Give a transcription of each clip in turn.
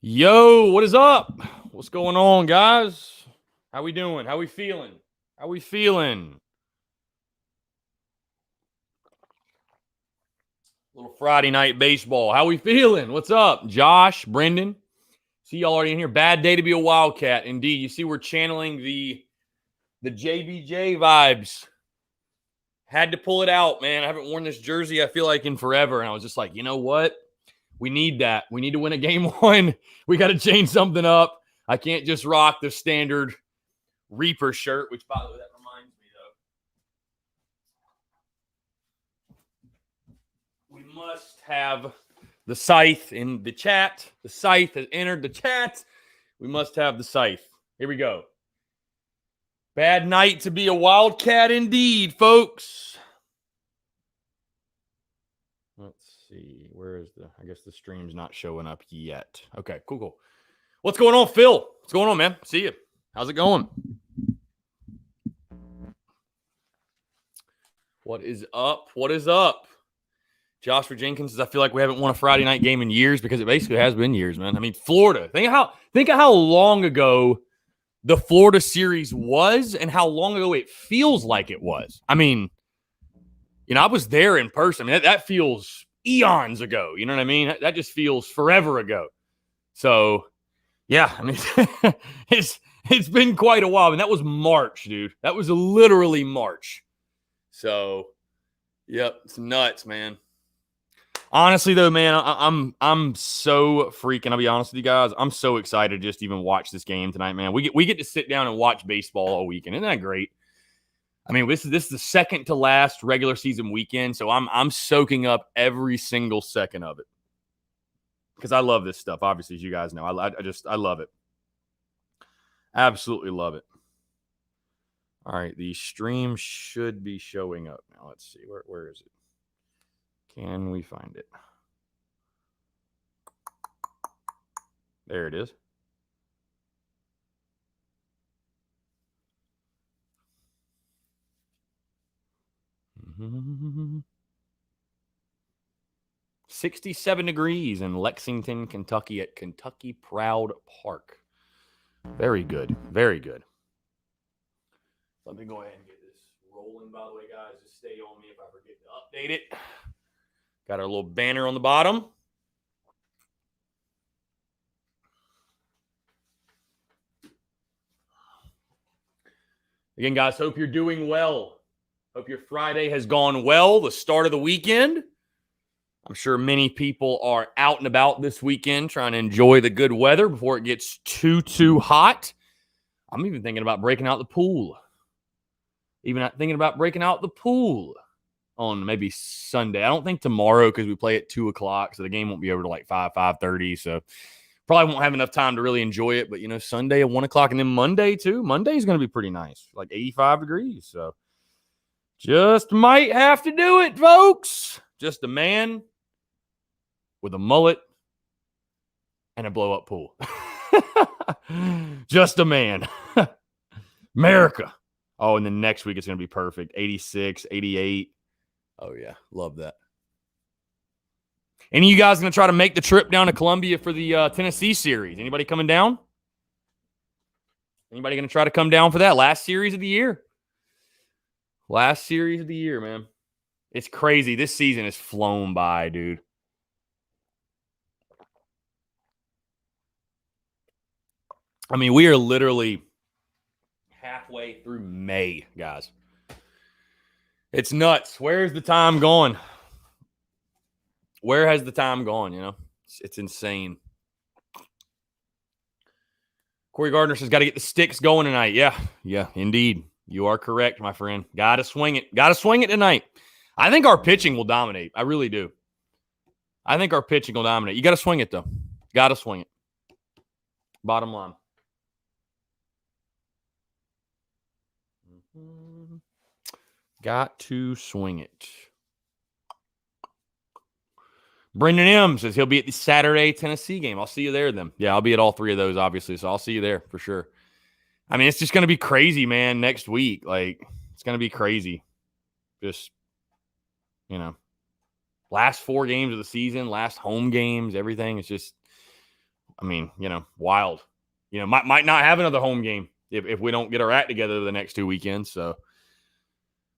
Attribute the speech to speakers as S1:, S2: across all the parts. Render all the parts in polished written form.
S1: Yo, what is up? What's going on, guys? How we doing? How we feeling? How we feeling? Little Friday night baseball. How we feeling? What's up? Josh, Brendan. See y'all already in here. Bad day to be a Wildcat. Indeed. You see, we're channeling the JBJ vibes. Had to pull it out, man. I haven't worn this jersey, I feel like, in forever. And I was just like, you know what? We need that. We need to win a game one. We got to change something up. I can't just rock the standard Reaper shirt, which, by the way, that reminds me, though. We must have the scythe in the chat. The scythe has entered the chat. We must have the scythe. Here we go. Bad night to be a Wildcat indeed, folks. Let's see. Where is I guess the stream's not showing up yet. Okay, cool. What's going on, Phil? What's going on, man? See you. How's it going? What is up? What is up? Joshua Jenkins says, I feel like we haven't won a Friday night game in years because it basically has been years, man. I mean, Florida. Think of how long ago the Florida series was and how long ago it feels like it was. I mean, I was there in person. I mean, that feels eons ago. You know what I mean? That just feels forever ago. So, yeah, I mean, it's been quite a while. I mean, that was March, dude. That was literally March. So, yep, it's nuts, man. Honestly, though, man, I'm so freaking. I'll be honest with you guys. I'm so excited to just even watch this game tonight, man. We get to sit down and watch baseball all weekend. Isn't that great? I mean, this is the second to last regular season weekend, so I'm soaking up every single second of it because I love this stuff. Obviously, as you guys know, I love it. Absolutely love it. All right, the stream should be showing up now. Let's see. Where is it? Can we find it? There it is. Mm-hmm. 67 degrees in Lexington, Kentucky at Kentucky Proud Park. Very good. Very good. Let me go ahead and get this rolling, by the way, guys. Just stay on me if I forget to update it. Got our little banner on the bottom. Again, guys, hope you're doing well. Hope your Friday has gone well, the start of the weekend. I'm sure many people are out and about this weekend trying to enjoy the good weather before it gets too hot. I'm even thinking about breaking out the pool. Thinking about breaking out the pool on maybe Sunday. I don't think tomorrow because we play at 2 o'clock, so the game won't be over to like 5:30. So probably won't have enough time to really enjoy it. But, Sunday at 1 o'clock and then Monday too. Monday is going to be pretty nice, like 85 degrees. So just might have to do it, folks. Just a man with a mullet and a blow-up pool. Just a man. America. Oh, and then next week it's going to be perfect. 86, 88. Oh, yeah. Love that. Any of you guys going to try to make the trip down to Columbia for the Tennessee series? Anybody coming down? Anybody going to try to come down for that? Last series of the year. Last series of the year, man. It's crazy. This season has flown by, dude. I mean, we are literally halfway through May, guys. It's nuts. Where's the time gone? Where has the time gone, It's insane. Corey Gardner says, got to get the sticks going tonight. Yeah, indeed. You are correct, my friend. Got to swing it. Got to swing it tonight. I think our pitching will dominate. I really do. I think our pitching will dominate. You got to swing it, though. Got to swing it. Bottom line. Got to swing it. Brendan M says he'll be at the Saturday Tennessee game. I'll see you there then. Yeah, I'll be at all three of those, obviously. So I'll see you there for sure. I mean, it's just going to be crazy, man, next week. Like, it's going to be crazy. Just, last 4 games of the season, last home games, everything. It's just, I mean, wild. Might not have another home game if we don't get our act together the next 2 weekends. So,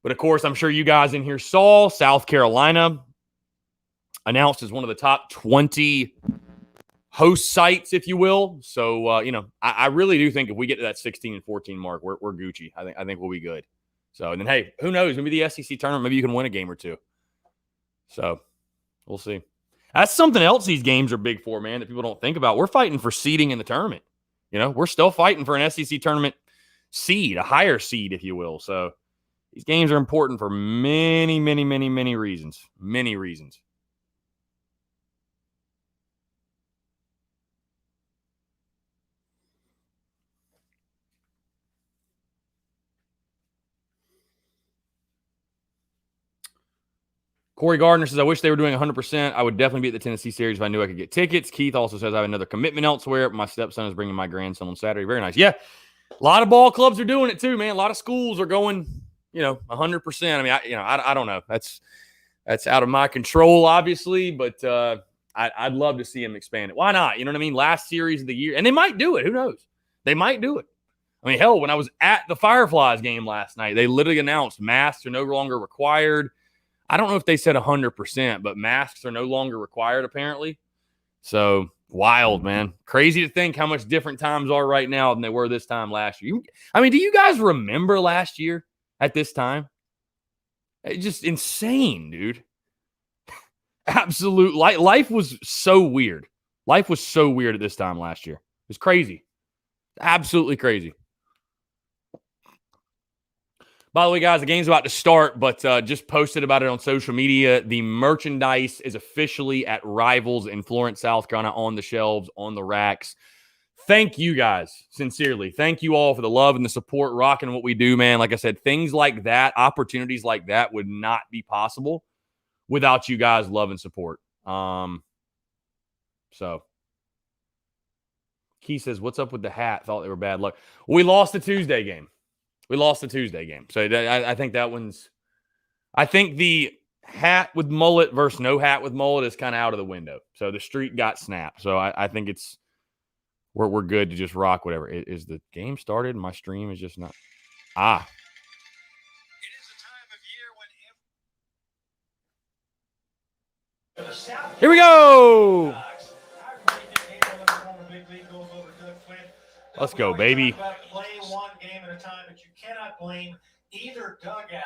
S1: but of course, I'm sure you guys in here saw South Carolina announced as one of the top 20 host sites, if you will. So, I really do think if we get to that 16-14 mark, we're Gucci. I think we'll be good. So, and then, hey, who knows? Maybe the SEC tournament, maybe you can win a game or two. So, we'll see. That's something else these games are big for, man, that people don't think about. We're fighting for seeding in the tournament. We're still fighting for an SEC tournament seed, a higher seed, if you will. So, these games are important for many, many, many, many reasons. Many reasons. Corey Gardner says, I wish they were doing 100%. I would definitely be at the Tennessee series if I knew I could get tickets. Keith also says, I have another commitment elsewhere. My stepson is bringing my grandson on Saturday. Very nice. Yeah, a lot of ball clubs are doing it too, man. A lot of schools are going, 100%. I mean, I don't know. That's out of my control, obviously, but I'd love to see them expand it. Why not? You know what I mean? Last series of the year. And they might do it. Who knows? They might do it. I mean, hell, when I was at the Fireflies game last night, they literally announced masks are no longer required. I don't know if they said 100%, but masks are no longer required, apparently. So, wild, man. Crazy to think how much different times are right now than they were this time last year. Do you guys remember last year at this time? It's just insane, dude. Absolute. Life was so weird. Life was so weird at this time last year. It was crazy. Absolutely crazy. By the way, guys, the game's about to start, but just posted about it on social media. The merchandise is officially at Rivals in Florence, South Carolina, on the shelves, on the racks. Thank you guys, sincerely. Thank you all for the love and the support, rocking what we do, man. Like I said, things like that, opportunities like that would not be possible without you guys' love and support. So, Keith says, what's up with the hat? Thought they were bad luck. We lost the Tuesday game. So I think that one's – I think the hat with mullet versus no hat with mullet is kind of out of the window. So the streak got snapped. So I think it's – we're good to just rock whatever. Is the game started? My stream is just not – Ah. Here we go. Let's go, baby.
S2: Play one game at a time, but you cannot blame either dugout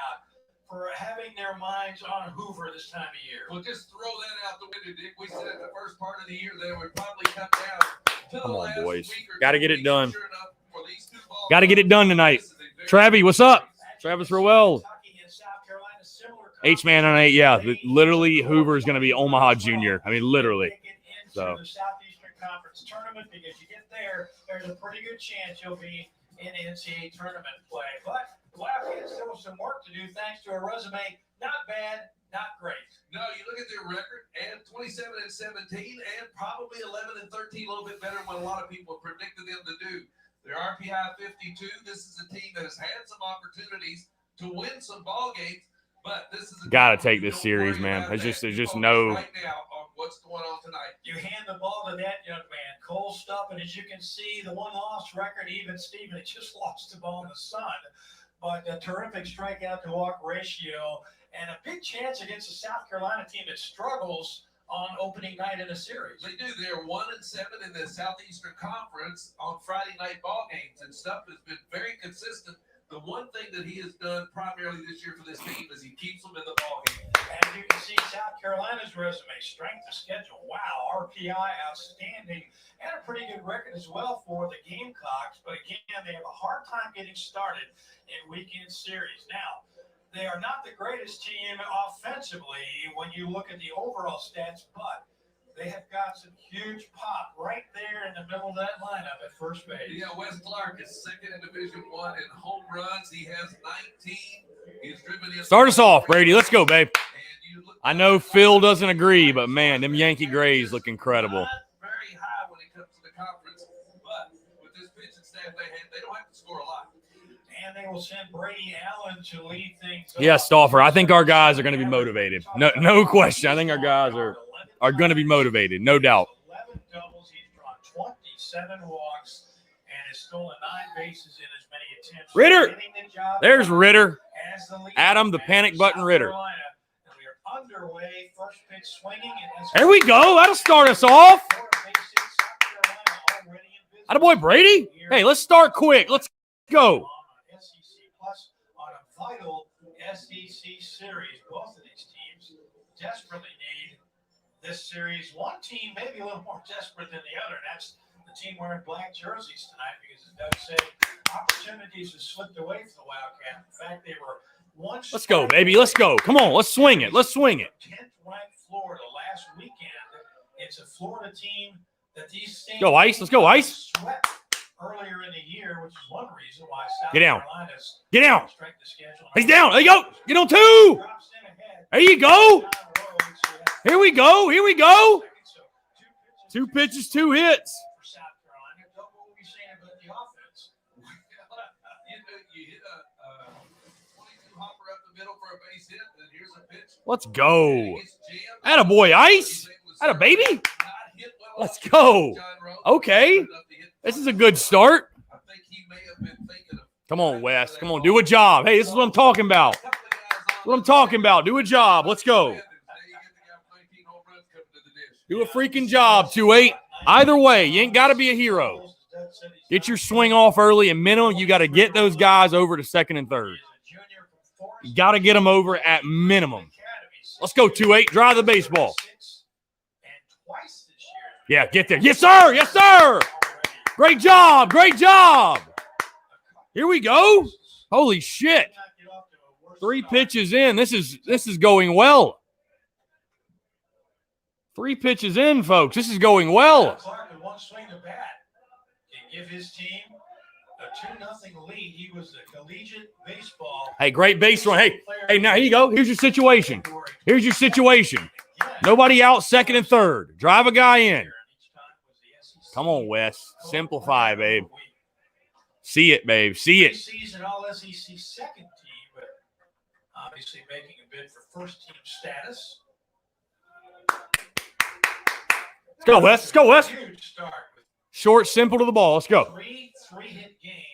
S2: for having their minds on Hoover this time of year.
S3: Well, just throw that out the window, Dick. We said the first part of the year they would probably come down.
S1: Come on, boys. Got to get it done. Got to get it done tonight. Travie, what's up? Travis Rowell. H-Man on 8, yeah. Literally, Hoover is going to be Omaha Junior. I mean, literally. So.
S2: Conference tournament, because you get there's a pretty good chance you'll be in NCAA tournament play. But Wildcats still have some work to do thanks to a resume not bad, not great.
S3: No, you look at their record, and 27-17, and probably 11-13, a little bit better than what a lot of people predicted them to do. Their RPI 52. This is a team that has had some opportunities to win some ball games, but this is
S1: got to take this series, man. There's just no.
S3: Right now on what's going on tonight.
S2: You hand the ball to that young man, Cole Stupp, and as you can see, the one-loss record, even Steven just lost the ball in the sun. But a terrific strikeout-to-walk ratio and a big chance against a South Carolina team that struggles on opening night in a series.
S3: They do. They're 1-7 in the Southeastern Conference on Friday night ball games, and Stupp has been very consistent. The one thing that he has done primarily this year for this team is he keeps them in the ballgame.
S2: As you can see, South Carolina's resume, strength of schedule, wow, RPI outstanding, and a pretty good record as well for the Gamecocks. But again, they have a hard time getting started in weekend series. Now, they are not the greatest team offensively when you look at the overall stats, but they have got some huge pop right there in the middle of that lineup at first base.
S3: Yeah, Wes Clark is second in Division I in home runs. He has 19. He's driven in.
S1: Start us off, Brady. Let's go, babe. I know Phil doesn't agree, but man, them Yankee Grays look incredible.
S3: Not very high when it comes to the conference, but with this pitching staff they don't have to score a lot.
S2: And they will send Brady Allen to lead things.
S1: Yeah, Stauffer. I think our guys are going to be motivated. No question. I think our guys are going to be motivated, no doubt.
S2: 11 doubles. He's drawn 7 walks and has stolen 9 bases in as many attempts.
S1: Ritter.
S2: Getting the job
S1: There's
S2: done
S1: Ritter.
S2: as the lead
S1: Adam, the
S2: man
S1: panic
S2: for
S1: button
S2: South
S1: Ritter.
S2: Carolina. And we are underway. First pitch swinging. And
S1: There we go. That'll start us off. Attaboy, Brady. Hey, let's start quick. Let's go.
S2: SEC Plus on a vital SEC series. Both of these teams desperately need this series. One team maybe a little more desperate than the other, and that's the team wearing black jerseys tonight because, as Doug said, opportunities have slipped away from the Wildcats. In fact, they were one.
S1: Let's go, baby. Let's go. Come on. Let's swing it. Let's swing it.
S2: 10th ranked Florida last weekend. It's a Florida team that these same
S1: Go, Ice. Let's go, Ice.
S2: swept earlier in the year, which is one reason why South
S1: Get down.
S2: Carolina's
S1: Get down.
S2: strength of schedule.
S1: He's down. There you go. Get on 2.
S2: Drops in ahead.
S1: There you go.
S2: John Rhodes, who has
S1: Here we go. Here we go.
S2: so
S1: 2 pitches, 2 hits.
S2: for South Carolina. Doug, what were we saying about the offense?
S3: You hit a 22 hopper up the middle for a base hit, and here's a pitch.
S1: Let's go.
S3: It's jammed.
S1: Attaboy, Ice. Atta baby.
S3: Not hit well
S1: Let's
S3: off
S1: go.
S3: John Rhodes.
S1: Okay.
S3: Enough to hit
S1: This is a good start.
S3: I think he may have been thinking of
S1: Come on, Wes. Come on. Do a job. Hey, this is what I'm talking about. What I'm talking about. Do a job. Let's go. Do a freaking job, 2-8. Either way, you ain't got to be a hero. Get your swing off early and minimum. You got to get those guys over to second and third. You got to get them over at minimum. Let's go, 2-8. Drive the baseball. Yeah, get there. Yes, sir. Yes, sir. Great job. Great job. Here we go. Holy shit. 3 pitches in. This is going well. 3 pitches in, folks. This is going well.
S2: Clark with one swing of bat can give his team a 2-0 lead. He was a collegiate baseball.
S1: Hey, great base run. Hey, now here you go. Here's your situation. Here's your situation. Nobody out second and third. Drive a guy in. Come on, Wes. Simplify, babe. See it, babe. See it.
S2: Season all SEC second team, but obviously making a bid for first team status.
S1: Let's go, Wes. Let's go, Wes.
S2: Huge start with
S1: Short, simple to the ball. Let's go.
S2: 3 3-hit games.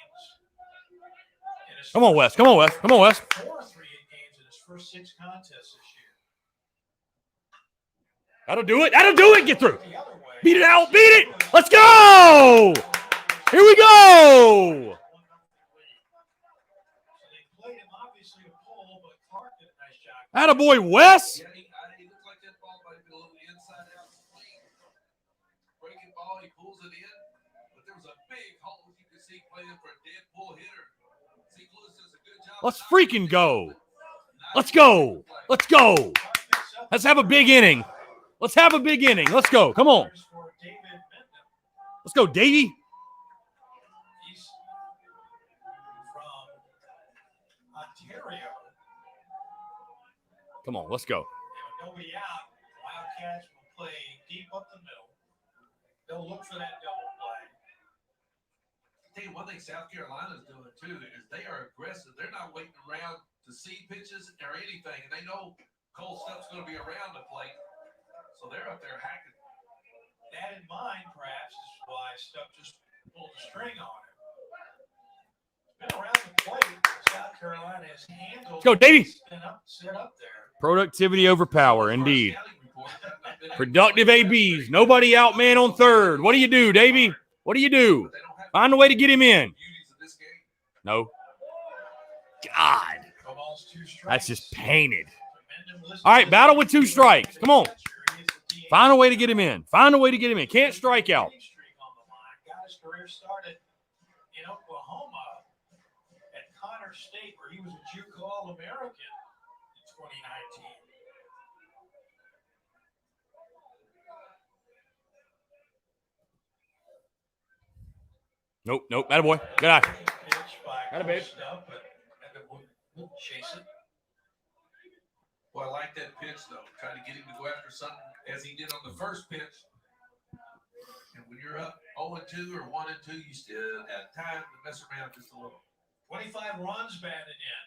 S1: Come on, Wes. Come on, Wes. Come on, Wes.
S2: 4 3-hit games in his first 6 contests this year.
S1: That'll do it. That'll do it. Get through.
S2: The other way.
S1: Beat it out. Beat it. Let's go. Here we go. Attaboy, Wes.
S3: Yeah, he looks like that ball might be a little inside out swing. Breaking ball, he pulls it in. But there was a big hole you can see playing for a dead pull hitter. Zeke Lewis does a good job.
S1: Let's freaking go. Let's go. Let's go. Let's have a big inning. Let's have a big inning. Let's go. Come on. Let's go, Davey.
S2: He's from Ontario.
S1: Come on. Let's go.
S2: And with nobody out, Wildcats will play deep up the middle. They'll look for that double play.
S3: I'll tell you one thing South Carolina's doing too is they are aggressive. They're not waiting around to see pitches or anything, and they know Cole Stuff's going to be around the plate, so they're up there hacking.
S2: That in mind, perhaps, is why Stuff just pulled the string on him. It's been around the plate. South Carolina has handled.
S1: Let's go, Davey.
S2: Set up there.
S1: Productivity over power, indeed. Productive ABs. Nobody out, man, on third. What do you do, Davey? What do you do? Find a way to get him in. No. God. That's just painted. All right, battle with 2 strikes. Come on. Find a way to get him in. Find a way to get him in. Can't strike out.
S2: Got his career started in Oklahoma at Connor State, where he was a JUCO All-American in 2019.
S1: Nope, nope. Attaboy. Good eye. Atta babe.
S2: We'll chase it.
S3: Well, I like that pitch, though. Trying to get him to go after something as he did on the first pitch. And when you're up 0-2 or 1-2, you still have time to mess around just a little.
S2: 25 runs batted in.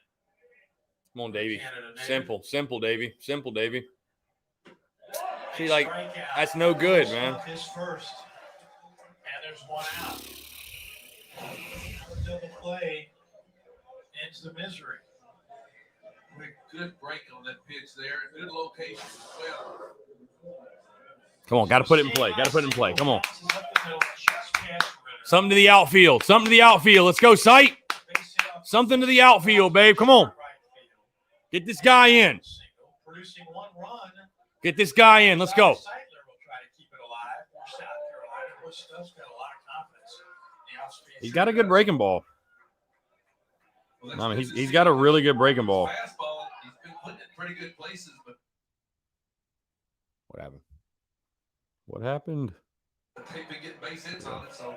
S1: Come on, Davey. Simple, simple, Davey. Simple, Davey. See, like, that's no good, man.
S2: His first. And there's one out. Double play ends the misery.
S3: Good break on that pitch there. Good location as well.
S1: Come on, got to put it in play. Got to put it in play. Come on. Something to the outfield. Something to the outfield. Let's go, Sight. Something to the outfield, babe. Come on. Get this guy in. Get this guy in. Let's go. He's got a good breaking ball. I mean, he's got a really good breaking ball.
S3: Fastball, he's been putting it in pretty good places, but
S1: What happened? What happened?
S3: they've been getting base hits on it, so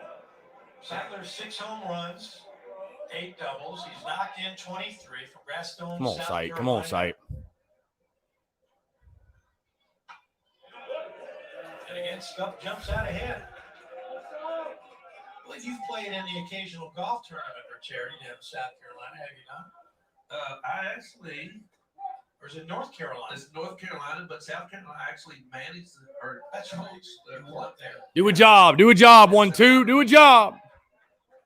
S2: Sattler 6 home runs, 8 doubles. He's knocked in 23 from Redstone.
S1: Come on, Sight. Come on, Sight.
S2: And again, Stubb jumps out ahead. Well, you've played in the occasional golf tournament for charity down in South Carolina, have you not?
S3: I actually,
S2: Or is it North Carolina?
S3: it's North Carolina, but South Carolina actually managed or
S2: That's right.
S3: the
S2: You
S3: club
S2: went there.
S1: Do a job. Do a job. 1-2. Do a job.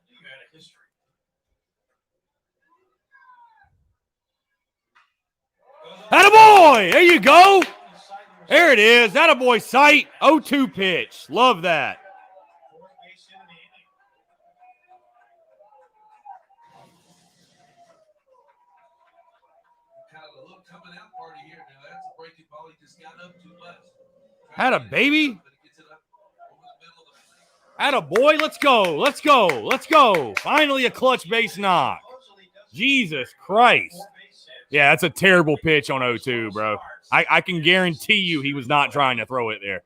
S2: You had a history.
S1: Attaboy! There you go. There it is. Attaboy, Sight. 0-2 pitch. Love that.
S2: Fourth base hit in the inning.
S3: kind of a little coming out party here. Now that's a breaking ball. He just got up too much.
S1: Had a baby.
S3: But he gets it up over the middle of the plate.
S1: Attaboy. Let's go. Let's go. Let's go. Finally a clutch base knock. Jesus Christ. Yeah, that's a terrible pitch on 0-2, bro. I can guarantee you he was not trying to throw it there.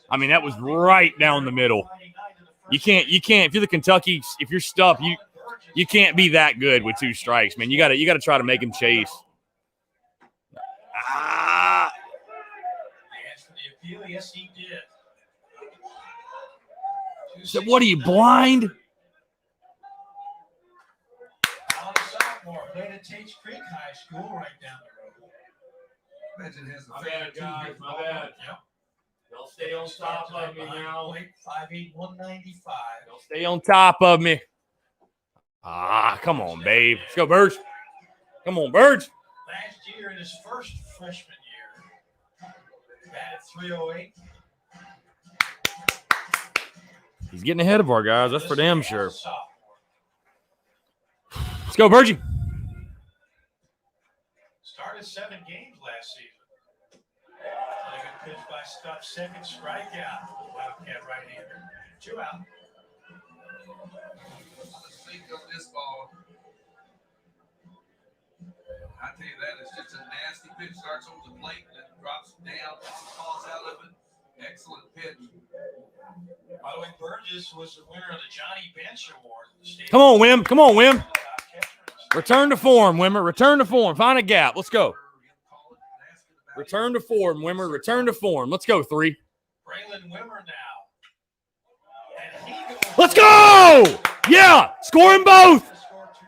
S1: I mean, that was right down the middle. You can't. If you're the Kentucky, if you're Stubb, you can't be that good with 2 strikes, man. You gotta try to make him chase. Ah.
S2: Asked for the appeal. Yes, he did.
S1: So what are you, blind?
S2: Alan Sophomore played at Tate's Creek High School right down the road.
S3: Imagine has a
S1: My
S3: fan
S1: bad,
S3: too
S1: guys,
S3: here.
S1: my bad.
S2: Yep.
S1: Don't stay on top of me now.
S2: 5'8", 195.
S1: Don't stay on top of me. Ah, come on, babe. Let's go, Birds. Come on, Birds.
S2: Last year in his first freshman year, batted 308.
S1: He's getting ahead of our guys. That's for damn sure.
S2: Sophomore.
S1: Let's go, Virgie.
S2: Started 7 games last season. A good pitch by Stubb. Second strikeout. Wildcat right-hander. 2 out.
S3: Let's think of this ball. I tell you that, it's just a nasty pitch. Starts over the plate and then drops down, falls out of it. Excellent pitch.
S2: By the way, Burgess was the winner of the Johnny Bench Award.
S1: Come on, Wim. Come on, Wim. Return to form, Wimmer. Return to form. Find a gap. Let's go. Return to form, Wimmer. Return to form. Let's go, 3.
S2: Braylon Wimmer now. And he goes.
S1: Let's go! Yeah, scoring both.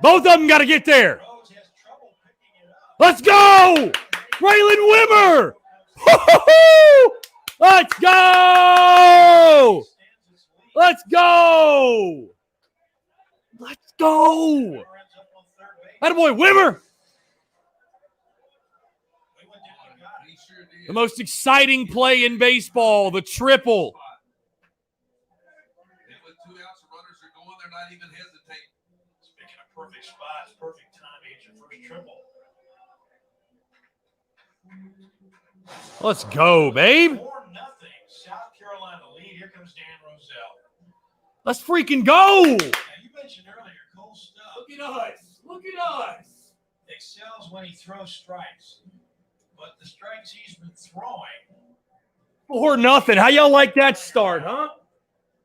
S1: Both of them got to get there.
S2: Rose has trouble picking it up.
S1: Let's go! Braylon Wimmer! Woo-hoo-hoo! Let's go! Let's go! Let's go! Attaboy, Wimmer!
S3: He sure did.
S1: The most exciting play in baseball, the triple.
S3: And with 2 outs, the runners are going, they're not even hesitating.
S2: Speaking of perfect spots, perfect time to hit your first triple.
S1: Let's go, babe.
S2: 4-0. South Carolina lead. Here comes Dan Roselle.
S1: Let's freaking go!
S2: Now, you mentioned earlier, Cole Stubb
S1: at us. Look at us.
S2: excels when he throws strikes. But the strikes he's been throwing.
S1: 4-0. How y'all like that start, huh?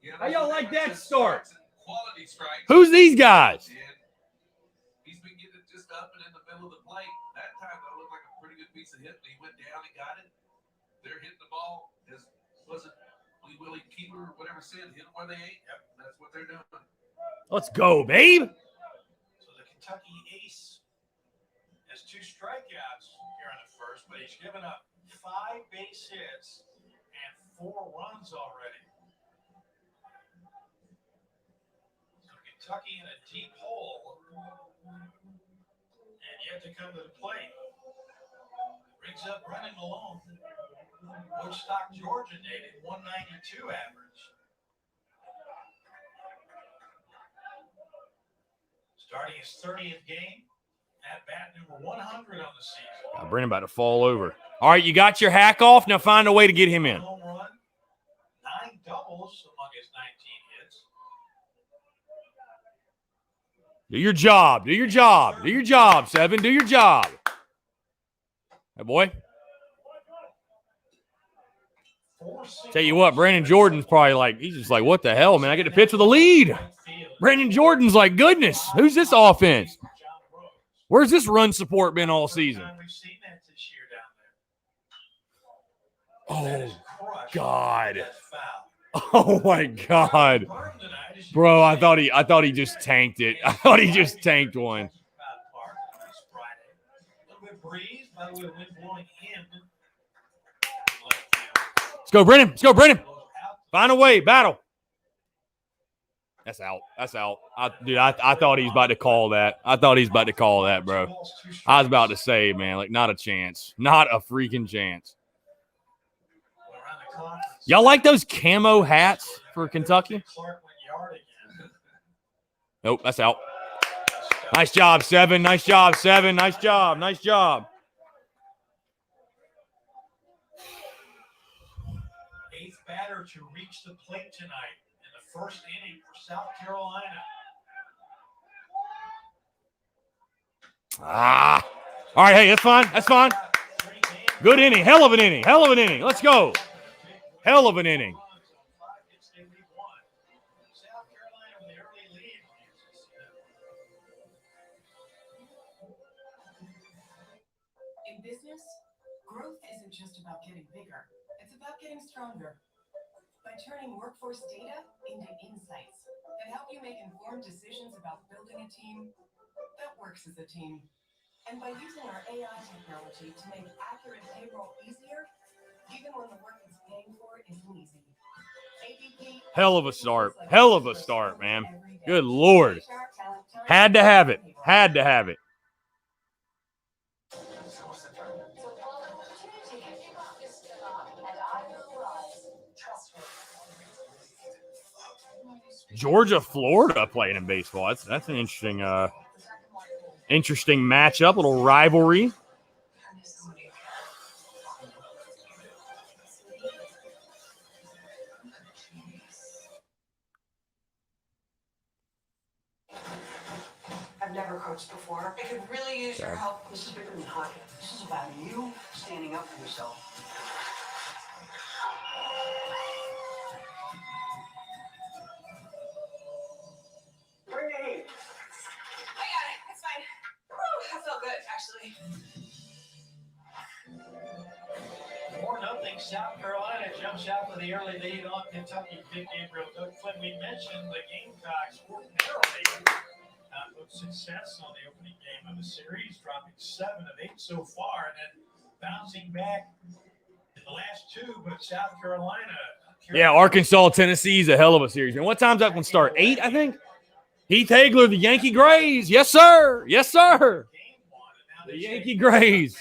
S3: Yeah,
S1: How y'all like that
S3: just
S1: start?
S3: strikes and quality strikes.
S1: Who's these guys?
S3: And he's been getting it just up and in the middle of the plate. That time, that looked like a pretty good piece of hit. He went down and got it. They're hitting the ball. As wasn't Willie Keeler or whatever said, hit them where they ain't. Yep, that's what they're doing.
S1: Let's go, babe.
S2: So the Kentucky ace has 2 strikeouts here in the first, but he's given up 5 base hits and 4 runs already. Kentucky in a deep hole. And yet to come to the plate. Brings up Brennan Malone. Woodstock, Georgia native, 192 average. Starting his 30th game at bat number 100 on the season.
S1: Brennan about to fall over. All right, you got your hack off. Now find a way to get him in.
S2: Home run, 9 doubles among his 19 hits.
S1: Do your job. Do your job. Do your job, Seven. Do your job. Hey, boy. Tell you what, Brandon Jordan's probably like, he's just like, what the hell, man? I get to pitch with a lead. Brandon Jordan's like, goodness, who's this offense? Where's this run support been all season? Oh, God. Oh, my God. Bro, I thought he just tanked it. I thought he just tanked one. Let's go, Brennan. Let's go, Brennan. Find a way. Battle. That's out. That's out. I thought he was about to call that. I thought he was about to call that, bro. I was about to say, man, like, not a chance. Not a freaking chance. Y'all like those camo hats for Kentucky? Nope, that's out. Nice job, Seven. Nice job, Seven. Nice job. Nice job.
S2: Eighth batter to reach the plate tonight in the first inning for South Carolina.
S1: All right, hey, that's fine. That's fine. Good inning. Hell of an inning. Hell of an inning. Let's go. Hell of an inning.
S4: In business, growth isn't just about getting bigger. It's about getting stronger. By turning workforce data into insights that help you make informed decisions about building a team that works as a team. And by using our AI technology to make accurate payroll easier, even when the work it's paying for isn't easy. ADP,
S1: Hell of a start. Hell of a start, man. Good Lord. Had to have it. Had to have it. Georgia, Florida playing in baseball. That's an interesting interesting matchup, little rivalry.
S5: I've never coached before. I could really use your help. This is bigger than hockey. This is about you standing up for yourself. Bring it in.
S4: I got it. It's fine. Whew, that felt good, actually.
S2: 4-0 South Carolina jumps out with the early lead on Kentucky. Big Gabriel Doug Flynn. We mentioned the Gamecocks ordinarily with success on the opening game of the series, dropping 7 of 8 so far, and then bouncing back in the last 2. But South Carolina.
S1: Yeah, Arkansas, Tennessee is a hell of a series. And what time's that one start? 8, I think. Heath Hagler, the Yankee Grays. Yes, sir. Yes, sir. The Yankee Grays.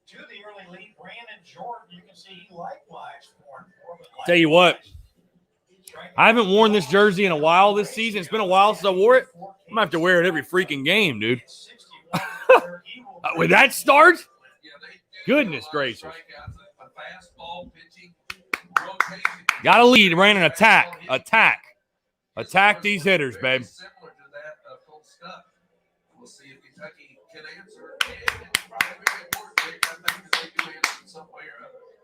S2: To the early lead, Brandon Jordan. You can see he likewise formed.
S1: Tell you what, I haven't worn this jersey in a while this season. It's been a while since I wore it. I'm going to have to wear it every freaking game, dude. With that start? Goodness gracious. Got to lead, Brandon. Attack. Attack. Attack these hitters, babe.
S3: Similar to that of Colt Scott. We'll see if Kentucky can answer.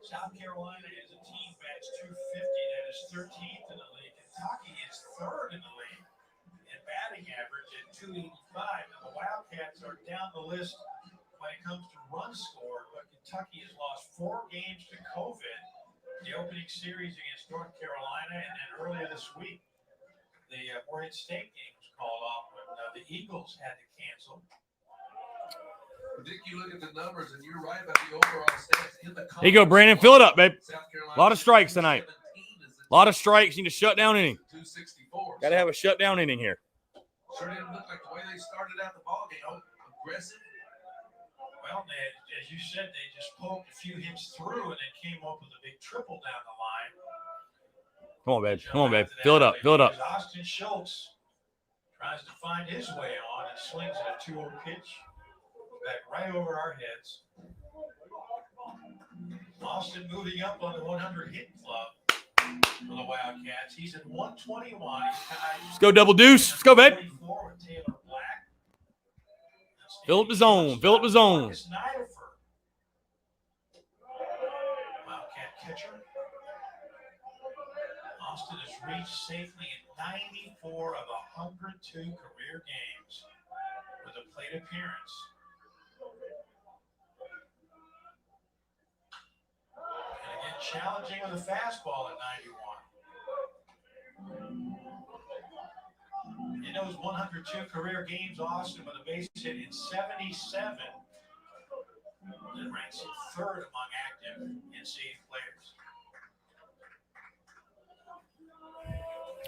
S2: South Carolina is a team batch 250 that is 13th in the league. Kentucky is 3rd in the league in batting average at 285. Now the Wildcats are down the list when it comes to run score, but Kentucky has lost 4 games to COVID. The opening series against North Carolina, and then earlier this week, the Oregon State game was called off when the Eagles had to cancel.
S3: Dick, you look at the numbers, and you're right about the overall stats in the.
S1: Here you go, Brandon. Fill it up, babe. A lot of strikes tonight. A lot of strikes. You need to shut down inning.
S3: 264.
S1: Got to have a shutdown inning here.
S3: Sure didn't look like the way they started out the ball game. Aggressive.
S2: Well, as you said, they just poked a few hits through and then came up with a big triple down the line.
S1: Come on, babe. Come on, babe. Fill it up. Fill it up.
S2: Austin Schultz tries to find his way on and slings at a 2-0 pitch. Back right over our heads. Austin moving up on the 100 hit club for the Wildcats. He's at 121. He's tied.
S1: Let's go, double deuce. Let's go, babe.
S2: With Taylor Black.
S1: Fill up the zone. Fill up the zone.
S2: Wildcat catcher. Austin has reached safely in 94 of 102 career games with a plate appearance. And again, challenging with a fastball at 91. In those 102 career games, Austin with a base hit in 77. That ranks him third among active NCAA players.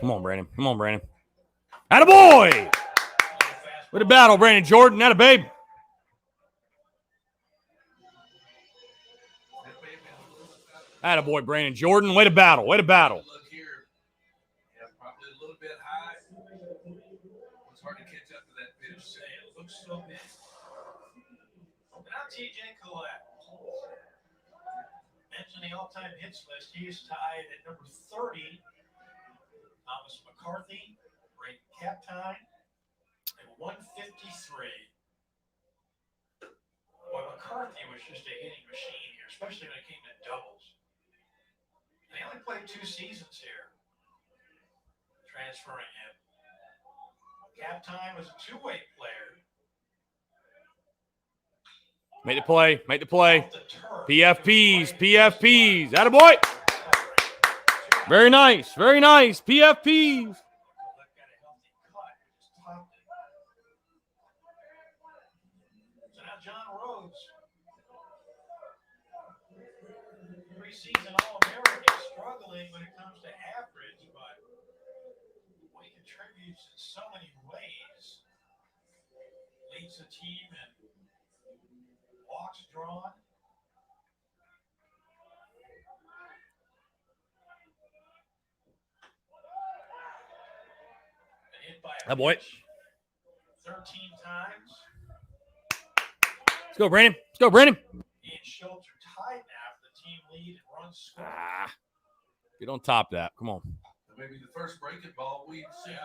S1: Come on, Brandon. Come on, Brandon. Attaboy! With a battle, Brandon Jordan. Atta babe. Attaboy, Brandon Jordan. Way to battle. Way to battle.
S3: Look here. Yeah, probably a little bit high. It's hard to catch up to that pitch.
S2: It looks so big. And now TJ Collette. Mention the all-time hits list. He is tied at number 30. Thomas McCarthy, Ray Captine, and 153. Boy, McCarthy was just a hitting machine here, especially when it came to doubles. And he only played 2 seasons here, transferring him. Captine was a two-way player.
S1: Make the play. Make the play. PFPs. PFPs. Attaboy. Very nice. Very nice. PFPs.
S2: So now John Rhodes, preseason All-American, struggling when it comes to average, but he contributes in so many ways. Leads the team in walks drawn.
S1: That boy.
S2: 13 times.
S1: Let's go, Brandon. Let's go, Brandon.
S2: He and Schultz are tied now for the team lead and runs scored.
S1: Get on top of that. Come on.
S3: Maybe the first breaking ball we've seen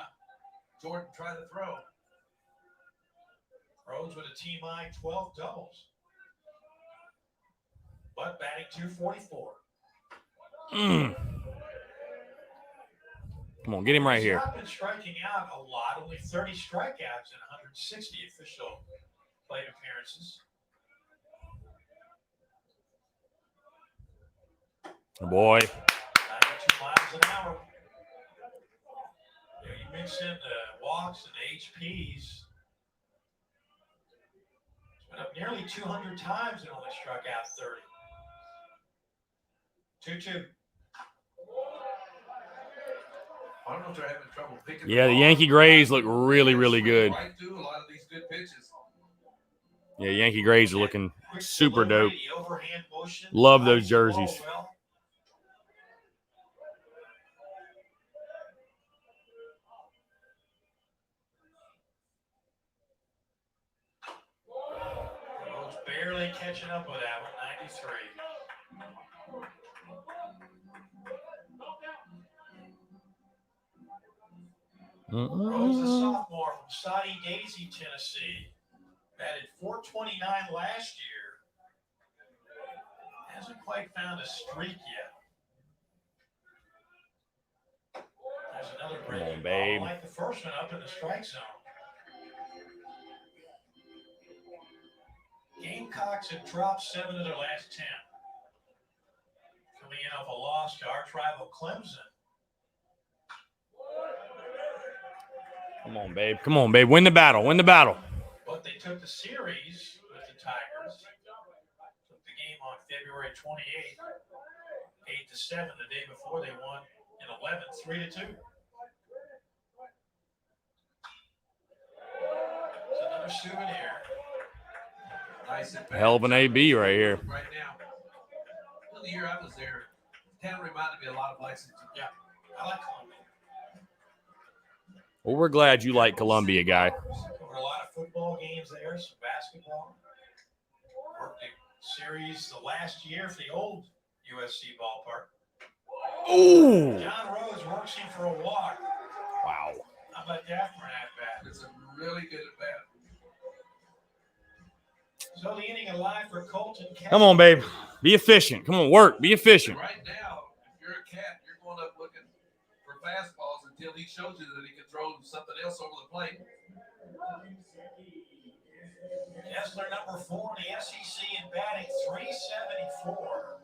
S3: Jordan try to throw.
S2: Rhodes with a team high 12 doubles. But batting 244.
S1: Come on, get him right here.
S2: He's not been striking out a lot, only 30 strikeouts in 160 official plate appearances.
S1: Oh boy.
S2: 92 miles an hour. You mix in the walks and the HPs. It's been up nearly 200 times and only struck out 30. 2-2.
S3: I don't know if they're having trouble picking.
S1: Yeah, the Yankee Grays look really, really good.
S3: Right through a lot of these good pitches.
S1: Yeah, Yankee Grays are looking super dope.
S2: The overhand motion.
S1: Love those jerseys.
S2: Rhodes barely catching up with that one, 93. Rhodes, the sophomore from Soddy Daisy, Tennessee, batted .429 last year. Hasn't quite found a streak yet. There's another breaking
S1: babe.
S2: ball, like the first one, up in the strike zone. Gamecocks have dropped 7 of their last 10. Coming in off a loss to arch rival Clemson.
S1: Come on, babe. Come on, babe. Win the battle. Win the battle.
S2: But they took the series with the Tigers. Took the game on February 28th, 8-7. The day before they won in 11, 3-2. another souvenir.
S3: Nice and
S1: Hell of an AB right here.
S3: Right now. Well, the year I was there, town reminded me a lot of Lexington.
S2: Yeah, I like Columbia.
S1: Well, we're glad you like Columbia, guy.
S2: Covered a lot of football games there, some basketball. Worked a series the last year for the old USC ballpark.
S1: Ooh.
S2: John Rhodes works him for a walk.
S1: Wow.
S2: How about that for an at-bat?
S3: It's a really good at bat.
S2: So the inning alive for Colton.
S1: Come on, babe. Be efficient. Come on, work. Be efficient.
S3: Right now, if you're a cat, you're going up looking for fastballs until he shows you that he can throw something else over the plate.
S2: Kessler, number 4 in the SEC in batting, 374.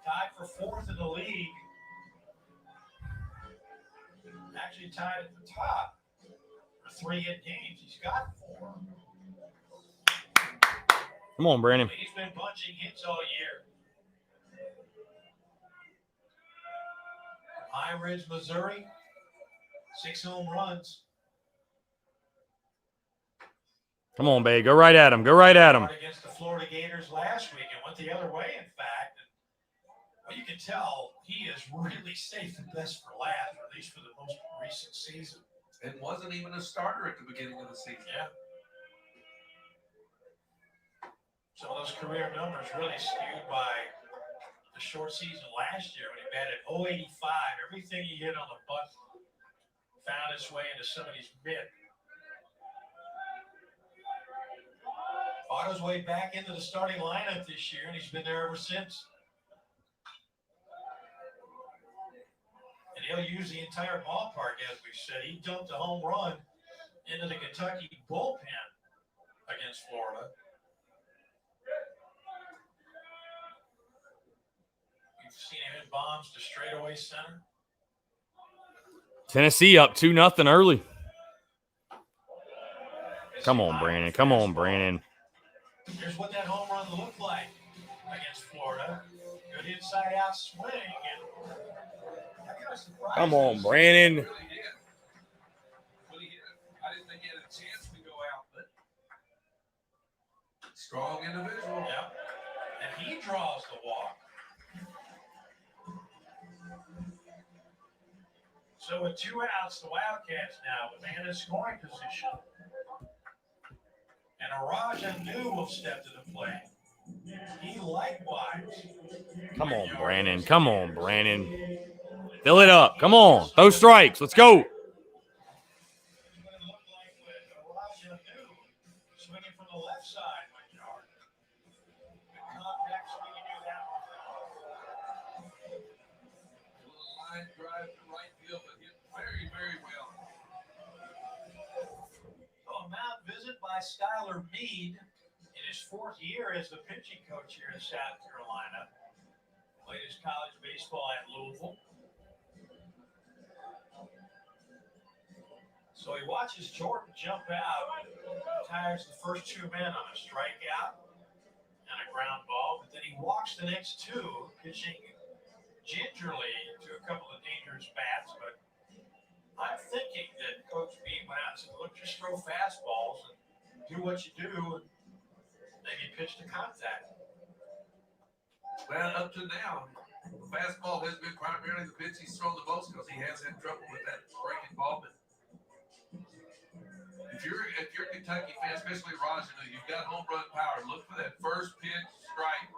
S2: Tied for 4th in the league. Actually tied at the top for 3 hit games. He's got 4.
S1: Come on, Brandon.
S2: He's been bunching hits all year. High Ridge, Missouri, 6 home runs.
S1: Come on, babe. Go right at him. Go right at him.
S2: Against the Florida Gators last week and went the other way, in fact. Well, you can tell he is really safe and best for last, or at least for the most recent season.
S3: And wasn't even a starter at the beginning of the season.
S2: Yeah. Some of those career numbers really skewed by the short season last year when he batted .085. Everything he hit on the butt found its way into somebody's mitt. Fought his way back into the starting lineup this year, and he's been there ever since. And he'll use the entire ballpark, as we said. He dumped a home run into the Kentucky bullpen against Florida. We've seen him hit bombs to straightaway center.
S1: Tennessee up 2-0 early. Come on, Brandon. Come on, Brandon.
S2: Here's what that home run looked like against Florida. Good inside-out swing. And that kind of surprised
S1: Come on,
S2: us.
S1: Brandon.
S3: He really did. When he hit it, I didn't think he had a chance to go out, but strong individual.
S2: Yep. And he draws the walk. So with 2 outs, the Wildcats now with man in scoring position. And Araja New will step to the plate. He likewise.
S1: Come on, Brandon. Come on, Brandon. Fill it up. Come on. Those strikes. Let's go.
S2: What it looked like with Araja New swinging from the left side, my yard. Good contact swing, you knew that one.
S3: A little line drive to right field, but hit very, very well.
S2: So a mound visit by Skylar Meade in his 4th year as the pitching coach here in South Carolina. Played his college baseball at Louisville. So he watches Jordan jump out, tires the first 2 men on a strikeout and a ground ball, but then he walks the next 2, pitching gingerly to a couple of dangerous bats. But I'm thinking that Coach Meade went out and said, look, just throw fastballs and do what you do, and maybe pitch to contact.
S3: Well, up to now, the fastball has been primarily the pitch he's thrown the most because he has had trouble with that breaking ball. But if you're a Kentucky fan, especially Roger, you've got home run power. Look for that first pitch strike.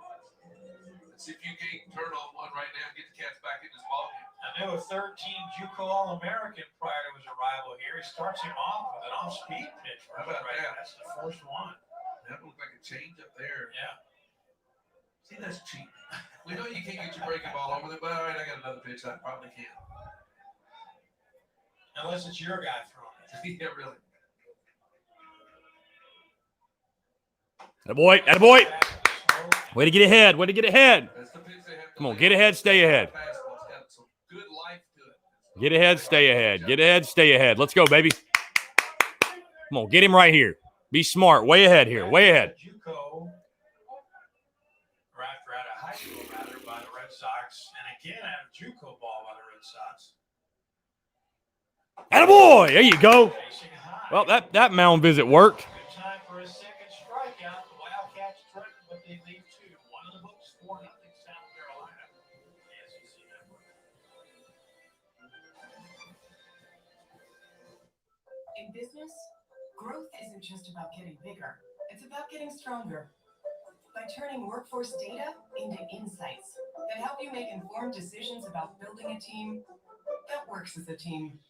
S3: Let's see if you can turn on one right now and get the Cats back in this ballgame.
S2: I know a 13 JUCO All-American prior to his arrival here. He starts him off with an off-speed pitch.
S3: How about that?
S2: That's the first one.
S3: That looked like a change up there.
S2: Yeah.
S3: See, that's cheap. We know you can't get your breaking ball over there, but all right, I got another pitch I probably can.
S2: Unless it's your guy throwing it.
S3: Yeah, really.
S1: Attaboy. Attaboy. Way to get ahead. Way to get ahead.
S3: That's the pitch they have to
S1: Come on,
S3: lay
S1: get ahead, stay ahead.
S3: Fastball's got some good life to it.
S1: Get ahead, stay ahead. Get ahead, stay ahead. Let's go, baby. Come on, get him right here. Be smart. Way ahead here. Way ahead.
S2: JUCO, or after out of high school, rather, by the Red Sox, and again out of JUCO ball by the Red Sox.
S1: Attaboy. There you go.
S2: Facing high.
S1: Well, that mound visit worked.
S2: Good time for a second strikeout. The Wildcats threaten, but they leave two. One of the books, 4-0 South Carolina. SEC Network.
S4: In business, growth isn't just about getting bigger. It's about getting stronger. By turning workforce data into insights that help you make informed decisions about building a team that works as a team.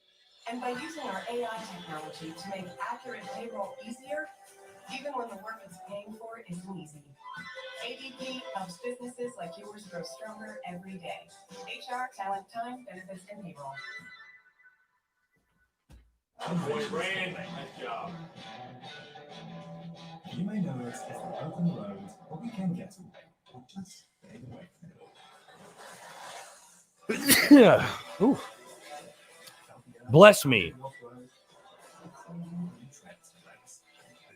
S4: And by using our AI technology to make accurate payroll easier, even when the work it's paying for isn't easy. ADP helps businesses like yours grow stronger every day. HR, talent, time, benefits, and payroll.
S1: Boy, Brand, nice job.
S6: You may know it as the open road or weekend getaway, or just stay away from it all.
S1: Yeah. Ooh. Bless me.
S6: The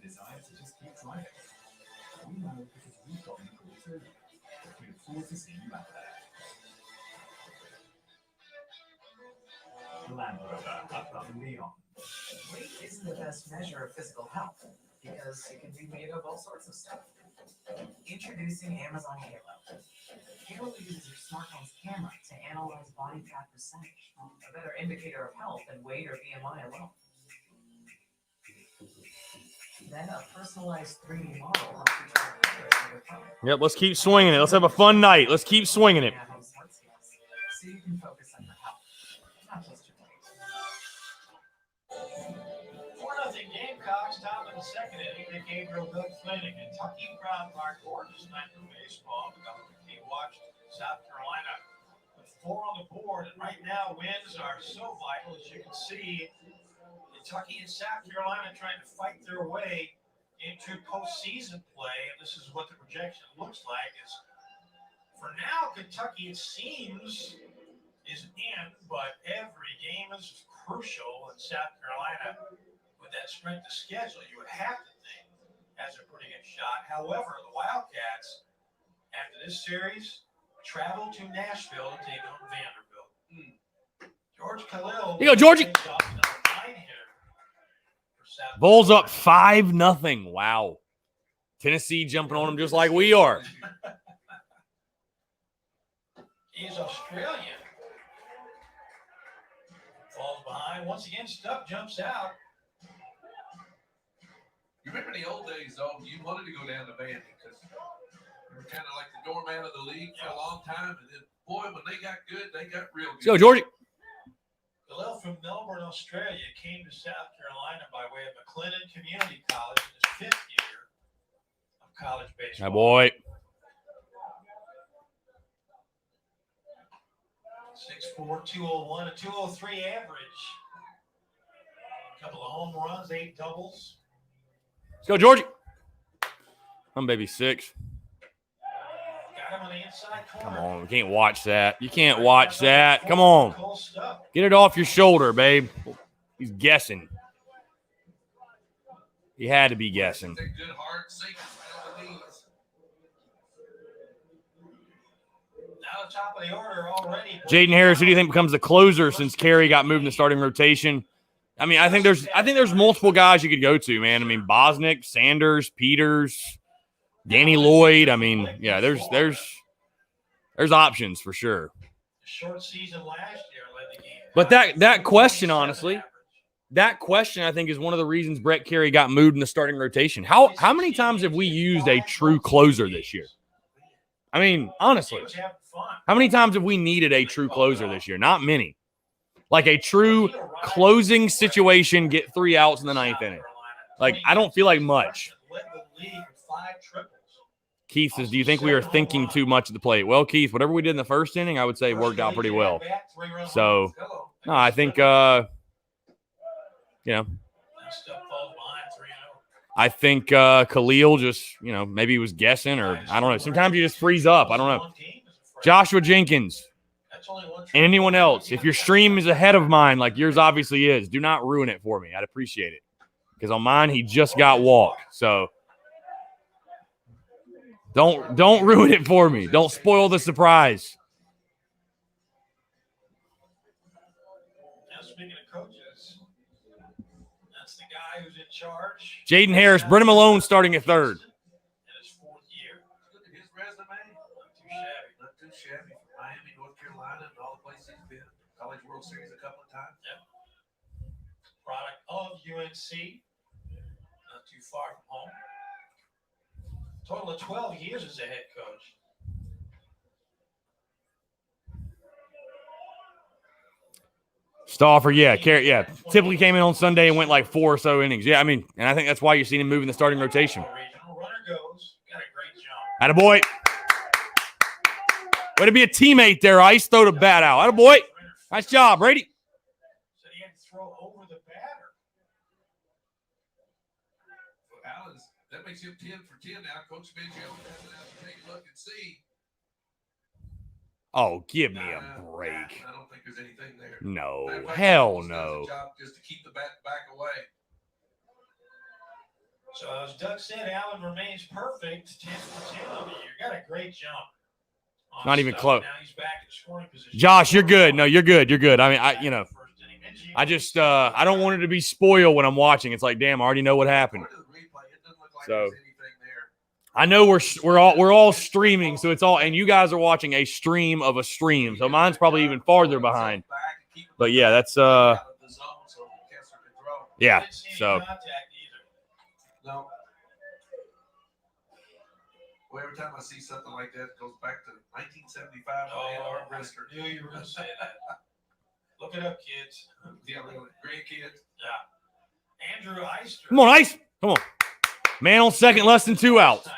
S6: desire to just keep driving. We know because we've got the call too. We look forward to seeing you out there. Land Rover, above and beyond.
S7: Weight isn't the best measure of physical health because it can be made of all sorts of stuff. Introducing Amazon Halo. Halo uses your smartphone's camera to analyze body fat percentage, a better indicator of health than weight or BMI alone. Then a personalized 3D model helps you track progress on your phone.
S1: Yep, let's keep swinging it. Let's have a fun night. Let's keep swinging it.
S7: So you can focus on your health, not just your weight.
S2: 4-0 Gamecocks, top of the second inning. Nick Gabriel, Doug Flynn, and Kentucky crowd marked gorgeous night for baseball. We watched South Carolina with 4 on the board, and right now wins are so vital. As you can see, Kentucky and South Carolina trying to fight their way into postseason play, and this is what the projection looks like. Is for now, Kentucky, it seems, is in, but every game is crucial, and South Carolina, with that strength of schedule, you would have to think has a pretty good shot. However, the Wildcats, after this series, travel to Nashville to take on Vanderbilt. George Khalil.
S1: Here you go, Georgie.
S2: Number 9 hitter for South
S1: Bulls up
S2: Carolina.
S1: 5-0. Wow. Tennessee jumping on them just like we are.
S2: He's Australian. Falls behind. Once again, Stubb jumps out.
S3: You remember the old days, though, you wanted to go down to Vandy because you were kind of like the doorman of the league for a long time. And then, boy, when they got good, they got real good.
S1: Let's go, Georgie.
S2: Khalil from Melbourne, Australia, came to South Carolina by way of McLennan Community College in his 5th year of college baseball.
S1: My boy.
S2: 6'4", 201, a 203 average. A couple of home runs, 8 doubles.
S1: Let's go, Georgie. I'm baby 6.
S2: Got him on the inside
S1: Come
S2: corner.
S1: on. We can't watch that. You can't watch that. Come on.
S2: Cole Stubb.
S1: Get it off your shoulder, babe. He's guessing. He had to be guessing.
S3: Take good hard sinks right on the knees.
S2: Now the top of the order already.
S1: Jaden Harris, who do you think becomes the closer since Carey got moved in the starting rotation? I mean, I think there's multiple guys you could go to, man. I mean, Bosnick, Sanders, Peters, Danny Lloyd. I mean, yeah, there's options for sure.
S2: Short season last year led the game.
S1: But that question, honestly, that question I think is one of the reasons Brett Carey got moved in the starting rotation. How many times have we used a true closer this year? I mean, honestly, how many times have we needed a true closer this year? Not many. Like a true closing situation, get 3 outs in the 9th inning. Like, I don't feel like much. Keith says, do you think we are thinking too much at the plate? Well, Keith, whatever we did in the first inning, I would say worked out pretty well. So, no, I think, I think Khalil just, maybe he was guessing or I don't know. Sometimes you just freeze up. I don't know. Joshua Jenkins and anyone else, if your stream is ahead of mine, like yours obviously is, do not ruin it for me. I'd appreciate it. Because on mine, he just got walked. So don't ruin it for me. Don't spoil the surprise.
S2: Now, speaking of coaches, that's the guy charge.
S1: Jaden Harris, Brennan Malone starting at third.
S2: In his 4th year.
S3: Look at his resume.
S2: Not too shabby.
S3: Not too shabby from Miami, North Carolina, and all the places he's been. College World Series a couple of times.
S2: Product of UNC. Not too far from home. Total of 12 years as a head coach.
S1: Stauffer, yeah. Typically came in on Sunday and went like 4 or so innings. Yeah, I mean, and I think that's why you're seeing him move in the starting rotation.
S2: Regional runner goes. Got a great jump.
S1: Attaboy. Way to be a teammate there, Ice. Throw the bat out. Attaboy. Nice job, Brady.
S2: So he had to throw over the batter.
S3: For Allen's, that makes him 10 for 10 now. Coach Benchel has to take a look and see.
S1: Oh, give me a
S3: Nah,
S1: break.
S3: I don't think there's anything there.
S1: No.
S3: Matter of fact,
S1: Hell
S3: Coach does
S1: no.
S3: a job just to keep the bat back away.
S2: So as Doug said, Allen remains perfect. 10 for 10 on the year. Got a great jump.
S1: Not even close.
S2: Now he's back in scoring position.
S1: Josh, you're good. No, you're good. You're good. I mean, I just I don't want it to be spoiled when I'm watching. It's like, damn, I already know what happened.
S3: According to the replay, it doesn't look like
S1: So
S3: there's anything there.
S1: I know we're all streaming, so it's all, and you guys are watching a stream of a stream. So mine's probably even farther behind. But yeah, that's yeah. So
S3: No. Well, every time I see something like that, it goes back to 1975 when Ann Arbor Brisker.
S2: I knew you were going to say that. Look it up, kids.
S3: Yeah, really. Grandkids.
S2: Yeah. Andrew Eister.
S1: come on, Ice. Come on. Man on second, less than 2 outs.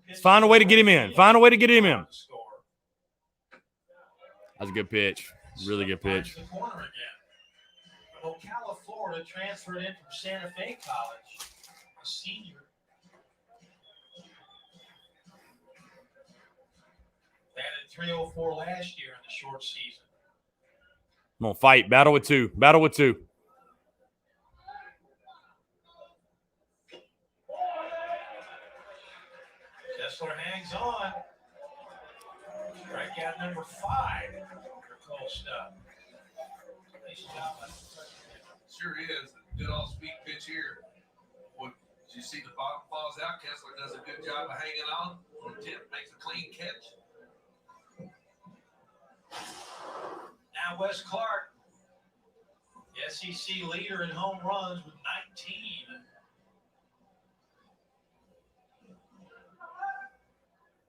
S1: Let's find a way to get him in. Find a way to get him in. That's a good pitch. Really good pitch.
S2: The corner again. Ocala, Florida, transferred in from Santa Fe College. A senior. Batted 304 last year in the short season.
S1: Come on, fight. Battle with 2. Battle with 2.
S2: Kessler hangs on. Strikeout number 5 for Cole Stubb. Nice job.
S3: Sure is. Good off-speed pitch here. What, did you see the bottom falls out? Kessler does a good job of hanging on. Tip makes a clean catch.
S2: Now Wes Clark, the SEC leader in home runs with 19.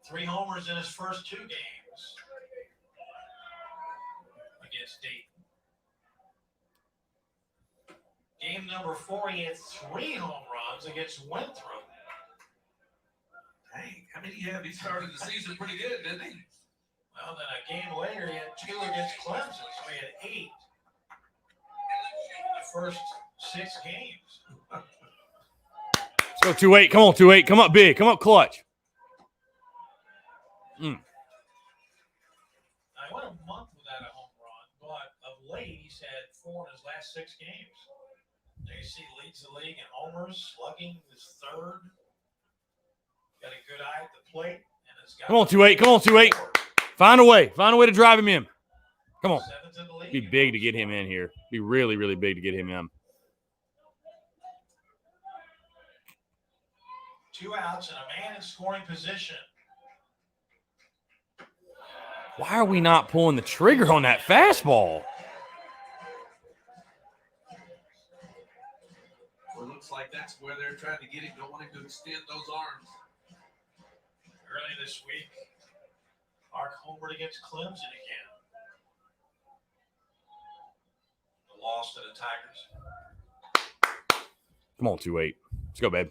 S2: Three homers in his first 2 games against Dayton. Game number 4, he had 3 home runs against Winthrop.
S3: Dang, how many have he started the season pretty good, didn't he?
S2: Well, then a game later, he had 2 against Clemson, so he had 8 in the first 6 games.
S1: Let's go 2-8. Come on, 2-8. Come up big. Come up clutch.
S2: I went a month without a home run, but of late he's had 4 in his last 6 games. JC leads the league in homers, slugging is 3rd. Got a good eye at the plate, and it's got.
S1: Come on, 2-8. Come on, 2-8. Find a way. Find a way to drive him in. Come on.
S2: 7th in the league.
S1: Be big to get him in here. Be really, really big to get him in.
S2: 2 outs and a man in scoring position.
S1: Why are we not pulling the trigger on that fastball?
S3: Well, it looks like that's where they're trying to get him. Don't want him to extend those arms.
S2: Early this week, Clark homered against Clemson again. The loss to the Tigers.
S1: Come on, 2-8. Let's go, babe.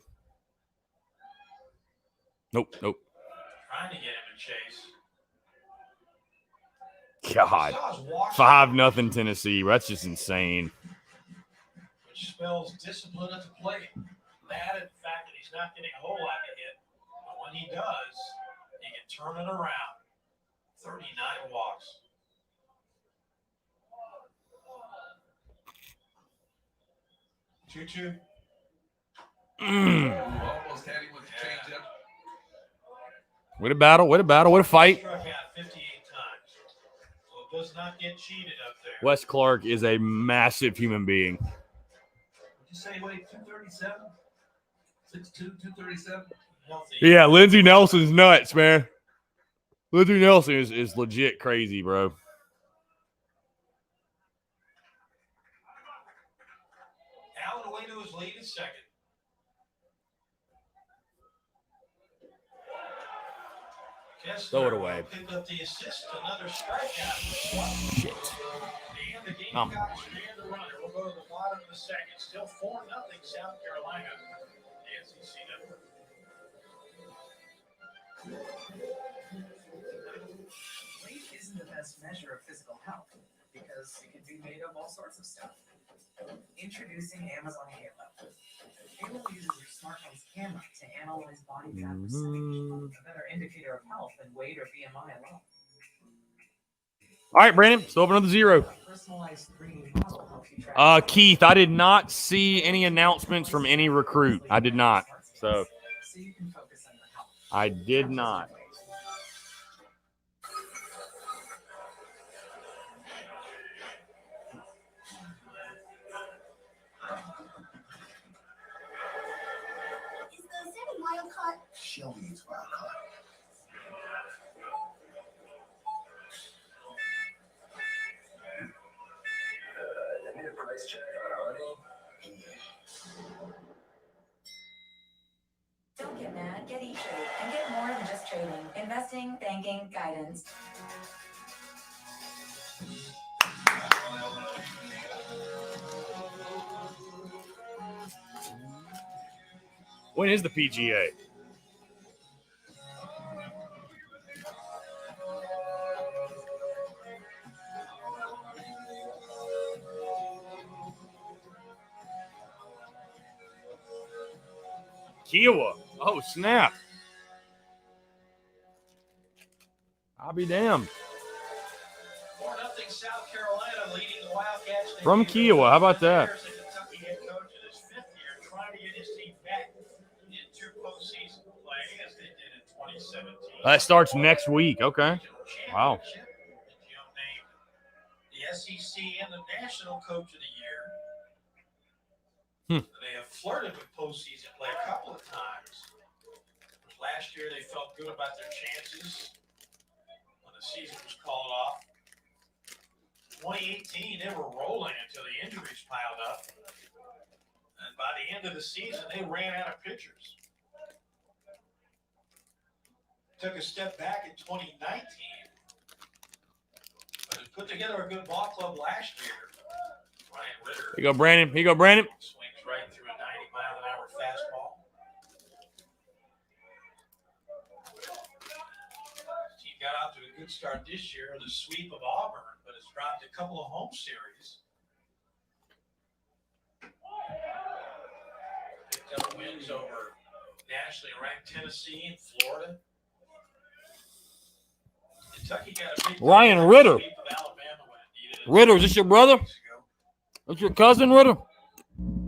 S1: Nope.
S2: Trying to get him in chase.
S1: God. 5-0 Tennessee. That's just insane.
S2: Which spells discipline at the plate. Mad at the fact that he's not getting a whole lot of hit. But when he does, he can turn it around. 39 walks. Two.
S3: Almost had him with the changeup.
S1: Way to battle. Way to fight.
S2: Struck out 58 times. So it does not get cheated up there.
S1: Wes Clark is a massive human being.
S3: you say, wait, 237? 6'2", 237?
S2: Healthy.
S1: Yeah, Lindsey Nelson's nuts, man. Lindsey Nelson is legit crazy, bro.
S2: Allen away to his lead in second.
S1: Throw it away.
S2: Picked up the assist, another strikeout.
S1: Shit.
S2: And the Gamecocks ran the runner. We'll go to the bottom of the second. Still 4-0 South Carolina. The SEC Network.
S7: Weight isn't the best measure of physical health because it can be made of all sorts of stuff. Introducing Amazon Halo. Halo uses your smartphone's camera to analyze body fat percentage, a better indicator of health than weight or BMI alone.
S1: All right, Brandon. Still up another 0.
S7: Personalized 3D model helps you track.
S1: Keith, I did not see any announcements from any recruit. I did not. So
S7: you can focus on your health.
S1: I did not.
S5: Is the city wild card? Shelby's wild card. I need a price check on honey.
S8: Don't get mad, get E-Trade and get more than just trading, investing, banking, guidance.
S1: When is the PGA? Kiowa. Oh, snap. I'll be damned.
S2: 4-0 South Carolina leading the Wildcats.
S1: From Kiowa. How about that?
S2: Kentucky head coach in his 5th year trying to get his team back into postseason play as they did in 2017.
S1: That starts next week. Okay. Wow.
S2: Named the SEC and the National Coach of the Year. They have flirted with postseason play a couple of times. Last year, they felt good about their chances when the season was called off. 2018, they were rolling until the injuries piled up. And by the end of the season, they ran out of pitchers. Took a step back in 2019. But it put together a good ball club last year. Ryan Ritter.
S1: Here you go, Brandon. Here you go, Brandon.
S2: Swings right through a 90-mile-an-hour fastball. Team got out to a good start this year with a sweep of Auburn, but has dropped a couple of home series. Picked up wins over nationally ranked Tennessee and Florida. Kentucky got a big
S1: Ryan Ritter.
S2: sweep of Alabama when it needed it.
S1: Ritter, is this your brother?
S2: Weeks ago.
S1: That's your cousin, Ritter?
S2: Mentioned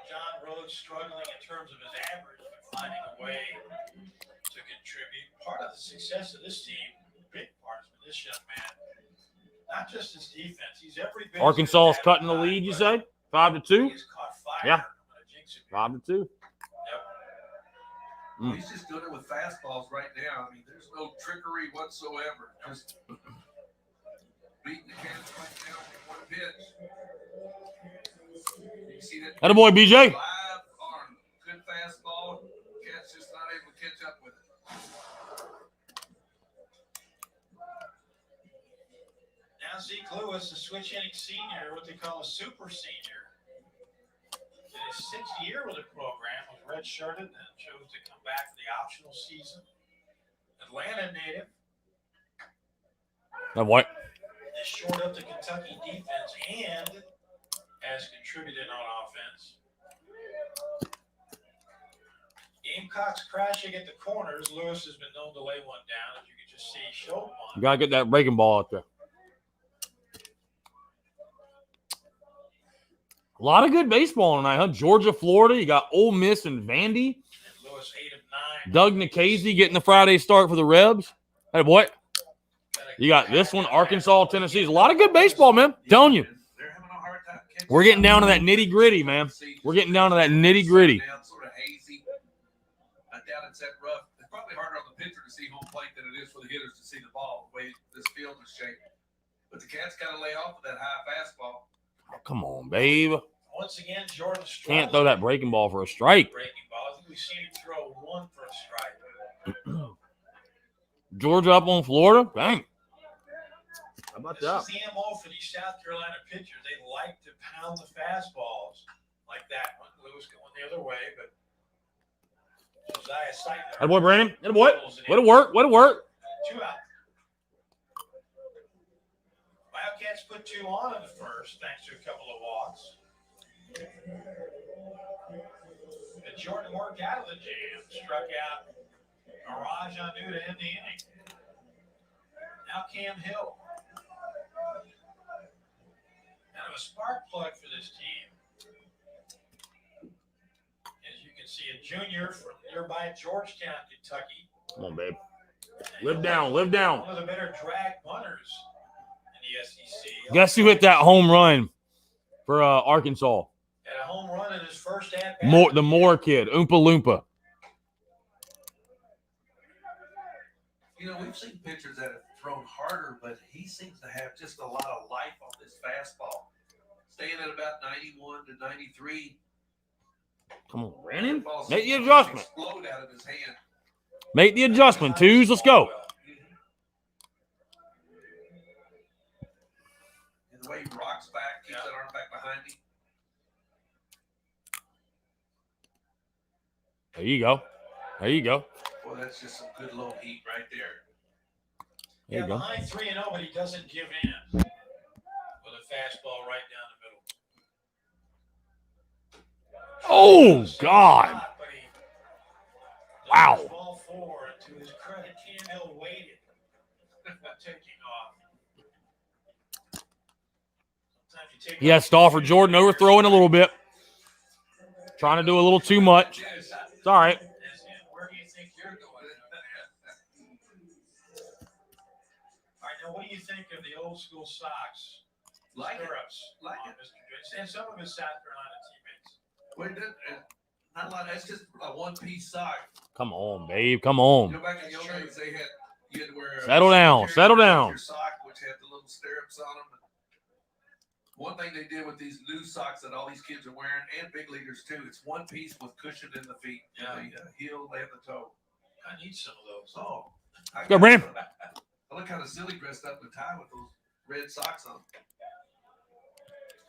S2: John Rhodes struggling in terms of his average, but finding a way to contribute. Part of the success of this team, big part, has been this young man. Not just his defense, he's every bit.
S1: Arkansas is cutting the lead, you say? 5-2?
S2: He's caught fire.
S1: Yeah.
S2: I'm gonna jinx it.
S1: 5-2.
S3: Well, he's just doing it with fastballs right now. I mean, there's no trickery whatsoever. Just beating the cats right now with one pitch. You see that?
S1: Attaboy, BJ.
S3: Live arm, good fastball. Cat's just not able to catch up with it.
S2: Now Zeke Lewis, a switch hitting senior, what they call a super senior. In his 6th year with the program, was redshirted and chose to come back for the optional season. Atlanta native.
S1: What?
S2: Is short up the Kentucky defense and has contributed on offense. Gamecocks crashing at the corners. Lewis has been known to lay one down. As you can just see, he showed one.
S1: You got to get that breaking ball out there. A lot of good baseball tonight, huh? Georgia, Florida. You got Ole Miss and Vandy.
S2: And Lewis 8 of 9.
S1: Doug Nikhazy getting the Friday start for the Rebs. Hey, boy. You got this one, Arkansas, Tennessee. There's a lot of good baseball, man. Telling you.
S3: They're having a hard time
S1: We're getting down to that nitty gritty, man. We're getting down to that nitty gritty.
S3: Sort of hazy. Down and set rough. It's probably harder on the pitcher to see home plate than it is for the hitters to see the ball, the way this field is shaped. But the Cats got to lay off with that high fastball.
S1: Oh, come on, babe.
S2: Once again, Jordan
S1: Can't throw that breaking ball for a strike.
S2: breaking ball. I think we've seen him throw one for a strike.
S1: Georgia up on Florida? Dang. How about
S2: This
S1: that?
S2: is the MO for these South Carolina pitchers. They like to pound the fastballs like that one. Lewis going the other way, but Josiah Seitler.
S1: That boy, Brandon. That boy. Way to work. Way to work.
S2: 2 out. Wildcats put 2 on in the first, thanks to a couple of walks. And Jordan worked out of the jam, struck out Mirage Anu to end the inning. Now Cam Hill. Kind of a spark plug for this team. As you can see, a junior from nearby Georgetown, Kentucky.
S1: Come on, babe. Live down. Live down.
S2: One of the better drag bunters in the SEC.
S1: Guess who hit that home run for Arkansas?
S2: Had a home run in his first at-bat.
S1: The Moore kid, Oompa Loompa.
S3: You know, we've seen pitchers that have thrown harder, but he seems to have just a lot of life on this fastball. Staying at about 91 to 93.
S1: Come on, Brandon.
S3: Ball
S1: Make the
S3: seems to
S1: adjustment.
S3: explode out of his hand.
S1: Make the adjustment, twos. Let's go.
S3: And the way he rocks back, keeps that arm back behind him.
S1: There you go. There you go.
S3: Boy, that's just some good low heat right there.
S1: There you go.
S2: Behind 3-0, but he doesn't give in with a fastball right down the middle.
S1: Oh, God. Wow.
S2: Ball 4, and to his credit, Cam Hill waited before taking off. Sometimes you take
S1: He has Stafford Jordan overthrowing a little bit. Trying to do a little too much. It's all right.
S2: Where do you think you're going? All right, now what do you think of the old school socks?
S3: Like it.
S2: Stirrups
S3: Like
S2: on
S3: it.
S2: Mr. Dritz and some of his South Carolina teammates.
S3: Well, not a lot. That's just a one-piece sock.
S1: Come on, babe. Come
S3: You
S1: on.
S3: know, back in the old days, you had to wear
S1: Settle down. Settle down.
S3: Your sock, which had the little stirrups on them. One thing they did with these new socks that all these kids are wearing, and big leaguers too, it's one piece with cushion in the feet.
S2: Yeah.
S3: The heel and the toe.
S2: I need some of those.
S3: Oh.
S1: Go, Brandon.
S3: I look kind of silly dressed up in a tie with those red socks on.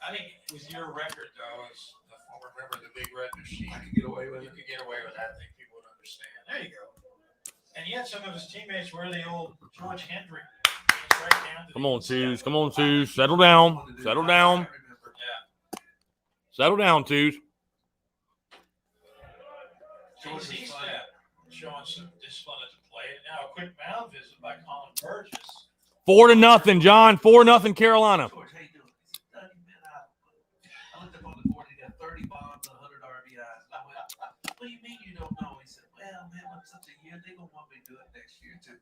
S2: I think with your record, though, as the former member of the Big Red Machine,
S3: I could get away with
S2: you
S3: it.
S2: could get away with that. I think people would understand. There you go. And yet some of his teammates wear the old George Hendrick. Right down to
S1: Come
S2: the
S1: on,
S2: inside.
S1: twos. Come on, twos. Settle down. Settle down.
S2: Yeah.
S1: Settle down, twos.
S2: JC Step showing some discipline at the plate. Now a quick mound visit by Colin Burgess.
S1: 4-0, John. 4-0, Carolina.
S3: George, how you doing? He said, "30 minutes out." I looked up on the board. He got 30 bombs and 100 RBIs. And I went, "What do you mean you don't know?" He said, "Well, man, I'm such a year. They're gonna want me to do it next year too."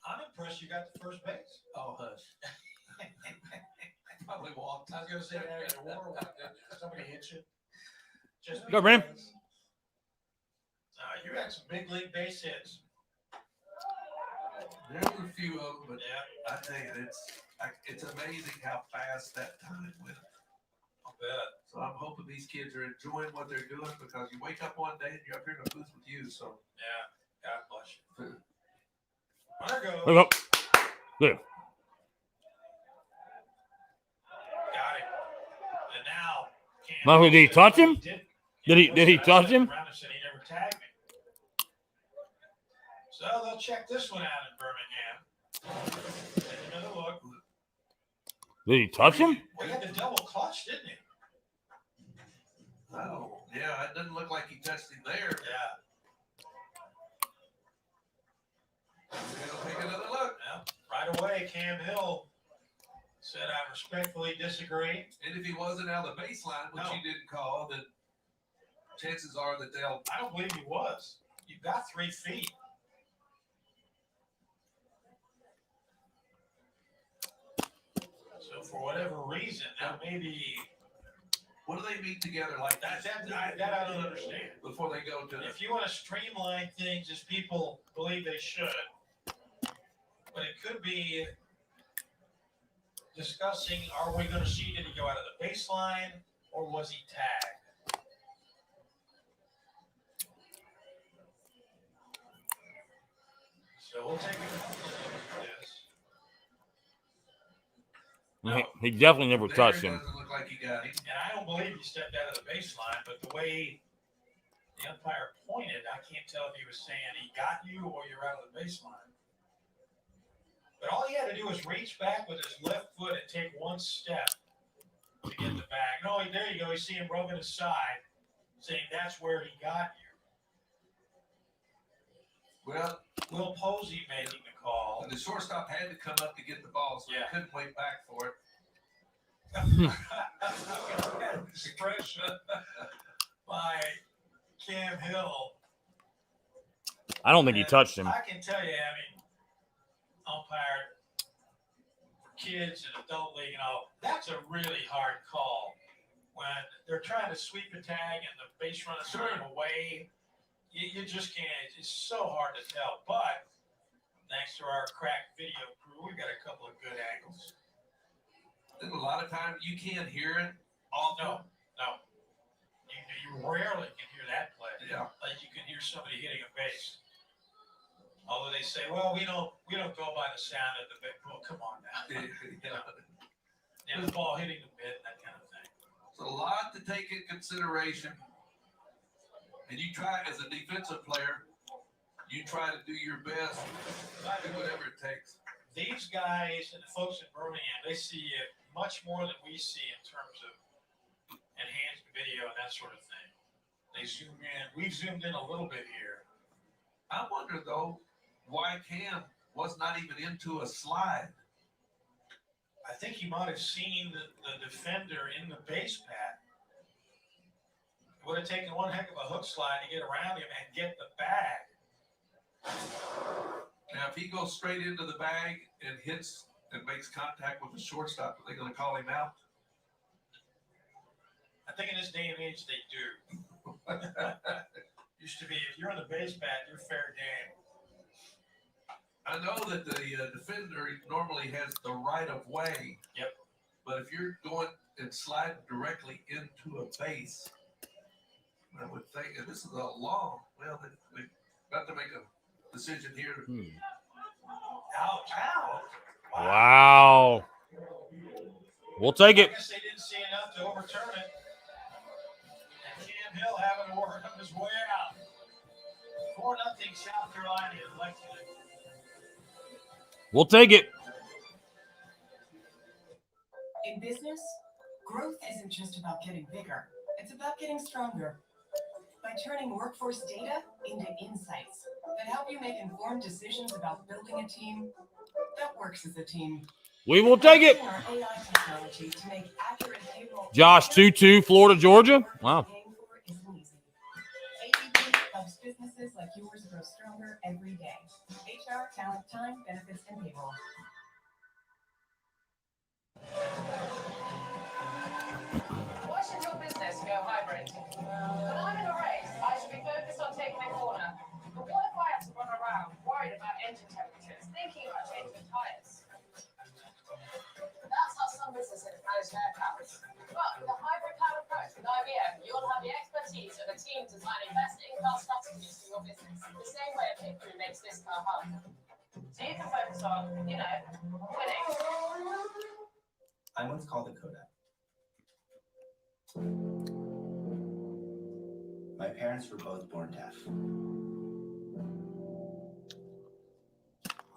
S2: I'm impressed you got to first base.
S3: Oh, hush. Probably walked.
S2: I was going to say that in the war when somebody hit you. Just
S1: Go, Bram.
S2: because. You had some big league base hits.
S3: There were a few of them, but
S2: Yeah,
S3: I tell you, it's amazing how fast that time went.
S2: I'll bet.
S3: So I'm hoping these kids are enjoying what they're doing, because you wake up one day and you're up here in the booth with you. So
S2: Yeah, God bless you. There goes.
S1: There we go. Good.
S2: Got him. And now,
S1: Now, did he touch him? Did he touch him?
S2: Brown said he never tagged me. So they'll check this one out in Birmingham. Take another look.
S1: Did he touch him?
S2: We had the double clutch, didn't he?
S3: Oh, yeah, it doesn't look like he touched him there.
S2: Yeah.
S3: We'll take another look.
S2: Yeah. Right away, Cam Hill said, "I respectfully disagree."
S3: And if he wasn't out of the baseline, which
S2: No.
S3: he didn't call, then chances are that they'll.
S2: I don't believe he was. You got 3 feet. So for whatever reason. Now maybe
S3: What do they meet together like
S2: that
S3: this
S2: I don't understand.
S3: before they go to
S2: If you want to streamline things as people believe they should, but it could be discussing, are we going to see, did he go out of the baseline or was he tagged? So we'll take a look at this.
S1: He definitely never
S3: there,
S1: touched
S3: it
S1: him.
S3: doesn't look like he got him.
S2: And I don't believe he stepped out of the baseline, but the way the umpire pointed, I can't tell if he was saying he got you or you're out of the baseline. But all he had to do was reach back with his left foot and take one step to get the bag. No, there you go. You see him rubbing his side, saying that's where he got you.
S3: Well,
S2: Will Posey making the call.
S3: and the shortstop had to come up to get the ball, so
S2: Yeah.
S3: he couldn't wait back for it.
S2: Expression by Cam Hill.
S1: I don't think he
S2: And
S1: touched him.
S2: I can tell you, I mean, umpire for kids and adult league and all, that's a really hard call when they're trying to sweep a tag and the base runner's running away. You just can't. It's so hard to tell. But thanks to our crack video crew, we got a couple of good angles.
S3: And a lot of times you can't hear it. All
S2: No. You rarely can hear that play.
S3: Yeah.
S2: Like you can hear somebody hitting a base. Although they say, well, we don't go by the sound of the big. Well, come on now. And the ball hitting the mid, that kind of thing.
S3: It's a lot to take in consideration. And you try, as a defensive player, you try to do your best, do whatever it takes.
S2: These guys and the folks in Birmingham, they see it much more than we see in terms of enhanced video and that sort of thing. They zoom in. We've zoomed in a little bit here.
S3: I wonder, though, why Cam was not even into a slide.
S2: I think he might have seen the defender in the base pad. It would have taken one heck of a hook slide to get around him and get the bag.
S3: Now, if he goes straight into the bag and hits and makes contact with the shortstop, are they going to call him out?
S2: I think in this day and age they do. Used to be, if you're in the base pad, you're fair game.
S3: I know that the defender normally has the right of way.
S2: Yep.
S3: But if you're going and sliding directly into a base, I would think, and this is a long, well, they're about to make a decision here.
S2: Ouch. Ow.
S1: Wow. We'll take
S2: I
S1: it.
S2: guess they didn't see enough to overturn it. And Cam Hill having to work up his way out. 4-0 South Carolina in Lexington.
S1: We'll take it.
S4: In business, growth isn't just about getting bigger. It's about getting stronger. By turning workforce data into insights that help you make informed decisions about building a team that works as a team.
S1: We will take it.
S4: Our AI technology to make accurate payroll.
S1: Josh 2-2, Florida, Georgia. Wow.
S4: ADP helps businesses like yours grow stronger every day. HR, talent, time, benefits, and payroll.
S9: Why should your business go hybrid? When I'm in a race, I should be focused on taking a corner. But what if I have to run around, worried about engine temperatures, thinking about changing tires? That's how some businesses manage their clouds. But with a hybrid cloud approach with IBM, you'll have the expertise of a team designing best-in-class strategies for your business, the same way a pit crew makes this car hum. So you can focus on, winning.
S10: I once called a Kodak. My parents were both born deaf.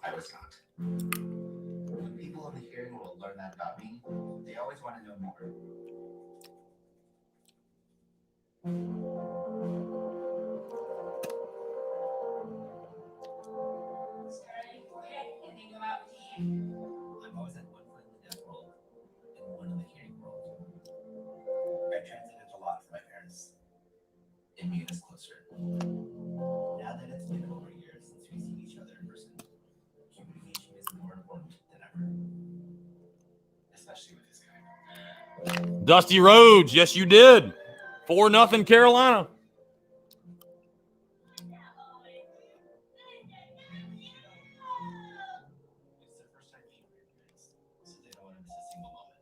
S10: I was not. When people in the hearing world learn that about me, they always want to know more. I'm always at one foot in the deaf world and one in the hearing world. I transited a lot for my parents. It made us closer. Now that it's been over a year since we've seen each other in person, communication is more important than ever, especially with his
S1: Dusty Rhodes, yes, you did. 4-0 Carolina.
S10: It's their first time being here, guys, so they don't want to miss a single moment.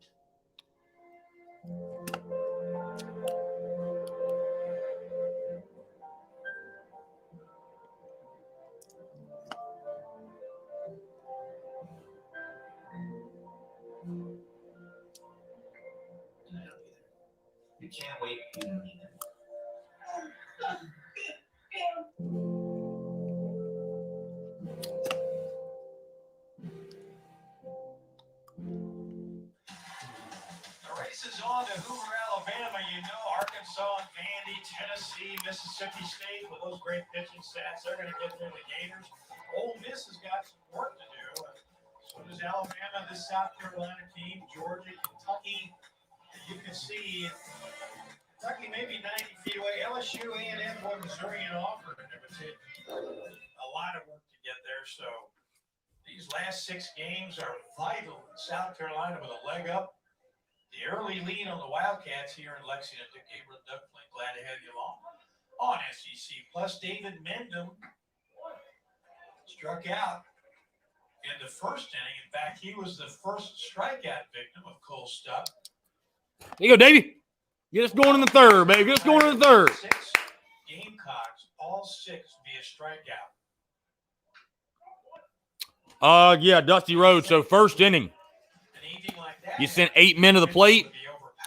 S10: And I don't either. You can't wait. You don't either.
S2: The race is on to Hoover, Alabama. You know, Arkansas and Vandy, Tennessee, Mississippi State with those great pitching stats. They're going to get through the Gators. Ole Miss has got some work to do. So does Alabama, this South Carolina team, Georgia, Kentucky. You can see Kentucky maybe 90 feet away. LSU, A&M, boy, Missouri, and Auburn. A lot of work to get there. So these last 6 games are vital. South Carolina with a leg up. The early lead on the Wildcats here in Lexington. Dick Gabriel, Doug Flint, glad to have you along on SEC. Plus, David Mendham struck out in the first inning. In fact, he was the first strikeout victim of Cole Stuck.
S1: There you go, Davey. Get us going in the third, baby. Get us going in the third.
S2: 6 Gamecocks, all 6 via strikeout.
S1: Yeah, Dusty Rhodes. So first inning, you sent 8 men to the plate.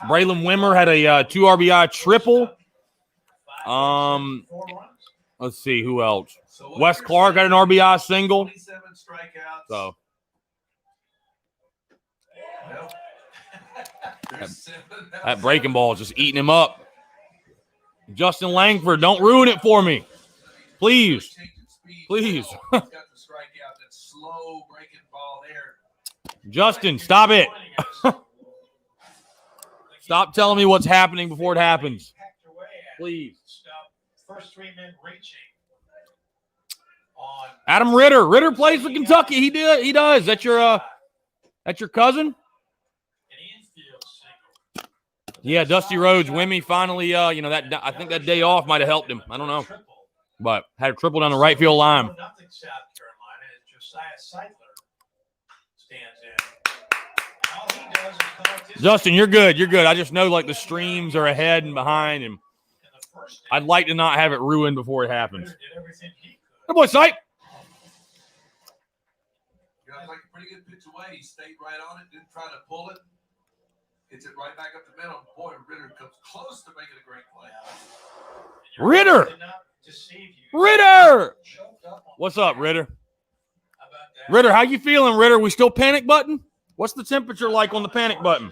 S1: Braylon Wimmer had a 2 RBI triple. Let's see who else. Wes Clark had an RBI single.
S3: 27 strikeouts.
S1: So
S3: Well, there's 7.
S1: that breaking ball is just eating him up. Justin Langford, don't ruin it for me, please. Please.
S3: He's got the strikeout, that slow breaking ball there.
S1: Justin, stop it. Stop telling me what's happening before it happens. Please.
S2: First 3 men reaching on
S1: Adam Ritter. Ritter plays for Kentucky. He does. That's your cousin?
S2: an infield single.
S1: Yeah, Dusty Rhodes. Wimmy finally, that I think that day off might have helped him. I don't know. But had a triple down the right field line.
S2: Nothing South Carolina. It's Josiah Seidler stands in. All he does is collect his
S1: Justin, you're good. You're good. I just know like the streams are ahead and behind, and
S2: in the first
S1: I'd like to not have it ruined before it happens.
S2: did everything he
S1: Good
S2: could.
S1: boy, Sipe.
S3: Got like a pretty good pitch away. He stayed right on it, didn't try to pull it. Hits it right back up the middle. Boy, Ritter comes close to making a great play.
S1: Ritter.
S2: Did not deceive you.
S1: Ritter.
S2: Choked up on
S1: What's up, Ritter?
S2: How about that?
S1: Ritter, how you feeling, Ritter? We still panic button? What's the temperature like on the panic button?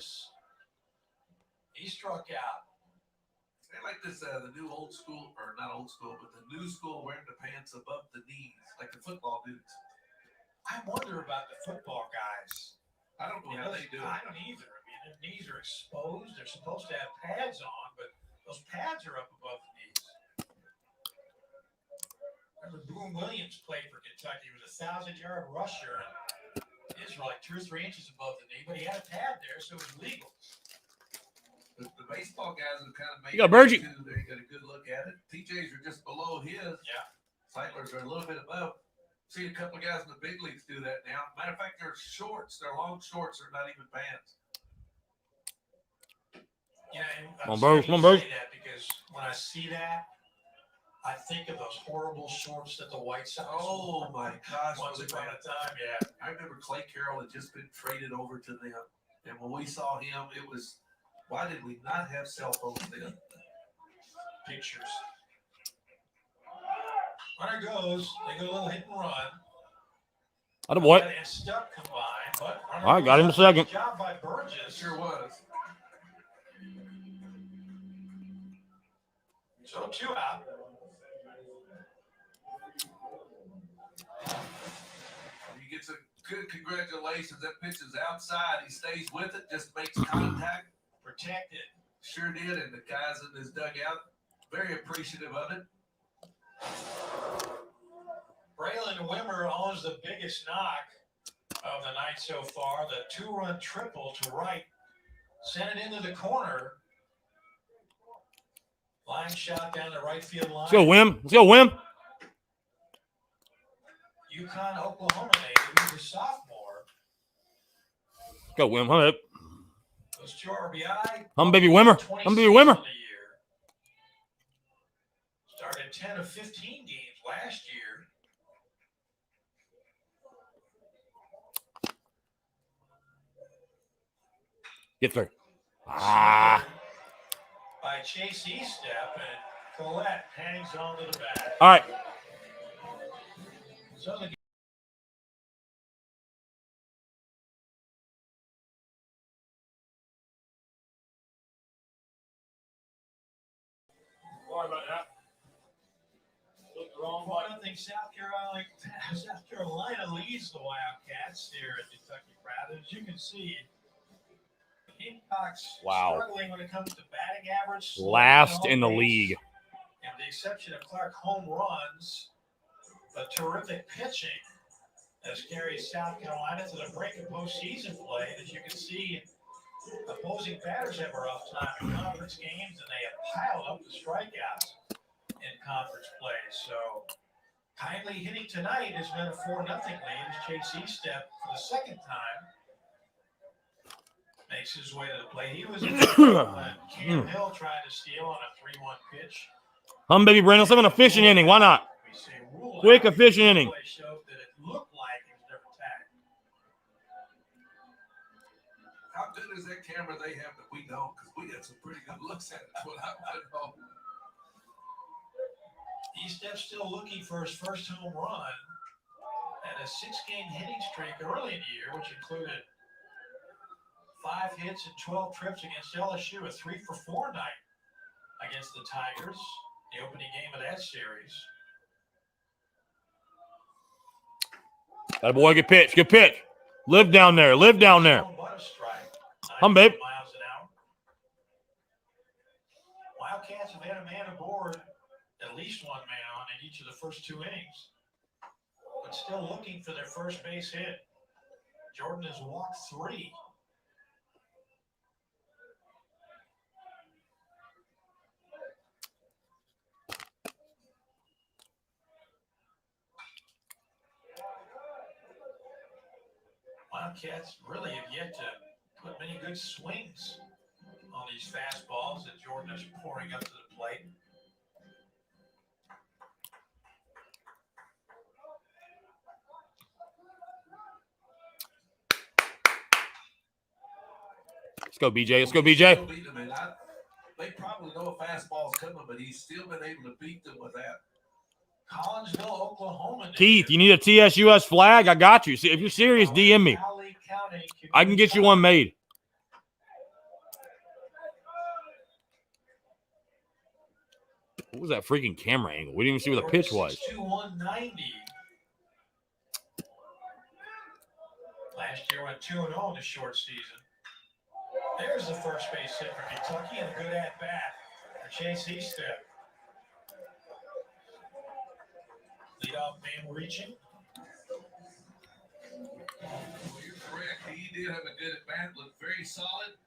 S2: He struck out.
S3: They like this, the new old school, or not old school, but the new school wearing the pants above the knees, like the football dudes.
S2: I wonder about the football guys.
S3: I don't know how they do
S2: I
S3: it.
S2: don't either. I mean, their knees are exposed. They're supposed to have pads on, but those pads are up above the knees. Remember, Boone Williams played for Kentucky. He was a 1,000-yard rusher. And his were like 2 or 3 inches above the knee, but he had a pad there, so it was legal.
S3: The baseball guys have kind of made
S1: You got Bergie.
S3: it too. They got a good look at it. TJs are just below his.
S2: Yeah.
S3: Cyclers are a little bit above. See a couple of guys in the big leagues do that now. Matter of fact, their shorts, their long shorts are not even pants.
S2: Yeah, and
S1: Come on,
S2: I'm
S1: Bo.
S2: saying
S1: Come on, Bo.
S2: you say that because when I see that, I think of those horrible shorts that the White Sox
S3: Oh
S2: wore
S3: my gosh.
S2: once
S3: was it
S2: upon
S3: bad.
S2: a time. Yeah.
S3: I remember Clay Carroll had just been traded over to them. And when we saw him, it was, why did we not have cell phones then?
S2: Pictures. Runner goes. They go a little hit and run.
S1: Atta boy.
S2: And Stuck combined, but
S1: All right, got him a second.
S2: Nice job by Burgess.
S3: Sure was.
S2: So 2 out.
S3: He gets a good congratulations. That pitch is outside. He stays with it, just makes contact.
S2: Protected.
S3: Sure did. And the guys in his dugout, very appreciative of it.
S2: Braylon Wimmer owns the biggest knock of the night so far. The 2-run triple to right Sent it into the corner. Line shot down the right field line.
S1: Let's go, Wim. Let's go, Wim.
S2: UConn, Oklahoma native. He's a sophomore.
S1: Let's go, Wim. Hum,
S2: Those 2 RBI.
S1: baby Wimmer. Baby Wimmer.
S2: Started 10 of 15 games last year.
S1: Get through. Ah.
S2: By Chase Estep, and Collette hangs on to the bat.
S1: All right.
S2: So the sorry about that. Wrong one. I think South Carolina leads the Wildcats here at Kentucky Pride. As you can see, Gamecocks struggling when it comes to batting average.
S1: Last in the league.
S2: And with the exception of Clark home runs, but terrific pitching has carried South Carolina to the brink of postseason play. As you can see, opposing batters have a rough time in conference games, and they have piled up the strikeouts in conference play. So kindly hitting tonight has been a 4-0 lead as Chase Estep for the second time makes his way to the plate. He was in the Cam Hill tried to steal on a 3-1 pitch.
S1: Baby Brandon. Let's have an efficient inning. Why not? Quick, efficient inning.
S2: Showed that it looked like it was never tagged.
S3: How good is that camera they have that we don't? Because we got some pretty good looks at it. That's what I know.
S2: Estep's still looking for his first home run and a 6-game hitting streak early in the year, which included 5 hits and 12 trips against LSU, a 3-for-4 night against the Tigers, the opening game of that series.
S1: That boy, good pitch. Good pitch. Live down there. Live down there. Babe.
S2: Wildcats have had a man aboard, at least one man on in each of the first 2 innings, but still looking for their first base hit. Jordan has walked 3. Wildcats really have yet to put many good swings on these fastballs that Jordan is pouring up to the plate.
S1: Let's go, BJ. Let's go, BJ.
S3: They probably know a fastball's coming, but he's still been able to beat them with that.
S2: Collinsville, Oklahoma.
S1: Keith, you need a TSUS flag? I got you. See, if you're serious, DM me. I can get you one made. What was that freaking camera angle? We didn't even see what the pitch was.
S2: 2-1-90. Last year went 2-0 in the short season. There's the first base hit for Kentucky and a good at-bat for Chase Estep. Leadoff man reaching.
S3: Well, you're correct. He did have a good at-bat. Looked very solid.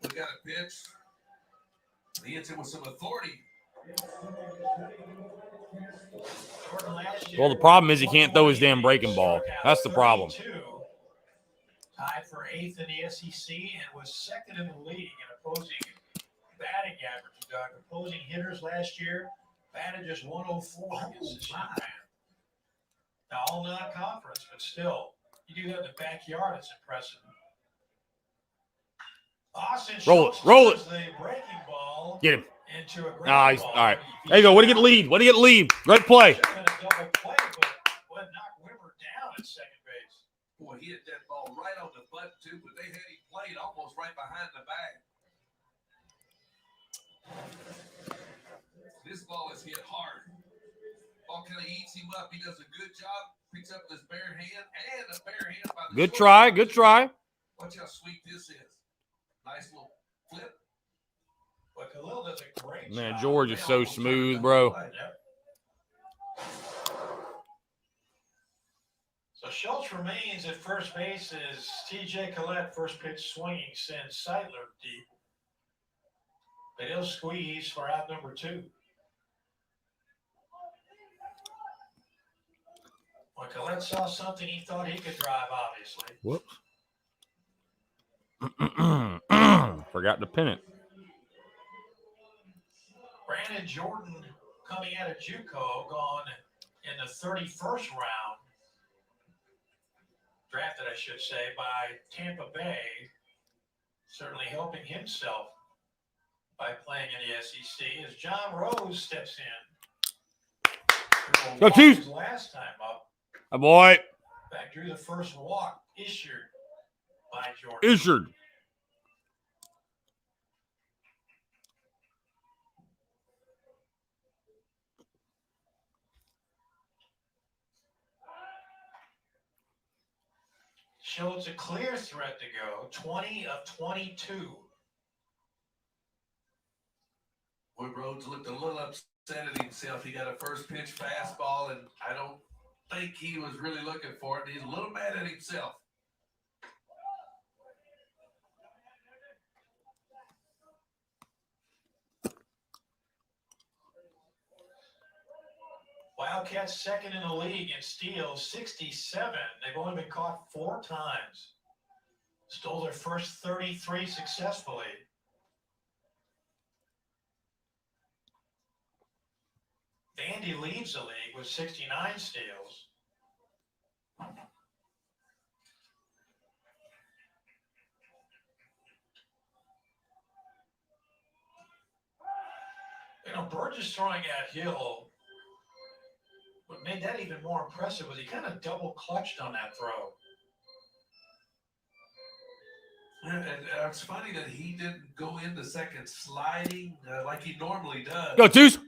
S3: We got a pitch. He hits it with some authority.
S1: Well, the problem is he can't throw his damn breaking ball. That's the problem.
S2: Tied for 8th in the SEC and was 2nd in the league in opposing batting average. Opposing hitters last year batted just 104 against this young man. Now, all non-conference, but still, you do that in the backyard, it's impressive. Austin
S1: roll it.
S2: The breaking ball.
S1: Get him.
S2: Into a great
S1: Nice.
S2: ball.
S1: All right. There you go. Way to get lead. Way to get lead. Great play.
S2: Should have been a double play, but would knock Wimmer down at second base.
S3: Boy, he hit that ball right on the butt, too, but they had him played almost right behind the bag. This ball is hit hard. Ball kind of eats him up. He does a good job. Picks up with his bare hand and a bare hand by the
S1: Good try. Good try.
S3: Watch how sweet this is. Nice little flip.
S2: But Khalil does a great
S1: Man,
S2: job.
S1: George is so smooth, bro.
S2: Yep. So Schultz remains at first base as TJ Collette, first pitch swinging, sends Seidler deep. But he'll squeeze for out number 2. When Collette saw something he thought he could drive, obviously.
S1: Whoops. Forgot to pin it.
S2: Brandon Jordan coming out of JUCO, gone in the 31st round. Drafted, I should say, by Tampa Bay. Certainly helping himself by playing in the SEC as John Rose steps in.
S1: Go Chiefs!
S2: Last time up.
S1: My boy.
S2: Back drew the first walk issued by Jordan.
S1: Issued.
S2: Schultz a clear threat to go. 20 of 22.
S3: Boy, Rhodes looked a little upset at himself. He got a first pitch fastball, and I don't think he was really looking for it. He's a little mad at himself.
S2: Wildcats second in the league in steals, 67. They've only been caught 4 times. Stole their first 33 successfully. Vandy leads the league with 69 steals. You know, Burgess throwing at Hill. What made that even more impressive was he kind of double clutched on that throw.
S3: And it's funny that he didn't go into second sliding like he normally does.
S1: Go Chiefs!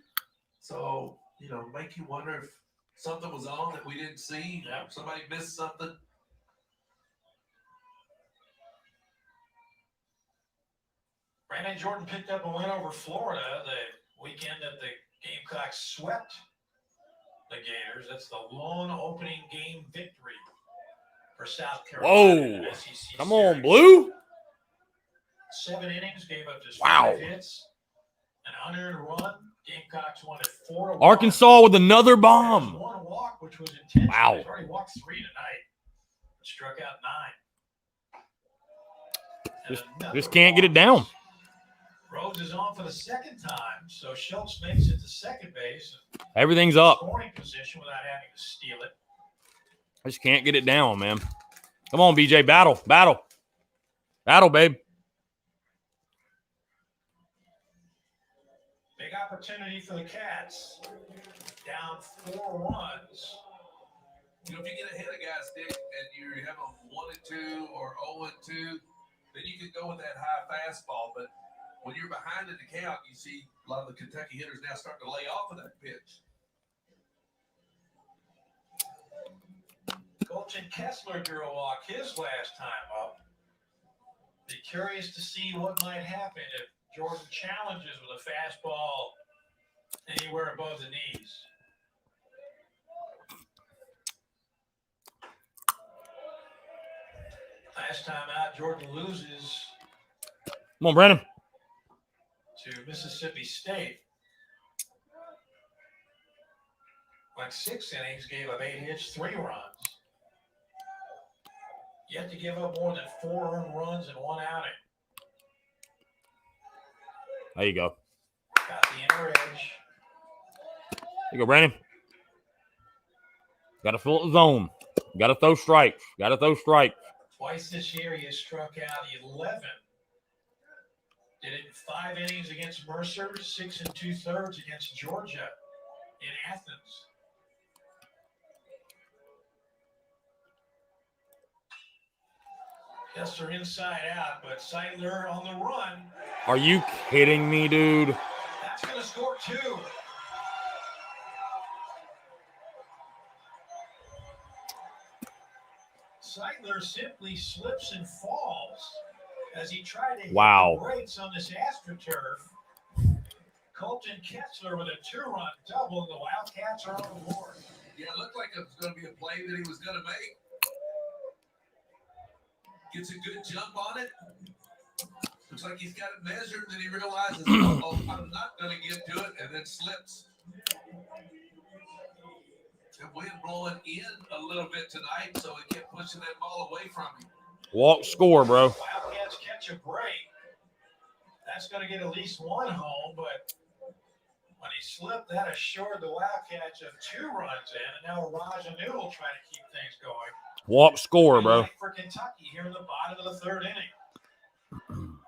S3: So, you know, make you wonder if something was on that we didn't see.
S2: Yep.
S3: Somebody missed something.
S2: Brandon Jordan picked up a win over Florida the weekend that the Gamecocks swept the Gators. That's the lone opening game victory for South Carolina.
S1: Whoa.
S2: SEC
S1: Come on,
S2: series.
S1: Blue.
S2: 7 innings, gave up just
S1: Wow.
S2: 5 hits, an unearned run. Gamecocks won at 4-1.
S1: Arkansas with another
S2: There's
S1: bomb.
S2: 1 walk, which was intentional.
S1: Wow.
S2: He's already walked 3 tonight. Struck out 9. And
S1: Just
S2: another
S1: can't get it
S2: walk.
S1: down.
S2: Rhodes is on for the second time, so Schultz makes it to second base.
S1: Everything's up.
S2: Scoring position without having to steal it.
S1: I just can't get it down, man. Come on, BJ. Battle. Battle. Battle, babe.
S2: Big opportunity for the Cats. Down 4 runs.
S3: You know, if you get ahead of guys, Dick, and you have them 1-2 or 0-2, then you can go with that high fastball. But when you're behind in the count, you see a lot of the Kentucky hitters now starting to lay off of that pitch.
S2: Colton Kessler drew a walk his last time up. Be curious to see what might happen if Jordan challenges with a fastball anywhere above the knees. Last time out, Jordan loses
S1: Come on, Brandon.
S2: to Mississippi State. Went 6 innings, gave up 8 hits, 3 runs. Yet to give up more than 4 earned runs in 1 outing.
S1: There you go.
S2: Got the inner edge.
S1: There you go, Brandon. Got to fill the zone. Got to throw strikes. Got to throw strikes.
S2: Twice this year, he has struck out 11. Did it in 5 innings against Mercer, 6 2/3 against Georgia in Athens. Kessler inside out, but Seidler on the run.
S1: Are you kidding me, dude?
S2: That's going to score 2. Seidler simply slips and falls as he tried to hit the brakes on this AstroTurf. Colton Kessler with a 2-run double, and the Wildcats are on the board.
S3: Yeah, it looked like it was going to be a play that he was going to make. Gets a good jump on it. Looks like he's got it measured, then he realizes, oh, I'm not going to get to it, and then slips. The wind blowing in a little bit tonight, so it kept pushing that ball away from him.
S1: Walk score, bro.
S2: Wildcats catch a break. That's going to get at least one home, but when he slipped, that assured the Wildcats of 2 runs in, and now Rajanu will try to keep things going.
S1: Walk score, bro.
S2: For Kentucky here in the bottom of the 3rd inning.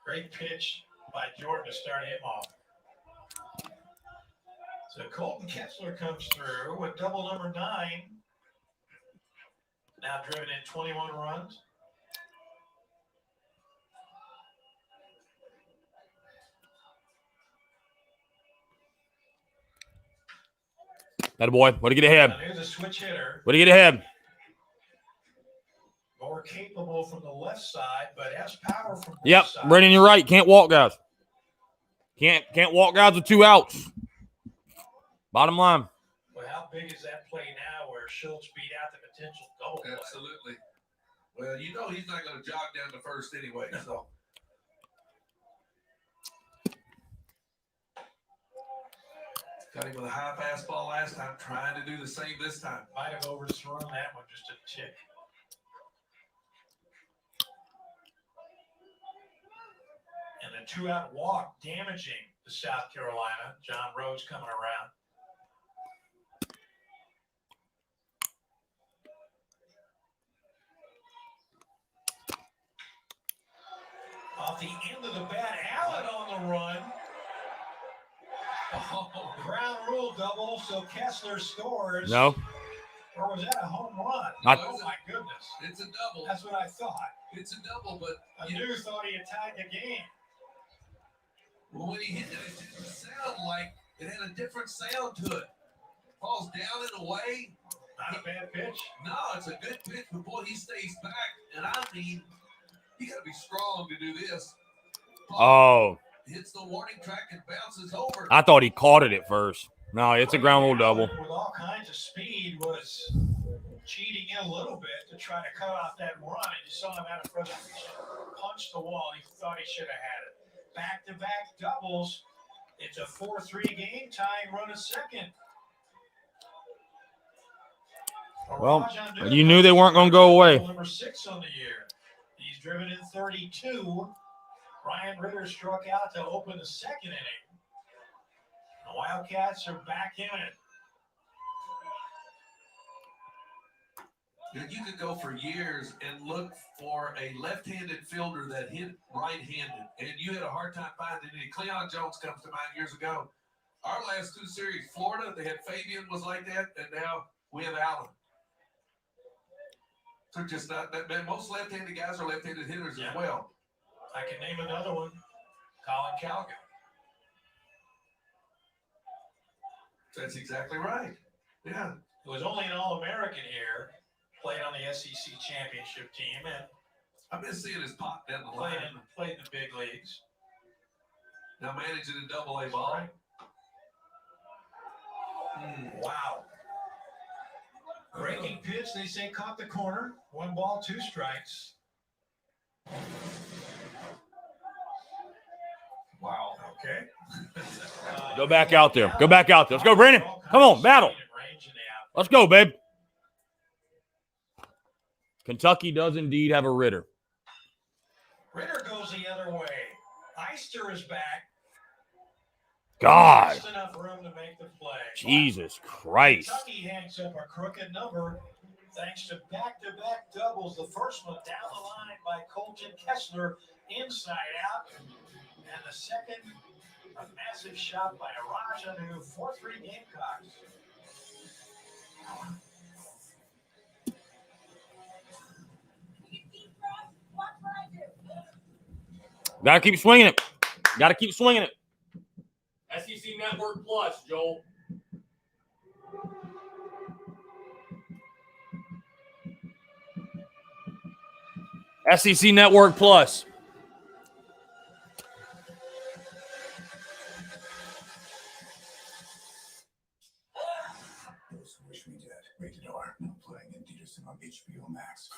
S2: Great pitch by Jordan to start him off. So Colton Kessler comes through with double number 9. Now driven in 21 runs.
S1: That boy. Way to get ahead.
S2: Now here's a switch hitter.
S1: Way to get ahead.
S2: More capable from the left side, but has power from both
S1: Yep.
S2: sides.
S1: Brennan, you're right. Can't walk, guys. Can't walk guys with 2 outs. Bottom line.
S2: Well, how big is that play now where Schultz beat out the potential double play?
S3: Absolutely. Well, you know he's not going to jog down to first anyway, so. Got him with a high fastball last time, trying to do the same this time.
S2: Might have overthrown that one just a tick. And a 2-out walk damaging to South Carolina. John Rhodes coming around. Off the end of the bat, Allen on the run. Oh, ground rule double, so Kessler scores.
S1: No.
S2: Or was that a home run?
S3: Oh,
S2: my goodness.
S3: It's a double.
S2: That's what I thought.
S3: It's a double, but
S2: I thought he had tied the game.
S3: Well, when he hit it, it didn't sound like it had a different sound to it. Falls down and away.
S2: Not a bad pitch.
S3: No, it's a good pitch, but boy, he stays back. And I mean, you got to be strong to do this.
S1: Oh.
S3: Hits the warning track and bounces over.
S1: I thought he caught it at first. No, it's a ground rule double.
S2: With all kinds of speed, was cheating in a little bit to try to cut off that run. And you saw him out of frustration. Punched the wall. He thought he should have had it. Back-to-back doubles. It's a 4-3 game, tying run at second.
S1: Well, you knew they weren't going to go away.
S2: Number 6 on the year. He's driven in 32. Ryan Ritter struck out to open the 2nd inning. The Wildcats are back in it.
S3: You could go for years and look for a left-handed fielder that hit right-handed, and you had a hard time finding any. Cleon Jones comes to mind years ago. Our last 2 series, Florida, they had Fabian was like that, and now we have Allen. So just not that. Most left-handed guys are left-handed hitters as well.
S2: I can name another one, Colin Cowgill.
S3: That's exactly right. Yeah.
S2: He was only an All-American here, played on the SEC championship team, and
S3: I've been seeing his pop down the
S2: played
S3: line.
S2: in the big leagues.
S3: Now managing a double-A ball.
S2: Right. Wow. Breaking pitch, they say caught the corner. 1 ball, 2 strikes. Wow. Okay.
S1: Go back out there. Go back out there. Let's go, Brandon. Come on, battle. Let's go, babe. Kentucky does indeed have a Ritter.
S2: Ritter goes the other way. Eister is back.
S1: God.
S2: Just enough room to make the play.
S1: Jesus Christ.
S2: Kentucky hangs up a crooked number thanks to back-to-back doubles. The first one down the line by Colton Kessler, inside out. And the second, a massive shot by Rajanu, 4-3 Gamecocks.
S1: Gotta keep swinging it. Gotta keep swinging it. SEC Network Plus, Joel. SEC Network Plus.
S6: Those who wish me dead. Rated R. Not playing in theaters tonight. on HBO Max.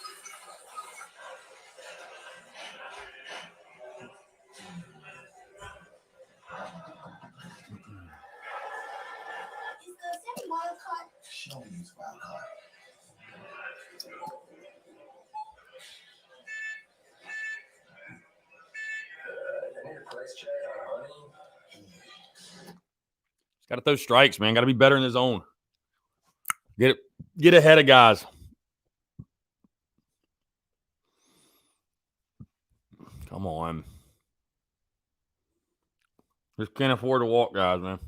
S5: Is the second wild card?
S6: Sheldon's wild card.
S1: Got to throw strikes, man. Got to be better in the zone. Get ahead of guys. Come on. Just can't afford to walk, guys, man.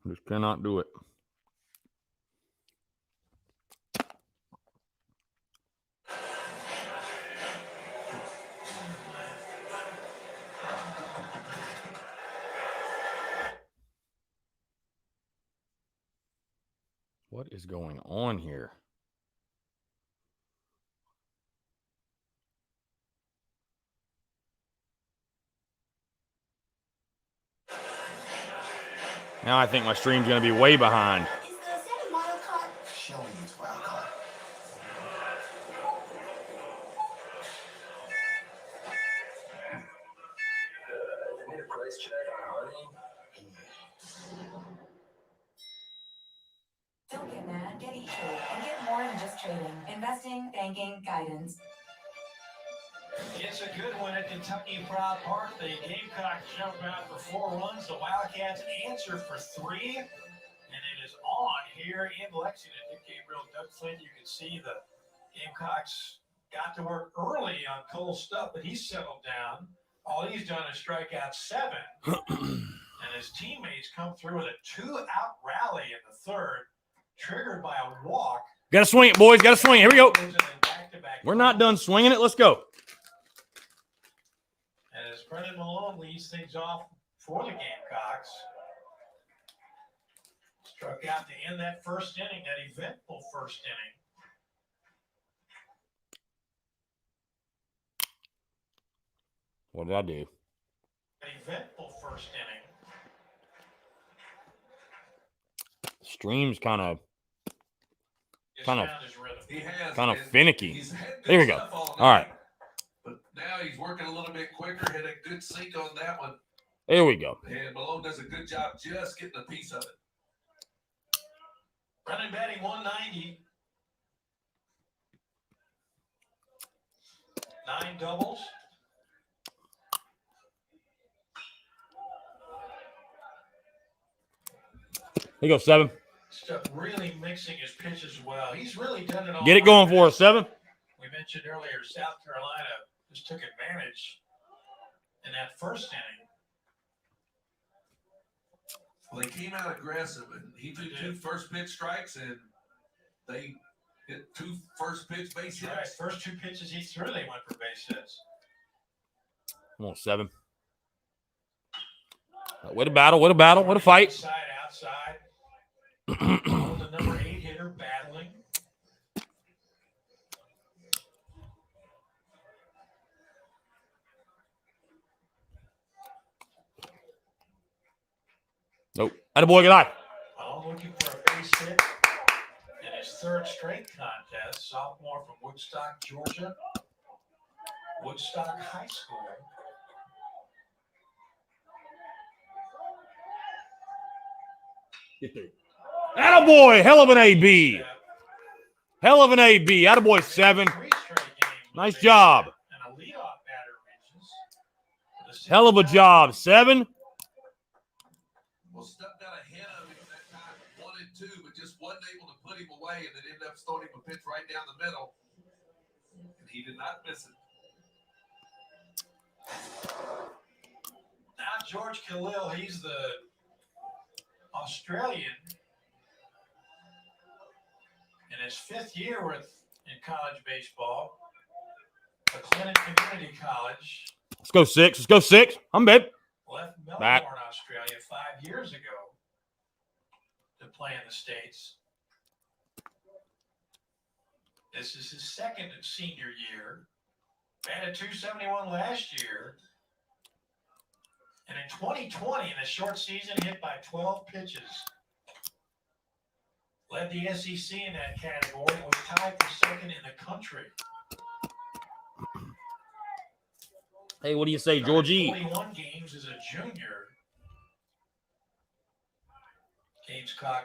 S1: Just cannot do it. What is going on here? Now I think my stream's going to be way behind.
S5: Is the second wild card?
S6: Sheldon's wild card.
S8: Don't get mad, get E-Trade and get more than just trading. Investing, banking, guidance.
S2: It's a good one at Kentucky Proud Park. The Gamecocks jump out for 4 runs. The Wildcats answer for 3. And it is on here in Lexington. Nick Gabriel, Doug Flynn, you can see the Gamecocks got to work early on Cole's stuff, but he's settled down. All he's done is strike out 7. And his teammates come through with a 2-out rally in the 3rd, triggered by a walk.
S1: Got to swing it, boys. Got to swing it. Here we go. We're not done swinging it. Let's go.
S2: And as Brendan Malone leads things off for the Gamecocks, struck out to end that first inning, that eventful first inning.
S1: What did I do?
S2: An eventful first inning.
S1: Stream's kind of
S3: He has.
S1: kind of
S3: and
S1: finicky.
S3: he's had good
S1: There we go.
S3: stuff all
S1: All right.
S3: night, But now he's working a little bit quicker, had a good sink on that one.
S1: There we go.
S3: And Malone does a good job just getting a piece of it.
S2: Brendan batting 190. 9 doubles.
S1: Here you go, 7.
S2: Stuff really mixing his pitch as well. He's really done it all.
S1: Get it going for us, 7.
S2: We mentioned earlier, South Carolina just took advantage in that first inning.
S3: Well, they came out aggressive, and he threw 2 first pitch strikes, and they hit 2 first pitch base hits.
S2: Right. First 2 pitches he threw, they went for base hits.
S1: Come on, 7. What a battle. What a battle. What a fight.
S2: Inside, outside. The number 8 hitter battling.
S1: Nope. Attaboy, good eye.
S2: All looking for a base hit in his 3rd straight contest. Sophomore from Woodstock, Georgia. Woodstock High School.
S1: Attaboy. Hell of an AB. Hell of an AB. Attaboy, 7.
S2: 3 straight games.
S1: Nice job.
S2: And a leadoff batter reaches.
S1: Hell of a job, 7.
S3: Well, stepped out ahead of him that time, 1 and 2, but just wasn't able to put him away, and then ended up throwing him a pitch right down the middle, and he did not miss it.
S2: Now George Khalil, he's the Australian in his 5th year in college baseball. McLennan Community College.
S1: Let's go 6. Let's go 6. I'm babe.
S2: Left Melbourne,
S1: Back.
S2: Australia 5 years ago to play in the States. This is his 2nd senior year. Batted 271 last year. And in 2020, in a short season, hit by 12 pitches. Led the SEC in that category and was tied for second in the country.
S1: Hey, what do you say, Georgie?
S2: 41 games as a junior.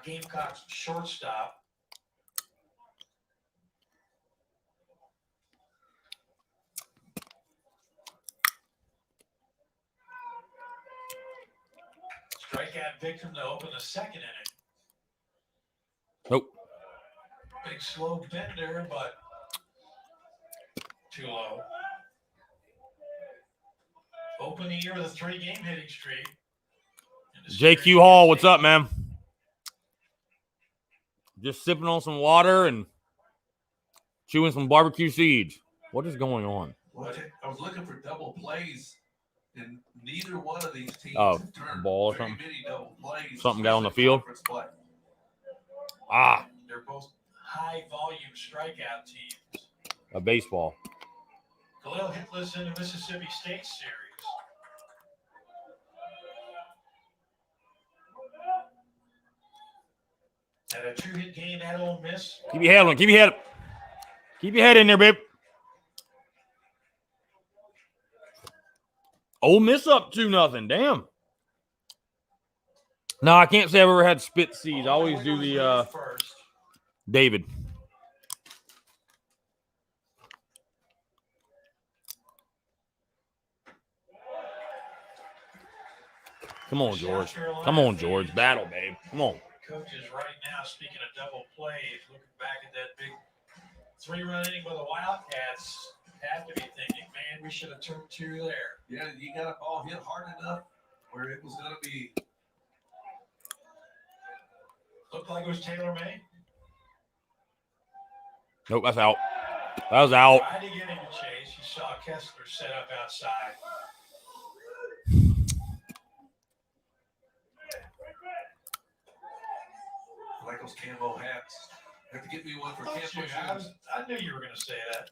S2: Gamecocks shortstop. Strikeout victim to open the second inning.
S1: Nope.
S2: Big slow bender, but too low. Open the year with a 3-game hitting streak.
S1: JQ Hall, what's up, man? Just sipping on some water and chewing some barbecue seeds. What is going on?
S3: What? I was looking for double plays, and neither one of these teams
S1: Oh,
S3: turned
S1: ball or
S3: very
S1: something?
S3: many double plays.
S1: Something got on the
S3: especially
S1: field?
S3: conference play.
S1: Ah,
S2: They're both high-volume strikeout teams.
S1: a baseball.
S2: Khalil hitless in the Mississippi State series. And a 2-hit game at Ole Miss.
S1: Keep your head on. Keep your head in there, babe. Ole Miss up 2-0. Damn. No, I can't say I've ever had spit seeds. I always do the David. Come on, George. Come on, George. Battle, babe. Come on.
S2: Coaches right now, speaking of double plays, looking back at that big 3-run inning with the Wildcats, have to be thinking, man, we should have turned 2 there.
S3: Yeah, you got a ball hit hard enough where it was going to be.
S2: Looked like it was Taylor May.
S1: Nope, that's out. That was out.
S2: Tried to get him to chase. You saw Kessler set up outside.
S3: I like those camo hats. Have to get me one for camp shoes.
S2: I knew you were going to say that.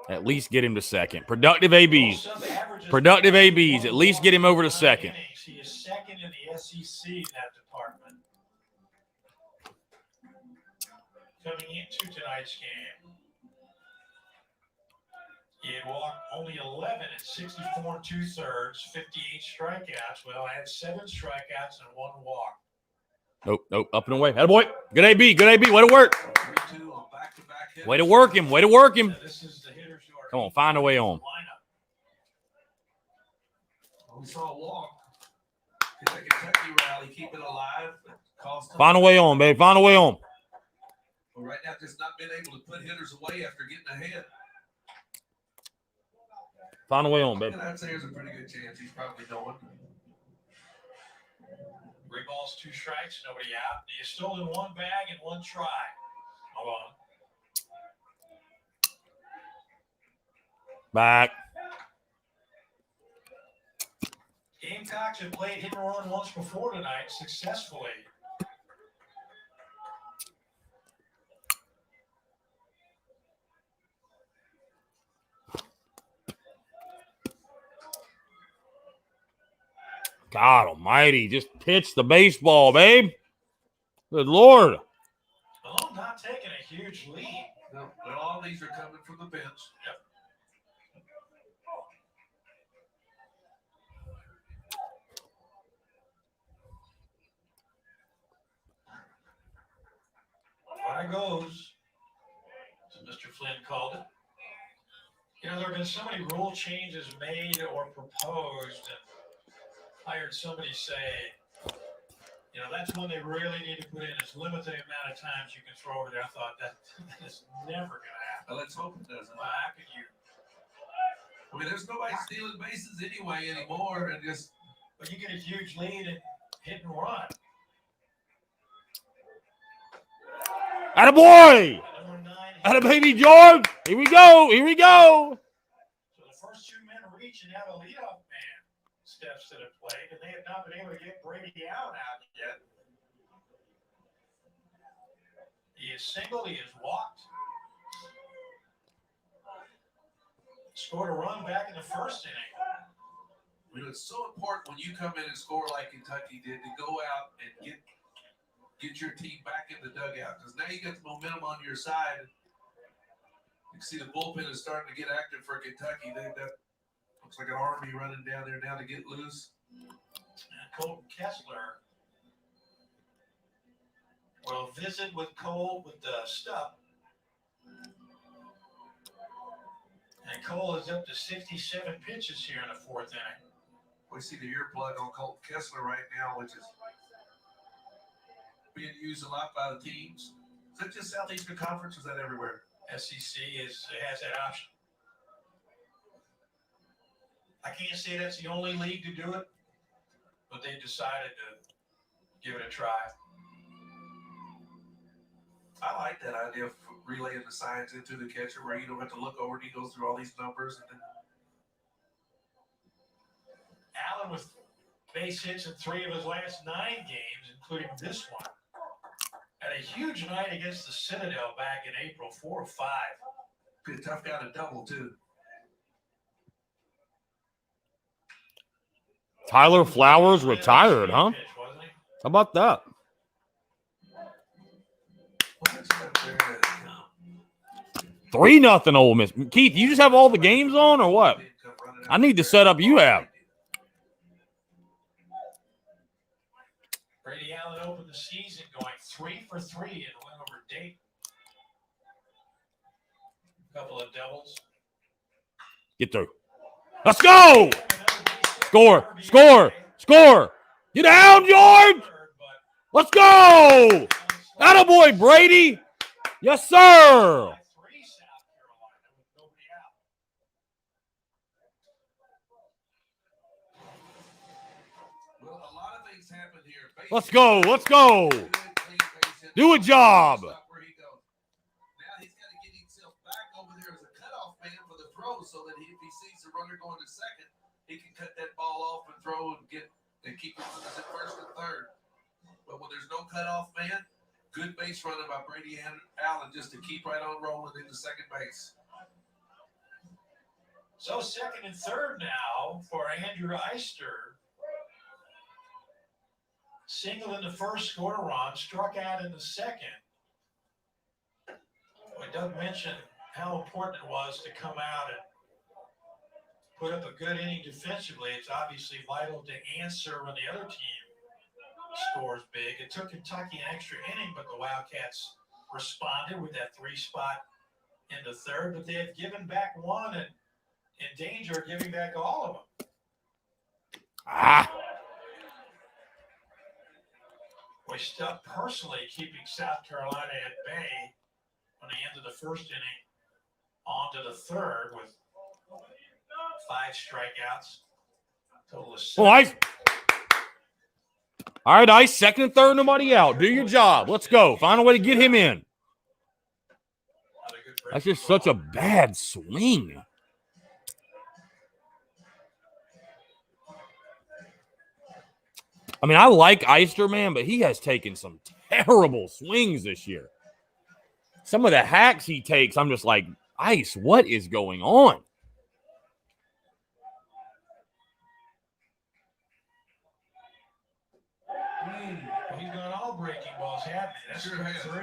S1: At least get him to second. Productive ABs. Productive ABs. At least get him over to second.
S2: He is second in the SEC in that department. Coming into tonight's game, he had walked only 11 at 64 2/3, 58 strikeouts. Well, I had 7 strikeouts and 1 walk.
S1: Nope. Up and away. Attaboy. Good AB. Good AB. Way to work.
S3: 3-2 on back-to-back hits.
S1: Way to work him. Way to work him.
S2: Now, this is the hitters who are
S1: Come on, find a way on.
S3: Well, we saw a walk. Get that Kentucky rally, keep it alive.
S1: Find a way on, babe. Find a way on.
S3: But right now, just not been able to put hitters away after getting ahead.
S1: Find a way on, babe.
S3: And I'd say there's a pretty good chance he's probably going.
S2: 3 balls, 2 strikes, nobody out. He has stolen 1 bag and 1 try. Hold on.
S1: Back.
S2: Gamecocks have played hit and run once before tonight successfully.
S1: God almighty. Just pitch the baseball, babe. Good Lord.
S2: Malone not taking a huge lead.
S3: No, well, all these are coming from the bench.
S2: Yep. Fly goes, as Mr. Flynn called it. You know, there have been so many rule changes made or proposed, and I heard somebody say, you know, that's one they really need to put in is limit the amount of times you can throw over there. I thought that is never going to happen.
S3: Well, let's hope it doesn't.
S2: Well, how could you?
S3: I mean, there's nobody stealing bases anyway anymore, and just.
S2: But you get a huge lead and hit and run.
S1: Attaboy!
S2: Number 9.
S1: Attababy George! Here we go! Here we go!
S2: So the first 2 men reach and have a leadoff man steps to the plate, and they have not been able to get Brady Allen out yet. He is singled, he is walked. Scored a run back in the first inning.
S3: You know, it's so important when you come in and score like Kentucky did to go out and get your team back in the dugout, because now you got the momentum on your side. You can see the bullpen is starting to get active for Kentucky. That looks like an army running down there now to get loose.
S2: And Colton Kessler will visit with Cole with the Stubb. And Cole is up to 67 pitches here in the fourth inning.
S3: We see the earplug on Colton Kessler right now, which is being used a lot by the teams. Is that just Southeastern Conference or is that everywhere?
S2: SEC has that option. I can't say that's the only league to do it, but they decided to give it a try.
S3: I like that idea of relaying the science into the catcher where you don't have to look over and he goes through all these numbers. And then
S2: Allen with base hits in 3 of his last 9 games, including this one. Had a huge night against the Citadel back in April, 4 of 5.
S3: be a tough guy to double, too.
S1: Tyler Flowers retired, huh? How about that? 3-0 Ole Miss. Keith, you just have all the games on or what? I need the setup you have.
S2: Brady Allen opened the season going 3 for 3 in a win over Dayton. Couple of doubles.
S1: Get through. Let's go! Score! Score! Score! Get down, George! Let's go! Attaboy, Brady! Yes, sir! Let's go. Let's go. Do a job.
S3: Now he's got to get himself back over there as a cutoff man for the throw so that if he sees the runner going to second, he can cut that ball off and throw and keep it at first and third. But when there's no cutoff man, good base running by Brady Allen just to keep right on rolling into second base.
S2: So second and third now for Andrew Eister. Single in the first, scored a run, struck out in the second. Well, Doug mentioned how important it was to come out and put up a good inning defensively. It's obviously vital to answer when the other team scores big. It took Kentucky an extra inning, but the Wildcats responded with that 3 spot in the third. But they had given back one and in danger of giving back all of them. We stuck personally keeping South Carolina at bay on the end of the first inning on to the third with 5 strikeouts. Total of 7.
S1: Oh, Ice. All right, Ice. Second and third, nobody out. Do your job. Let's go. Find a way to get him in. That's just such a bad swing. I mean, I like Eister, man, but he has taken some terrible swings this year. Some of the hacks he takes, I'm just like, Ice, what is going on?
S2: He's got all breaking balls happening. That's
S3: Sure has.
S2: 3.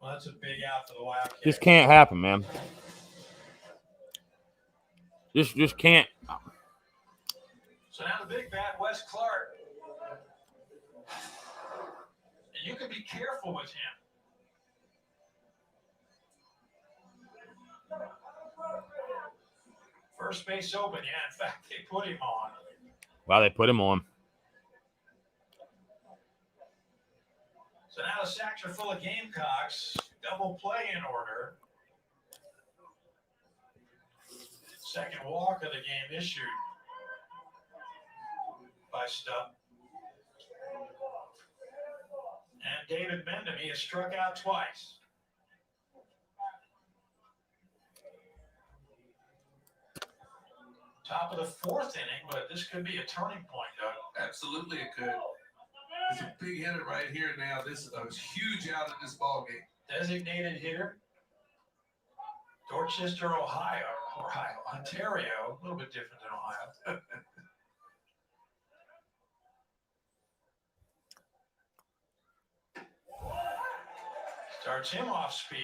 S2: Well, that's a big out for the Wildcats.
S1: Just can't happen, man. Just can't.
S2: So now the big bat, Wes Clark. And you can be careful with him. First base open, yeah. In fact, they put him on.
S1: Wow, they put him on.
S2: So now the sacks are full of Gamecocks. Double play in order. Second walk of the game issued by Stubb. And David Mendham, he has struck out twice. Top of the fourth inning, but this could be a turning point, Doug.
S3: Absolutely it could. It's a big hitter right here now. This is a huge out in this ball game.
S2: Designated hitter, Dorchester, Ohio. Ohio, Ontario, a little bit different than Ohio. Starts him off speed.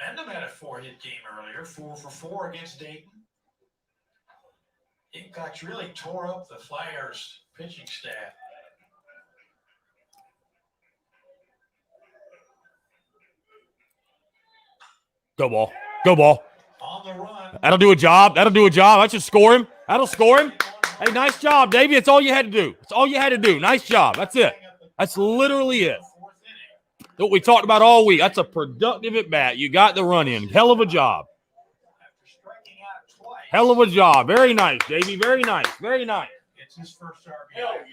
S2: Mendham had a 4-hit game earlier, 4 for 4 against Dayton. Gamecocks really tore up the Flyers pitching staff.
S1: Go ball. Go ball.
S2: On the run.
S1: That'll do a job. That'll do a job. That should score him. That'll score him. Hey, nice job, Davey. That's all you had to do. That's all you had to do. Nice job. That's it. That's literally it. What we talked about all week. That's a productive at bat. You got the run in. Hell of a job. Hell of a job. Very nice, Davey. Very nice. Very nice.
S2: It's his first RBI.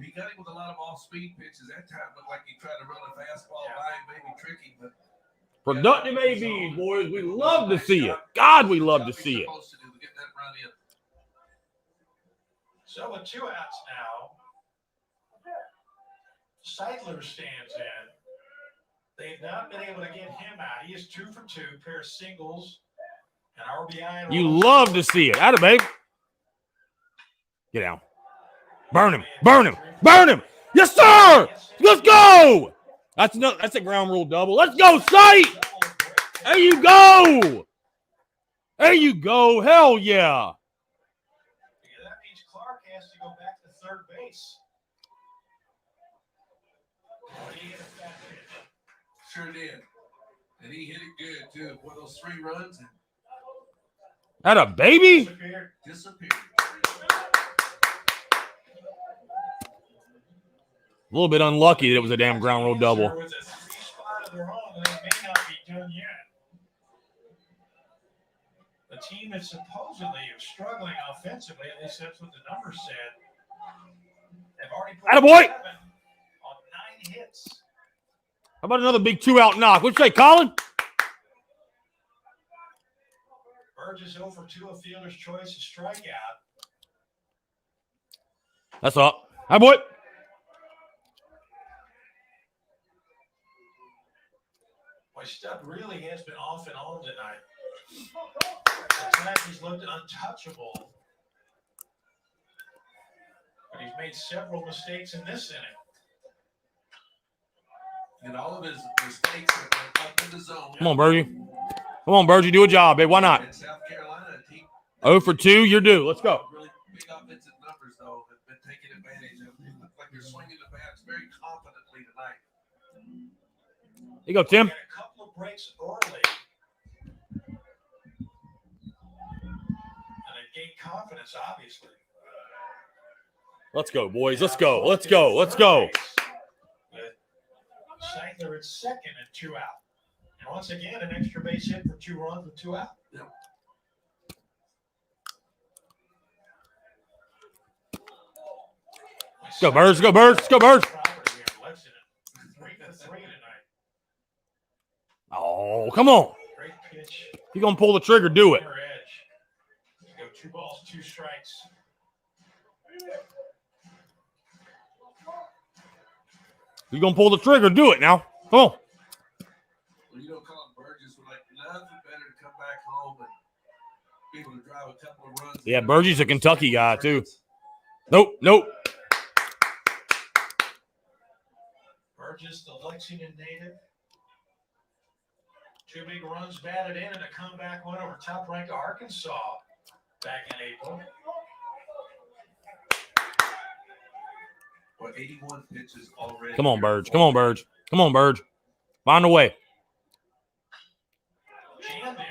S3: He got it with a lot of off-speed pitches. That time looked like he tried to run a fastball by him, maybe tricky, but
S1: productive ABs, boys. We love to see it. God, we love to see it.
S2: So with 2 outs now, Seidler stands in. They've not been able to get him out. He is 2 for 2, pair of singles, an RBI. And
S1: you love to see it. Atta, babe. Get down. Burn him. Burn him. Burn him. Yes, sir. Let's go. That's a ground rule double. Let's go, Sight. There you go. There you go. Hell yeah.
S2: That means Clark has to go back to third base.
S3: Sure did. And he hit it good, too. Boy, those 3 runs.
S1: Atta, baby.
S3: Disappeared.
S1: A little bit unlucky that it was a damn ground rule double.
S2: With a 3 spot of their own, they may not be done yet. The team is supposedly struggling offensively, at least that's what the numbers said. They've already put
S1: Attaboy.
S2: 7 on 9 hits.
S1: How about another big 2-out knock? What'd you say, Colin?
S2: Burgess 0 for 2, a fielder's choice, a strikeout.
S1: That's up. Hi, boy.
S2: Boy, Stubb really has been off and on tonight. At times he's looked untouchable. But he's made several mistakes in this inning.
S3: And all of his mistakes have been up in the zone.
S1: Come on, Bergie. Come on, Bergie. Do a job, babe. Why not?
S3: In South Carolina, a team
S1: 0 for 2. You're due. Let's go.
S3: really big offensive numbers, though, have been taking advantage of. It look like they're swinging the bats very confidently tonight.
S1: Here you go, Tim.
S2: Had a couple of breaks early. And it gained confidence, obviously.
S1: Let's go, boys. Let's go. Let's go. Let's go.
S2: Seidler at second and 2 out. And once again, an extra base hit for 2 runs with 2 out.
S3: Yep.
S1: Let's go, Birds. Go, Birds. Let's go, Birds.
S2: Lexington, 3 for 3 tonight.
S1: Oh, come on.
S2: Great pitch.
S1: If you're going to pull the trigger, do it.
S2: Center edge. Go 2 balls, 2 strikes.
S1: If you're going to pull the trigger, do it now. Come on.
S3: Well, you know, Colin Burgess would like nothing better to come back home and be able to drive a couple of runs.
S1: Yeah, Burgie's a Kentucky guy, too. Nope, nope.
S2: Burgess, the Lexington native. 2 big runs batted in and a comeback win over top-ranked Arkansas back in April.
S3: Well, 81 pitches already.
S1: Come on, Burge. Come on, Burge. Come on, Burge. Find a way.
S2: Jammed him.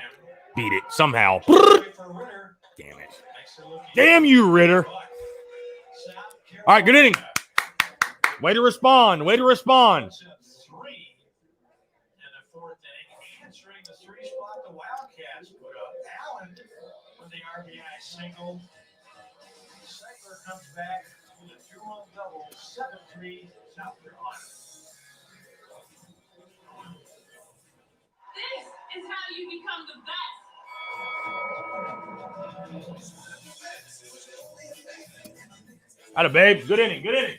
S1: Beat it somehow.
S2: Wait for Ritter.
S1: Damn it.
S2: Makes it look
S1: Damn you, Ritter.
S2: South
S1: All right, good inning.
S2: Carolina.
S1: Way to respond. Way to respond.
S2: Puts up 3 in the 4th inning. Answering the 3 spot the Wildcats put up. Allen with the RBI single. Seidler comes back with a 2-run double. 7-3 South Carolina.
S9: This is how you become the best.
S1: Atta, babe. Good inning. Good inning.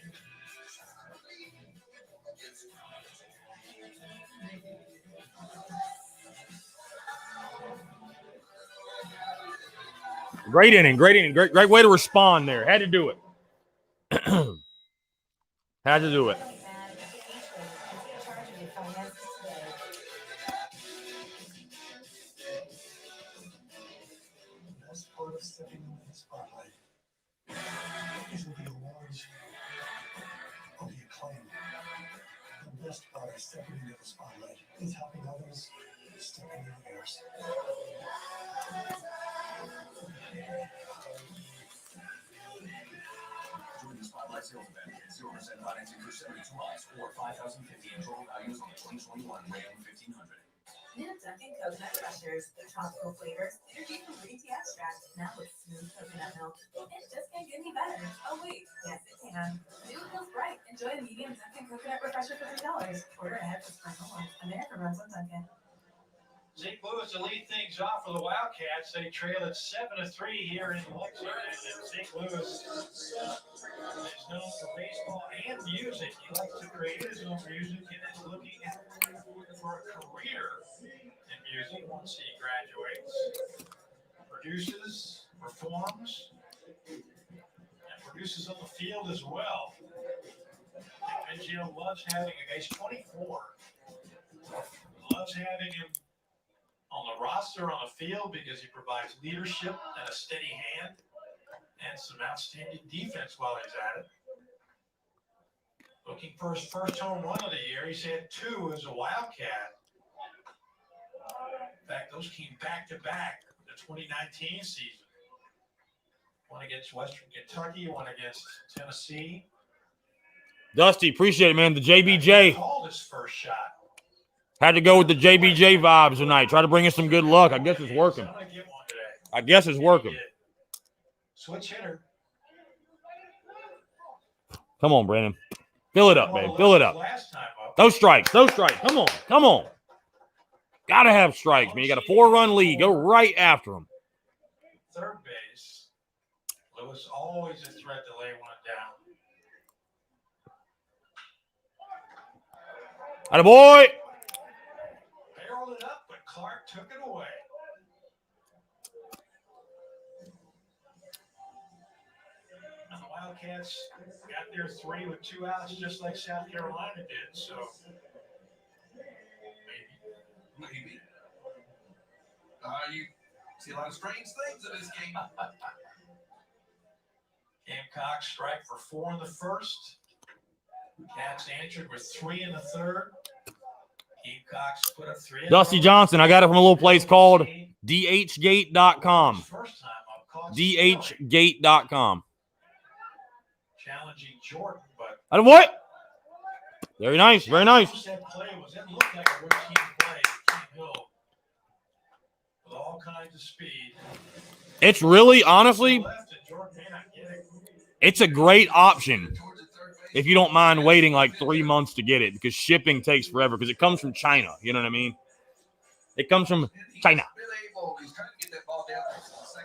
S1: Great inning. Great way to respond there. Had to do it. Had to do it.
S2: The best part of stepping into the spotlight isn't the awards or the acclaim. The best part of stepping into the spotlight is helping others step into theirs.
S6: Join the Spotlight Sales Event. 0% financing for 72 months or $5,050 in total values on the 2021 Ram 1500.
S8: New Dunkin' Coconut Crushers, the tropical flavors, energy from green tea extract, now with smooth coconut milk. It just can't get any better. Oh wait, yes it can. New feels bright. Enjoy a medium Dunkin' Coconut Refresher for $3. Order ahead for spring only. America runs on Dunkin'.
S2: St. Louis to lead things off for the Wildcats. They trail at 7-3 here in Lexington. And St. Louis is known for baseball and music. He likes to create his own music and is looking for a career in music once he graduates. Produces, performs, and produces on the field as well. Biggio loves having him. He's 24. Loves having him on the roster, on the field, because he provides leadership and a steady hand and some outstanding defense while he's at it. Looking for his first home run of the year. He's had 2 as a Wildcat. In fact, those came back-to-back the 2019 season. One against Western Kentucky, one against Tennessee.
S1: Dusty, appreciate it, man. The JBJ.
S2: Called his first shot.
S1: Had to go with the JBJ vibes tonight. Try to bring us some good luck. I guess it's working.
S2: I'm gonna get one today.
S1: I guess it's working.
S2: Switch hitter.
S1: Come on, Brandon. Fill it up, babe. Fill it up.
S2: Last time up.
S1: Those strikes. Come on. Gotta have strikes, man. You got a 4-run lead. Go right after them.
S2: Third base. Lewis always a threat to lay one down.
S1: Attaboy.
S2: Barreled it up, but Clark took it away. And the Wildcats got their 3 with 2 outs, just like South Carolina did. So
S3: Maybe. You see a lot of strange things in this game.
S2: Gamecocks strike for 4 in the first. Cats answered with 3 in the third. Gamecocks put up 3.
S1: Dusty Johnson. I got it from a little place called dhgate.com.
S2: First time up, caught
S1: dhgate.com.
S2: challenging Jordan, but
S1: Attaboy. Very nice. Very nice.
S2: That play was, it looked like a routine play. King Hill with all kinds of speed.
S1: It's really, honestly,
S2: Left and Jordan may not get it.
S1: it's a great option if you don't mind waiting like 3 months to get it, because shipping takes forever because it comes from China. You know what I mean? It comes from China.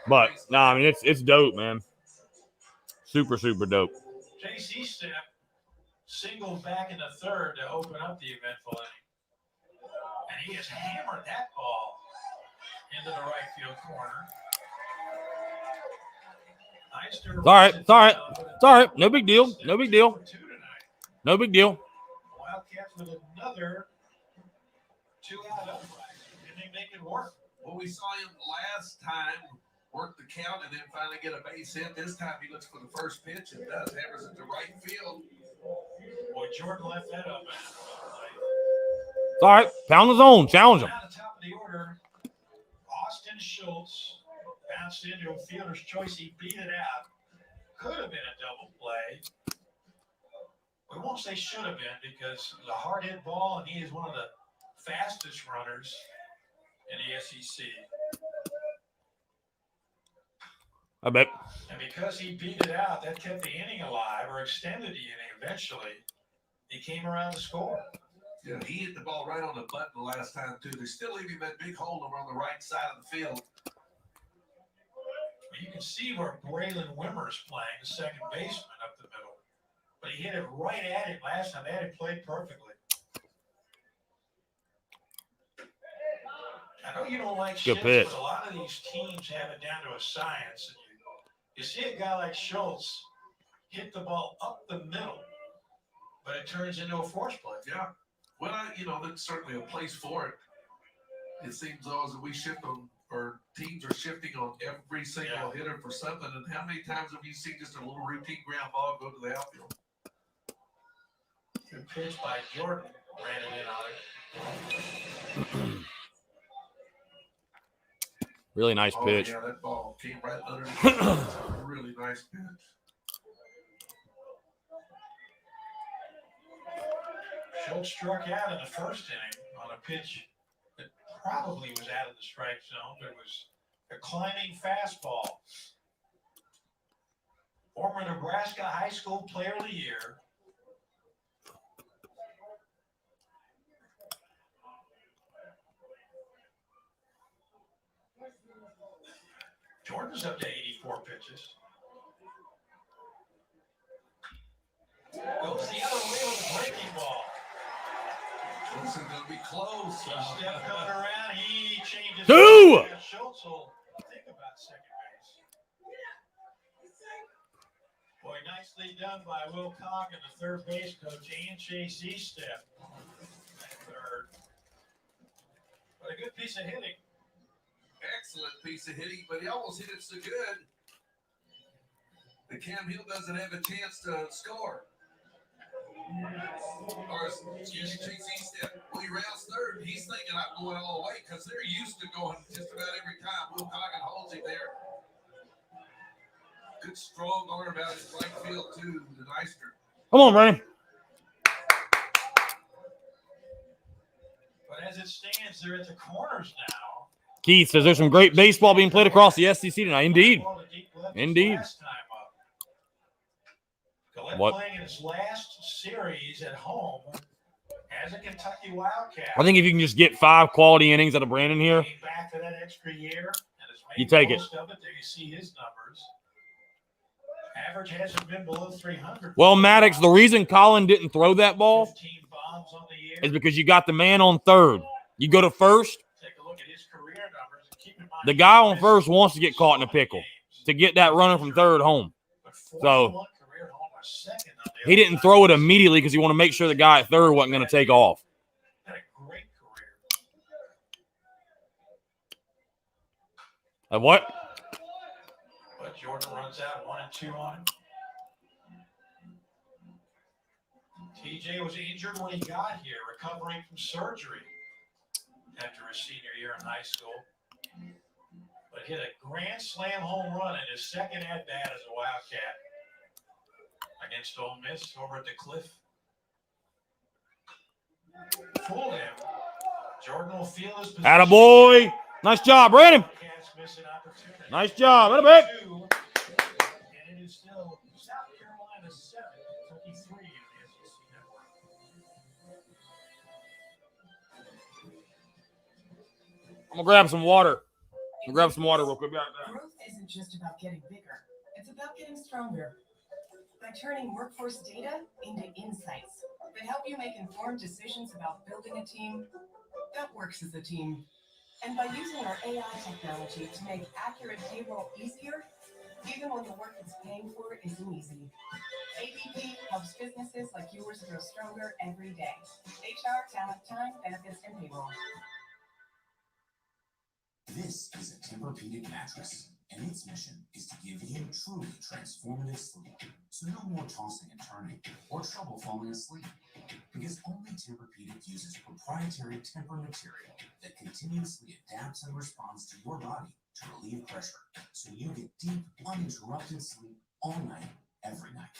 S1: But, nah, I mean, it's dope, man. Super, super dope.
S2: JC Step singled back in the third to open up the eventful inning. And he has hammered that ball into the right field corner. Nice to
S1: It's all right. It's all right. It's all right. No big deal. No big deal. No big deal.
S2: Wildcats with another 2-out upright. Can they make it work?
S3: Well, we saw him last time work the count and then finally get a base hit. This time he looks for the first pitch and does. Hammers it to right field.
S2: Boy, Jordan left that up.
S1: It's all right. Pound the zone. Challenge him.
S2: Now the top of the order, Austin Schultz bounced into a fielder's choice. He beat it out. Could have been a double play. We won't say should have been because it was a hard hit ball, and he is one of the fastest runners in the SEC.
S1: I bet.
S2: And because he beat it out, that kept the inning alive or extended the inning eventually. He came around to score.
S3: Yeah, he hit the ball right on the button last time, too. They still leaving that big hole over on the right side of the field.
S2: You can see where Braylon Wimmer's playing, the second baseman up the middle. But he hit it right at him last time. They had it played perfectly. I know you don't like
S1: Good
S2: shifts,
S1: pitch.
S2: but a lot of these teams have it down to a science. And you see a guy like Schultz hit the ball up the middle, but it turns into a force play.
S3: Yeah. Well, there's certainly a place for it. It seems though as we shift on, or teams are shifting on every single hitter for something. And how many times have you seen just a little routine ground ball go to the outfield?
S2: Good pitch by Jordan. Ran it in on it.
S1: Really nice pitch.
S3: Yeah, that ball came right underneath. That's a really nice pitch.
S2: Schultz struck out in the first inning on a pitch that probably was out of the strike zone, but it was a climbing fastball. Former Nebraska High School Player of the Year. Jordan's up to 84 pitches. Goes the other way with a breaking ball.
S3: This is going to be close.
S2: Step coming around. He changes.
S1: Two!
S2: Schultz will think about second base. Boy, nicely done by Will Cogg and the third base coach and Chase Eastep. Third. But a good piece of hitting.
S3: Excellent piece of hitting, but he almost hit it so good that Cam Hill doesn't have a chance to score. Or, excuse me, Chase Eastep. Well, he rounds third. He's thinking I'm going all the way because they're used to going just about every time. Will Coggin holds him there. Good strong arm out in right field, too, the Neister.
S1: Come on, Brandon.
S2: But as it stands, they're at the corners now.
S1: Keith says there's some great baseball being played across the SEC tonight. Indeed. Indeed.
S2: What? Playing his last series at home as a Kentucky Wildcat.
S1: I think if you can just get 5 quality innings out of Brandon here,
S2: back to that extra year, and
S1: you take it.
S2: Of it. There you see his numbers. Average hasn't been below 300.
S1: Well, Maddox, the reason Colin didn't throw that ball is because you got the man on third. You go to first.
S2: Take a look at his career numbers. Keep in mind,
S1: the guy on first wants to get caught in a pickle to get that runner from third home. So he didn't throw it immediately because he wanted to make sure the guy at third wasn't going to take off.
S2: Had a great career.
S1: What?
S2: But Jordan runs out 1-2 on him. TJ was injured when he got here, recovering from surgery after his senior year in high school. But hit a grand slam home run in his second at-bat as a Wildcat against Ole Miss over at the Cliff. Fooled him. Jordan will feel his position.
S1: Attaboy. Nice job, Brandon. Nice job. Atta big.
S2: And it is still South Carolina 7, Kentucky 3 in the SEC network.
S1: I'm going to grab some water. Grab some water real quick.
S4: Growth isn't just about getting bigger. It's about getting stronger. By turning workforce data into insights that help you make informed decisions about building a team that works as a team. And by using our AI technology to make accurate payroll easier, even when the work it's paying for isn't easy. ADP helps businesses like yours grow stronger every day. HR, talent, time, benefits, and payroll.
S6: This is a Tempur-Pedic mattress, and its mission is to give you truly transformative sleep. So no more tossing and turning or trouble falling asleep, because only Tempur-Pedic uses proprietary Tempur material that continuously adapts and responds to your body to relieve pressure, so you get deep, uninterrupted sleep all night, every night.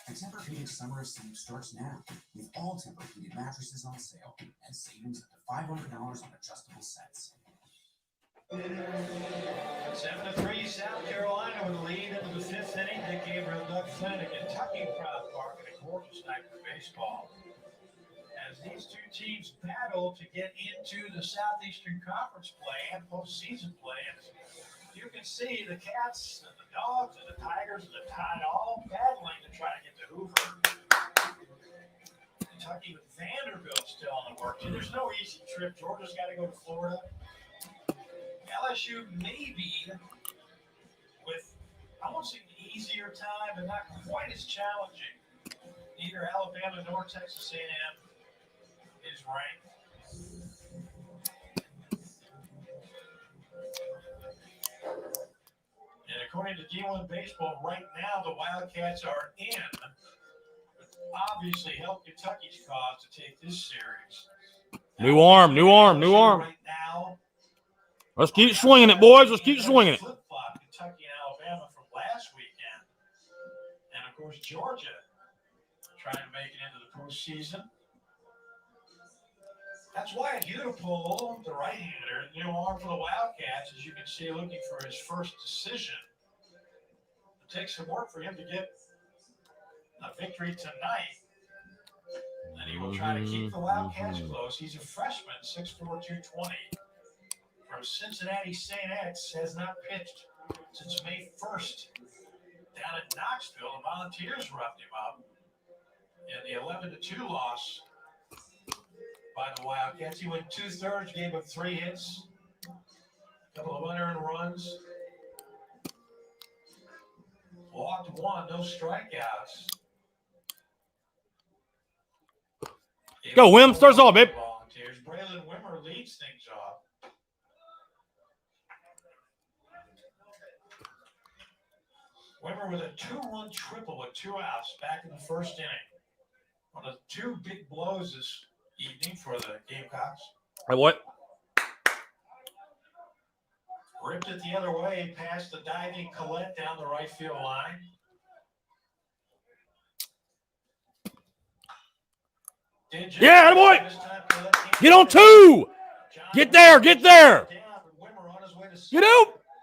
S6: The Tempur-Pedic Summer of Sleep starts now, with all Tempur-Pedic mattresses on sale and savings up to $500 on adjustable sets.
S2: 7-3, South Carolina with a lead into the 5th inning. Dick Gabriel, Doug Flynn, a Kentucky crowd park and a gorgeous night for baseball. As these two teams battle to get into the Southeastern Conference play and postseason play, and you can see the Cats and the Dogs and the Tigers and the Tide all battling to try to get to Hoover. Kentucky with Vanderbilt still on the work. There's no easy trip. Georgia's got to go to Florida. LSU maybe with, I won't say an easier time, but not quite as challenging. Neither Alabama nor Texas A&M is ranked. And according to D1 Baseball, right now the Wildcats are in. Obviously help Kentucky's cause to take this series.
S1: New arm.
S2: Right now,
S1: Let's keep swinging it, boys. Let's keep swinging it.
S2: Flip-flop Kentucky and Alabama from last weekend. And of course, Georgia trying to make it into the postseason. That's why Udipole, the right-hander, new arm for the Wildcats, as you can see, looking for his first decision. It takes some work for him to get a victory tonight. And he will try to keep the Wildcats close. He's a freshman, 6'4", 220. From Cincinnati St. X, has not pitched since May 1st. Down at Knoxville, the Volunteers roughed him up in the 11-2 loss by the Wildcats. He went 2/3, gave up 3 hits, a couple of unearned runs, walked 1, no strikeouts.
S1: Go, Wim. Starts off, babe.
S2: Volunteers. Braylon Wimmer leads things off. Wimmer with a 2-run triple with 2 outs back in the first inning. One of the 2 big blows this evening for the Gamecocks.
S1: Hey, what?
S2: Ripped it the other way past the diving Collette down the right field line.
S1: Yeah, boy. Get on 2. Get there. Get out.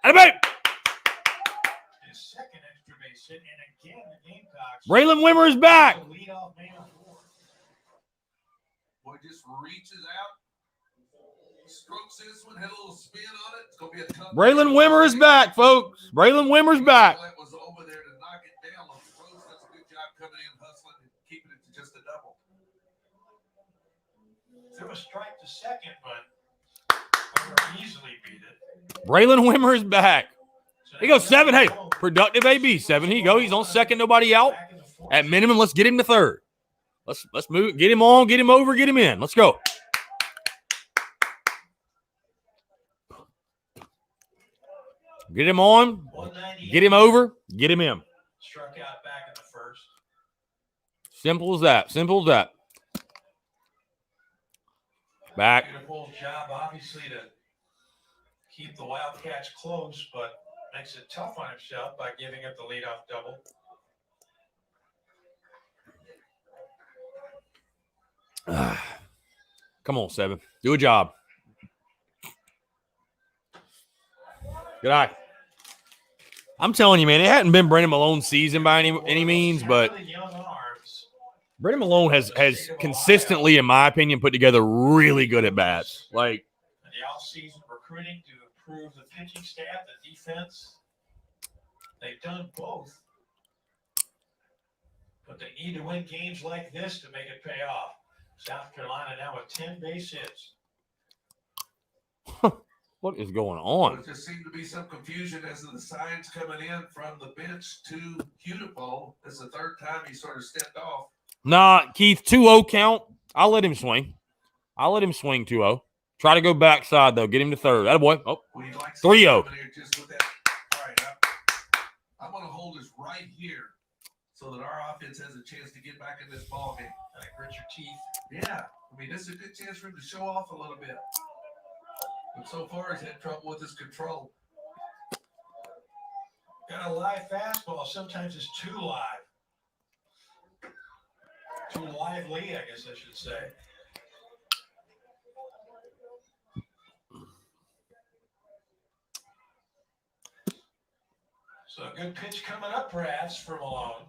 S1: Attaboy.
S2: His second extra base hit, and again the Gamecocks.
S1: Braylon Wimmer is back.
S3: Boy just reaches out, strokes this one, had a little spin on it. It's gonna be a tough.
S1: Braylon Wimmer is back, folks. Braylon Wimmer's back.
S3: That was over there to knock it down. Rose does a good job coming in, hustling, and keeping it to just a double.
S2: Threw a strike to second, but Wimmer easily beat it.
S1: Braylon Wimmer is back. He goes 7. Hey, productive AB 7. He go. He's on second. Nobody out. At minimum, let's get him to third. Let's move. Get him on. Get him over. Get him in. Let's go. Get him on. Get him over. Get him in.
S2: Struck out back in the first.
S1: Simple as that. Simple as that. Back.
S2: Beautiful job, obviously, to keep the Wildcats close, but makes it tough on himself by giving up the leadoff double.
S1: Come on, 7. Do a job. Good eye. I'm telling you, man, it hadn't been Brendan Malone's season by any means, but Brendan Malone has consistently, in my opinion, put together really good at bats. Like
S2: in the offseason recruiting to improve the pitching staff, the defense. They've done both. But they need to win games like this to make it pay off. South Carolina now with 10 base hits.
S1: What is going on?
S3: There just seemed to be some confusion as to the signs coming in from the bench to Udipole. This is the third time he sort of stepped off.
S1: Nah, Keith, 2-0 count. I'll let him swing. 2-0. Try to go backside, though. Get him to third. Attaboy. Oh, 3-0.
S3: All right, I'm going to hold this right here so that our offense has a chance to get back in this ballgame.
S2: Like grit your teeth.
S3: Yeah. I mean, this is a good chance for him to show off a little bit. But so far, he's had trouble with his control.
S2: Got a live fastball. Sometimes it's too live. Too lively, I guess I should say. So a good pitch coming up, perhaps, for Malone.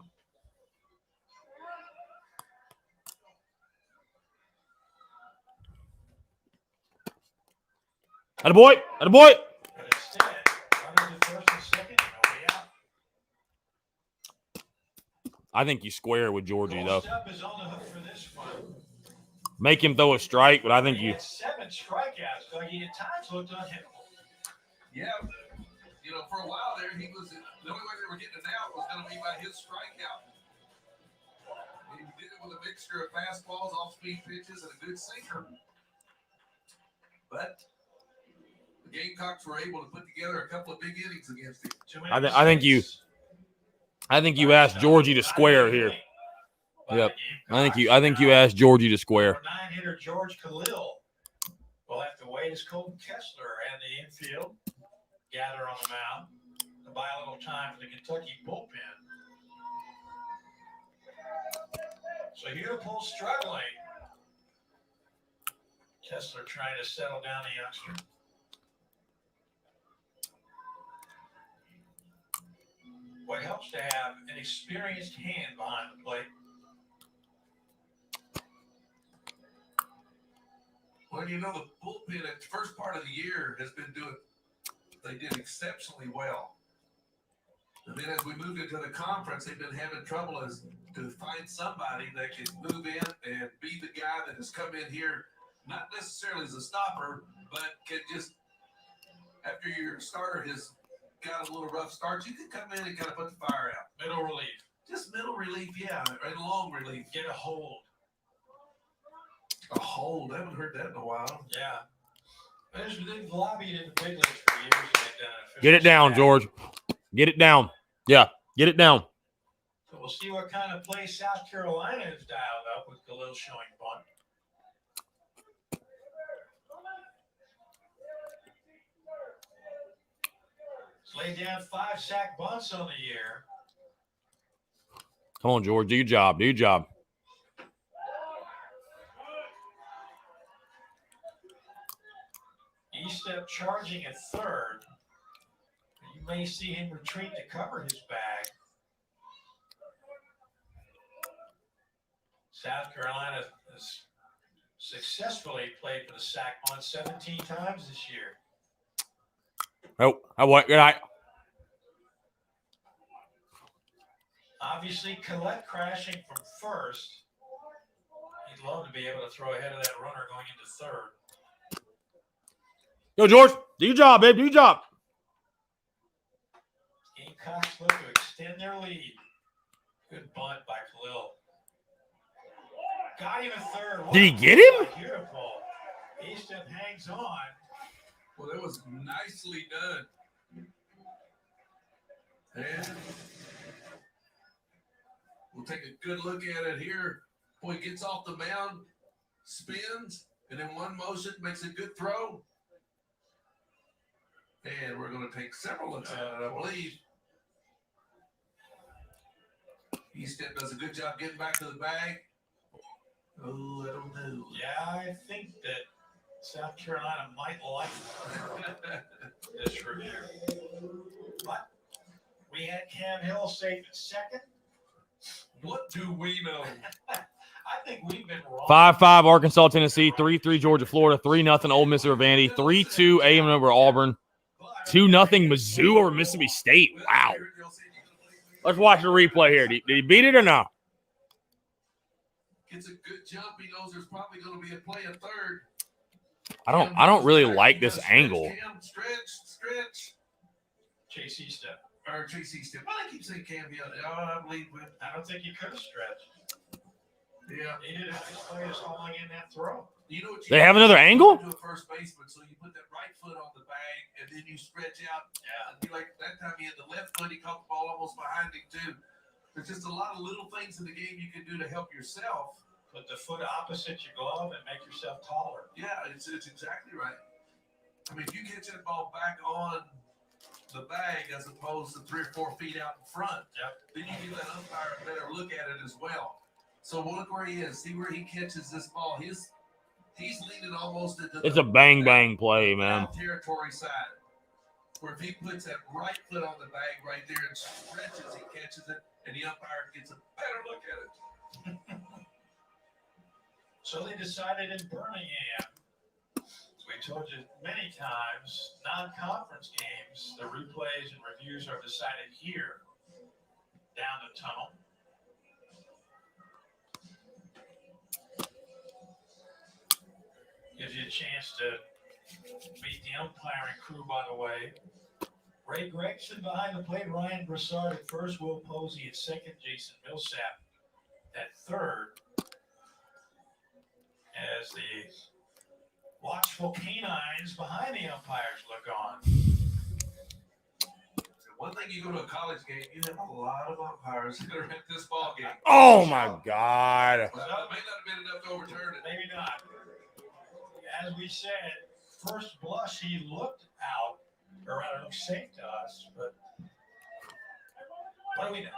S1: Attaboy. Attaboy.
S2: But instead, running to first and second, no way out.
S1: I think you square with Georgie, though.
S2: Goldstubb is on the hook for this one.
S1: Make him throw a strike, but I think
S2: He
S1: you.
S2: had 7 strikeouts. Like he at times looked unhittable.
S3: Yeah, you know, for a while there, he was the only way they were getting it out was going to be by his strikeout. He did it with a mixture of fastballs, off-speed pitches, and a good sinker. But the Gamecocks were able to put together a couple of big innings against him.
S1: I think you asked Georgie to square here. Yep. I think you asked Georgie to square.
S2: 9-hitter George Khalil will have to wait as Colton Kessler and the infield gather on the mound to buy a little time for the Kentucky bullpen. So Hugapole struggling. Kessler trying to settle down the youngster. What helps to have an experienced hand behind the plate.
S3: Well, you know, the bullpen at the first part of the year has been they did exceptionally well. And then as we moved into the conference, they've been having trouble to find somebody that can move in and be the guy that has come in here, not necessarily as a stopper, but can just, after your starter has got a little rough start, you can come in and kind of put the fire out.
S2: Middle relief.
S3: Just middle relief, yeah, and long relief.
S2: Get a hold.
S3: A hold. I haven't heard that in a while.
S2: Yeah. They've lobbied in the big leagues for years. And they've done an
S1: Get it down, George. Get it down. Yeah, get it down.
S2: So we'll see what kind of play South Carolina has dialed up with Khalil showing bunt. He's laid down 5 sack bunts on the year.
S1: Come on, George. Do your job. Do your job.
S2: Estep charging at third. You may see him retreat to cover his bag. South Carolina has successfully played for the sack bunt 17 times this year.
S1: Oh, I want good night.
S2: Obviously, Collette crashing from first. He'd love to be able to throw ahead of that runner going into third.
S1: Yo, George, do your job, babe. Do your job.
S2: Gamecocks look to extend their lead. Good bunt by Khalil. Got him a third.
S1: Did he get him?
S2: Beautiful. Easton hangs on.
S3: Well, that was nicely done. And we'll take a good look at it here. Boy, gets off the mound, spins, and in one motion makes a good throw. And we're going to take several looks at it, I believe. Easton does a good job getting back to the bag. Oh, I don't know.
S2: Yeah, I think that South Carolina might like this review. But we had Cam Hill safe at second.
S3: What do we know?
S2: I think we've been wrong.
S1: 5-5 Arkansas, Tennessee. 3-3 Georgia, Florida. 3-0 Ole Miss over Vandy. 3-2 A&M over Auburn. 2-0 Mizzou over Mississippi State. Wow. Let's watch the replay here. Did he beat it or not?
S3: Gets a good jump. He knows there's probably going to be a play at third.
S1: I don't really like this angle.
S3: Stretch.
S2: Chase Easton.
S3: Or Chase Easton. Why do I keep saying Cam Hill? I believe with.
S2: I don't think he could have stretched.
S3: Yeah.
S2: He did a nice play just hauling in that throw.
S3: You know what
S1: They have another angle?
S3: To a first baseman, so you put that right foot on the bag, and then you stretch out.
S2: Yeah.
S3: And like that time he had the left foot, he caught the ball almost behind him too. There's just a lot of little things in the game you can do to help yourself.
S2: Put the foot opposite your glove and make yourself taller.
S3: Yeah, it's exactly right. I mean, if you catch that ball back on the bag as opposed to 3 or 4 feet out in front, then you give that umpire a better look at it as well. So we'll look where he is. See where he catches this ball. He's leaning almost into
S1: It's a bang play, man.
S3: Territory side. Where if he puts that right foot on the bag right there and stretches, he catches it, and the umpire gets a better look at it.
S2: So they decided in Birmingham, as we told you many times, non-conference games, the replays and reviews are decided here, down the tunnel. Gives you a chance to Meet the umpiring crew, by the way. Ray Gregson behind the plate, Ryan Broussard at first, Will Posey at second, Jason Millsap at third. As the watchful canines behind the umpires look on.
S3: One thing, you go to a college game, you have a lot of umpires that are at this ball game.
S1: Oh, my God.
S3: Well, that may not have been enough to overturn it.
S2: Maybe not. As we said, first blush, he looked out, or I don't know, safe to us, but what do we know?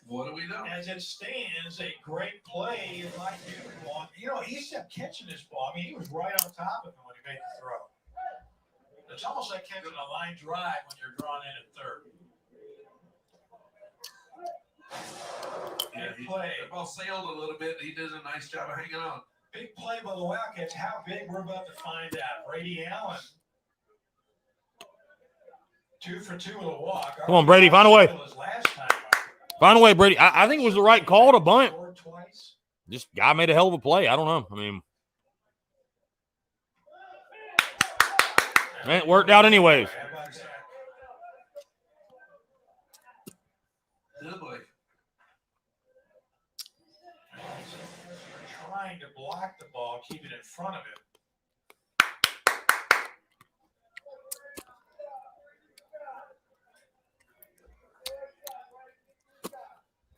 S3: What do we know?
S2: As it stands, a great play. It might be a ball. You know, he kept catching this ball. I mean, he was right on top of him when he made the throw. It's almost like catching a line drive when you're drawn in at third.
S3: Yeah,
S2: Big play.
S3: The ball sailed a little bit. He did a nice job of hanging on.
S2: Big play by the Wildcats. How big, we're about to find out. Brady Allen. 2 for 2 with a walk.
S1: Come on, Brady, find a way.
S2: Last time.
S1: Find a way, Brady. I think it was the right call to bunt. Just guy made a hell of a play. I don't know. I mean, man, it worked out anyways.
S3: Good boy.
S2: Trying to block the ball, keep it in front of him.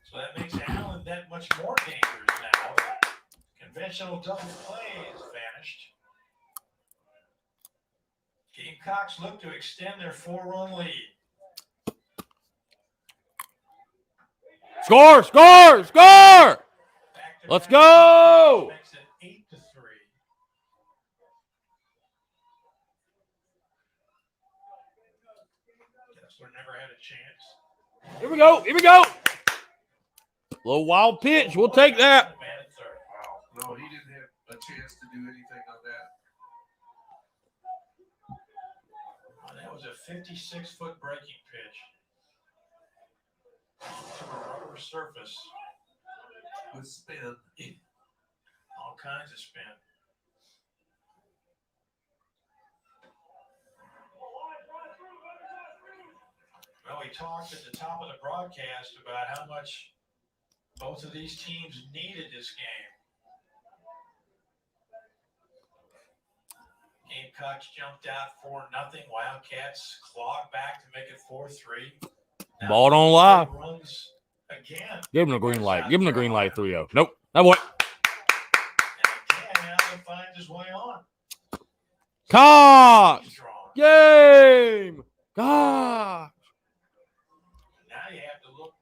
S2: So that makes Allen that much more dangerous now. Conventional double play has vanished. Gamecocks look to extend their 4-run lead.
S1: Score, score, score! Let's go!
S2: Makes it 8-3. Kessler never had a chance.
S1: Here we go, here we go. Little wild pitch, we'll take that.
S3: Wow. No, he didn't have a chance to do anything on that.
S2: Oh, that was a 56-foot breaking pitch. To a rubber surface.
S3: With spin.
S2: All kinds of spin. Well, we talked at the top of the broadcast about how much both of these teams needed this game. Gamecocks jumped out 4-0. Wildcats clawed back to make it 4-3.
S1: Ball don't lie.
S2: Runs again.
S1: Give him a green light. Give him a green light, 3-0. Nope. That boy.
S2: And again, Allen finds his way on.
S1: Cox.
S2: Strong.
S1: Game. Cox.
S2: Now you have to look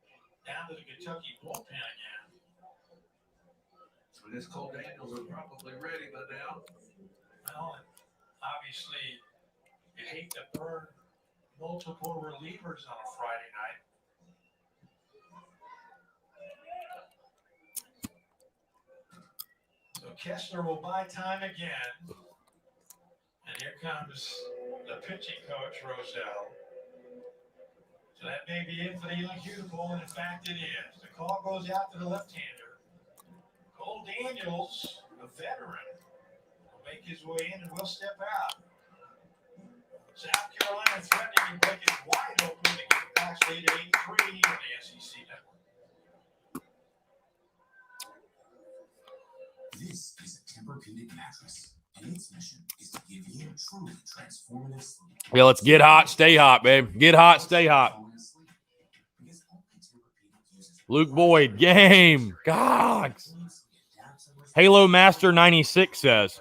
S2: down to the Kentucky bullpen again.
S3: So this Cole Daniels are probably ready by now.
S2: Well, and obviously, you hate to burn multiple relievers on a Friday night. So Kessler will buy time again. And here comes the pitching coach, Roselle. So that may be it for the young Hugh, and in fact it is. The call goes out to the left-hander. Cole Daniels, a veteran, will make his way in and will step out. South Carolina threatening to break it wide open. The Gamecocks lead at 8-3 on the SEC network.
S6: This is a Tempur-Pedic mattress, and its mission is to give you truly transformative sleep.
S1: Yeah, let's get hot, stay hot, babe. Get hot, stay hot. Luke Boyd, game. Cox. Halo Master 96 says,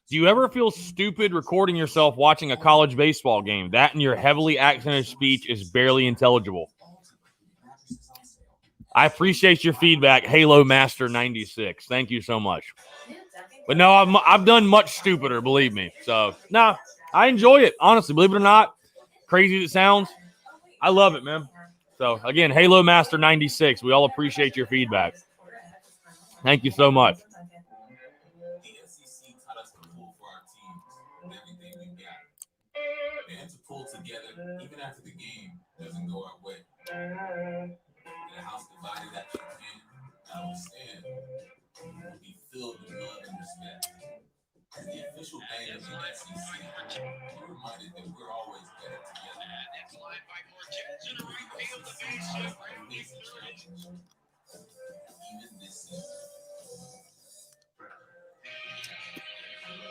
S1: do you ever feel stupid recording yourself watching a college baseball game? That and your heavily accented speech is barely intelligible. I appreciate your feedback, Halo Master 96. Thank you so much. But no, I've done much stupider, believe me. So, no, I enjoy it. Honestly, believe it or not, crazy as it sounds, I love it, man. So, again, Halo Master 96, we all appreciate your feedback. Thank you so much.
S6: And to pull together, even after the game doesn't go our way. In a house divided that you can, I understand, will be filled with love and respect. As the official official day of the SEC, we're reminded that we're always better together. Even this season.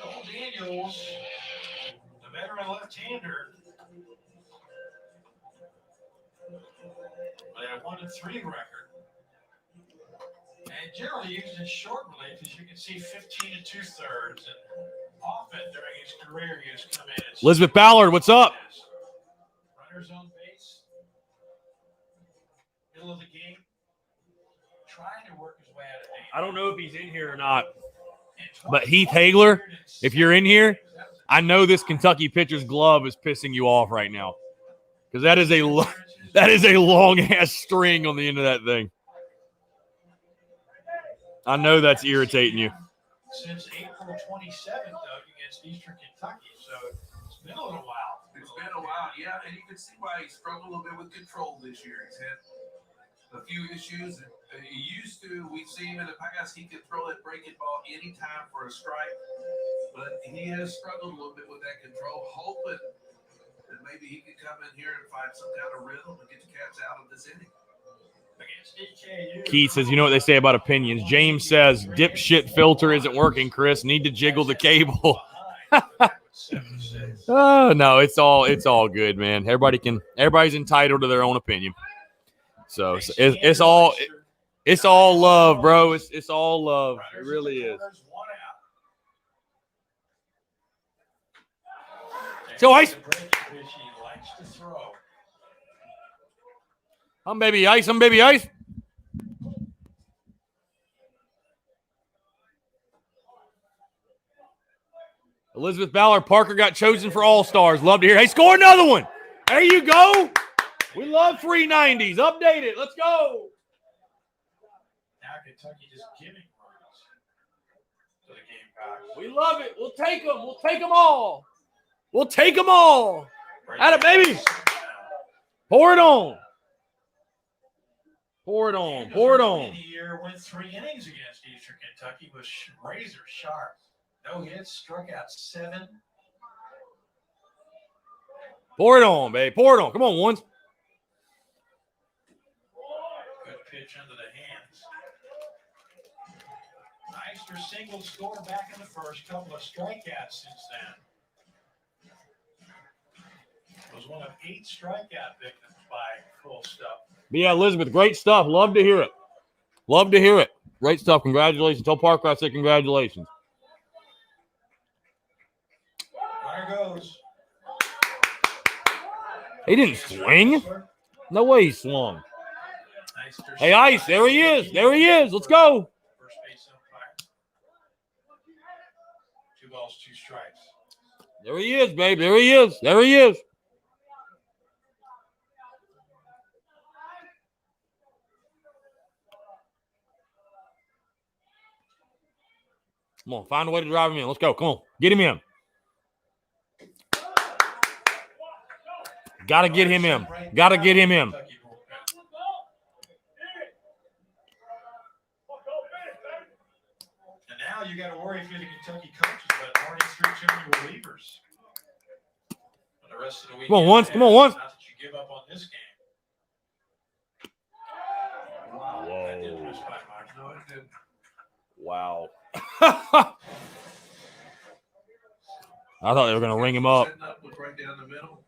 S2: Cole Daniels, the veteran left-hander, with a 1-3 record. And generally used in short relief, as you can see, 15 2/3. And often during his career, he has come in.
S1: Elizabeth Ballard, what's up?
S2: Runners on base. Middle of the game. Trying to work his way out of danger.
S1: I don't know if he's in here or not, but Heath Hagler, if you're in here, I know this Kentucky pitcher's glove is pissing you off right now because that is a long ass string on the end of that thing. I know that's irritating you.
S2: Since April 27th, though, against Eastern Kentucky, so it's been a little while.
S3: It's been a while, yeah, and you can see why he struggled a little bit with control this year. He's had a few issues. He used to, we've seen him in the past, he could throw that breaking ball anytime for a strike, but he has struggled a little bit with that control, hoping that maybe he can come in here and find some kind of rhythm and get the Cats out of this inning.
S1: Keith says, you know what they say about opinions. James says, dipshit filter isn't working, Chris. Need to jiggle the cable. Oh, no, it's all good, man. Everybody's entitled to their own opinion. So it's all love, bro. It's all love. It really is. So Ice. I'm baby Ice. Elizabeth Ballard Parker got chosen for All-Stars. Love to hear. Hey, score another one. There you go. We love 390s. Update it. Let's go.
S2: Now Kentucky just giving runs to the Gamecocks.
S1: We love it. We'll take them. We'll take them all. We'll take them all. At it, baby. Pour it on. Pour it on. Pour it on.
S2: The year went 3 innings against Eastern Kentucky, was razor sharp. No hits, struck out 7.
S1: Pour it on, babe. Pour it on. Come on, ones.
S2: Good pitch under the hands. Meister single score back in the first. Couple of strikeouts since then. Was one of 8 strikeout victims by Full Stuff.
S1: But yeah, Elizabeth, great stuff. Love to hear it. Love to hear it. Great stuff. Congratulations. Tell Parker I said congratulations.
S2: There goes.
S1: He didn't swing. No way he swung. Hey, Ice, there he is. There he is. Let's go.
S2: First base umpire. 2 balls, 2 strikes.
S1: There he is, babe. There he is. There he is. Come on, find a way to drive him in. Let's go. Come on. Get him in. Got to get him in. Got to get him in.
S2: And now you got to worry if you're the Kentucky coaches about burning through too many relievers for the rest of the week.
S1: Come on, once. Come on, once.
S2: Not that you give up on this game. Wow. That didn't miss by much. No, it didn't.
S1: Wow. I thought they were going to ring him up.
S3: Setting up, look right down the middle.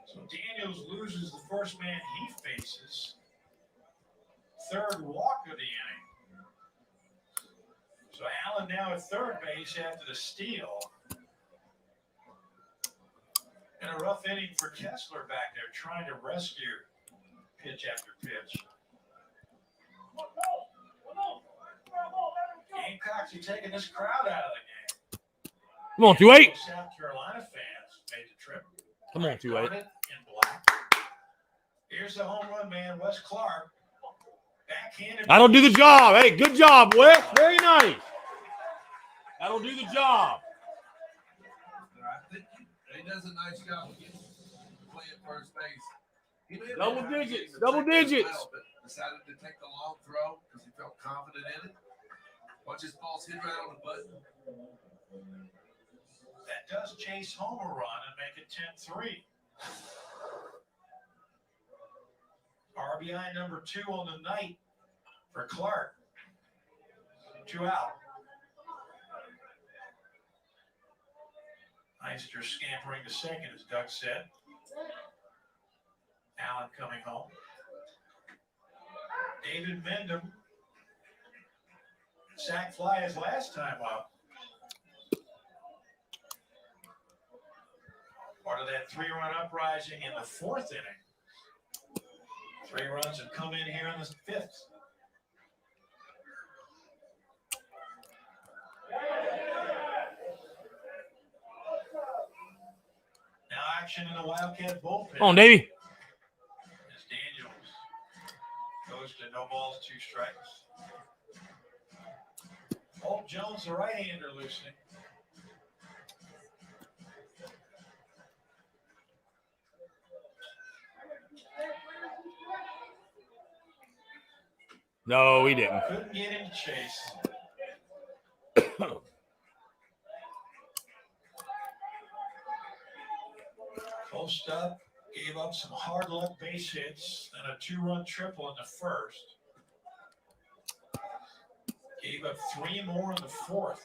S2: So Daniels loses the first man he faces. 3rd walk of the inning. So Allen now at third base after the steal. And a rough inning for Kessler back there trying to rescue pitch after pitch. Gamecocks are taking this crowd out of the game.
S1: Come on, 2-8.
S2: South Carolina fans made the trip.
S1: Come on, 2-8.
S2: In black. Here's the home run man, Wes Clark. Backhanded.
S1: That'll do the job. Hey, good job, Wes. Very nice. That'll do the job.
S3: I think he does a nice job of playing first base. He may have
S1: Double
S3: been high
S1: digits,
S3: in the
S1: double
S3: second as
S1: digits.
S3: well, but decided to take the long throw because he felt confident in it. Watch his balls hit right on the button.
S2: That does chase home a run and make it 10-3. RBI number 2 on the night for Clark. 2 out. Heister scampering to second, as Doug said. Allen coming home. David Mendham. Sack fly his last time up. Part of that 3-run uprising in the 4th inning. 3 runs have come in here in the 5th. Now action in the Wildcat bullpen.
S1: Come on, Davey.
S2: As Daniels goes to no balls, 2 strikes. Holt Jones, the right-hander, loosening.
S1: No, he didn't.
S2: Couldn't get him to chase. Post up, gave up some hard luck base hits and a 2-run triple in the 1st. Gave up 3 more in the 4th.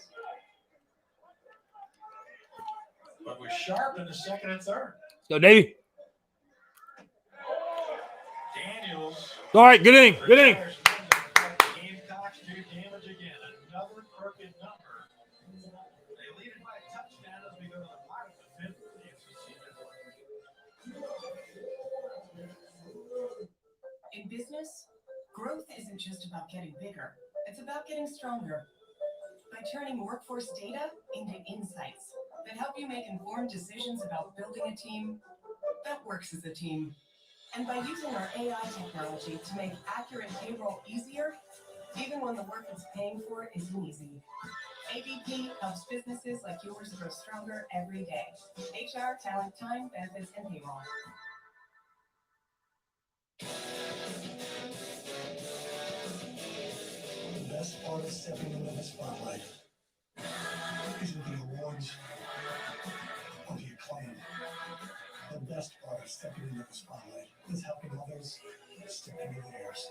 S2: But was sharp in the 2nd and 3rd.
S1: Go, Davey.
S2: Daniels.
S1: All right, good inning. Good inning.
S2: retires Mendham, but the Gamecocks do damage again. Another crooked number. They lead it by a touchdown as we go to the bottom of the 5th of the SEC.
S4: In business, growth isn't just about getting bigger. It's about getting stronger. By turning workforce data into insights that help you make informed decisions about building a team that works as a team. And by using our AI technology to make accurate payroll easier, even when the work it's paying for isn't easy. ADP helps businesses like yours grow stronger every day. HR, talent, time, benefits, and payroll.
S2: The best part of stepping into the spotlight isn't the awards or the acclaim. The best part of stepping into the spotlight is helping others step into theirs.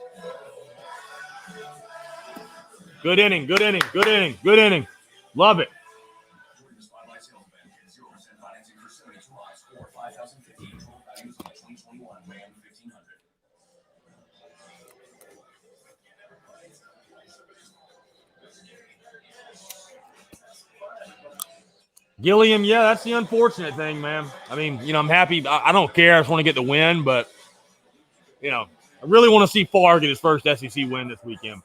S1: Good inning. Good inning. Good inning. Good inning. Love it.
S6: Join the Spotlight Sales Bank at 0% financing for 72 lots or 5,050 in total values on the 2021 Ram 1500.
S1: Gilliam, yeah, that's the unfortunate thing, man. I mean, I'm happy. I don't care. I just want to get the win, but, I really want to see Farr get his first SEC win this weekend.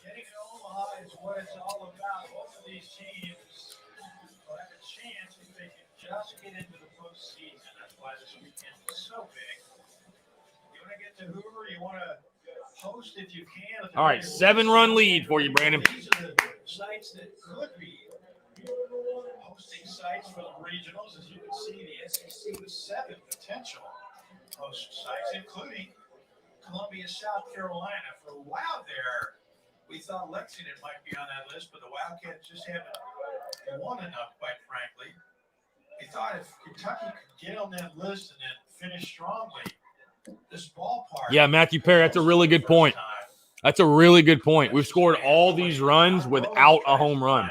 S2: Getting to Omaha is what it's all about. Both of these teams will have a chance if they can just get into the postseason. That's why this weekend is so big. You want to get to Hoover, you want to host if you can.
S1: All right, 7-run lead for you, Brandon.
S2: These are the sites that could be hosting sites for the regionals. As you can see, the SEC with 7 potential host sites, including Columbia, South Carolina. For a while there, we thought Lexington might be on that list, but the Wildcats just haven't won enough, quite frankly. We thought if Kentucky could get on that list and then finish strongly, this ballpark.
S1: Yeah, Matthew Perry, that's a really good point. That's a really good point. We've scored all these runs without a home run.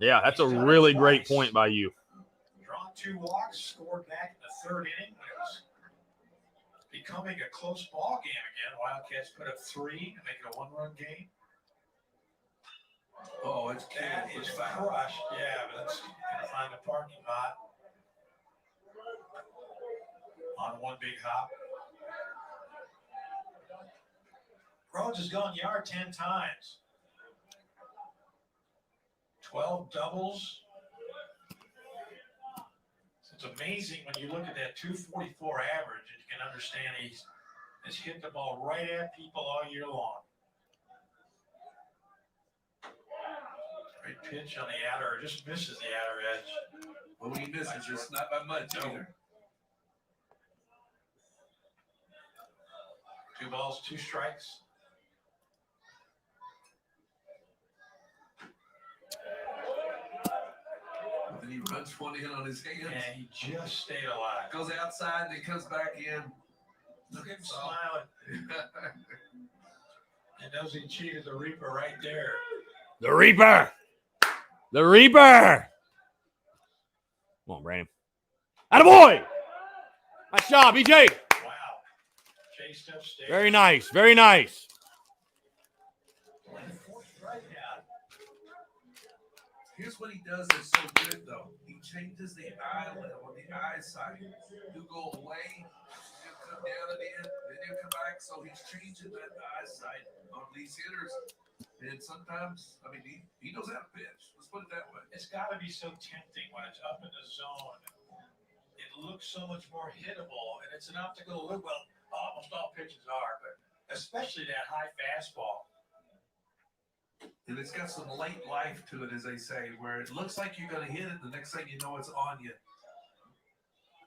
S1: Yeah, that's a really great point by you.
S2: Drawn 2 walks, scored back in the 3rd inning when it was becoming a close ball game again. Wildcats put up 3 to make it a 1-run game.
S3: Oh, it's
S2: That is crushed. Yeah, but let's find the parking lot on one big hop. Rhodes has gone yard 10 times. 12 doubles. It's amazing when you look at that 244 average and you can understand he's hit the ball right at people all year long. Great pitch on the outer, just misses the outer edge.
S3: But when he misses, it's not by much either.
S2: 2 balls, 2 strikes.
S3: And then he runs one in on his hands.
S2: And he just stayed alive.
S3: Goes outside and he comes back in.
S2: Look at him smiling. And knows he cheated the Reaper right there.
S1: The Reaper. The Reaper. Come on, Brandon. Attaboy. Nice job, BJ.
S2: Wow. Chased upstairs.
S1: Very nice. Very nice.
S3: Here's what he does that's so good, though. He changes the eye level, the eyesight. You go away, you come down again, then you come back. So he's changing that eyesight on these hitters. And sometimes, I mean, he knows how to pitch. Let's put it that way.
S2: It's got to be so tempting when it's up in the zone. It looks so much more hittable, and it's an optical look. Well, almost all pitches are, but especially that high fastball.
S3: And it's got some late life to it, as they say, where it looks like you're going to hit it. The next thing you know, it's on you.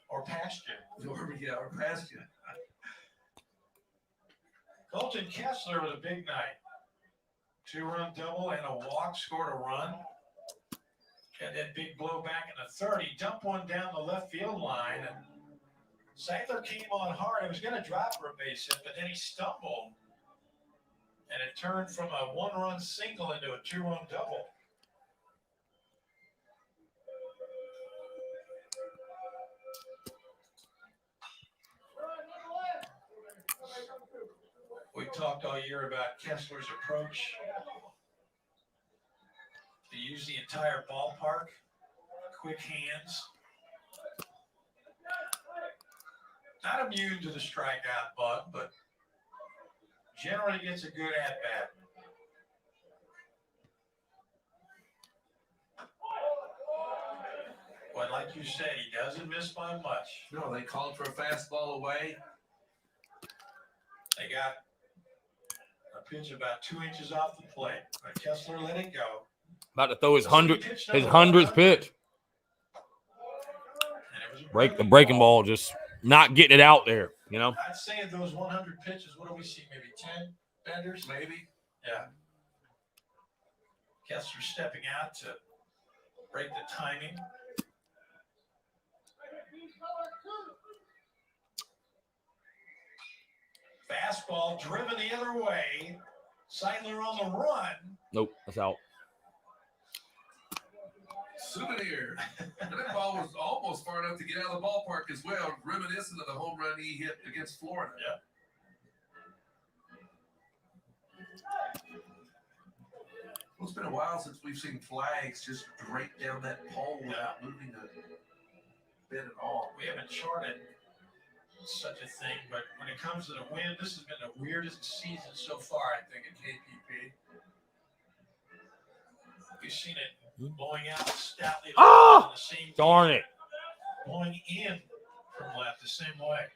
S2: Or past you.
S3: Or past you.
S2: Colton Kessler with a big night. 2-run double and a walk, scored a run. And then big blow back in the third. He dumped one down the left field line. And Seidler came on hard. He was going to drop for a base hit, but then he stumbled. And it turned from a 1-run single into a 2-run double. We talked all year about Kessler's approach to use the entire ballpark, quick hands. Not immune to the strikeout bug, but generally gets a good at-bat. But like you said, he doesn't miss by much.
S3: No, they called for a fastball away.
S2: They got a pitch about 2 inches off the plate. But Kessler let it go.
S1: About to throw his 100th pitch. Break the breaking ball, just not getting it out there, you know?
S2: I'd say of those 100 pitches, what do we see? Maybe 10 benders?
S3: Maybe.
S2: Yeah. Kessler stepping out to break the timing. Fastball driven the other way. Seidler on the run.
S1: Nope, that's out.
S3: Souvenir. And that ball was almost far enough to get out of the ballpark as well, reminiscent of the home run he hit against Florida.
S2: Yep.
S3: Well, it's been a while since we've seen flags just drape down that pole without moving a bit at all.
S2: We haven't charted such a thing, but when it comes to the wind, this has been the weirdest season so far, I think, at KPP. We've seen it blowing out stoutly
S1: Ah!
S2: the same
S1: Darn
S2: time,
S1: it.
S2: blowing in from left the same way.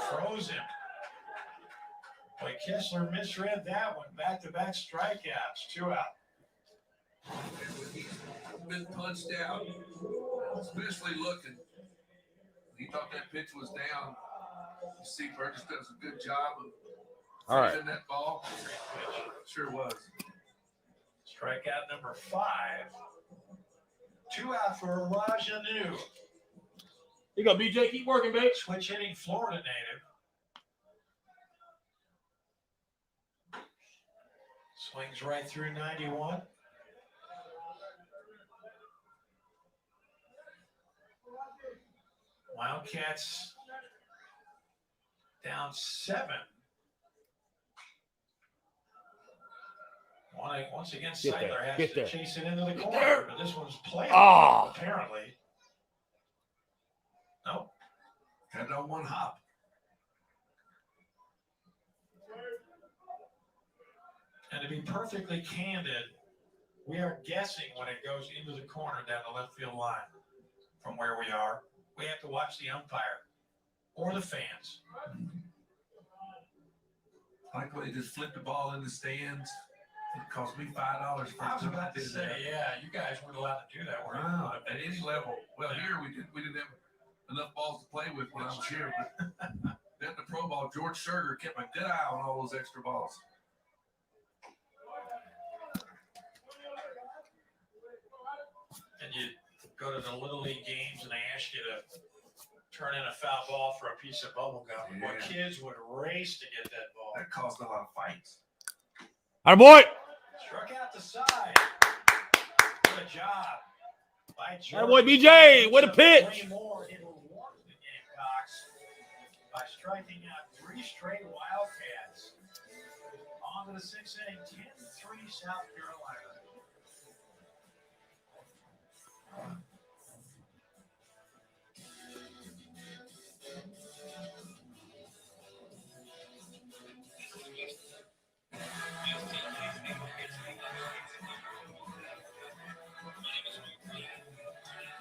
S2: Froze him. Boy, Kessler misread that one. Back-to-back strikeouts. 2 out.
S3: And when he's been punched out, especially looking, he thought that pitch was down. You see, Burgess does a good job of
S1: All right.
S3: fielding that ball. Sure was.
S2: Strikeout number 5. 2 out for Rajanu.
S1: Here you go, BJ. Keep working, babe.
S2: Switch hitting Florida native. Swings right through 91. Wildcats down 7. Once again, Seidler has to chase it into the corner, but this one's played apparently. Nope.
S3: Had no one hop.
S2: And to be perfectly candid, we are guessing when it goes into the corner down the left field line from where we are. We have to watch the umpire or the fans.
S3: Like when they just flipped the ball in the stands. It cost me $5 for
S2: I was about to say, yeah, you guys weren't allowed to do that.
S3: Wow, at any level. Well, here we didn't have enough balls to play with when I was here. But then the pro ball, George Scherger kept a good eye on all those extra balls.
S2: And you go to the Little League games and they ask you to turn in a foul ball for a piece of bubble gum.
S3: Yeah.
S2: Boy, kids would race to get that ball.
S3: That caused a lot of fights.
S1: Atta boy.
S2: Struck out the side. Good job by
S1: Atta boy, BJ. What a pitch.
S2: 3 more. It will walk the Gamecocks by striking out 3 straight Wildcats. On to the 6th inning, 10-3 South Carolina.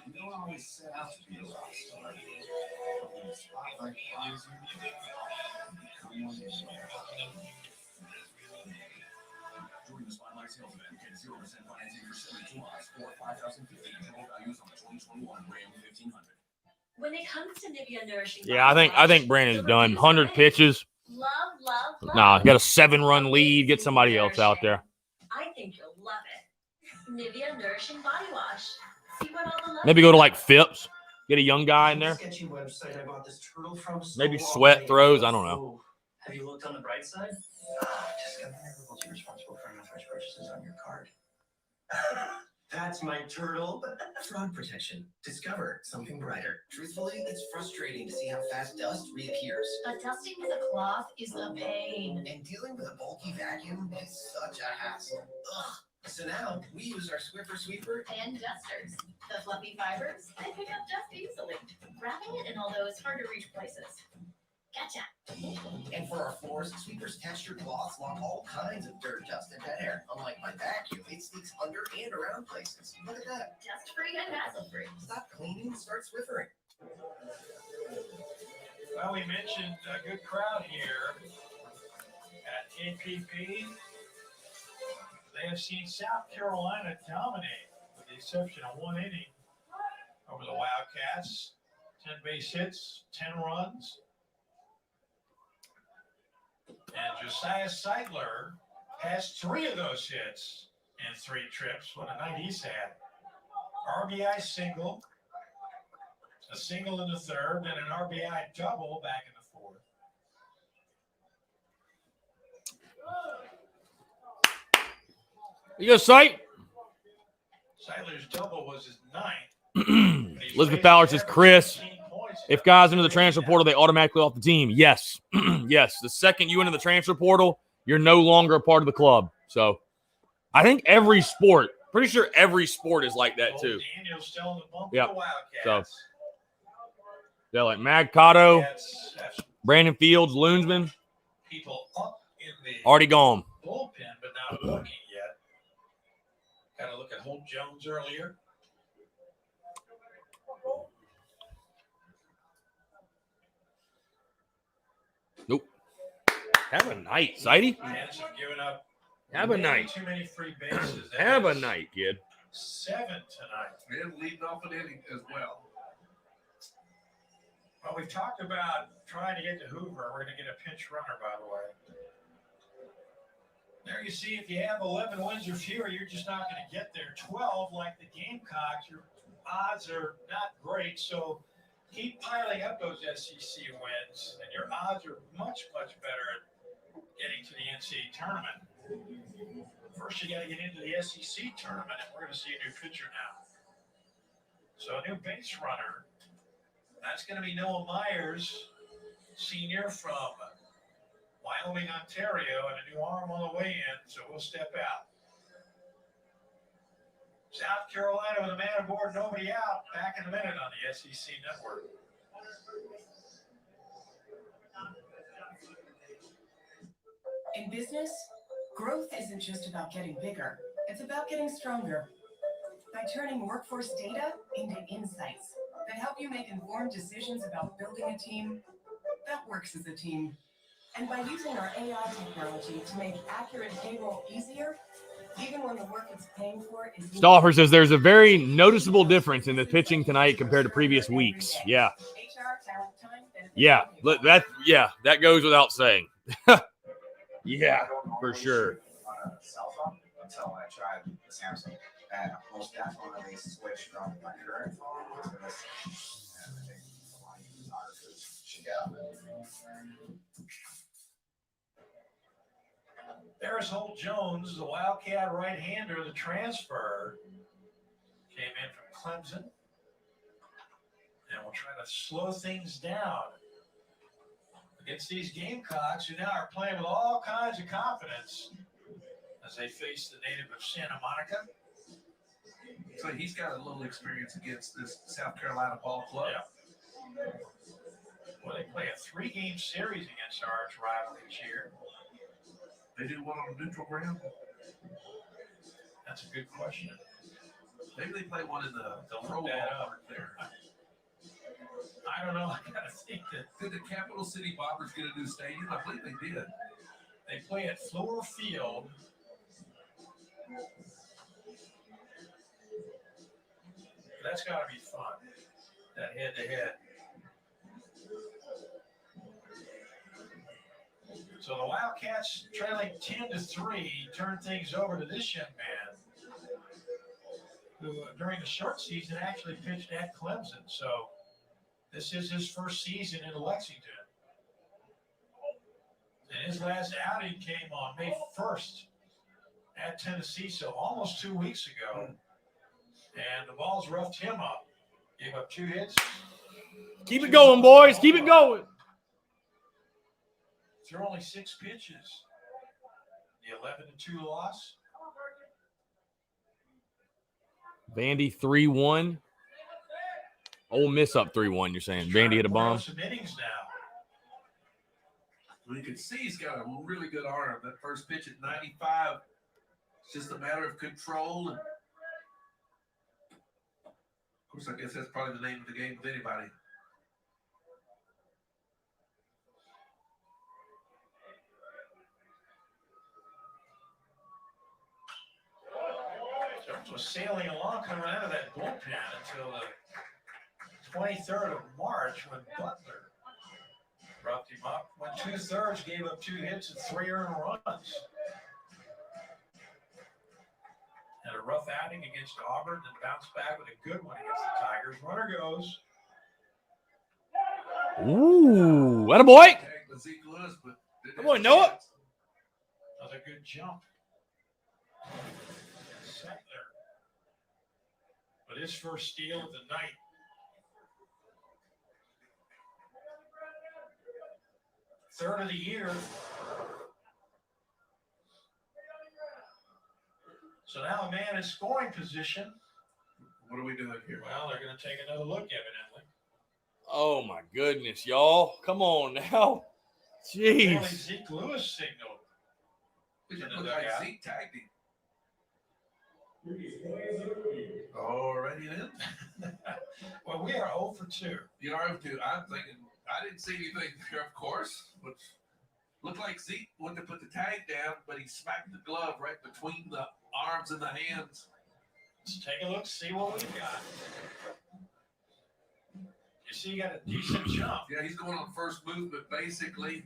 S6: You don't always set out to be a rock star. But when the spotlight finds you, you become one anyway. During the Spotlight Sales Event, get 0% financing for 72 months or $5,050 total values on the 2021 Ram 1500.
S8: When it comes to Nivea nourishing.
S1: Yeah, I think Brandon's done. 100 pitches.
S8: Love, love, love.
S1: Nah, got a 7-run lead. Get somebody else out there.
S8: I think you'll love it. Nivea Nourishing Body Wash. See what all the love.
S1: Maybe go to like Phipps. Get a young guy in there.
S10: Sketchy website I bought this turtle from.
S1: Maybe Sweat throws. I don't know.
S10: Ooh. Have you looked on the bright side? Discover never holds you responsible for unauthorized purchases on your card. That's my turtle. Fraud protection. Discover something brighter.
S11: Truthfully, it's frustrating to see how fast dust reappears.
S8: But dusting with a cloth is a pain.
S11: And dealing with a bulky vacuum is such a hassle. Ugh. So now, we use our Swiffer Sweeper
S8: And dusters. The fluffy fibers, they pick up dust easily, wrapping it in all those hard-to-reach places. Gotcha.
S11: And for our floors, Sweeper's textured cloths lock all kinds of dirt, dust, and dead air. Unlike my vacuum, it sneaks under and around places. Look at that.
S8: Dust-free and hassle-free.
S11: Stop cleaning and start Swiffering.
S2: Well, we mentioned a good crowd here at KPP. They have seen South Carolina dominate, with the exception of 1 inning over the Wildcats. 10 base hits, 10 runs. And Josiah Seidler has 3 of those hits in 3 trips. What a night he's had. RBI single, a single in the 3rd, and an RBI double back in the 4th.
S1: You go, Sight.
S2: Seidler's double was his 9th.
S1: Elizabeth Ballard says, Chris, if guys into the transfer portal, they automatically off the team. Yes. Yes. The second you enter the transfer portal, you're no longer a part of the club. So I think every sport, pretty sure every sport is like that too.
S2: Daniel's still in the bump
S1: Yep.
S2: with the Wildcats.
S1: So they're like Magcotto,
S2: That's
S1: Brandon Fields, Loonsman,
S2: people up in the
S1: already gone.
S2: bullpen, but not working yet. Got to look at Holt Jones earlier.
S1: Nope. Have a night, Sighty.
S2: Mets have given up
S1: Have a
S2: way
S1: night.
S2: too many free bases. That
S1: Have a
S2: is
S1: night, kid.
S2: 7 tonight.
S3: And leading off an inning as well.
S2: Well, we've talked about trying to get to Hoover. We're going to get a pinch runner, by the way. There you see, if you have 11 wins or fewer, you're just not going to get there. 12, like the Gamecocks, your odds are not great. So keep piling up those SEC wins, and your odds are much, much better at getting to the NCAA tournament. First, you got to get into the SEC tournament, and we're going to see a new pitcher now. So a new base runner. That's going to be Noah Myers, senior from Wyoming, Ontario, and a new arm on the way in, so we'll step out. South Carolina with a man aboard, nobody out. Back in a minute on the SEC Network.
S4: In business, growth isn't just about getting bigger. It's about getting stronger. By turning workforce data into insights that help you make informed decisions about building a team that works as a team. And by using our AI technology to make accurate payroll easier, even when the work it's paying for is...
S1: Stauffer says there's a very noticeable difference in the pitching tonight compared to previous weeks. Yeah. Yeah, that goes without saying. Yeah, for sure.
S6: On a cell phone until I tried the Samsung, and most definitely switched from my current phone to this. And I think a lot of photographers should get on it.
S2: There's Holt Jones, the Wildcat right-hander, the transfer. Came in from Clemson. And we'll try to slow things down against these Gamecocks, who now are playing with all kinds of confidence as they face the native of Santa Monica.
S3: So he's got a little experience against this South Carolina ball club.
S2: Yeah. Well, they play a 3-game series against our arch rival each year.
S3: They do one on a neutral ground.
S2: That's a good question.
S3: Maybe they play one in the
S2: They'll look that up
S3: there.
S2: I don't know. I gotta think that
S3: Did the Capital City Bombers get a new stadium? I believe they did.
S2: they play at Floor Field. That's got to be fun. That head-to-head. So the Wildcats trailing 10-3 turn things over to this young man, who during the short season actually pitched at Clemson. So this is his first season in Lexington. And his last outing came on May 1st at Tennessee, so almost 2 weeks ago. And the balls roughed him up. Gave up 2 hits.
S1: Keep it going, boys. Keep it going.
S2: Threw only 6 pitches. The 11-2 loss.
S1: Vandy 3-1. Ole Miss up 3-1, you're saying. Vandy hit a bomb.
S2: Some innings now.
S3: Well, you can see he's got a really good arm. That first pitch at 95, it's just a matter of control. And of course, I guess that's probably the name of the game with anybody.
S2: Jones was sailing along coming out of that bullpen until the 23rd of March when Butler roughed him up. Went 2/3, gave up 2 hits and 3 earned runs. Had a rough outing against Auburn, then bounced back with a good one against the Tigers. Runner goes.
S1: Ooh, attaboy.
S3: Zeke Lewis, but
S1: Come on, Noah.
S2: Another good jump. Set there. But his first steal of the night. Third of the year. So now a man in scoring position.
S3: What are we doing here?
S2: Well, they're going to take another look, evidently.
S1: Oh, my goodness, y'all. Come on now.
S2: Apparently
S1: Jeez.
S2: Zeke Lewis signaled.
S3: It didn't look like Zeke tagged him. Already then?
S2: Well, we are 0 for 2.
S3: You are 2. I'm thinking, I didn't see anything there, of course, but looked like Zeke wanted to put the tag down, but he smacked the glove right between the arms and the hands.
S2: Let's take a look, see what we got. You see, you got a decent jump.
S3: Yeah, he's going on first movement, basically.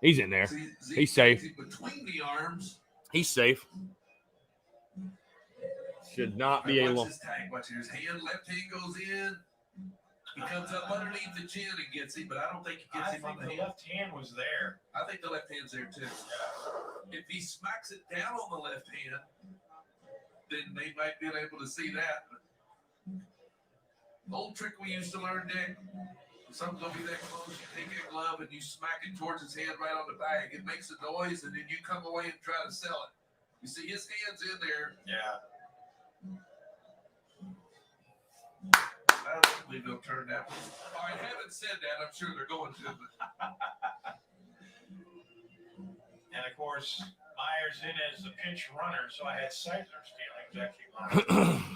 S1: He's in there.
S3: See,
S1: He's safe.
S3: Between the arms.
S1: He's safe. Should not be a
S3: Watch
S1: long.
S3: his tag. Watch it. His hand, left hand goes in. He comes up underneath the chin and gets him, but I don't think he gets him on the
S2: the
S3: hand.
S2: left hand was there.
S3: I think the left hand's there too. If he smacks it down on the left hand, then they might be able to see that. Old trick we used to learn, Dick. If something's gonna be that close, you take a glove and you smack it towards his hand right on the bag. It makes a noise, and then you come away and try to sell it. You see his hand's in there.
S2: Yeah.
S3: I don't believe they'll turn that one. I haven't said that. I'm sure they're going to. But
S2: And of course, Myers in as the pinch runner, so I had Seidler stealing actually.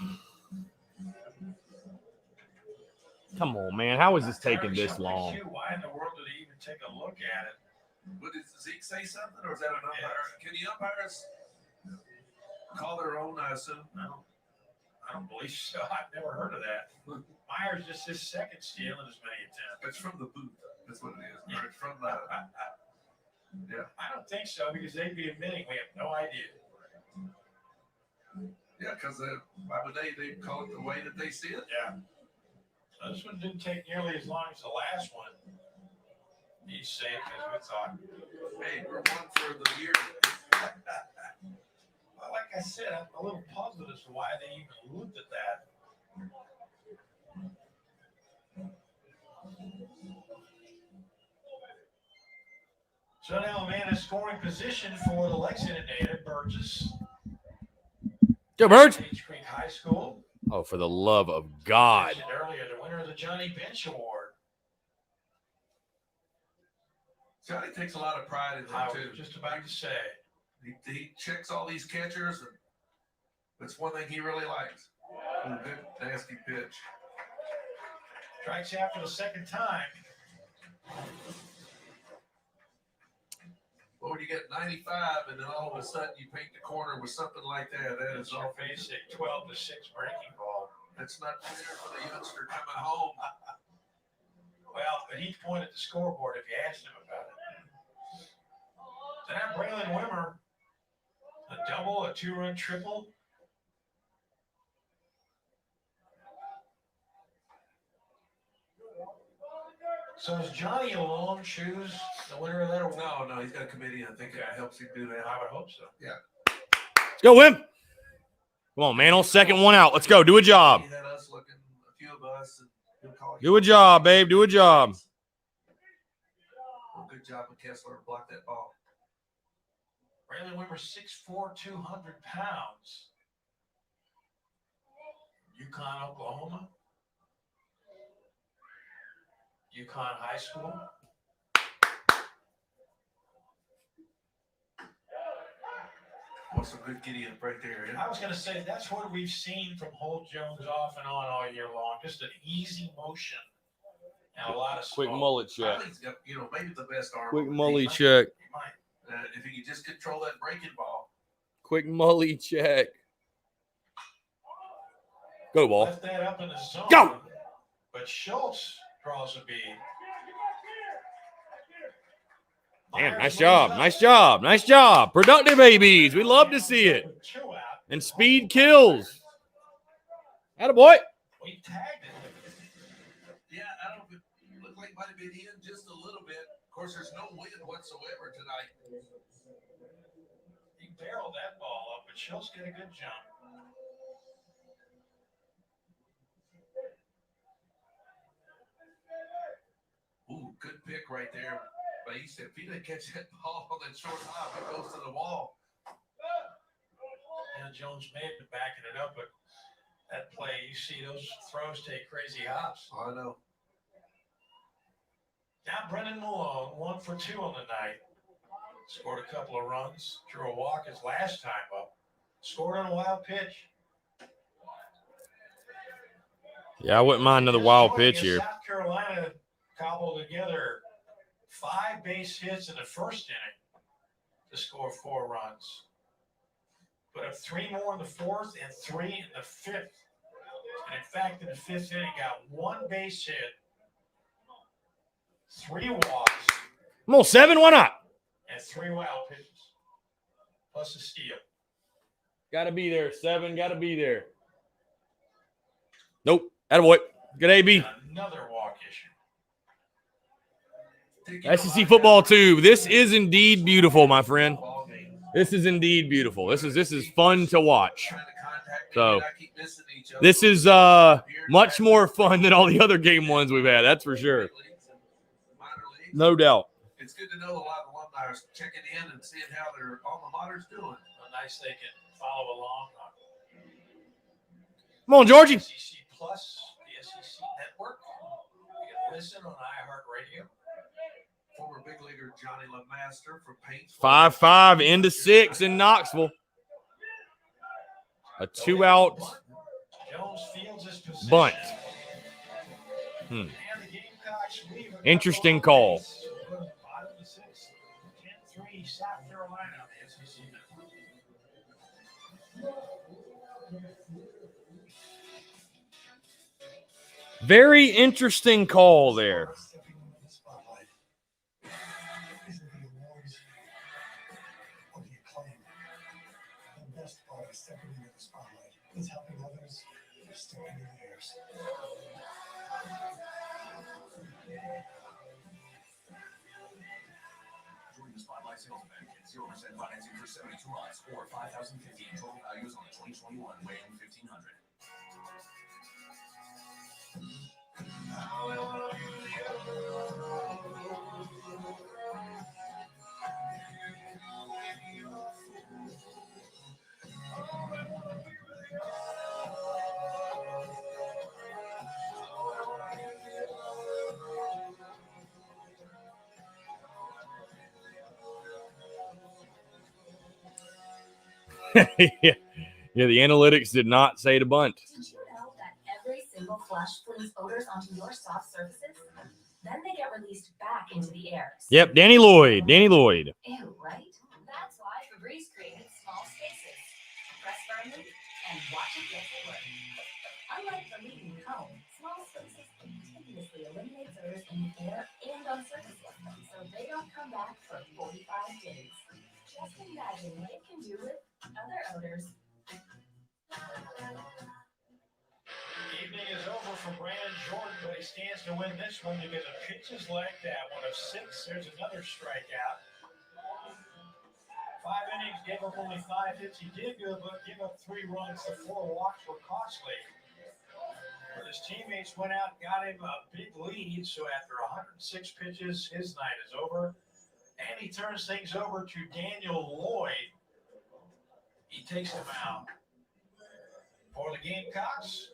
S1: Come on, man. How is this taking this long?
S2: Why in the world did he even take a look at it?
S3: what did Zeke say something, or is that an umpire? Can the umpires call their own? I assume.
S2: No. I don't believe so. I've never heard of that. Myers just his second steal in as many attempts.
S3: It's from the booth. That's what it is. Or it's from the. Yeah.
S2: I don't think so because they'd be admitting we have no idea.
S3: Yeah, because why would they call it the way that they see it?
S2: Yeah. So this one didn't take nearly as long as the last one. He's safe as we thought.
S3: Hey, we're one for the year.
S2: Well, like I said, I'm a little puzzled as to why they even looked at that. So now a man in scoring position for the Lexington native, Burgess.
S1: Go, Birds.
S2: Page Creek High School.
S1: Oh, for the love of God.
S2: Mentioned earlier, the winner of the Johnny Bench Award.
S3: Johnny takes a lot of pride in
S2: I
S3: that,
S2: was
S3: too.
S2: just about to say.
S3: He checks all these catchers, and that's one thing he really likes. A good, nasty pitch.
S2: Strikes out for the second time.
S3: Well, when you get 95 and then all of a sudden you paint the corner with something like that, that is
S2: Our
S3: all
S2: basic 12-6 breaking ball.
S3: That's not fair for the youngster coming home.
S2: Well, but he'd point at the scoreboard if you asked him about it. So now Braylon Wimmer, a double, a 2-run triple. So is Johnny Long choose the winner of that award?
S3: No, he's got a committee. I think that helps him do that.
S2: I would hope so.
S3: Yeah.
S1: Let's go, Wim. Come on, man. On second one out. Let's go. Do a job.
S3: He had us looking, a few of us. And he'll call
S1: Do a job, babe. Do a job.
S3: Well, good job with Kessler to block that ball.
S2: Braylon Wimmer, 6'4", 200 pounds. Yukon, Oklahoma. Yukon High School.
S3: Well, some good giddy up right there.
S2: I was going to say, that's what we've seen from Holt Jones off and on all year long. Just an easy motion and a lot of
S1: Quick
S2: smoke.
S1: mullet
S3: I
S1: check.
S3: think he's got, maybe the best arm.
S1: Quick
S3: on the
S1: mully
S3: team.
S1: check.
S2: He might.
S3: If he could just control that breaking ball.
S1: Quick mully check. Go, ball.
S2: Left that up in the zone.
S1: Go!
S2: But Schultz draws a bead.
S1: Damn, nice job. Nice job. Nice job. Productive ABs. We love to see it. And speed kills. Attaboy.
S2: We tagged it.
S3: Yeah, I don't know. It looked like it might have been in just a little bit. Of course, there's no wind whatsoever tonight.
S2: He barreled that ball up, but Schultz get a good jump.
S3: Ooh, good pick right there. But he said if he didn't catch that ball on that short hop, it goes to the wall.
S2: And Jones may have been backing it up, but that play, you see those throws take crazy hops.
S3: I know.
S2: Now Brennan Malone, 1 for 2 on the night. Scored a couple of runs, drew a walk his last time up. Scored on a wild pitch.
S1: Yeah, I wouldn't mind another wild pitch here.
S2: South Carolina cobbled together 5 base hits in the first inning to score 4 runs. Put up 3 more in the 4th and 3 in the 5th. And in fact, in the 5th inning, got 1 base hit, 3 walks,
S1: Come on, 7. Why not?
S2: and 3 wild pitches, plus a steal.
S1: Got to be there. 7. Got to be there. Nope. Attaboy. Good AB.
S2: And another walk issue.
S1: SEC football too. This is indeed beautiful, my friend. This is indeed beautiful. This is fun to watch. So this is much more fun than all the other game ones we've had. That's for sure. No doubt.
S3: It's good to know a lot of alumni are checking in and seeing how their alma mater's doing.
S2: How nice they can follow along on
S1: Come on, Georgie.
S2: SEC Plus, the SEC Network. You can listen on iHeartRadio.
S3: Former big leaguer Johnny LeMaster from Paintsville.
S1: 5-5 into 6 in Knoxville. A 2-out
S2: Jones fields his position.
S1: bunt.
S2: And the Gamecocks leave a
S1: Interesting
S2: couple
S1: call.
S2: of base. Bottom of the 6th, 10-3 South Carolina on the SEC Network.
S1: Very interesting call there.
S2: Stepping into the spotlight. These are the awards or the acclaim. The best part of stepping into the spotlight is helping others step into theirs.
S6: Join the Spotlight Sales Event. Get 0% financing for 72 months or $5,050 in total values on the 2021 Ram 1500.
S1: Yeah, the analytics did not say to bunt.
S8: Did you know that every single flush flings odors onto your soft surfaces? Then they get released back into the air.
S1: Yep, Danny Lloyd.
S8: Ew, right? That's why Febreze created small spaces. Press firmly and watch it get to work. Unlike the leading comb, small spaces continuously eliminate odors in the air and on surfaces, so they don't come back for 45 days. Just imagine what it can do with other odors.
S2: Evening is over for Brandon Jordan, but he stands to win this one because of pitches like that. 1 of 6. There's another strikeout. 5 innings, gave up only 5 hits. He did give up 3 runs. The 4 walks were costly. But his teammates went out and got him a big lead. So after 106 pitches, his night is over. And he turns things over to Daniel Lloyd. He takes him out. For the Gamecocks,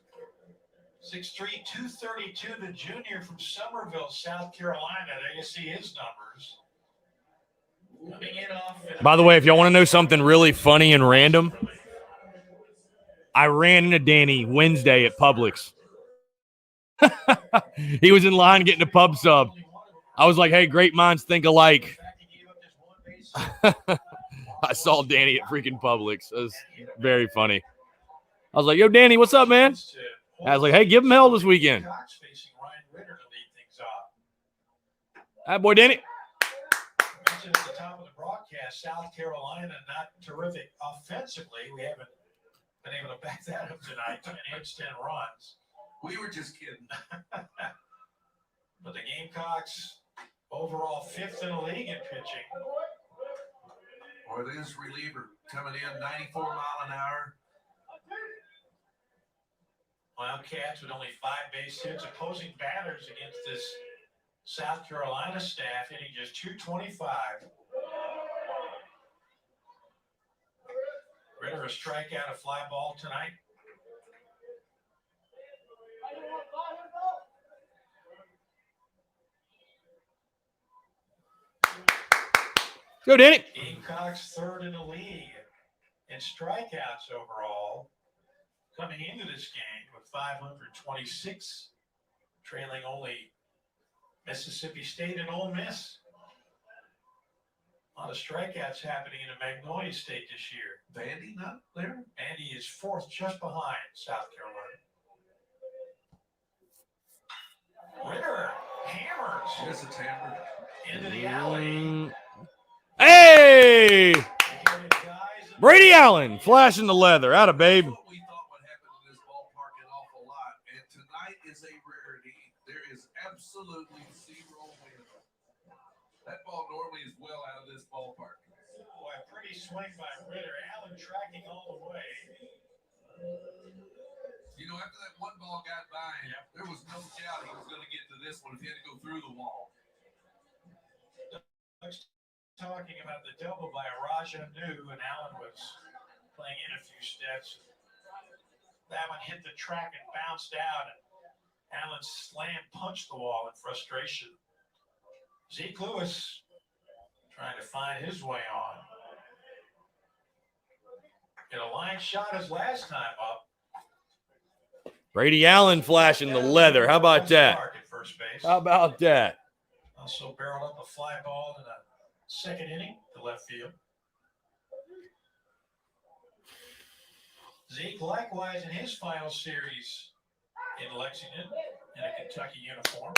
S2: 6'3", 232, the junior from Summerville, South Carolina. There you see his numbers. Coming in off.
S1: By the way, if y'all want to know something really funny and random, I ran into Danny Wednesday at Publix. He was in line getting a pub sub. I was like, hey, great minds think alike. I saw Danny at freaking Publix. It was very funny. I was like, yo, Danny, what's up, man? I was like, hey, give him hell this weekend. Hi, boy, Danny.
S2: Mentioned at the top of the broadcast, South Carolina not terrific offensively. We haven't been able to back that up tonight. 10 hits, 10 runs.
S3: We were just kidding.
S2: But the Gamecocks overall 5th in the league in pitching.
S3: Or this reliever coming in 94 mile an hour.
S2: Wildcats with only 5 base hits. Opposing batters against this South Carolina staff hitting just 225. Ritter a strikeout, a fly ball tonight.
S1: Go, Danny.
S2: Gamecocks 3rd in the league in strikeouts overall. Coming into this game with 526, trailing only Mississippi State and Ole Miss. A lot of strikeouts happening in the Magnolia State this year.
S3: Vandy not there?
S2: Vandy is 4th, just behind South Carolina. Ritter hammers.
S3: Yes, it's hammered.
S2: Into the alley.
S1: Hey! Brady Allen flashing the leather. Out of babe.
S3: We thought would happen in this ballpark an awful lot, and tonight is a rarity. There is absolutely 0 wind. That ball normally is well out of this ballpark.
S2: Boy, a pretty swing by Ritter. Allen tracking all the way.
S3: You know, after that one ball got by him, there was no doubt he was going to get to this one if he had to go through the wall.
S2: Talking about the double by Raja New, and Allen was playing in a few steps. That one hit the track and bounced out, and Allen punched the wall in frustration. Zeke Lewis trying to find his way on. Get a line shot his last time up.
S1: Brady Allen flashing the leather. How about that? How about that?
S2: Also barreled up a fly ball in the 2nd inning to left field. Zeke likewise in his final series in Lexington in a Kentucky uniform.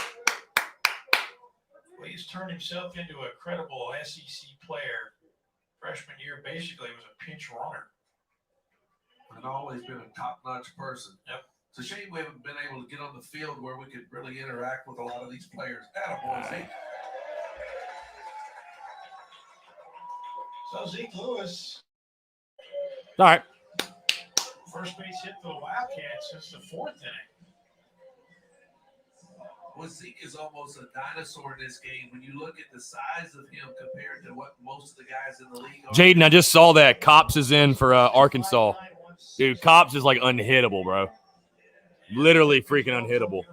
S2: Well, he's turned himself into a credible SEC player. Freshman year, basically, was a pinch runner.
S3: And always been a top-notch person.
S2: Yep.
S3: It's a shame we haven't been able to get on the field where we could really interact with a lot of these players. Attaboy, Zeke.
S2: So Zeke Lewis.
S1: All right.
S2: First base hit for the Wildcats since the 4th inning.
S3: Well, Zeke is almost a dinosaur in this game when you look at the size of him compared to what most of the guys in the league are.
S1: Jaden, I just saw that. Cops is in for Arkansas. Dude, Cops is like unhittable, bro. Literally freaking unhittable.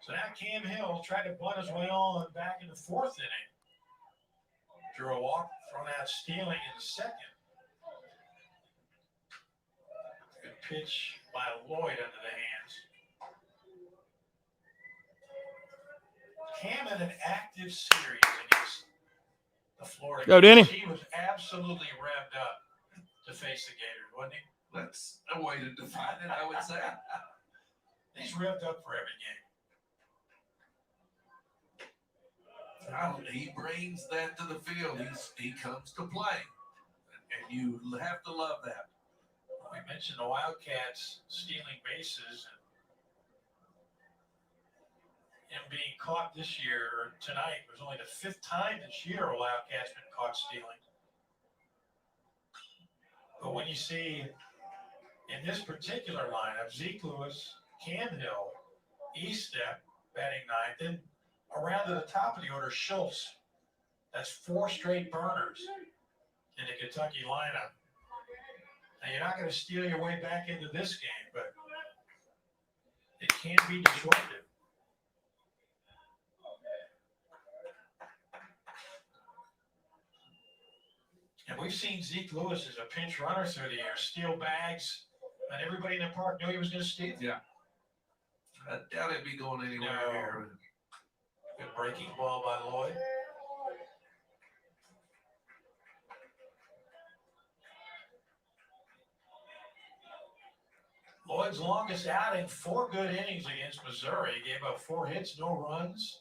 S2: So now Cam Hill tried to butt his way on back in the 4th inning. Drew a walk, thrown out stealing in the 2nd. Good pitch by Lloyd under the hands. Cam had an active series against the Florida
S1: Go, Denny.
S2: He was absolutely revved up to face the Gators, wasn't he?
S3: That's a way to define it, I would say.
S2: He's revved up for every game.
S3: He brings that to the field. He comes to play. And you have to love that.
S2: We mentioned the Wildcats stealing bases and him being caught this year, or tonight, was only the 5th time this year a Wildcat's been caught stealing. But when you see in this particular lineup, Zeke Lewis, Cam Hill, E-Step batting 9th, then around to the top of the order, Schultz. That's 4 straight burners in the Kentucky lineup. Now, you're not going to steal your way back into this game, but it can be disruptive. And we've seen Zeke Lewis as a pinch runner through the year, steal bags, and everybody in the park knew he was going to steal.
S3: Yeah. I doubt he'd be going anywhere
S2: No.
S3: here.
S2: Good breaking ball by Lloyd. Lloyd's longest outing, 4 good innings against Missouri. He gave up 4 hits, no runs.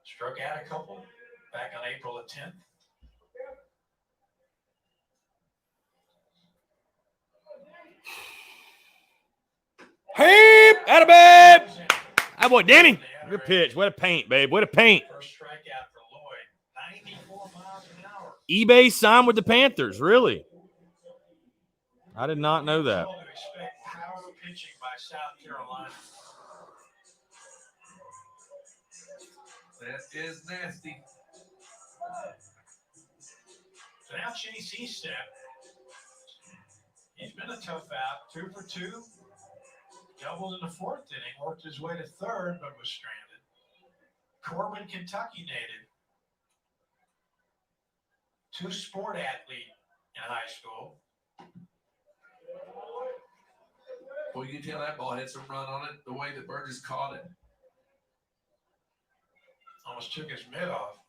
S2: Struck out a couple back on April the 10th.
S1: Hey, atta babe. That boy, Danny. Good pitch. Way to paint, babe. Way to paint.
S2: First strikeout for Lloyd. 94 miles an hour.
S1: eBay signed with the Panthers. Really? I did not know that.
S2: To expect power pitching by South Carolina.
S3: That is nasty.
S2: So now Chase E-Step. He's been a tough out. 2 for 2. Doubled in the 4th inning. Worked his way to 3rd, but was stranded. Corbin, Kentucky native. 2-sport athlete in high school.
S3: Well, you can tell that ball had some run on it, the way that Burgess caught it.
S2: Almost took his mitt off.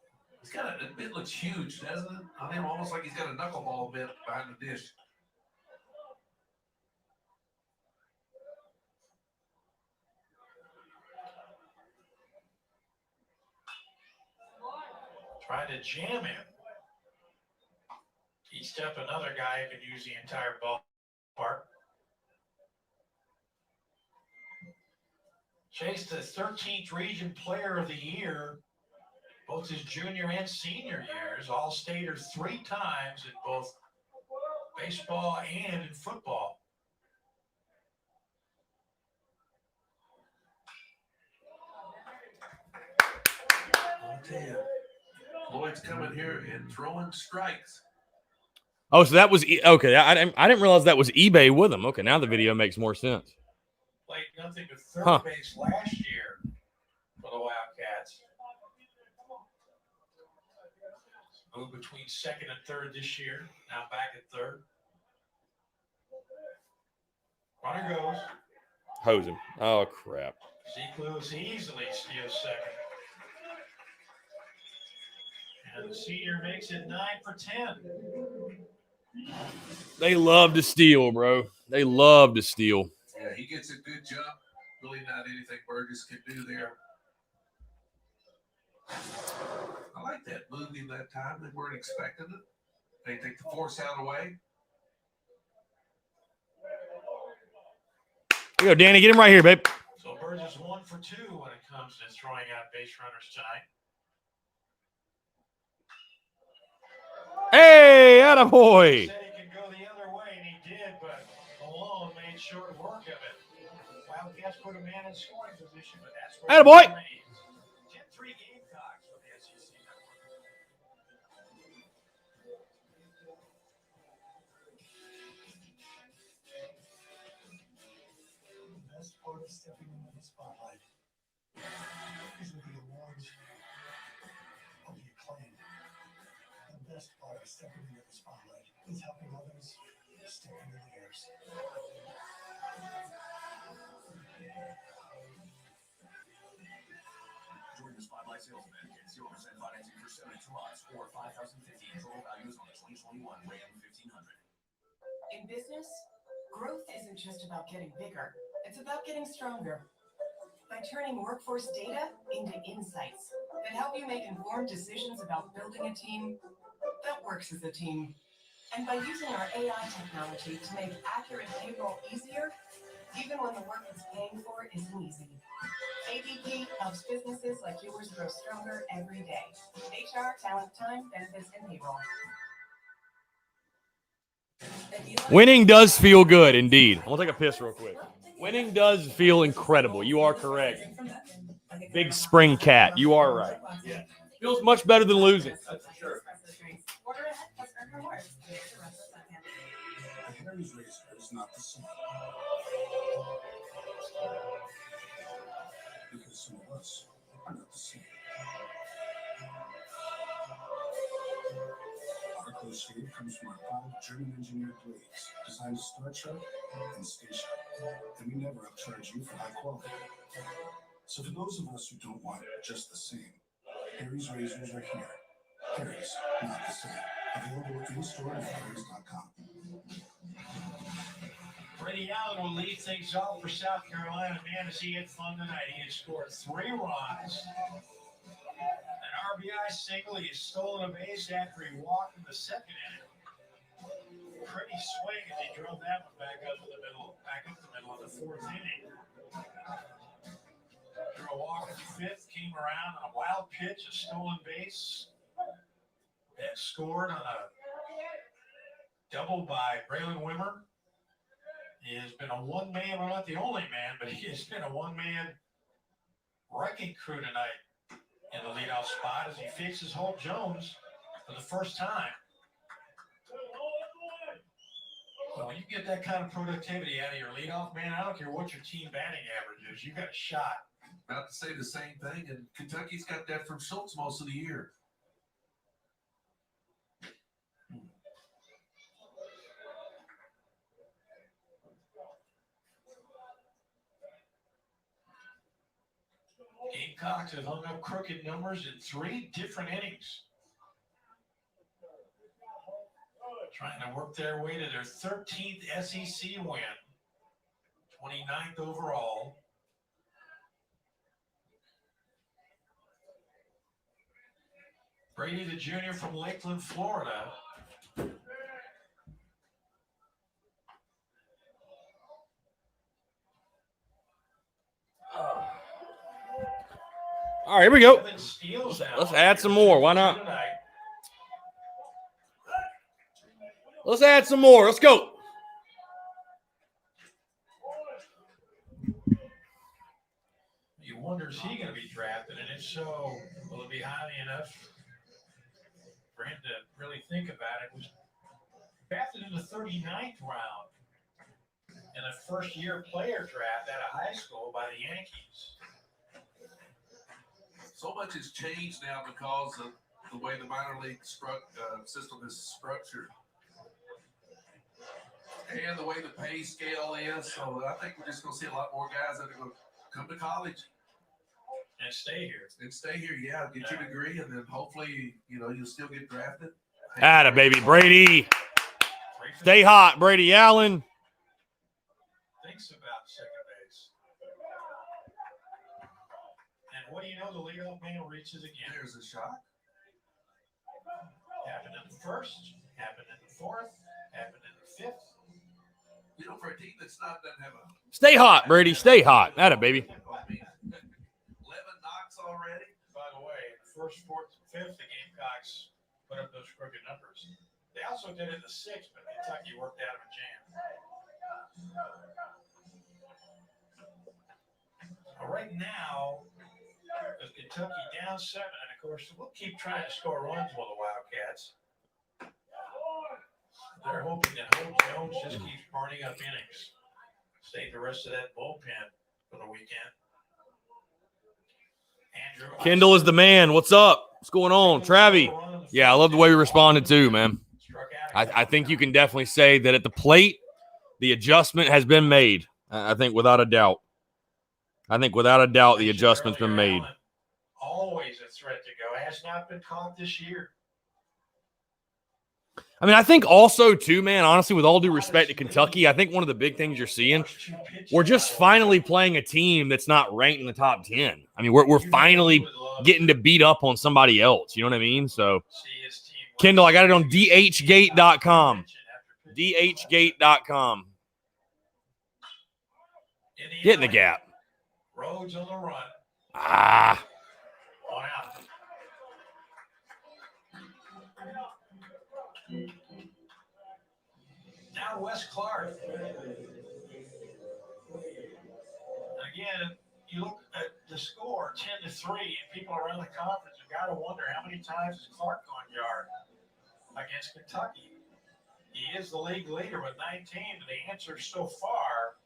S3: He's got a mitt looks huge, doesn't it? On him, almost like he's got a knuckleball mitt behind the dish.
S2: Trying to jam him. E-Step, another guy who can use the entire ballpark. Chase, the 13th Region Player of the Year, both his junior and senior years, All-Stater 3 times in both baseball and in football.
S3: I'll tell you. Lloyd's coming here and throwing strikes.
S1: Oh, so that was okay. I didn't realize that was eBay with him. Okay, now the video makes more sense.
S2: Played nothing but third base last year for the Wildcats. Moved between 2nd and 3rd this year. Now back at 3rd. Runner goes.
S1: Hose him. Oh, crap.
S2: Zeke Lewis easily steals 2nd. And the senior makes it 9 for 10.
S1: They love to steal, bro. They love to steal.
S3: Yeah, he gets a good jump. Really not anything Burgess can do there. I like that moving that time. They weren't expecting it. They take the force out away.
S1: Here you go, Danny. Get him right here, babe.
S2: So Burgess 1 for 2 when it comes to throwing out base runners tonight.
S1: Hey, attaboy.
S2: Said he could go the other way, and he did, but Malone made short work of it. Wildcats put a man in scoring position, but that's where
S1: Attaboy.
S2: 10-3 Gamecocks for the SEC Network. The best part of stepping into the spotlight is with the awards of the acclaim. The best part of stepping into the spotlight is helping others step into theirs.
S6: Join the Spotlight sales event. Get 0% financing for 72 months or $5,050 total values on the 2021 Ram 1500.
S4: In business, growth isn't just about getting bigger, it's about getting stronger. By turning workforce data into insights that help you make informed decisions about building a team that works as a team. And by using our AI technology to make accurate payroll easier, even when the work it's paying for isn't easy. ADP helps businesses like yours grow stronger every day. HR, talent, time, benefits, and payroll.
S1: Winning does feel good, indeed. I'll take a piss real quick. Winning does feel incredible. You are correct. Big spring cat. You are right. Yeah. Feels much better than losing. That's for sure.
S6: Harry's razor is not the same. Because some of us are not the same. Our close shave comes from our proud German-engineered blades, designed to start sharp and stay sharp. And we never upcharge you for high quality. So for those of us who don't want just the same, Harry's razors are here. Harry's, not the same. Available in-store at harrys.com.
S2: Brady Allen will lead things off for South Carolina. Man, has he had fun tonight. He has scored 3 runs. An RBI single. He has stolen a base after he walked in the second inning. Pretty swing as he drove that one back up the middle of the 4th inning. Drew a walk in the 5th, came around on a wild pitch, a stolen base, and scored on a double by Braylon Wimmer. He has been a one-man, well, not the only man, but he has been a one-man wrecking crew tonight in the leadoff spot as he faces Holt Jones for the first time. Well, when you get that kind of productivity out of your leadoff man, I don't care what your team batting average is, you got a shot.
S3: About to say the same thing, and Kentucky's got that from Schultz most of the year.
S2: Gamecocks have hung up crooked numbers in 3 different innings. Trying to work their way to their 13th SEC win. 29th overall. Brady, the junior from Lakeland, Florida.
S1: All right, here we go. Let's add some more. Why not? Let's add some more. Let's go.
S2: You wonder, is he going to be drafted? And if so, will it be highly enough for him to really think about it? Was drafted in the 39th round in a first-year player draft out of high school by the Yankees.
S3: So much has changed now because of the way the minor league system is structured. And the way the pay scale is. So I think we're just going to see a lot more guys that are going to come to college.
S2: And stay here.
S3: Yeah. Get your degree, and then hopefully, you'll still get drafted.
S1: Atta baby, Brady. Stay hot, Brady Allen.
S2: Thinks about second base. And what do you know? The leadoff man reaches again.
S3: There's a shot.
S2: Happened in the first, happened in the fourth, happened in the fifth.
S3: You know, for a team that's not doesn't have a
S1: Stay hot, Brady. Stay hot. Atta baby.
S3: 11 knocks already.
S2: By the way, in the first, fourth, and fifth, the Gamecocks put up those crooked numbers. They also did it in the sixth, but Kentucky worked out of a jam. Right now, with Kentucky down 7, and of course, we'll keep trying to score runs with the Wildcats. They're hoping that Hope Jones just keeps burning up innings. Save the rest of that bullpen for the weekend. Andrew
S1: Kendall is the man. What's up? What's going on? Travie. Yeah, I love the way we responded too, man. I think you can definitely say that at the plate, the adjustment has been made. I think without a doubt. The adjustment's been made.
S2: Always a threat to go. Has not been caught this year.
S1: I mean, I think also, too, man, honestly, with all due respect to Kentucky, I think one of the big things you're seeing, we're just finally playing a team that's not ranked in the top 10. I mean, we're finally getting to beat up on somebody else. You know what I mean? So, Kendall, I got it on dhgate.com. dhgate.com. Get in the gap.
S2: Rhodes on the run.
S1: Ah.
S2: One out. Now Wes Clark. Again, you look at the score, 10-3, and people around the conference have got to wonder how many times has Clark gone yard against Kentucky. He is the league leader with 19, but the answer so far,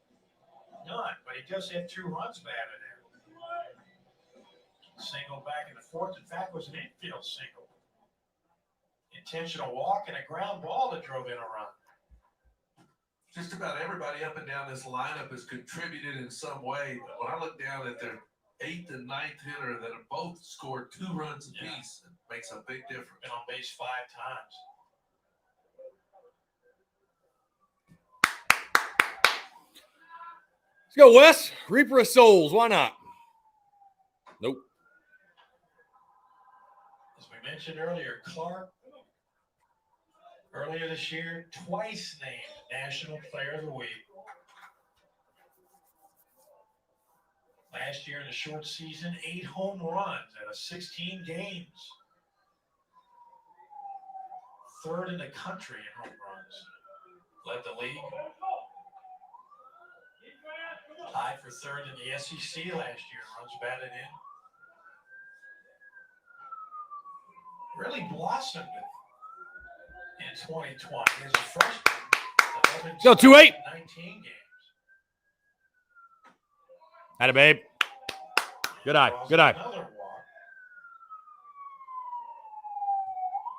S2: none. But he does have 2 runs batted in. Single back in the fourth, in fact, was an infield single. Intentional walk and a ground ball that drove in a run.
S3: Just about everybody up and down this lineup has contributed in some way. But when I look down at their 8th and 9th hitter that have both scored 2 runs apiece, it makes a big difference.
S2: Been on base 5 times.
S1: Let's go, Wes. Reaper of Souls. Why not? Nope.
S2: As we mentioned earlier, Clark, earlier this year, twice named National Player of the Week. Last year in a short season, 8 home runs out of 16 games. 3rd in the country in home runs. Led the league. Tied for 3rd in the SEC last year. Runs batted in. Really blossomed in 2020 as a freshman.
S1: Go 2-8.
S2: 19 games.
S1: Atta babe. Good eye. Good eye.
S2: Another walk.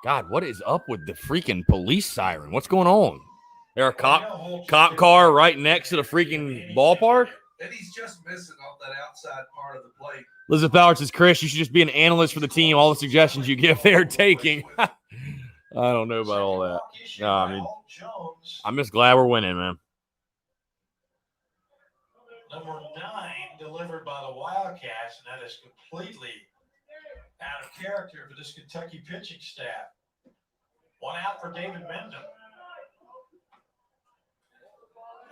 S1: God, what is up with the freaking police siren? What's going on? There a cop car right next to the freaking ballpark?
S3: And he's just missing off that outside part of the plate.
S1: Elizabeth Bauer says, Chris, you should just be an analyst for the team. All the suggestions you give, they're taking. I don't know about all that. No, I mean, I'm just glad we're winning, man.
S2: Number 9 delivered by the Wildcats, and that is completely out of character for this Kentucky pitching staff. 1 out for David Mendham.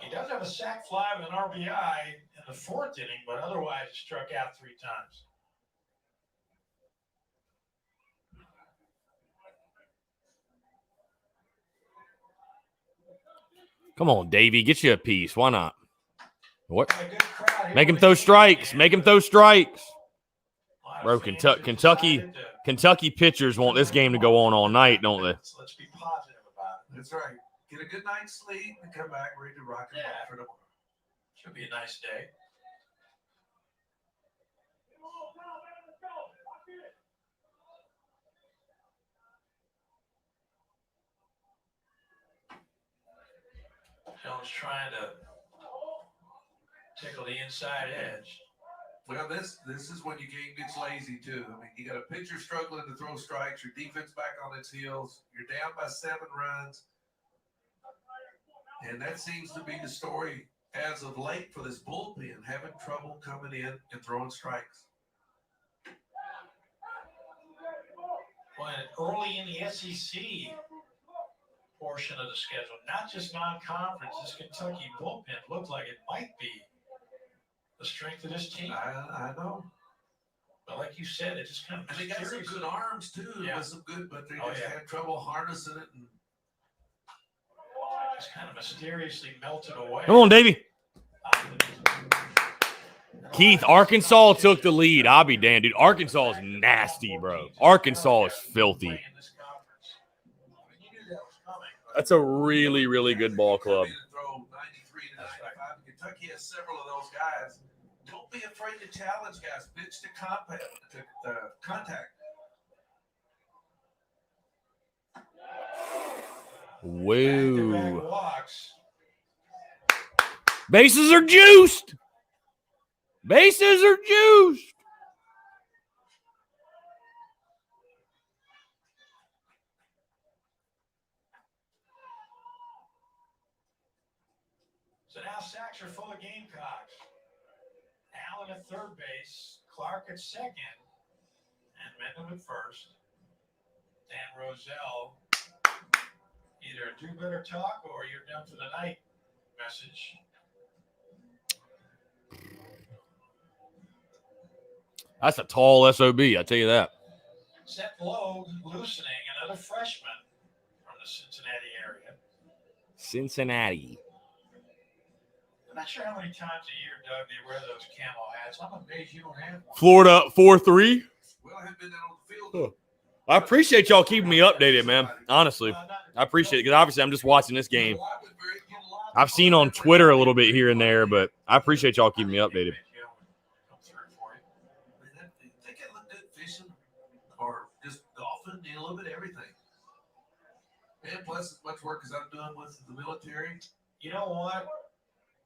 S2: He does have a sac fly with an RBI in the 4th inning, but otherwise struck out 3 times.
S1: Come on, Davey. Get you a piece. Why not? What? Make him throw strikes. Make him throw strikes. Bro, Kentucky pitchers want this game to go on all night, don't they?
S2: Let's be positive about it.
S3: That's right. Get a good night's sleep and come back ready to rock and roll for tomorrow.
S2: Should be a nice day. Jones trying to tickle the inside edge.
S3: Well, this is when your game gets lazy too. I mean, you got a pitcher struggling to throw strikes, your defense back on its heels, you're down by 7 runs. And that seems to be the story as of late for this bullpen, having trouble coming in and throwing strikes.
S2: When early in the SEC portion of the schedule, not just non-conference, this Kentucky bullpen looked like it might be the strength of this team.
S3: I know.
S2: But like you said, it just kind of.
S3: And they got some good arms too.
S2: Yeah.
S3: With some good, but they just had trouble harnessing it. And
S2: just kind of mysteriously melted away.
S1: Come on, Davey. Keith, Arkansas took the lead. I'll be damned, dude. Arkansas is nasty, bro. Arkansas is filthy. That's a really, really good ball club.
S3: throw 93 to 95. Kentucky has several of those guys. Don't be afraid to challenge guys. Pitch to contact.
S1: Whoa. Bases are juiced. Bases are juiced.
S2: So now sacks are full of Gamecocks. Allen at third base, Clark at second, and Mendham at first. Dan Roselle, either do better talk or you're done for the night message.
S1: That's a tall SOB, I tell you that.
S2: Seth Logue loosening, another freshman from the Cincinnati area.
S1: Cincinnati.
S2: I'm not sure how many times a year, Doug, they wear those camo hats. I'm amazed you don't have one.
S1: Florida 4-3.
S3: Well, I haven't been down on the field.
S1: I appreciate y'all keeping me updated, man. Honestly, I appreciate it because obviously I'm just watching this game. I've seen on Twitter a little bit here and there, but I appreciate y'all keeping me updated.
S3: They can look good fishing or just golfing and a little bit of everything. And plus, as much work as I'm doing with the military.
S2: You know what?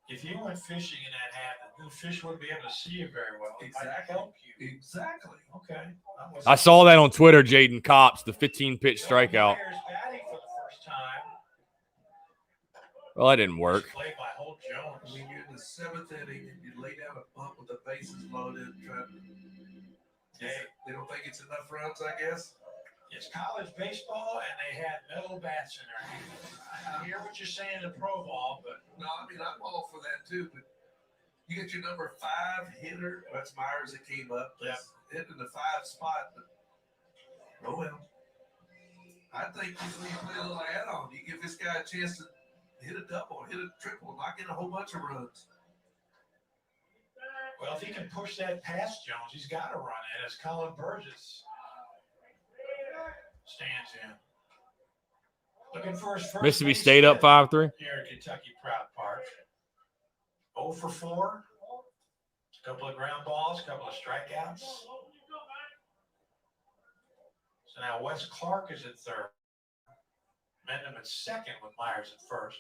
S2: If you went fishing in that hat, the fish wouldn't be able to see you very well. It might help you.
S3: Exactly.
S2: Okay.
S1: I saw that on Twitter, Jaden Copps, the 15-pitch strikeout.
S2: Batting for the first time.
S1: Well, that didn't work.
S2: Played by Holt Jones.
S3: I mean, you're in the seventh inning and you lay down a bump with the bases loaded. They don't think it's enough runs, I guess.
S2: It's college baseball, and they had metal bats in their hands. I hear what you're saying in pro ball, but
S3: no, I mean I'm all for that too. But you get your number 5 hitter. That's Myers that came up.
S2: Yeah,
S3: hitting the 5 spot. But oh well. I think usually you play a little add-on. You give this guy a chance to hit a double, hit a triple, knock in a whole bunch of runs.
S2: Well, if he can push that past Jones, he's got to run it as Colin Burgess stands in. Looking for his first.
S1: Mississippi State up 5-3.
S2: Here at Kentucky Proud Park. 0 for 4. A couple of ground balls, a couple of strikeouts. So now Wes Clark is at third. Mendham at second with Myers at first.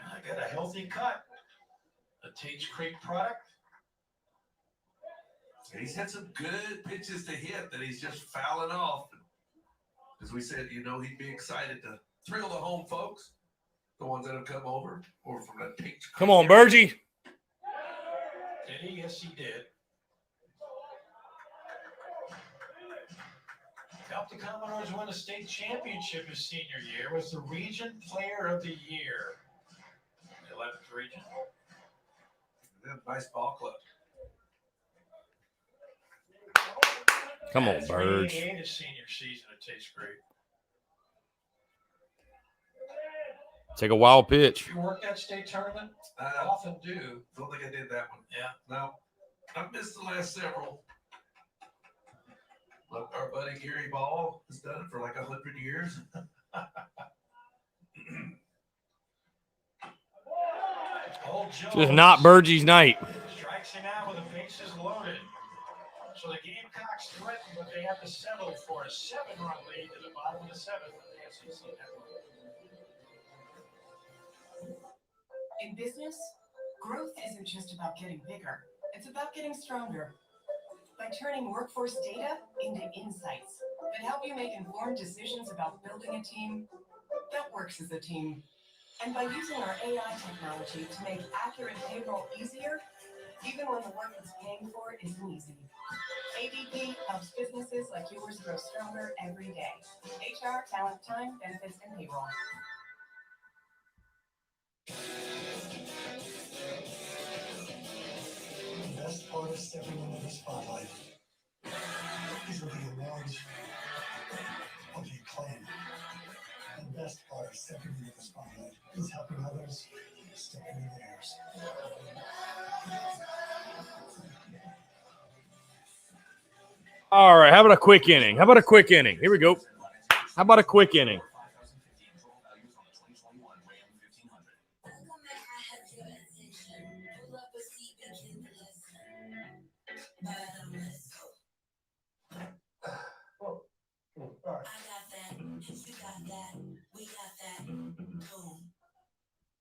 S2: I got a healthy cut. The Teach Creek product.
S3: He's had some good pitches to hit that he's just fouling off. As we said, he'd be excited to thrill the home folks, the ones that have come over, or from the Teach Creek.
S1: Come on, Burgie.
S2: Did he? Yes, he did. Helped the Commodores win a state championship his senior year. Was the Region Player of the Year. 11th region.
S3: Nice ball club.
S1: Come on, Burge.
S2: His senior season at Taste Great.
S1: Take a wild pitch.
S2: You work that state tournament? I often do.
S3: Don't think I did that one.
S2: Yeah.
S3: No, I've missed the last several. Look, our buddy Gary Ball has done it for like 100 years.
S1: Just not Burgie's night.
S2: Strikes him out with the bases loaded. So the Gamecocks threatened, but they have to settle for a 7-run lead to the bottom of the 7th of the SEC network.
S4: In business, growth isn't just about getting bigger. It's about getting stronger. By turning workforce data into insights that help you make informed decisions about building a team that works as a team. And by using our AI technology to make accurate payroll easier, even when the work it's paying for isn't easy. ADP helps businesses like yours grow stronger every day. HR, talent, time, benefits, and payroll.
S2: The best part of stepping into the spotlight is when you acknowledge what you claim. The best part of stepping into the spotlight is helping others step into theirs.
S1: All right. How about a quick inning? Here we go. How about a quick inning?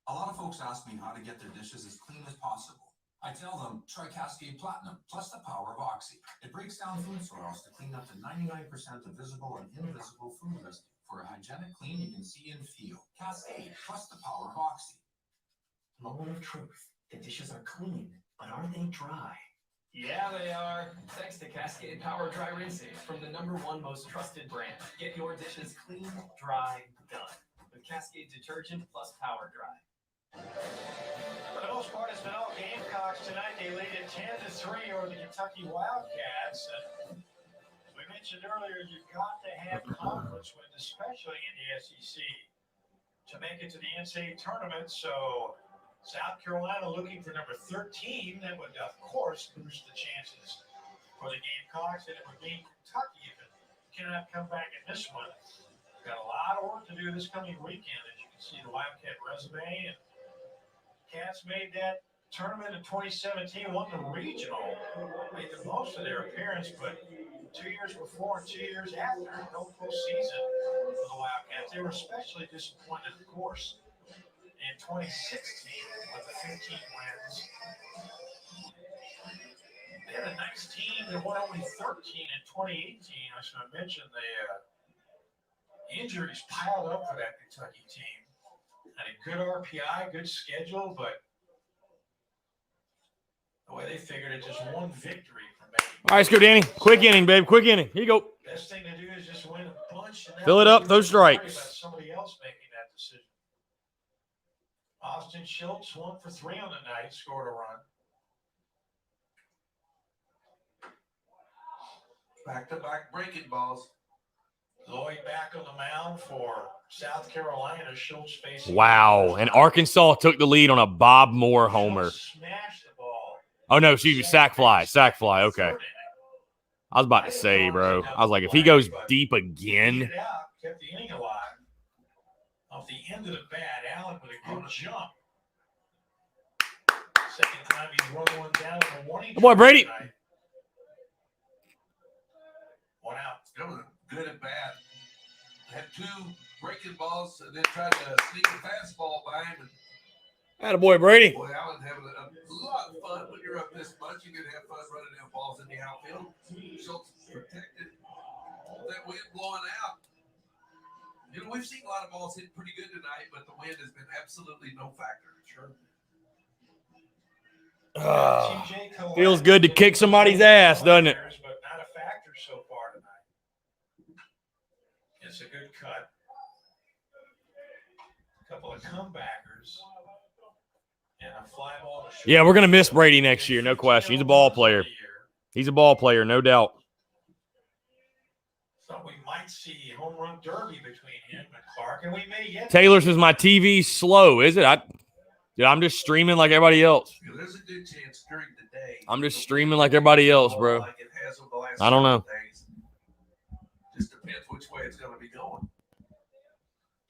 S6: A lot of folks ask me how to get their dishes as clean as possible. I tell them, try Cascade Platinum, plus the power of Oxy. It breaks down food soils to clean up to 99% of visible and invisible food residue for a hygienic clean you can see and feel. Cascade, plus the power of Oxy.
S11: Moment of truth. The dishes are clean, but are they dry?
S10: Yeah, they are. Thanks to Cascade Power Dry Rinsing from the #1 most trusted brand. Get your dishes clean, dry, done. With Cascade detergent plus Power Dry.
S2: For the most part, it's been all Gamecocks tonight. They lead it 10-3 over the Kentucky Wildcats. And as we mentioned earlier, you've got to have conference wins, especially in the SEC, to make it to the NCAA tournament. So South Carolina looking for number 13. That would, of course, boost the chances for the Gamecocks. And it would mean Kentucky, if it cannot come back in this one, got a lot of work to do this coming weekend. As you can see, the Wildcat resume. And Cats made that tournament in 2017, won the regional, made the most of their appearance, but 2 years before and 2 years after, no postseason for the Wildcats. They were especially disappointed, of course, in 2016 with the 15 wins. They had a nice team that won only 13 in 2018. I should have mentioned the injuries piled up for that Kentucky team. Had a good RPI, good schedule, but the way they figured it, just one victory from making.
S1: All right, let's go, Danny. Quick inning, babe. Quick inning. Here you go.
S2: Best thing to do is just win a bunch. And
S1: Fill it up, those strikes.
S2: About somebody else making that decision. Austin Schultz 1 for 3 on the night, scored a run.
S3: Back-to-back breaking balls.
S2: Lloyd back on the mound for South Carolina. Schultz facing.
S1: Wow. And Arkansas took the lead on a Bob Moore homer.
S2: Smashed the ball.
S1: Oh, no, excuse me. Sack fly. Okay. I was about to say, bro. I was like, if he goes deep again.
S2: Kept the inning alive. Off the end of the bat, Allen with a good jump. Second time he's run one down in the warning.
S1: Oh, boy, Brady.
S2: Tonight. One out.
S3: It was good and bad. Had 2 breaking balls and then tried to sneak a fastball by him.
S1: Attaboy, Brady.
S3: Boy, Allen having a lot of fun when you're up this much. You can have fun running down balls in the outfield. Schultz protected. That wind blowing out. You know, we've seen a lot of balls hit pretty good tonight, but the wind has been absolutely no factor. Sure.
S1: Feels good to kick somebody's ass, doesn't it?
S2: But not a factor so far tonight. It's a good cut. A couple of comebackers. And a fly ball to
S1: Yeah, we're going to miss Brady next year, no question. He's a ball player. No doubt.
S2: So we might see home run derby between him and Clark, and we may yet.
S1: Taylor says my TV's slow, is it? I'm just streaming like everybody else.
S3: Yeah, there's a good chance during the day.
S1: I'm just streaming like everybody else, bro.
S3: Like it has over the last
S1: I don't know.
S3: days. Just depends which way it's going to be going.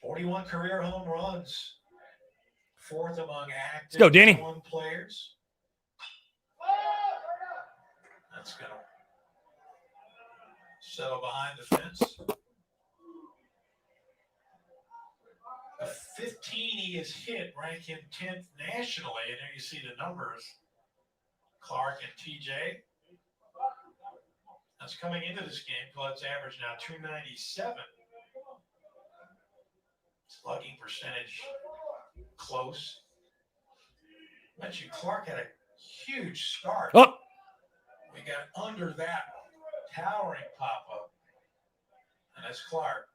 S2: 41 career home runs. 4th among active.
S1: Let's go, Danny.
S2: Players. That's going to settle behind the fence. The 15 he has hit rank him 10th nationally, and there you see the numbers. Clark and TJ. That's coming into this game. Club's average now 297. Slugging percentage close. Mentioned Clark had a huge start.
S1: Oh,
S2: We got under that towering pop-up. And that's Clark.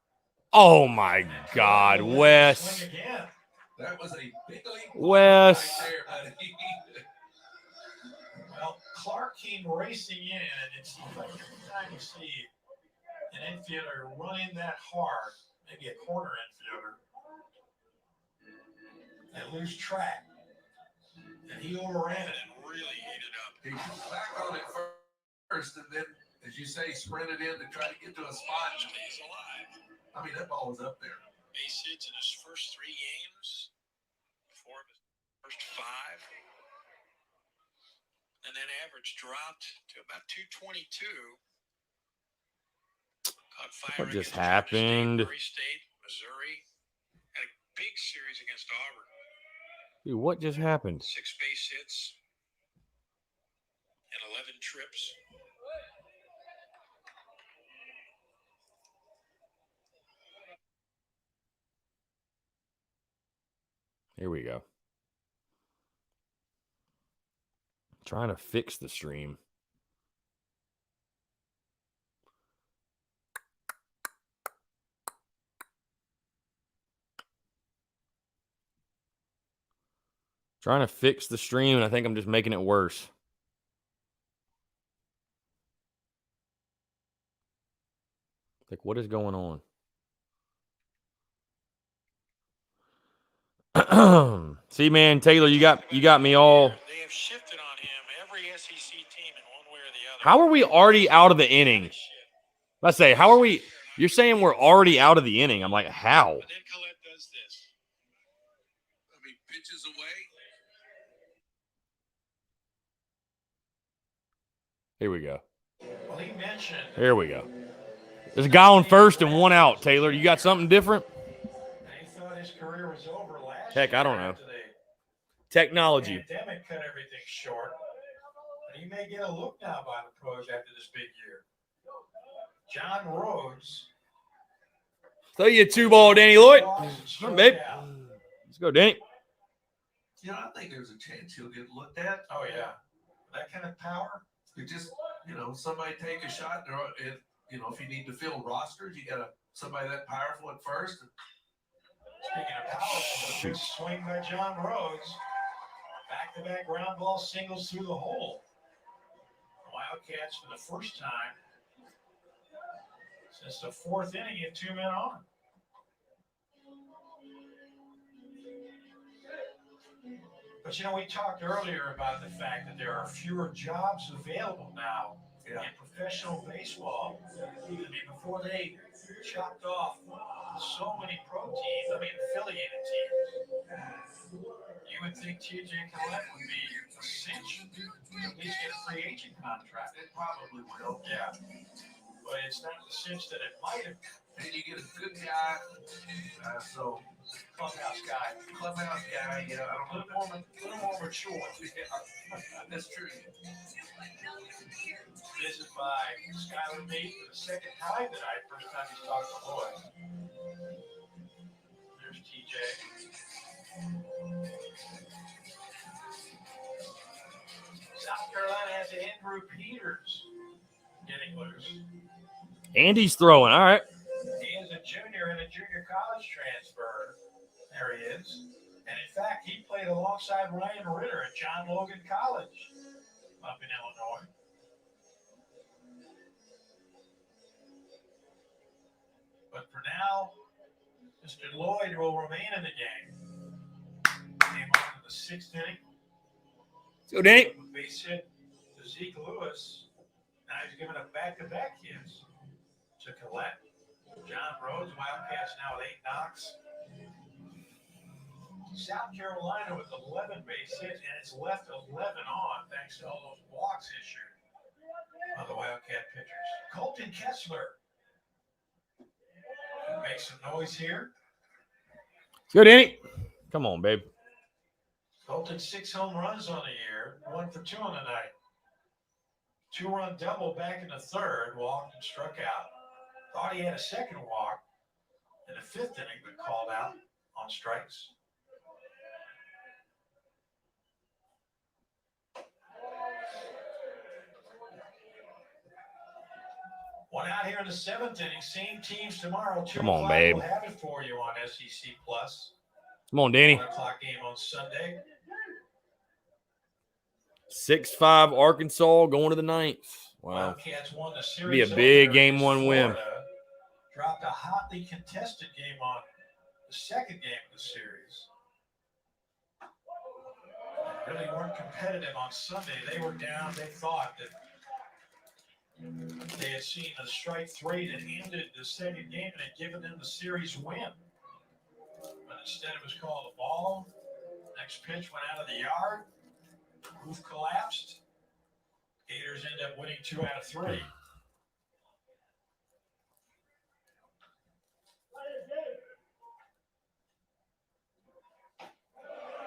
S1: oh my God, Wes.
S2: Swing again.
S3: That was a big leap
S1: Wes.
S3: right there, buddy.
S2: Well, Clark came racing in, and it seems like every time you see an infielder running that hard, maybe a corner infielder, and lose track. And he overran it and really heated up.
S3: He was back on it first, and then, as you say, sprinted in to try to get to a spot.
S2: He's alive.
S3: I mean, that ball was up there.
S2: Base hits in his first 3 games, 4 of his first 5. And then average dropped to about 222. Caught fire
S1: What just
S2: against Georgia
S1: happened?
S2: State, Murray State, Missouri. Had a big series against Auburn.
S1: Dude, what just happened?
S2: 6 base hits and 11 trips.
S1: Here we go. Trying to fix the stream. Trying to fix the stream, and I think I'm just making it worse. Like, what is going on? See, man, Taylor, you got me all.
S2: They have shifted on him every SEC team in one way or the other.
S1: How are we already out of the inning? Let's say, how are we? You're saying we're already out of the inning. I'm like, how?
S2: But then Collette does this.
S3: I mean, pitches away.
S1: Here we go.
S2: Well, he mentioned.
S1: Here we go. There's a guy on first and 1 out, Taylor. You got something different?
S2: He thought his career was over last
S1: Heck, I don't
S2: year
S1: know.
S2: after the
S1: Technology.
S2: pandemic cut everything short. But he may get a look now by the pros after this big year. John Rhodes.
S1: Throw you a 2-ball, Danny Lloyd. Come on, babe. Let's go, Danny.
S3: You know, I think there's a chance he'll get looked at.
S2: Oh, yeah. That kind of power.
S3: You just, you know, somebody take a shot. And, you know, if you need to fill rosters, you got somebody that powerful at first.
S2: Speaking of power, a good swing by John Rhodes. Back-to-back ground ball singles through the hole. Wildcats for the first time since the 4th inning get 2 men on. But, you know, we talked earlier about the fact that there are fewer jobs available now in professional baseball. I mean, before they chopped off so many pro teams, I mean, affiliated teams, you would think TJ Collette would be a cinch to at least get a free agent contract.
S3: It probably will.
S2: Yeah. But it's not the cinch that it might have.
S3: And you get a good guy. So
S2: Clubhouse guy.
S3: Clubhouse guy, yeah. I don't know.
S2: A little more mature.
S3: Yeah, that's true.
S2: Visit by Skylar Meade for the second time tonight. First time he's talked to Lloyd. There's TJ. South Carolina has Andrew Peters getting loose.
S1: Andy's throwing. All right.
S2: He is a junior in a junior college transfer. There he is. And in fact, he played alongside Ryan Ritter at John Logan College up in Illinois. But for now, Mr. Lloyd will remain in the game. Came on in the 6th inning.
S1: Let's go, Danny.
S2: Base hit to Zeke Lewis. Now he's giving a back-to-back hits to Collette. John Rhodes, Wildcats now with 8 knocks. South Carolina with 11 base hits, and it's left 11 on thanks to all those walks issued by the Wildcat pitchers. Colton Kessler make some noise here.
S1: Let's go, Danny. Come on, babe.
S2: Colton 6 home runs on the year, 1 for 2 on the night. 2-run double back in the 3rd, walked and struck out. Thought he had a second walk in the 5th inning, but called out on strikes. One out here in the 7th inning. Same teams tomorrow. 2
S1: Come on,
S2: o'clock,
S1: babe.
S2: We'll have it for you on SEC Plus.
S1: Come on, Danny.
S2: 1 o'clock game on Sunday.
S1: 6-5 Arkansas going to the 9th. Wow.
S2: Wildcats won the series.
S1: Be a big
S2: opener
S1: game
S2: against
S1: 1 win.
S2: Florida. Dropped a hotly contested game on the second game of the series. They really weren't competitive on Sunday. They were down. They thought that they had seen a strike 3 that ended the second game and had given them the series win. But instead it was called a ball. Next pitch went out of the yard. Roof collapsed. Gators end up winning 2 out of 3.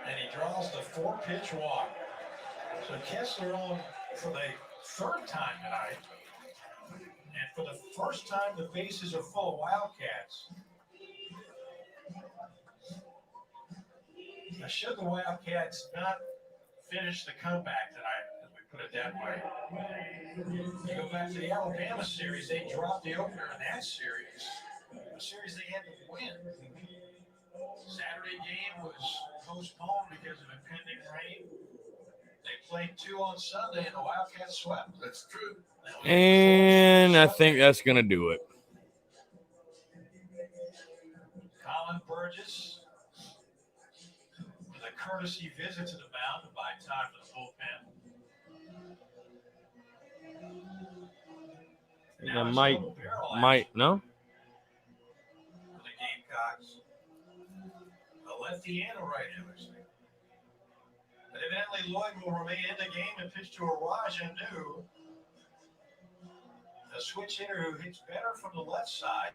S2: And he draws the 4-pitch walk. So Kessler on for the 3rd time tonight. And for the first time, the bases are full of Wildcats. Now, should the Wildcats not finish the comeback tonight, as we put it that way, you go back to the Alabama series, they dropped the opener in that series, a series they had to win. Saturday game was postponed because of impending rain. They played 2 on Sunday, and the Wildcats swept.
S3: That's true.
S1: And I think that's going to do it.
S2: Colin Burgess with a courtesy visit to the mound to buy time for the bullpen.
S1: I might, no?
S2: For the Gamecocks. A lefty and a right-hander. But evidently Lloyd will remain in the game and pitch to Elijah New. A switch hitter who hits better from the left side.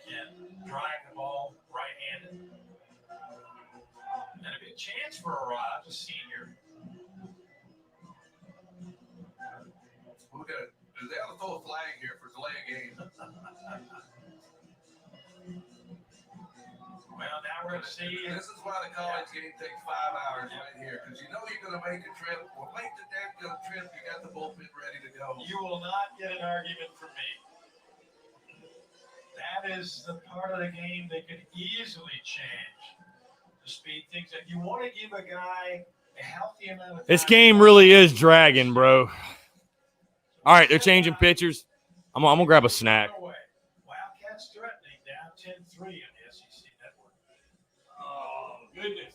S2: Can drive the ball right-handed. And a big chance for Arad, the senior.
S3: Look at it. They ought to throw a flag here for delay a game.
S2: Well, now we're going to see.
S3: This is why the college game takes 5 hours right here, because you know you're going to make a trip. Well, make the damn good trip. You got the bullpen ready to go.
S2: You will not get an argument from me. That is the part of the game that could easily change to speed things up. You want to give a guy a healthy amount of time.
S1: This game really is dragging, bro. All right, they're changing pitchers. I'm going to grab a snack.
S2: Wildcats threatening, down 10-3 on the SEC network. Oh, goodness.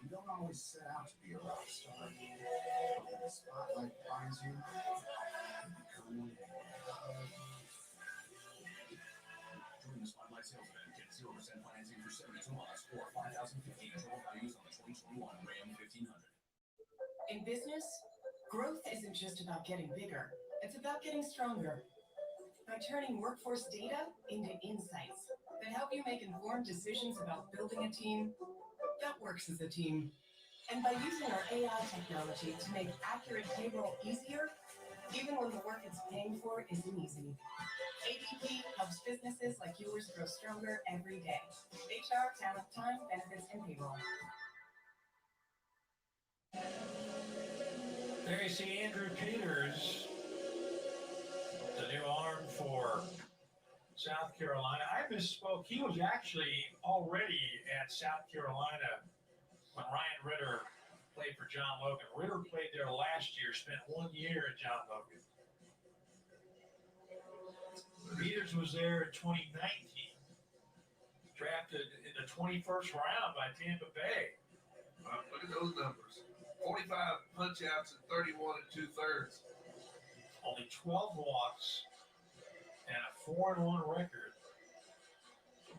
S6: You don't always set out to be a rock star. But when the spotlight finds you, you become one. During the Spotlight Sales Event, get 0% financing for 72 months or $5,015 total values on the 2021 Ram 1500.
S4: In business, growth isn't just about getting bigger, it's about getting stronger. By turning workforce data into insights that help you make informed decisions about building a team that works as a team. And by using our AI technology to make accurate payroll easier, even when the work it's paying for isn't easy. ADP helps businesses like yours grow stronger every day. HR, talent, time, benefits, and payroll.
S2: There you see Andrew Peters, the new arm for South Carolina. I misspoke. He was actually already at South Carolina when Ryan Ritter played for John Logan. Ritter played there last year, spent 1 year at John Logan. Peters was there in 2019, drafted in the 21st round by Tampa Bay.
S3: Look at those numbers. 45 punch-outs and 31 2/3.
S2: Only 12 walks and a 4-1 record.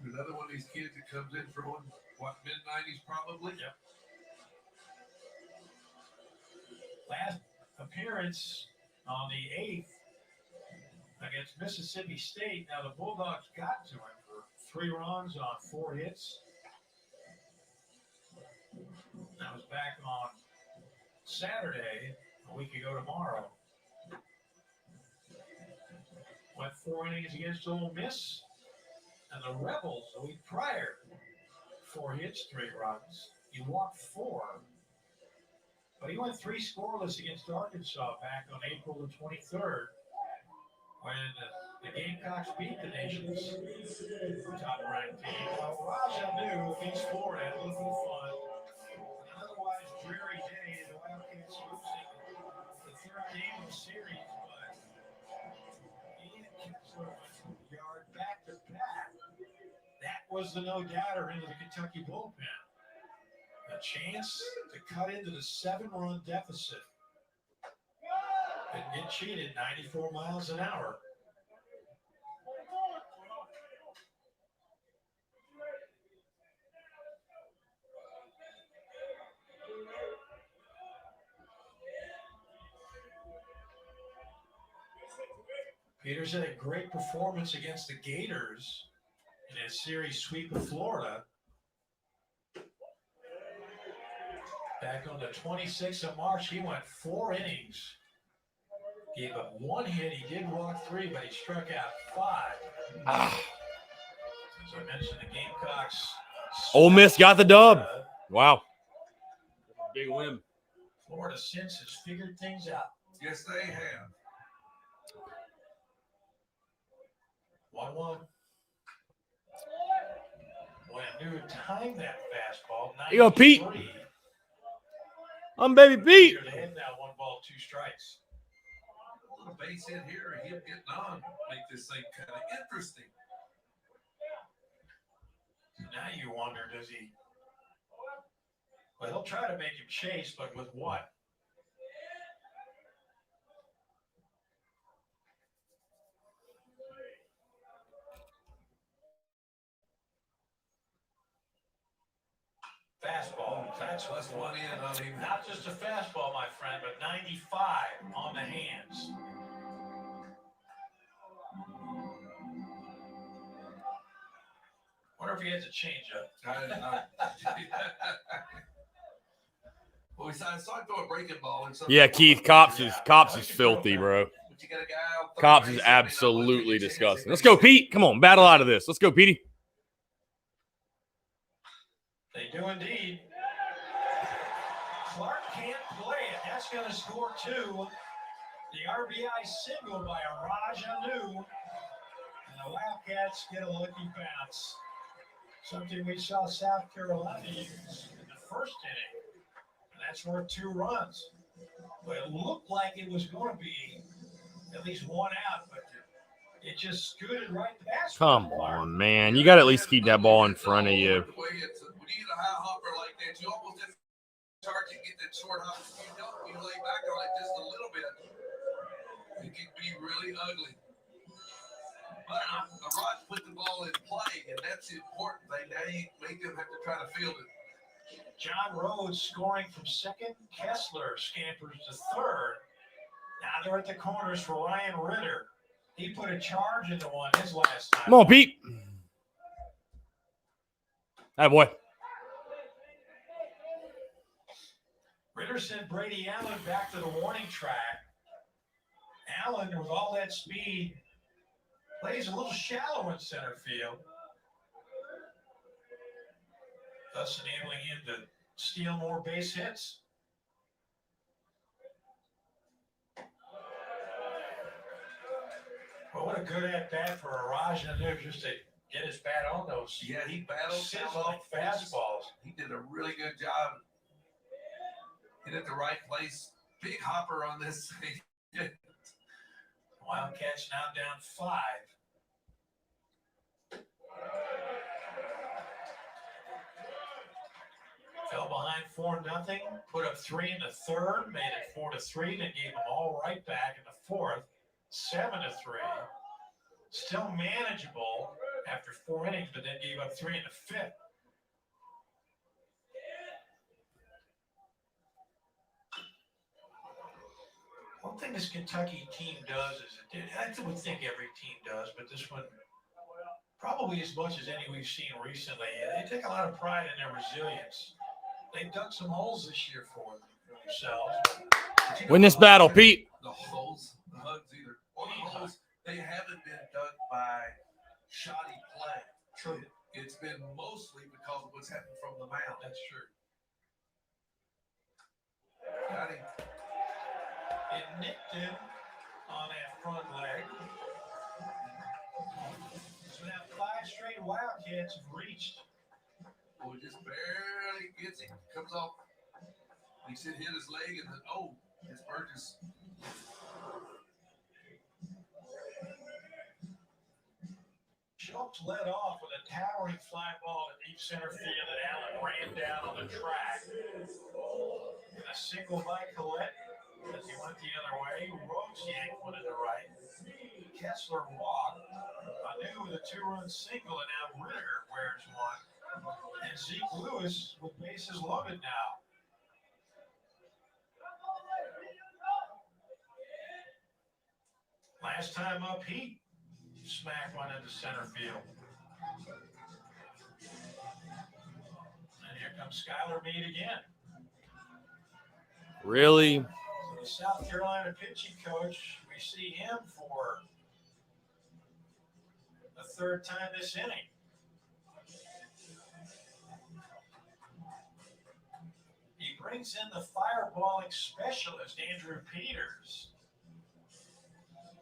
S3: Another one of these kids that comes in from, what, mid-90s probably?
S2: Yep. Last appearance on the 8th against Mississippi State. Now, the Bulldogs got to him for 3 runs on 4 hits. That was back on Saturday, a week ago tomorrow. Went 4 innings against Ole Miss. And the Rebels, a week prior, 4 hits, 3 runs. He walked 4. But he went 3 scoreless against Arkansas back on April the 23rd when the Gamecocks beat the nation's top-ranked team. Now, Watchalong against Florida had a little bit of fun. An otherwise dreary day, the Wildcats losing the 3rd game of the series, but Ian Kessler went from the yard back-to-back. That was the no-doubter into the Kentucky bullpen. A chance to cut into the 7-run deficit. And get cheated 94 miles an hour. Peters had a great performance against the Gators in a series sweep of Florida. Back on the 26th of March, he went 4 innings. Gave up 1 hit. He did walk 3, but he struck out 5. As I mentioned, the Gamecocks.
S1: Ole Miss got the dub. Wow. Big win.
S2: Florida since has figured things out.
S3: Yes, they have.
S2: 1-1. Boy, I knew time that fastball.
S1: You go, Pete. I'm Baby Pete.
S2: They have now 1 ball, 2 strikes.
S3: A base hit here and him getting on make this thing kind of interesting.
S2: So now you wonder, does he? Well, he'll try to make him chase, but with what? Fastball. That's
S3: Plus 1 in on him.
S2: not just a fastball, my friend, but 95 on the hands. Wonder if he has a changeup.
S3: Well, I saw him throw a breaking ball. And
S1: Yeah, Keith, Cops is filthy, bro.
S3: But you got a guy out
S1: Cops
S3: third
S1: is
S3: base, I mean, I
S1: absolutely
S3: wouldn't take a chance
S1: disgusting.
S3: if
S1: Let's
S3: he
S1: go,
S3: said-
S1: Pete. Come on, battle out of this. Let's go, Petey.
S2: They do indeed. Clark can't play it. That's going to score 2. The RBI single by Rajanu. And the Wildcats get a lucky bounce. Something we saw South Carolina use in the first inning. And that's worth 2 runs. But it looked like it was going to be at least 1 out, but it just scooted right past.
S1: Come on, man. You got to at least keep that ball in front of you.
S3: When you get a high hopper like that, you almost have to charge and get that short hop. If you don't, you lay back on it just a little bit. It can be really ugly. But Raj put the ball in play, and that's the important thing. Now you make them have to try to field it.
S2: John Rhodes scoring from second. Kessler scampers to third. Now they're at the corners for Ryan Ritter. He put a charge into one his last time.
S1: Come on, Pete. Hey, boy.
S2: Ritter sent Brady Allen back to the warning track. Allen, with all that speed, plays a little shallow in center field, thus enabling him to steal more base hits. Well, what a good at-bat for Rajanu just to get his bat on those.
S3: Yeah, he battled
S2: sizzling fastballs.
S3: He did a really good job. Hit at the right place. Big hopper on this thing.
S2: Wildcats now down 5. Fell behind 4-0, put up 3 in the third, made it 4-3, then gave them all right back in the fourth, 7-3. Still manageable after 4 innings, but then gave up 3 in the fifth. One thing this Kentucky team does is, I would think every team does, but this one probably as much as any we've seen recently, they take a lot of pride in their resilience. They've dug some holes this year for themselves.
S1: Win this battle, Pete.
S3: The holes, the hugs either. Or the holes, they haven't been by shoddy play. True. It's been mostly because of what's happened from the mound.
S2: That's true.
S3: Got him.
S2: It nicked him on that front leg. So now 5 straight Wildcats have reached.
S3: Boy, just barely gets him. Comes off. He should hit his leg and then, his Burgess.
S2: Schultz led off with a towering fly ball to deep center field, and Allen ran down on the track. And a single by Collette as he went the other way. Rhodes yanked one to the right. Kessler walked. Anu with a 2-run single, and now Ritter wears one. And Zeke Lewis with bases loaded now. Last time up, he smacked one into center field. And here comes Skylar Meade again.
S1: Really?
S2: So the South Carolina pitching coach, we see him for the 3rd time this inning. He brings in the fireballing specialist, Andrew Peters.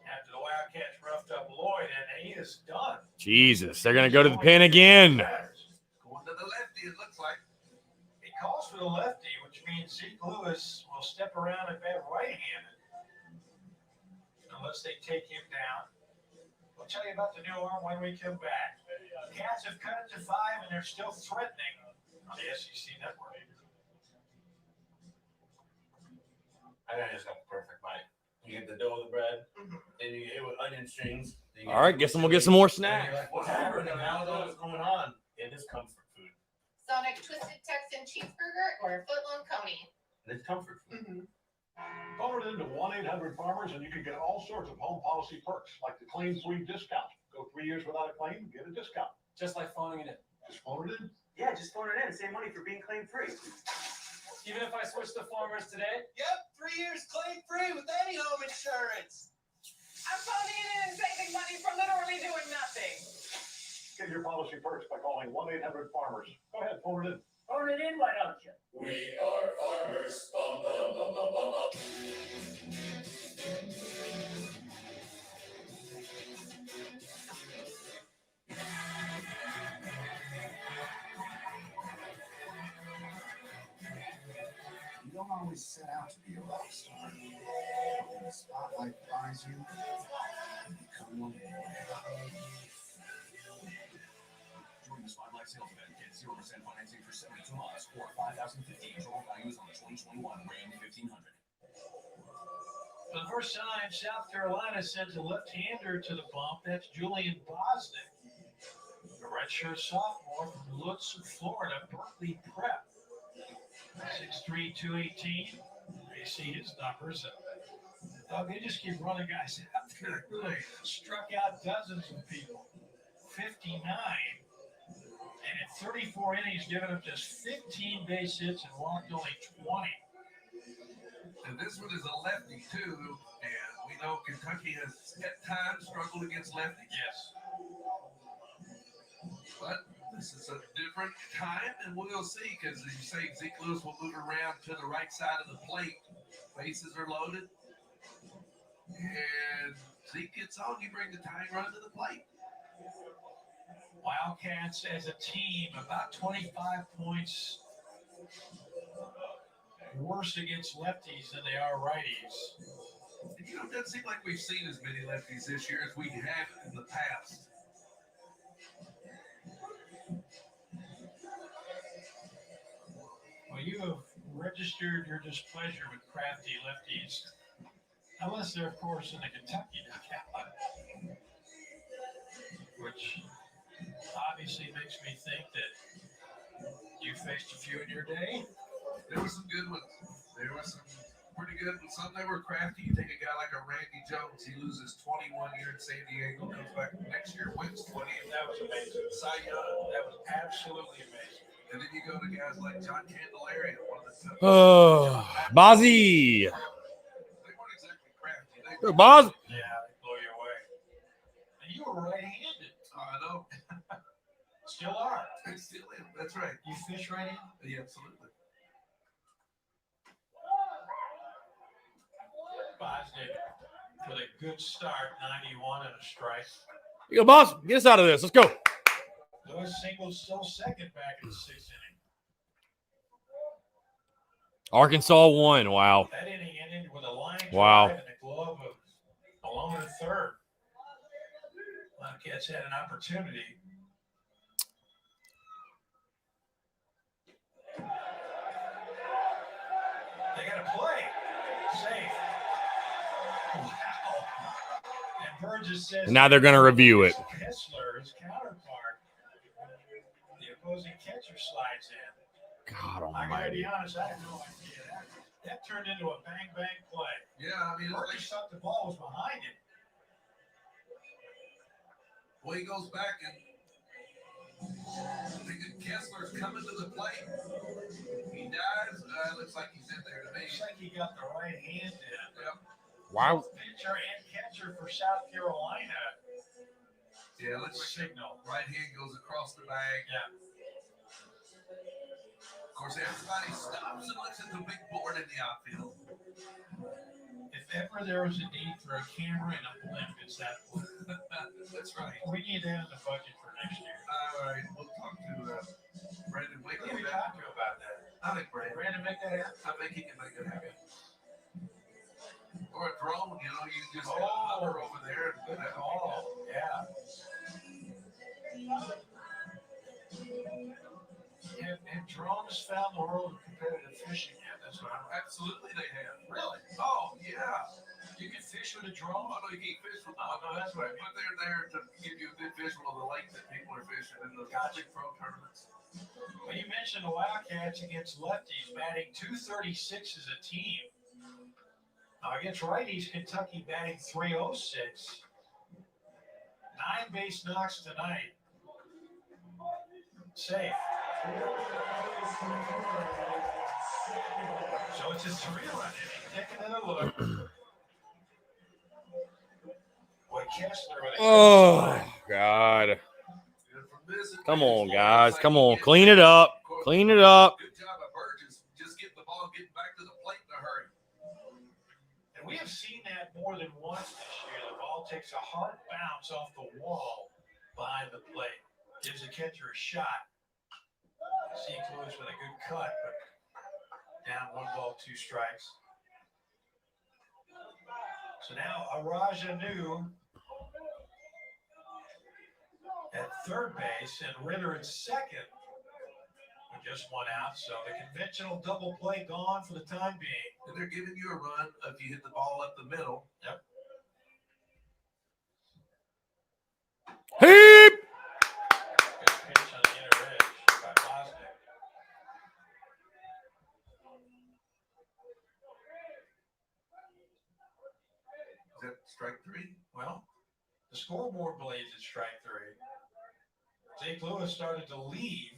S2: After the Wildcats roughed up Lloyd, and he is done.
S1: Jesus, they're going to go to the pen again.
S3: Going to the lefty, it looks like.
S2: He calls for the lefty, which means Zeke Lewis will step around and bat right-handed. Unless they take him down. We'll tell you about the new arm when we come back. Cats have cut it to 5, and they're still threatening on the SEC network.
S10: I think I just got the perfect bite. You get the dough of the bread, and you get it with onion strings.
S1: All right, guess we'll get some more
S10: And
S1: snacks.
S10: you're like, what's happening? I don't know what's going on. It is comfort food.
S9: Sonic Twisted Texan Cheeseburger or a Footlong Coney.
S10: And it's comfort food.
S2: Phone it into 1-800-FARMERS, and you can get all sorts of home policy perks, like the claim-free discount. Go 3 years without a claim, get a discount.
S12: Just like phoning it in.
S2: Just phone it in.
S12: Yeah, just phone it in and save money for being claim-free. Even if I switch to Farmers today?
S11: Yep, 3 years claim-free with any home insurance.
S4: I'm phoning it in and saving money for literally doing nothing.
S2: Get your policy perks by calling 1-800-FARMERS. Go ahead, phone it in.
S12: Phone it in, why don't you?
S13: We are farmers. Bum, bum, bum, bum, bum, bum.
S6: You don't always set out to be a rock star. When the spotlight finds you, you become one.
S13: Join the Spotlight sales event. Get 0% financing for 72 months or $5,050 total values on the 2021 Ram 1500.
S2: For the first time, South Carolina sends a left-hander to the bump. That's Julian Bosnick, the redshirt sophomore from Lutz, Florida, Berkeley Prep. 6'3", 218. You see his numbers. They just keep running guys out there. Really struck out dozens of people. 59. And in 34 innings, given up just 15 base hits and walked only 20.
S3: And this one is a lefty, too. And we know Kentucky has at times struggled against lefties.
S2: Yes.
S3: But this is a different time, and we'll see, because as you say, Zeke Lewis will move around to the right side of the plate. Bases are loaded. And Zeke gets on, you bring the tying run to the plate.
S2: Wildcats as a team, about 25 points worse against lefties than they are righties.
S3: And, it doesn't seem like we've seen as many lefties this year as we have in the past.
S2: Well, you have registered your displeasure with crafty lefties, unless they're, of course, in the Kentucky dugout, which obviously makes me think that you faced a few in your day.
S3: There were some good ones. There were some pretty good ones. Some that were crafty. You take a guy like a Randy Jones. He loses 21 here in San Diego. Comes back next year, wins 20.
S2: That was amazing.
S3: Cy Young.
S2: That was absolutely amazing.
S3: And then you go to guys like John Candelaria, one of the toughest.
S1: Oh, Bozzy.
S3: They weren't exactly crafty. They
S1: Boz.
S2: Yeah, they blow you away. And you were were right-handed.
S3: I know.
S2: Still are.
S3: Still is. That's right.
S2: You fish right-handed?
S3: Yeah, absolutely.
S2: Bosnick with a good start, 91 and a strike.
S1: You go, boss. Get us out of this. Let's go.
S2: Lewis singles still second back in the 6th inning.
S1: Arkansas won. Wow.
S2: That inning ended with a line
S1: Wow.
S2: drive and the glove of Malone in third. Wildcats had an opportunity. They got a play. Safe. Wow. And Burgess says
S1: And now they're going to review it.
S2: Kessler's counterpart. The opposing catcher slides in.
S1: God
S2: I gotta
S1: almighty.
S2: be honest, I had no idea. That turned into a bang-bang play.
S3: Yeah, I mean,
S2: Burgess thought the ball was behind him.
S3: Well, he goes back and thinking Kessler's coming to the plate. He dives. Looks like he's in there to me.
S2: Looks like he got the right hand in.
S3: Yep.
S1: Wow.
S2: Both pitcher and catcher for South Carolina.
S3: Yeah, let's
S2: Signal.
S3: right hand goes across the bag.
S2: Yeah.
S3: Of course, everybody stops and looks at the big board in the outfield.
S2: If ever there was a need for a camera and a blimp, it's that one.
S3: That's right.
S2: We need that in the budget for next year.
S3: All right, we'll talk to Brandon
S2: Who
S3: Wiggins.
S2: do we talk to about that?
S3: I think Brandon.
S2: Brandon, make that happen.
S3: I think he can make it happen. Or a drone, you know, you just
S2: Oh.
S3: hover over there.
S2: Good call. Yeah. Have drones found the world of competitive fishing yet? That's what I'm.
S3: Absolutely, they have.
S2: Really?
S3: Oh, yeah.
S2: You can fish with a drone?
S3: Oh, no, you can't fish with
S2: Oh, no, that's what I mean.
S3: But they're there to give you a good visual of the lake that people are fishing in the big pro tournaments.
S2: Well, you mentioned the Wildcats against lefties batting 236 as a team. Now against righties, Kentucky batting 306. 9 base knocks tonight. Safe. So it's a 3-run inning. Taking another look. Boy, Kessler with a
S1: Oh, God. Come on, guys. Come on. Clean it up. Clean it up.
S3: Good job by Burgess. Just getting the ball, getting back to the plate in a hurry.
S2: And we have seen that more than once this year. The ball takes a hard bounce off the wall behind the plate. Gives the catcher a shot. See Lewis with a good cut, but down 1 ball, 2 strikes. So now Araja New at third base and Ritter at second. With just 1 out, so the conventional double play gone for the time being.
S3: And they're giving you a run if you hit the ball up the middle.
S2: Yep.
S1: Heap.
S2: Good pitch on the inner edge by Bosnick.
S3: Is that strike 3?
S2: Well, the scoreboard blades at strike 3. Jake Lewis started to leave.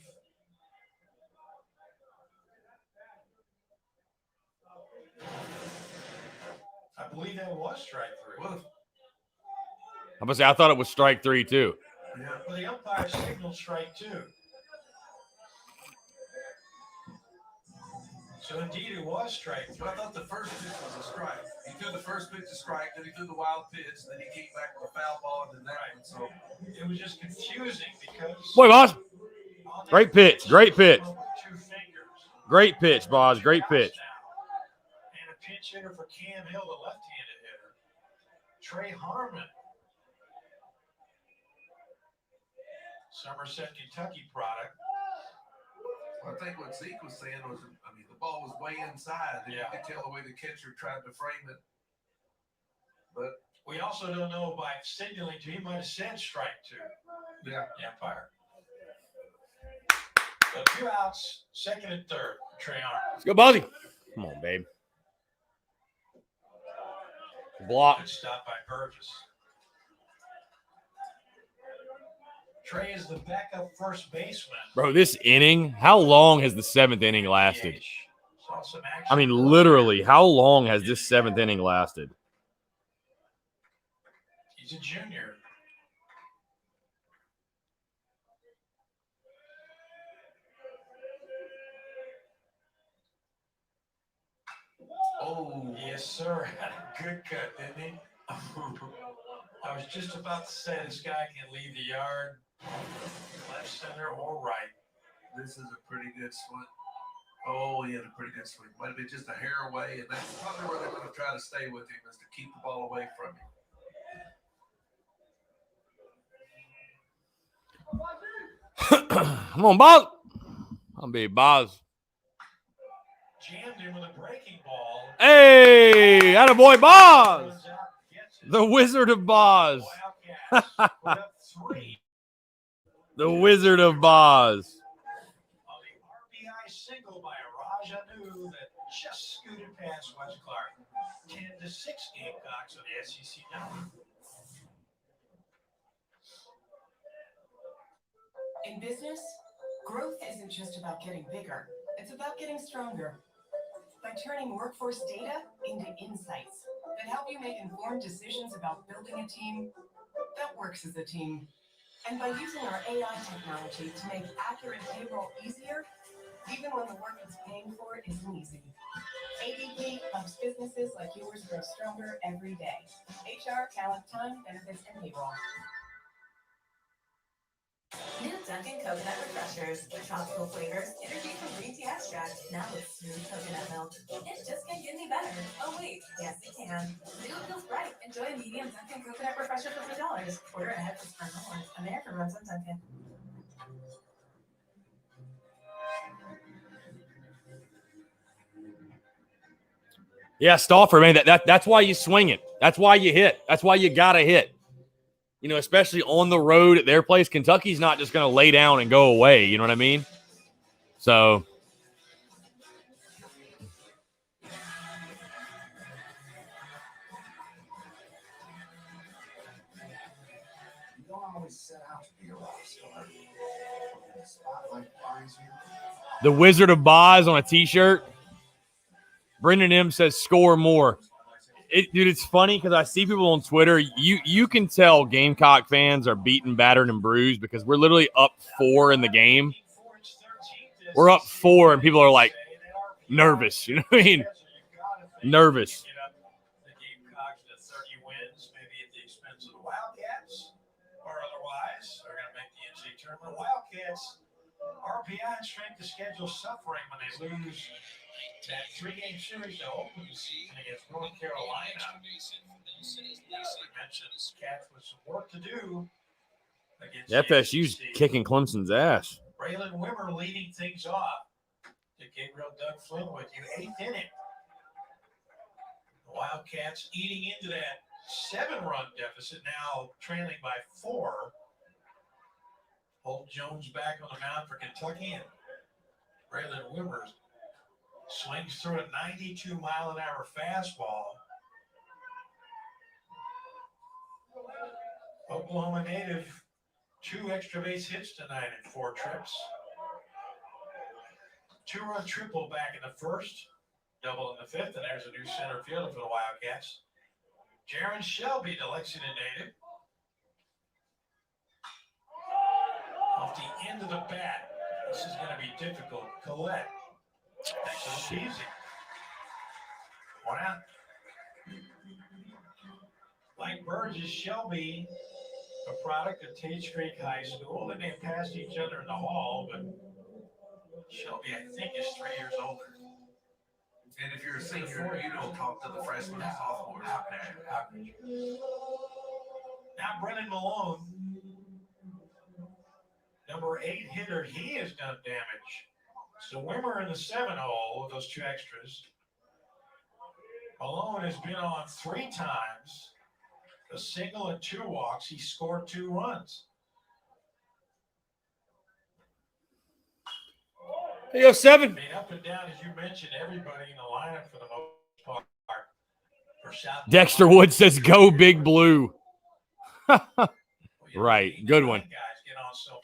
S2: I believe that was strike 3.
S3: Well,
S1: I'm gonna say, I thought it was strike 3 too.
S3: yeah.
S2: Well, the umpire signaled strike 2. So indeed it was strike 3.
S3: But I thought the first pitch was a strike. He threw the first pitch a strike, then he threw the wild pitch, then he came back with a foul ball, and then that one. So
S2: It was just confusing because
S1: Boy, boss.
S2: on that
S1: Great pitch. Great pitch.
S2: with 2 fingers.
S1: Great pitch, boss. Great pitch.
S2: And a pinch hitter for Cam Hill, the left-handed hitter. Trey Harmon. Somerset, Kentucky product.
S3: I think what Zeke was saying was, I mean, the ball was way inside. And
S2: Yeah.
S3: You could tell the way the catcher tried to frame it. But
S2: We also don't know by signaling to he might have said strike 2.
S3: yeah,
S2: The umpire. So 2 outs, second and third for Trey Harmon.
S1: Let's go, Bozzy. Come on, babe. Block.
S2: Good stop by Burgess. Trey is the backup first baseman.
S1: Bro, this inning, how long has the 7th inning lasted?
S2: Saw some action.
S1: I mean, literally, how long has this 7th inning lasted?
S2: He's a junior.
S3: Oh,
S2: Yes, sir. Had a good cut, didn't he? I was just about to say this guy can leave the yard, left, center, or right.
S3: this is a pretty good swing. Oh, he had a pretty good swing. Might have been just a hair away, and that's probably where they're going to try to stay with him, is to keep the ball away from him.
S1: Come on, Boz. I'll be Boz.
S2: Jammed him with a breaking ball.
S1: Hey, attaboy, Boz. The Wizard of Boz.
S2: Wildcats put up 3.
S1: The Wizard of Boz.
S2: On the RBI single by Rajanu that just scooted past West Clark. 10-6 Gamecocks on the SEC network.
S4: In business, growth isn't just about getting bigger, it's about getting stronger. By turning workforce data into insights that help you make informed decisions about building a team that works as a team. And by using our AI technology to make accurate payroll easier, even when the work it's paying for isn't easy. ADP helps businesses like yours grow stronger every day. HR, talent, time, benefits, and payroll.
S8: New Dunkin' Coconut Refreshers. Tropical flavors, energy from green tea extract, now with smooth coconut milk. It just can't get any better. Oh wait, yes it can. New feels bright. Enjoy a medium Dunkin' Coconut Refresher for $3. Order ahead for Smart Homework. America runs on Dunkin'.
S1: Yeah, Stauffer, man, that's why you swing it. That's why you hit. That's why you got to hit. You know, especially on the road at their place. Kentucky's not just going to lay down and go away. You know what I mean? So.
S6: You don't always set out to be a rock star. The spotlight finds you.
S1: The Wizard of Boz on a T-shirt. Brendan M says, score more. Dude, it's funny because I see people on Twitter. You can tell Gamecock fans are beaten, battered, and bruised because we're literally up 4 in the game. We're up 4, and people are like nervous. You know what I mean? Nervous.
S2: The Gamecocks to 30 wins, maybe at the expense of the Wildcats, or otherwise, they're going to make the NCAA tournament. Wildcats, RPI and strength of schedule suffering when they lose that 3-game series to open the season against North Carolina. We mentioned Cats with some work to do against
S1: FSU's kicking Clemson's ass.
S2: Braylon Wimmer leading things off to Gabriel Doug Flynn with you, 8th inning. The Wildcats eating into that 7-run deficit, now trailing by 4. Holt Jones back on the mound for Kentucky, and Braylon Wimmer swings through a 92-mile-an-hour fastball. Oklahoma native, 2 extra base hits tonight in 4 trips. 2-run triple back in the first, double in the 5th, and there's a new center fielder for the Wildcats. Jaron Shelby, the Lexington native. Off the end of the bat, this is going to be difficult. Collette. That's easy. 1 out. Like Burgess, Shelby, a product of Tate Creek High School, and they passed each other in the hall, but Shelby, I think, is 3 years older.
S3: And if you're a senior, you don't talk to the freshmen and sophomores.
S2: Now Brennan Malone, number 8 hitter, he has done damage. So Wimmer in the 7 hole with those 2 extras. Malone has been on 3 times, a single and 2 walks. He scored 2 runs.
S1: There you go, 7.
S2: I mean, up and down, as you mentioned, everybody in the lineup for the most part. For South
S1: Dexter Wood says, go Big Blue. Right, good one.
S2: Guys get on so much.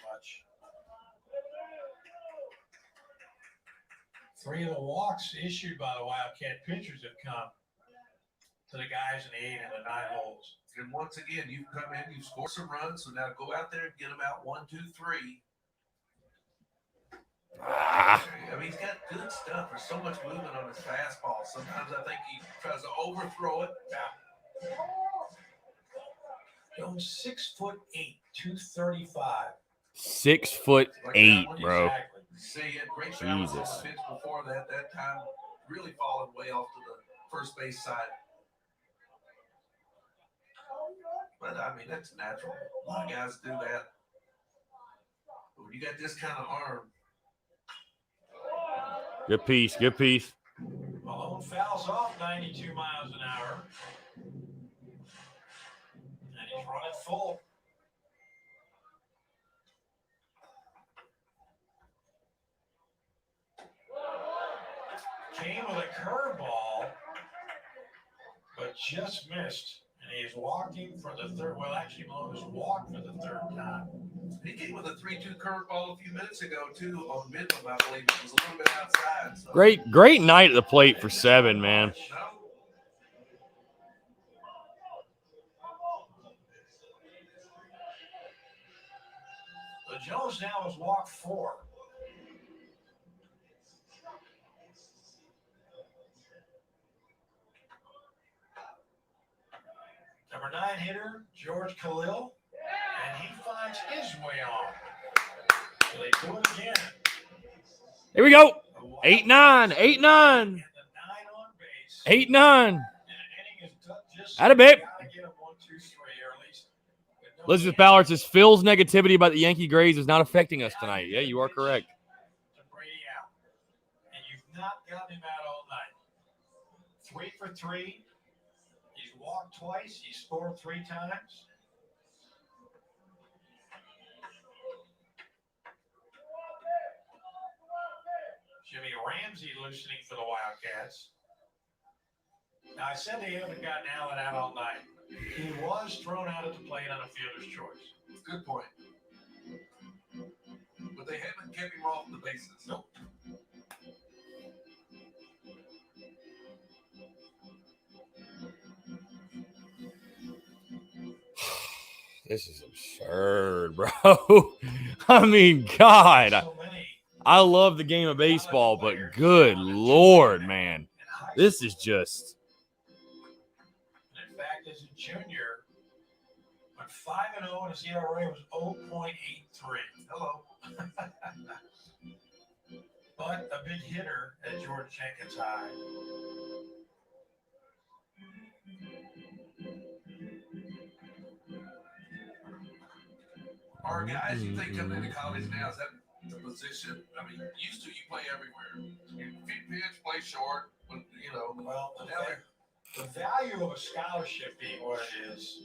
S2: 3 of the walks issued by the Wildcat pitchers have come to the guys in the 8 and the 9 holes.
S3: And once again, you've come in, you've scored some runs, so now go out there and get them out 1, 2, 3.
S1: Ah.
S3: I mean, he's got good stuff. There's so much movement on his fastball. Sometimes I think he tries to overthrow it.
S2: Yeah. Jones 6'8", 235.
S1: 6'8", bro.
S2: Exactly.
S3: See, he had great balance on
S1: Jesus.
S3: the pitch before that. That time really falling way off to the first base side. But I mean, that's natural. A lot of guys do that. But when you got this kind of arm.
S1: Good piece. Good piece.
S2: Malone fouls off 92 miles an hour. And he's running full. Came with a curveball, but just missed. And he is walking for the third. Well, actually, Malone has walked for the third time.
S3: He came with a 3-2 curveball a few minutes ago, too, on Midland, I believe. It was a little bit outside. So.
S1: Great night at the plate for 7, man.
S2: The Jones now has walked 4. Number 9 hitter, George Khalil, and he finds his way on. So they do it again.
S1: Here we go. 8-9. 8-9. 8-9. Atta bit. Elizabeth Ballard says Phil's negativity about the Yankee Grays is not affecting us tonight. Yeah, you are correct.
S2: Brady out. And you've not gotten him out all night. 3 for 3. He's walked twice. He scored 3 times. Jimmy Ramsey loosening for the Wildcats. Now, I said they haven't gotten Allen out all night. He was thrown out at the plate on a fielder's choice.
S3: Good point. But they haven't kept him off the bases.
S2: Nope.
S1: This is absurd, bro. I mean, God. I love the game of baseball, but good Lord, man. This is just.
S2: In fact, as a junior, went 5-0 and his ERA was 0.83. Hello. But a big hitter at George Jenkins High.
S3: Our guys, you think coming into college now, is that the position? I mean, used to you play everywhere. You pitch, play short, but, you know.
S2: Well, the value of a scholarship being what it is.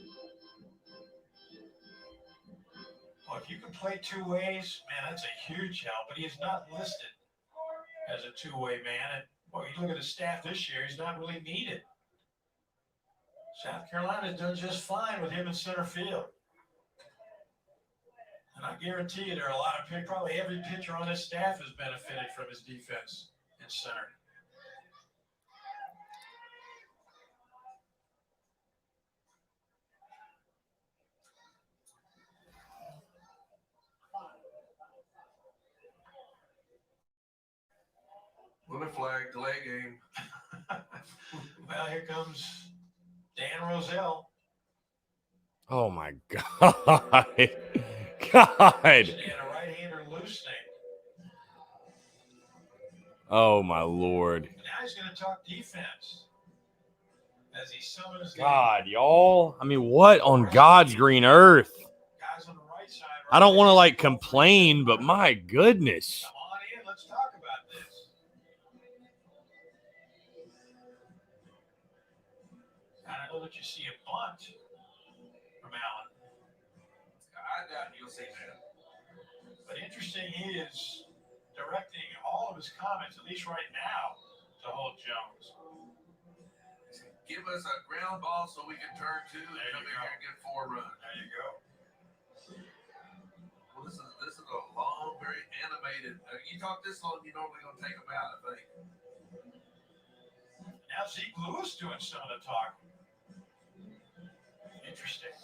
S2: Well, if you can play 2 ways, man, that's a huge help. But he is not listed as a 2-way man. And well, you look at his staff this year, he's not really needed. South Carolina's done just fine with him in center field. And I guarantee you there are a lot of probably every pitcher on this staff has benefited from his defense in center.
S3: What a flag, delay game.
S2: Well, here comes Dan Roselle.
S1: Oh, my God. God.
S2: And a right-hander loosening.
S1: Oh, my Lord.
S2: Now he's going to talk defense. As he summons
S1: God, y'all. I mean, what on God's green earth?
S2: guys on the right side.
S1: I don't want to, like, complain, but my goodness.
S2: Come on in. Let's talk about this. I don't know that you see a bunt from Allen.
S3: I doubt you'll see that.
S2: But interesting, he is directing all of his comments, at least right now, to hold Jones.
S3: Give us a ground ball so we can turn 2 and come in here and get 4 runs.
S2: There you go.
S3: Well, this is a long, very animated. You talk this long, you're normally going to take them out, I think.
S2: Now Zeke Lewis doing some of the talking. Interesting.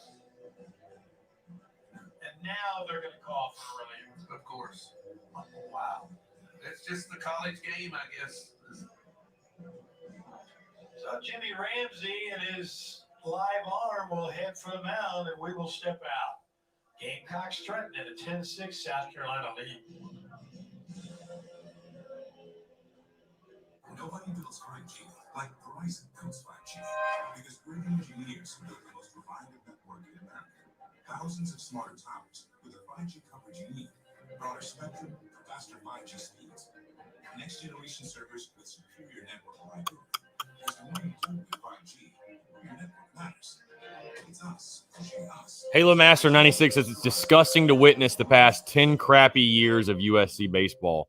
S2: And now they're going to call for a reliever.
S3: Of course.
S2: Wow.
S3: It's just the college game, I guess.
S2: So Jimmy Ramsey and his live arm will head for the mound, and we will step out. Gamecocks threatening a 10-6 South Carolina lead.
S6: Nobody builds 5G like Verizon builds 5G because brilliant engineers build the most reliable network in America. Thousands of smarter towers with the 5G coverage you need, broader spectrum for faster 5G speeds, next generation servers with superior network reliability. Because the more you do with 5G, your network matters. It's us pushing us.
S1: Halo Master 96 says it's disgusting to witness the past 10 crappy years of USC baseball.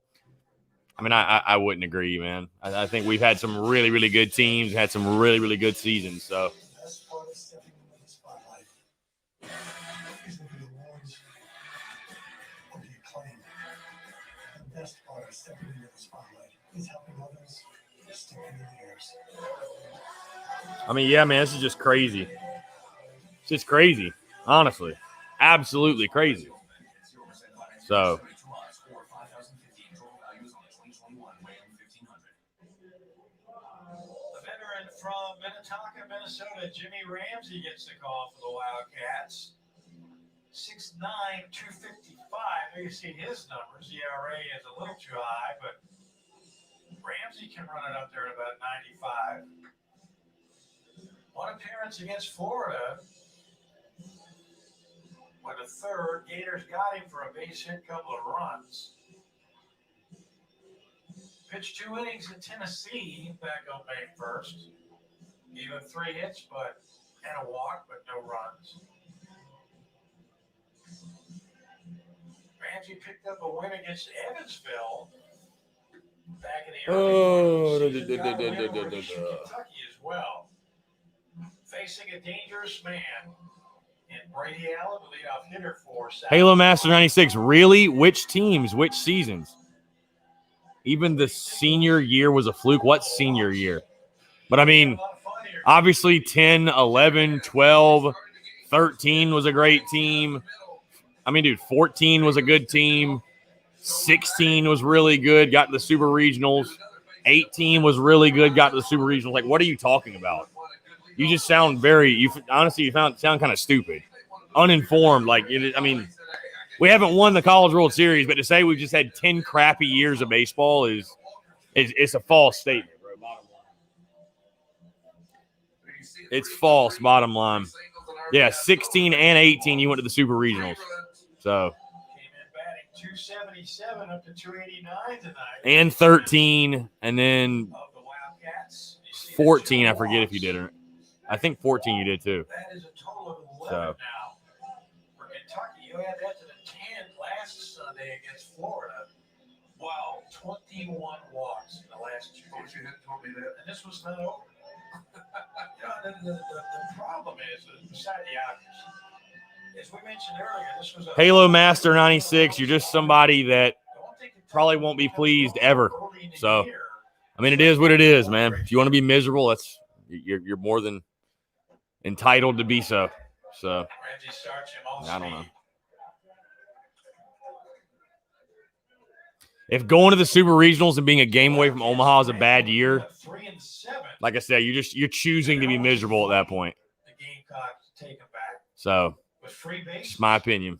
S1: I mean, I wouldn't agree, man. I think we've had some really, really good teams, had some really, really good seasons. So
S2: The best part of stepping into the spotlight is the awards or the acclaim. The best part of stepping into the spotlight is helping others stick into theirs.
S1: I mean, yeah, man, this is just crazy. It's just crazy, honestly. Absolutely crazy. So,
S2: The veteran from Minnetonka, Minnesota, Jimmy Ramsey gets the call for the Wildcats. 6'9", 255. You see his numbers. ERA is a little too high, but Ramsey can run it up there at about 95. One appearance against Florida. Went a third. Gators got him for a base hit, couple of runs. Pitched 2 innings in Tennessee back on May 1st. Gave him 3 hits, and a walk, but no runs. Ramsey picked up a win against Evansville back in the early season. Got a win over Kentucky as well. Facing a dangerous man in Brady Allen, the leadoff hitter for South
S1: Halo Master 96, really? Which teams? Which seasons? Even the senior year was a fluke. What senior year? But I mean, obviously 10, 11, 12, 13 was a great team. I mean, dude, 14 was a good team. 16 was really good, got to the Super Regionals. 18 was really good, got to the Super Regionals. Like, what are you talking about? You just sound honestly, you sound kind of stupid, uninformed. Like, I mean, we haven't won the College World Series, but to say we've just had 10 crappy years of baseball it's a false statement, bro. Bottom line. It's false, bottom line. Yeah, 16 and 18, you went to the Super Regionals. So.
S2: Came in batting 277 up to 289 tonight.
S1: And 13, and then
S2: Of the Wildcats.
S1: 14, I forget if you did or I think 14 you did too.
S2: That is a total of 11
S1: So.
S2: now. For Kentucky, you had that to the 10 last Sunday against Florida. Wow, 21 walks in the last 2 games.
S3: You hadn't told me that.
S2: And this was not over. The problem is, beside the obvious, as we mentioned earlier, this was a
S1: Halo Master 96, you're just somebody that probably won't be pleased ever. So, I mean, it is what it is, man. If you want to be miserable, you're more than entitled to be so. So, I don't know. If going to the Super Regionals and being a game away from Omaha is a bad year, like I said, you're choosing to be miserable at that point.
S2: The Gamecocks take them back.
S1: So,
S2: With free base.
S1: it's my opinion.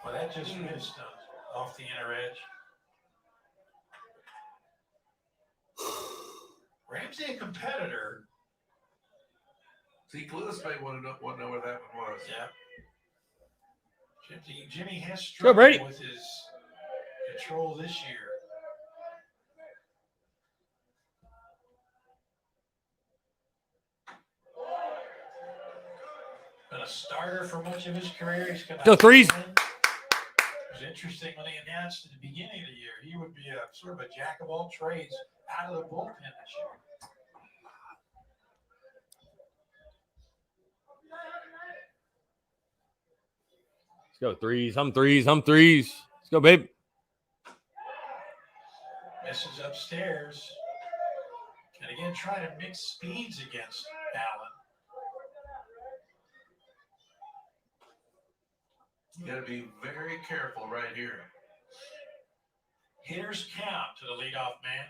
S2: Well, that just missed off the inner edge. Ramsey, a competitor.
S3: See, Lewis may want to know where that one was.
S2: Yeah. Jimmy has
S1: Go, Brady.
S2: struggled with his control this year. Been a starter for much of his career. He's come out
S1: Go threes.
S2: It was interesting when they announced at the beginning of the year he would be a sort of a jack of all trades out of the bullpen this year.
S1: Let's go threes. Hum threes. Let's go, babe.
S2: Misses upstairs. And again, trying to mix speeds against Allen.
S3: You got to be very careful right here.
S2: Hitters count to the leadoff man.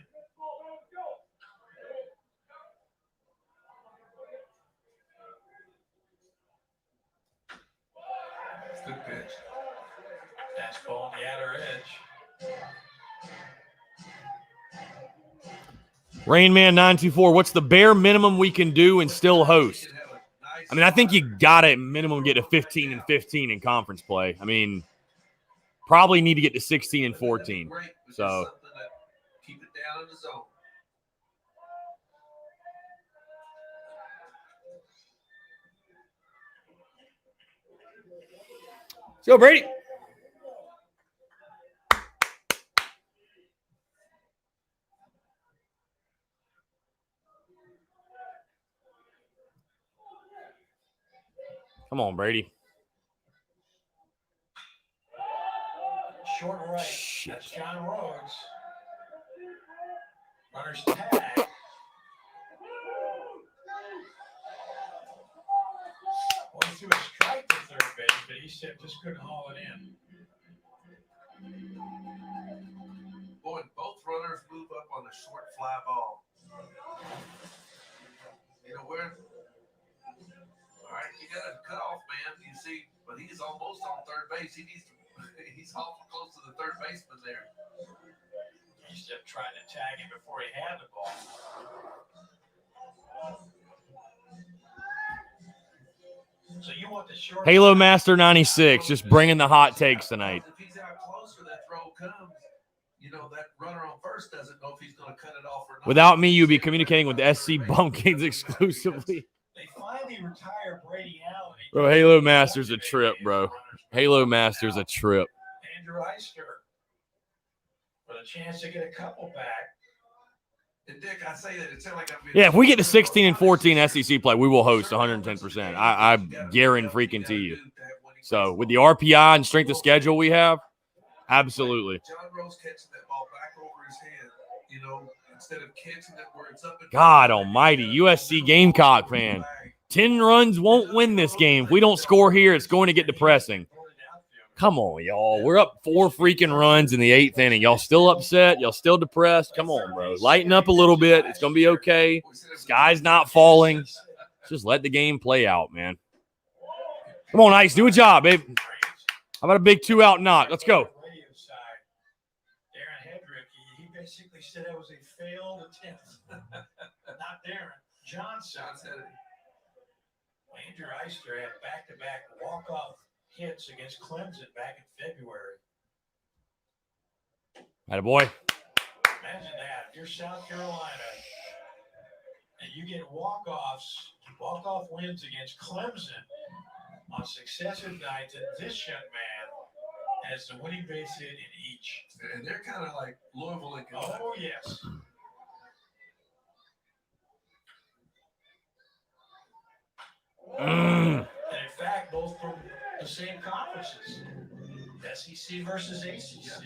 S3: Good pitch.
S2: Fastball on the outer edge.
S1: Rainman 924, what's the bare minimum we can do and still host? I mean, I think you got to at minimum get to 15-15 in conference play. I mean, probably need to get to 16-14. So
S3: Keep it down in the zone.
S1: let's go, Brady. Come on, Brady.
S2: Short right.
S1: Shit.
S2: That's John Rhodes. Runner's tag. Well, he threw a strike to third base, but he said just couldn't haul it in.
S3: Boy, both runners move up on a short fly ball. You know where? All right, you got a cutoff man. You see, but he's almost on third base. He's awful close to the third baseman there.
S2: He kept trying to tag him before he had the ball. So you want the short
S1: Halo Master 96, just bringing the hot takes tonight.
S3: If he's out closer, that throw comes. You know, that runner on first doesn't know if he's going to cut it off or not.
S1: Without me, you'd be communicating with SC Bumpkins exclusively.
S2: They finally retire Brady Allen.
S1: Bro, Halo Master's a trip, bro. Halo Master's a trip.
S2: Andrew Eister for the chance to get a couple back.
S3: And Dick, I say that it sounds like I'm
S1: Yeah, if we get to 16-14 SEC play, we will host 110%. I guarantee you. So with the RPI and strength of schedule we have, absolutely.
S3: John Rose catching that ball back over his head, you know, instead of catching it where it's up and
S1: God almighty, USC Gamecock fan. 10 runs won't win this game. If we don't score here, it's going to get depressing. Come on, y'all. We're up 4 freaking runs in the 8th inning. Y'all still upset? Y'all still depressed? Come on, bro. Lighten up a little bit. It's going to be okay. Sky's not falling. Just let the game play out, man. Come on, Ice. Do a job, babe. How about a big 2-out knock? Let's go.
S2: Darren Hedrick, he basically said it was a failed attempt. Not Darren. John said it. Andrew Eister had back-to-back walk-off hits against Clemson back in February.
S1: Attaboy.
S2: Imagine that. If you're South Carolina and you get walk-off wins against Clemson on successive nights, and this young man has the winning base hit in each.
S3: And they're kind of like Louisville and Kentucky.
S2: Oh, yes. And in fact, both from the same conferences, SEC versus ACC.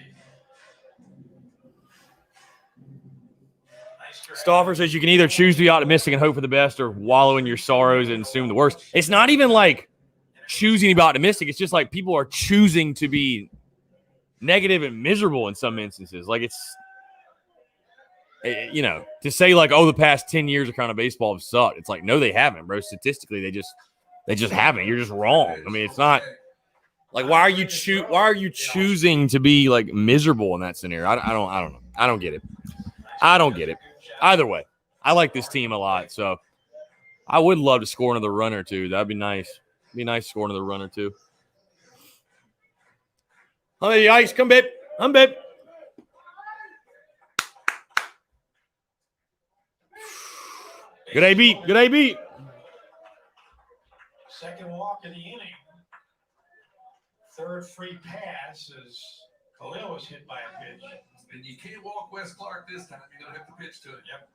S1: Stauffer says you can either choose to be optimistic and hope for the best or wallow in your sorrows and assume the worst. It's not even like choosing to be optimistic. It's just like people are choosing to be negative and miserable in some instances. Like it's, you know, to say like, oh, the past 10 years of kind of baseball have sucked. It's like, no, they haven't, bro. Statistically, they just haven't. You're just wrong. I mean, it's not like, why are you choosing to be like miserable in that scenario? I don't know. I don't get it. I don't get it. Either way, I like this team a lot. So I would love to score another run or two. That'd be nice. It'd be nice to score another run or two. Hey, Ice, come, babe. Come, babe. Good AB. Good AB.
S2: Second walk of the inning. Third free pass as Khalil was hit by a pitch.
S3: And you can't walk Wes Clark this time. You're going to have to pitch to it.
S2: Yep.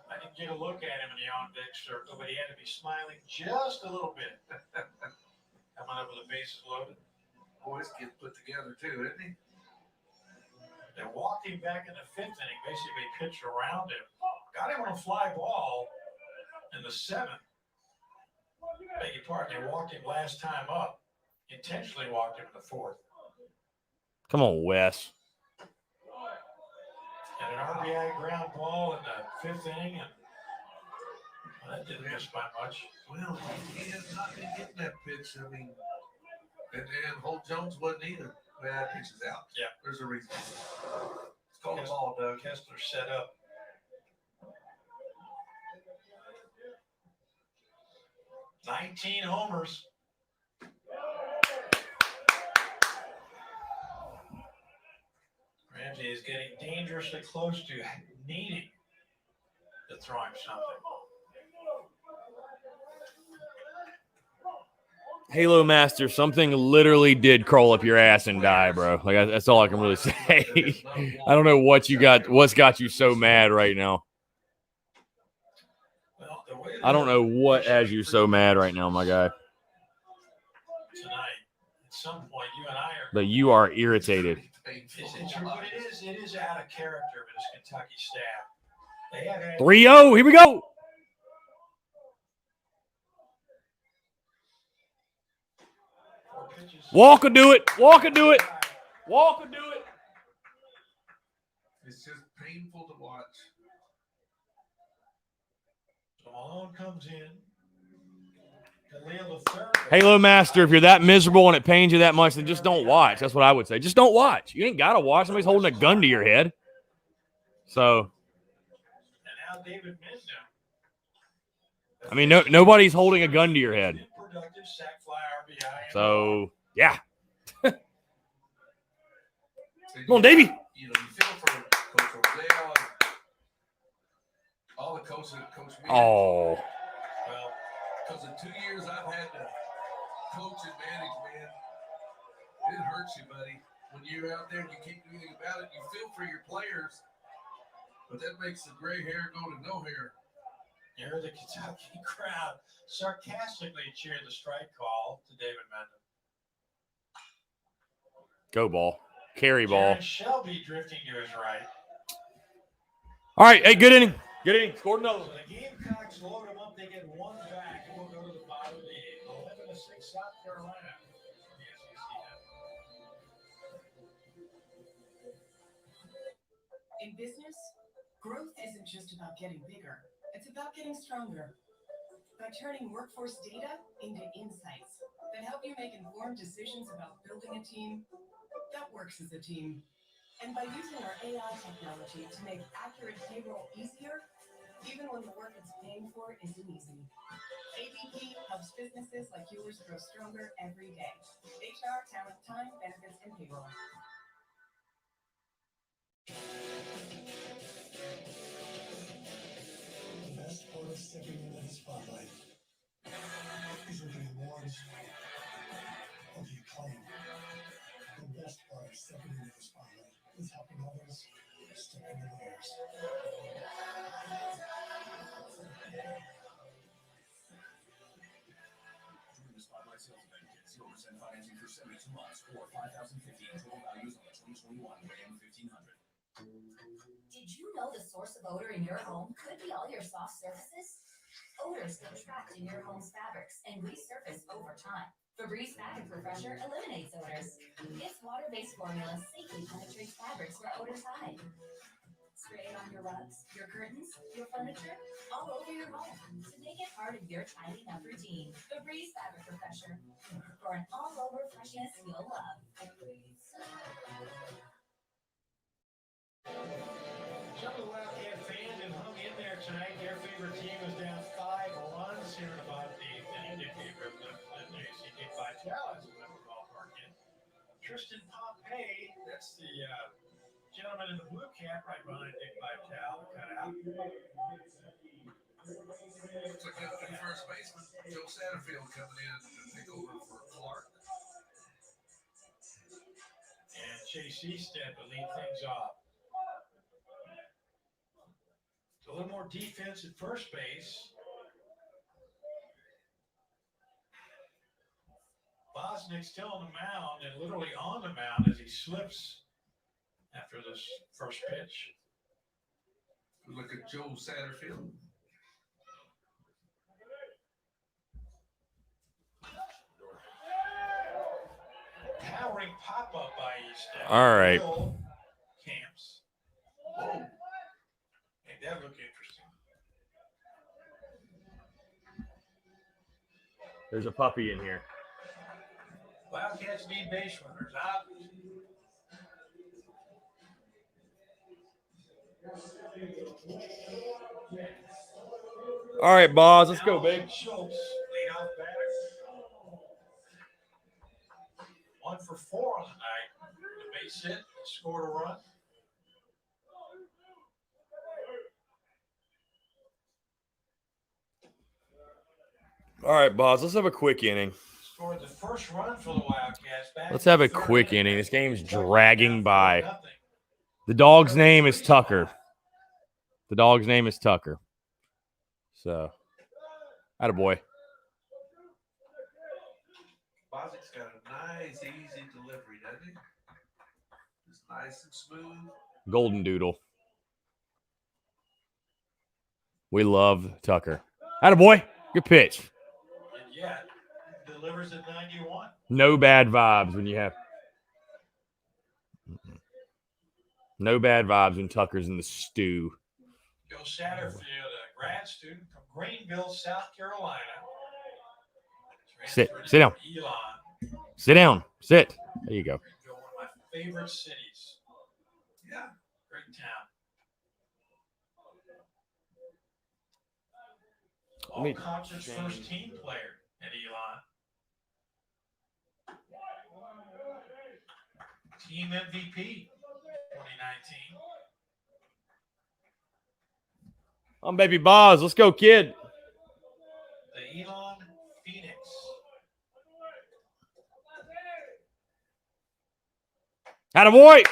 S2: I didn't get a look at him in the on-deck circle, but he had to be smiling just a little bit. Coming up with the bases loaded.
S3: Boys get put together too, isn't he?
S2: They walked him back in the 5th inning, basically pitched around him. Got him on a fly ball in the 7th. Beg your pardon, they walked him last time up. Intentionally walked him in the fourth.
S1: Come on, Wes.
S2: And an RBI ground ball in the fifth inning, and that didn't miss by much.
S3: Well, he has not been getting that pitch. I mean, and Holt Jones wasn't either. Bad pitches out.
S2: Yeah.
S3: There's a reason. It's called a ball, Doug.
S2: Kessler set up. "19 homers. Ramsey is getting dangerously close to needing to throw him something.
S1: Halo Master, something literally did crawl up your ass and die, bro. Like that's all I can really say. I don't know what you got. What's got you so mad right now? I don't know what has you so mad right now, my guy.
S2: Tonight, at some point, you and I are.
S1: But you are irritated.
S2: It is out of character for this Kentucky staff. They have had
S1: 3-0. Here we go. Walk will do it. Walk will do it. Walk will do it.
S3: It's just painful to watch.
S2: So Malone comes in. Khalil the third.
S1: Halo Master, if you're that miserable and it pains you that much, then just don't watch. That's what I would say. Just don't watch. You ain't got to watch. Somebody's holding a gun to your head. So,
S2: And now David Mizno.
S1: I mean, nobody's holding a gun to your head.
S2: Productive sack fly RBI.
S1: So, yeah. Come on, Davey.
S3: You feel for Coach Roselle and all the coaches that coach me.
S1: Oh.
S3: Well, because in 2 years I've had to coach and manage, man. It hurts you, buddy. When you're out there and you can't do anything about it, you feel for your players, but that makes the gray hair go to no hair.
S2: You heard the Kentucky crowd sarcastically cheer the strike call to David Mendon.
S1: Go ball. Carry ball.
S2: Jaron Shelby drifting to his right.
S1: All right. Hey, good inning. Good inning. Scored another
S2: So
S1: one.
S2: the Gamecocks load them up. They get one back, and we'll go to the bottom of the eighth. 11-6 South Carolina.
S4: In business, growth isn't just about getting bigger. It's about getting stronger. By turning workforce data into insights that help you make informed decisions about building a team that works as a team. And by using our AI technology to make accurate payroll easier, even when the work it's paying for isn't easy. ADP helps businesses like yours grow stronger every day. HR, talent, time, benefits, and payroll.
S14: The best part of stepping into the spotlight is with the awards of the acclaim. The best part of stepping into the spotlight is helping others step into theirs.
S13: During the Spotlight Sales Event, get 0% financing for 72 months or $5,050 in total values on the 2021 Ram 1500.
S8: Did you know the source of odor in your home could be all your soft surfaces? Odors get trapped in your home's fabrics and resurface over time. Febreze Fabric Refresher eliminates odors. Its water-based formula safely penetrates fabrics where odors hide. Spray it on your rugs, your curtains, your furniture, all over your home to make it part of your tidying up routine. Febreze Fabric Refresher for an all-over freshness you'll love.
S2: Some of the Wildcat fans have hung in there tonight. Their favorite team was down 5 runs here in about the eighth inning. They gave up the JCK Vital as a member ballpark in. Tristan Pompey, that's the gentleman in the blue cap right behind Dick Vital, cut out.
S3: Looks like a new first baseman, Joe Satterfield, coming in to take over for Clark.
S2: And Chase Easted to lead things off. A little more defense at first base. Bosnick's still on the mound and literally on the mound as he slips after this first pitch.
S3: Look at Joe Satterfield.
S2: ring pop-up by East.
S1: All right.
S2: Camps. Make that look interesting.
S1: There's a puppy in here.
S2: Wildcats need base runners.
S1: All right, boss. Let's go, babe.
S2: Schultz, leadoff batter. 1 for 4 on the night. The base hit, scored a run.
S1: All right, boss. Let's have a quick inning.
S2: Scored the first run for the Wildcats.
S1: Let's have a quick inning. This game's dragging by. The dog's name is Tucker. The dog's name is Tucker. So, attaboy.
S3: Bozik's got a nice, easy delivery, doesn't he? Just nice and smooth.
S1: Golden Doodle. We love Tucker. Attaboy. Good pitch.
S2: And yet, delivers at 91.
S1: No bad vibes when you have. No bad vibes when Tucker's in the stew.
S2: Joe Satterfield, a grad student from Greenville, South Carolina.
S1: Sit down.
S2: Elon.
S1: Sit down. Sit. There you go.
S2: Greenville, one of my favorite cities.
S3: Yeah.
S2: Great town. All Concert's first team player at Elon. Team MVP 2019.
S1: I'm Baby Boz. Let's go, kid.
S2: The Elon Phoenix.
S1: Attaboy.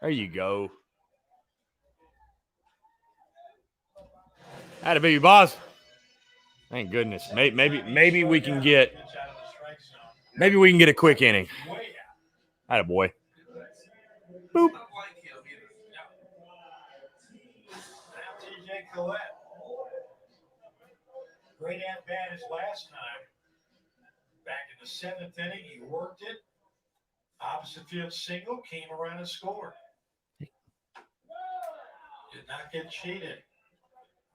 S1: There you go. Atta Baby Boz. Thank goodness. Maybe we can get a quick inning. Attaboy. Boop.
S2: TJ Collette. Great at bat his last time. Back in the 7th inning, he worked it. Opposite field single, came around and scored. Did not get cheated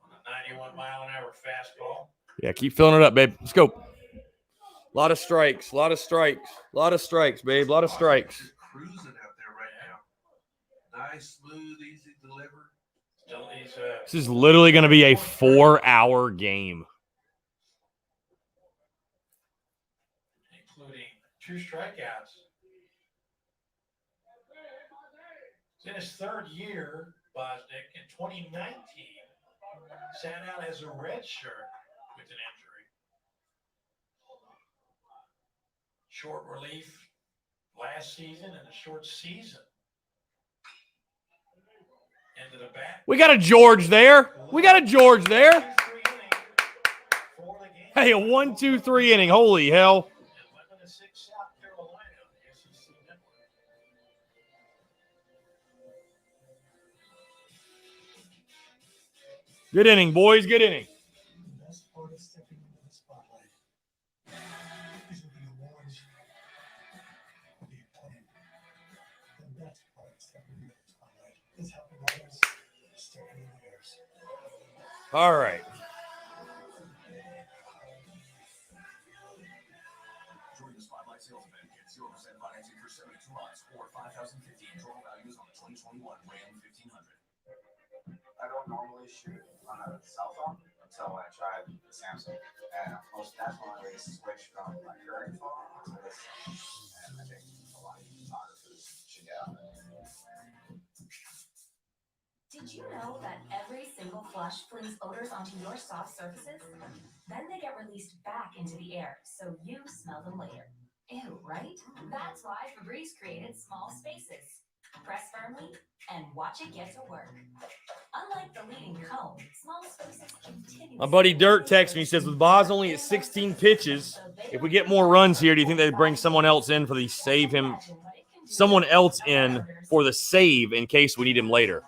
S2: on a 91-mile-an-hour fastball.
S1: Yeah, keep filling it up, babe. Let's go. A lot of strikes, babe. A lot of strikes.
S3: Cruising out there right now. Nice, smooth, easy deliver.
S1: This is literally going to be a 4-hour game.
S2: Including 2 strikeouts. It's in his 3rd year, Bosnick, in 2019, sat out as a red shirt with an injury. Short relief last season and a short season. Into the bat.
S1: We got a George there. Hey, a 1-2-3 inning. Holy hell.
S2: 11-6 South Carolina on the SEC network.
S1: Good inning, boys. Good inning.
S14: The best part of stepping into the spotlight is with the awards of the opponent. The best part of stepping into the spotlight is helping others step into theirs.
S1: All right.
S13: Join the Spotlight Sales Event. Get 0% financing for 72 months or $5,050 in total values on the 2021 Ram 1500.
S15: I don't normally shoot on a cell phone until I tried the Samsung, and most that's when I really switched from my current phone to this, and I think a lot of photographers should get on it.
S8: Did you know that every single flush flings odors onto your soft surfaces? Then they get released back into the air, so you smell them later. Ew, right? That's why Febreze created Small Spaces. Press firmly and watch it get to work. Unlike the leading comb, Small Spaces continue.
S1: My buddy Dirk texts me. He says, with Boz only at 16 pitches, if we get more runs here, do you think they'd bring someone else in for the save him? Someone else in for the save in case we need him later.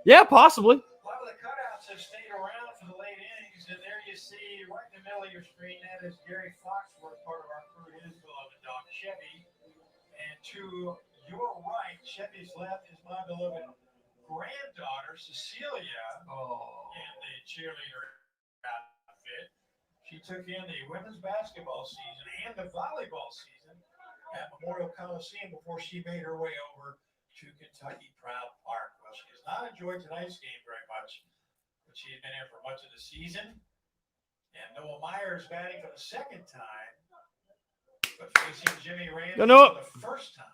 S1: Yeah, possibly.
S2: A lot of the cutouts have stayed around for the late innings, and there you see right in the middle of your screen, that is Gary Foxworth, part of our crew, his beloved dog. Chevy. And to your right, Chevy's left, is my beloved granddaughter, Cecilia, in the cheerleader outfit. She took in the women's basketball season and the volleyball season at Memorial Coliseum before she made her way over to Kentucky Proud Park. Well, she has not enjoyed tonight's game very much, but she has been here for much of the season. And Noah Myers batting for the second time, but facing Jimmy Ramsey for the first time.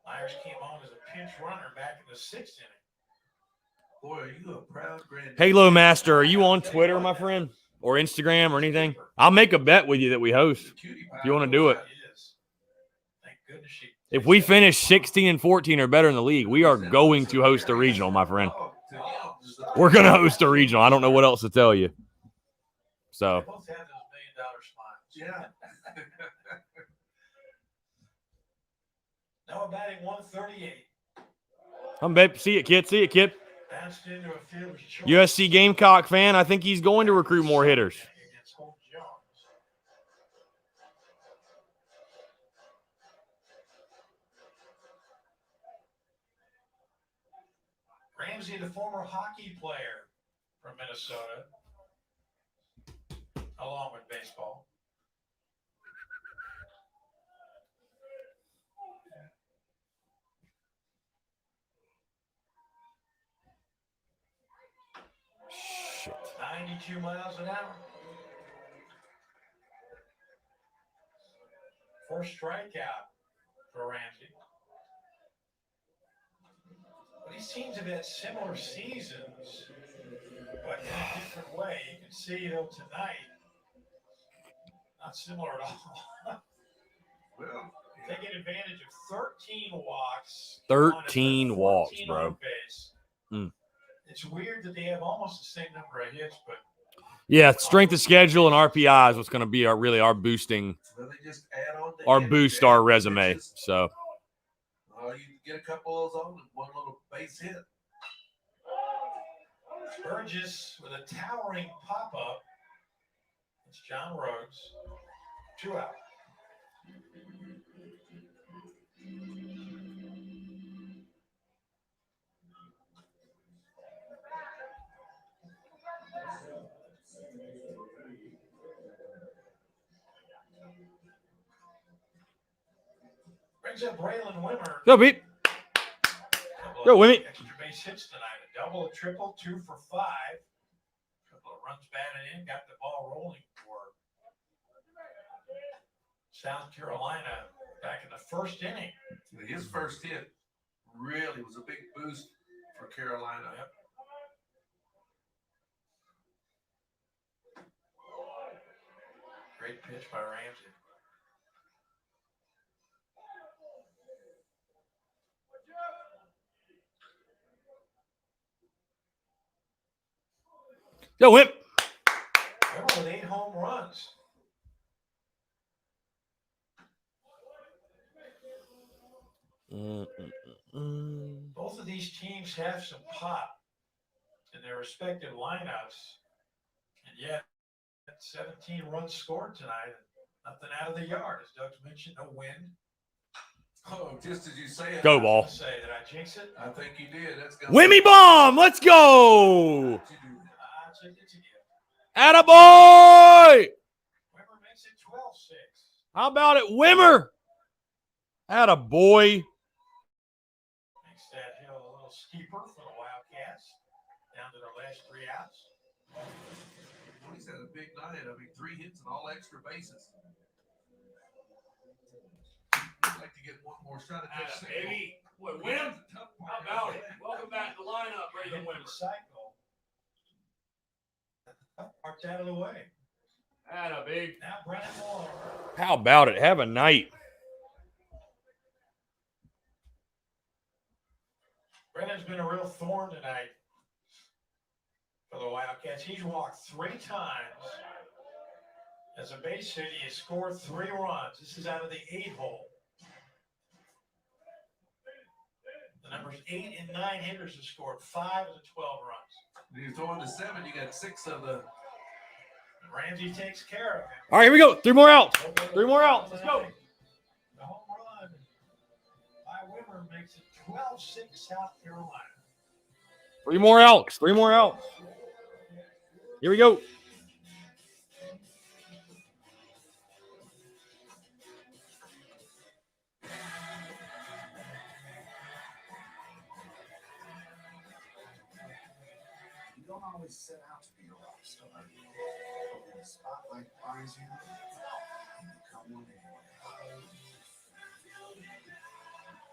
S2: Myers came on as a pinch runner back in the 6th inning.
S3: Boy, are you a proud granddad.
S1: Halo Master, are you on Twitter, my friend? Or Instagram or anything? I'll make a bet with you that we host. If you want to do it.
S2: Thank goodness she.
S1: If we finish 16 and 14 or better in the league, we are going to host a regional, my friend. We're going to host a regional. I don't know what else to tell you. So.
S2: They both have those $1 million smiles.
S3: Yeah.
S2: Noah batting 138.
S1: I'm babe. See it, kid. See it, kid.
S2: Bounced into a field with
S1: USC Gamecock fan. I think he's going to recruit more hitters.
S2: Ramsey, the former hockey player from Minnesota, along with baseball.
S1: Shit.
S2: 92 miles an hour. First strikeout for Ramsey. But these teams have had similar seasons, but in a different way. You can see, though, tonight, not similar at all.
S3: Well,
S2: taking advantage of 13 walks.
S1: 13 walks, bro.
S2: It's weird that they have almost the same number of hits, but
S1: yeah, strength of schedule and RPI is what's going to be our boosting, our resume. So.
S3: You get a couple of those on and one little base hit.
S2: Burgess with a towering pop-up. It's John Rhodes. 2 out. Brings up Braylon Wimmer.
S1: Go, beat. Go, Wimmy.
S2: Extra base hits tonight. A double, a triple, 2 for 5. Couple of runs batted in. Got the ball rolling for South Carolina back in the first inning.
S3: His first hit really was a big boost for Carolina.
S2: Yep. Great pitch by Ramsey.
S1: Go, Whip.
S2: With 8 home runs. Both of these teams have some pop in their respective lineups, and yet 17 runs scored tonight. Nothing out of the yard, as Doug's mentioned. No wind.
S3: Oh, just as you say it.
S1: Go, ball.
S2: Did I jinx it?
S3: I think you did. That's good.
S1: Wimmy bomb. Let's go. Attaboy.
S2: Wimmer makes it 12-6.
S1: How about it, Wimmer? Attaboy.
S2: Makes that hill a little steeper for the Wildcats. Down to their last 3 outs.
S3: He's had a big night. I mean, 3 hits and all extra bases. I'd like to get one more shot at that single.
S1: Baby. Boy, Wim. How about it? Welcome back to the lineup, Braylon Wimmer.
S2: Cycle. Parked out of the way.
S1: Atta, big.
S2: Now Brennan Moore.
S1: How about it? Have a night.
S2: Brennan's been a real thorn tonight for the Wildcats. He's walked 3 times. As a base hit, he has scored 3 runs. This is out of the 8-hole. The numbers 8 and 9 hitters have scored 5 of the 12 runs.
S3: When you're throwing to 7, you got 6 of the
S2: Ramsey takes care of it.
S1: All right, here we go. 3 more outs. 3 more outs. Let's go.
S2: The home run by Wimmer makes it 12-6 South Carolina.
S1: 3 more outs. 3 more outs. Here we go.
S6: You don't always set out to be a rock star. But when the spotlight finds you, you become one anyway.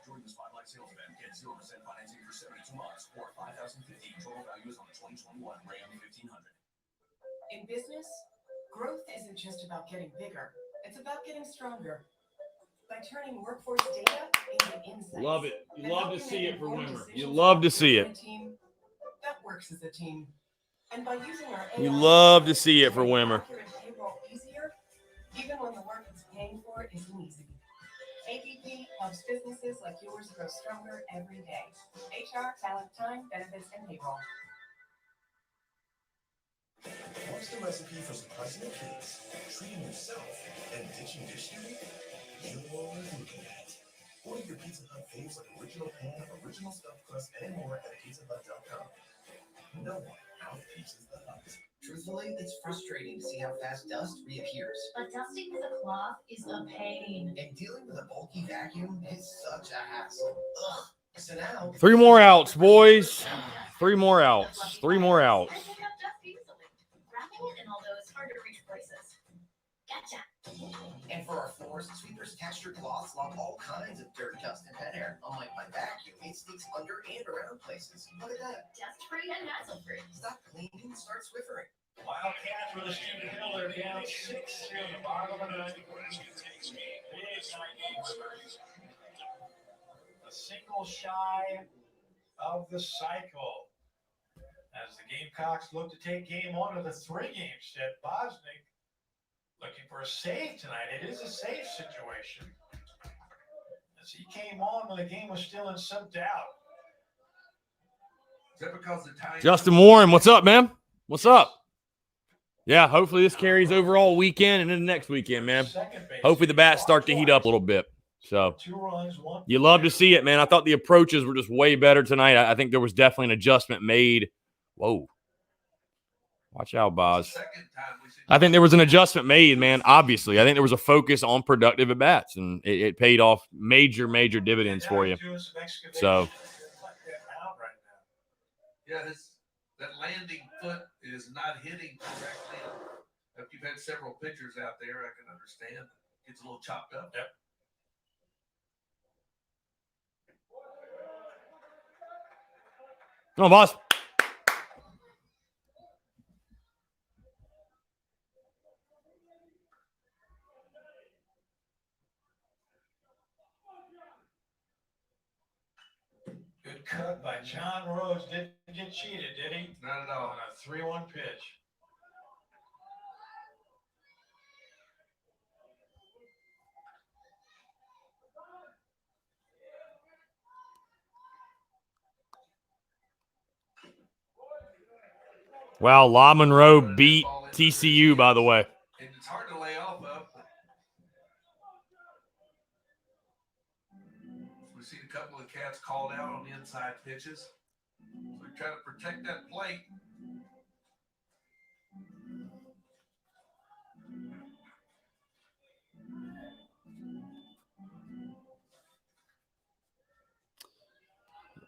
S13: Join the Spotlight Sales Event. Get 0% financing for 72 months or $5,050 total values on the 2021 Ram 1500.
S4: In business, growth isn't just about getting bigger. It's about getting stronger. By turning workforce data into insights.
S1: Love it. You love to see it for
S4: informed
S1: Wimmer.
S4: decisions
S1: You love to
S4: about
S1: see
S4: building
S1: it.
S4: a team that works as a team. And by using our
S1: You
S4: AI
S1: love to see it for Wimmer.
S4: accurate payroll easier, even when the work it's paying for isn't easy. ADP helps businesses like yours grow stronger every day. HR, talent, time, benefits, and payroll.
S14: What's the recipe for surprising the kids, treating yourself, and ditching dish duty? You're looking at. Order your Pizza Hut faves like original pan, original stuffed crust, and more at pizzahut.com. No one out-pizzas the Hut.
S11: Truthfully, it's frustrating to see how fast dust reappears.
S8: But dusting with a cloth is a pain.
S11: And dealing with a bulky vacuum is such a hassle. Ugh. So now
S1: 3 more outs, boys. 3 more outs. 3 more outs.
S8: I pick up dust easily, wrapping it in all those hard-to-reach places. Gotcha.
S11: And for our floors, sweepers textured cloths lock all kinds of dirt, dust, and pet hair. Unlike my vacuum, it sneaks under and around places. Look at that.
S8: Dust-free and hassle-free.
S11: Stop cleaning, start swiffering.
S2: Wildcats with a student hill. They're down 6 here in the bottom of the ninth. Big night game. A single shy of the cycle. As the Gamecocks look to take game 1 of the 3-game set, Bosnick looking for a save tonight. It is a save situation. As he came on when the game was still in some doubt.
S3: Is that because the time?
S1: Justin Warren, what's up, man? What's up? Yeah, hopefully this carries over all weekend and then next weekend, man. Hopefully the bats start to heat up a little bit. So
S2: 2 runs, 1.
S1: You love to see it, man. I thought the approaches were just way better tonight. I think there was definitely an adjustment made. Whoa. Watch out, Boz. I think there was an adjustment made, man, obviously. I think there was a focus on productive at-bats, and it paid off major dividends for you. So.
S3: Yeah, that landing foot is not hitting correctly. If you've had several pitchers out there, I can understand. It's a little chopped up.
S2: Yep.
S1: Come on, boss.
S2: Good cut by John Rose. Didn't get cheated, did he?
S3: Not at all.
S2: On a 3-1 pitch.
S1: Wow, La Monroe beat TCU, by the way.
S3: And it's hard to lay off of. We've seen a couple of cats called out on the inside pitches. So we try to protect that plate.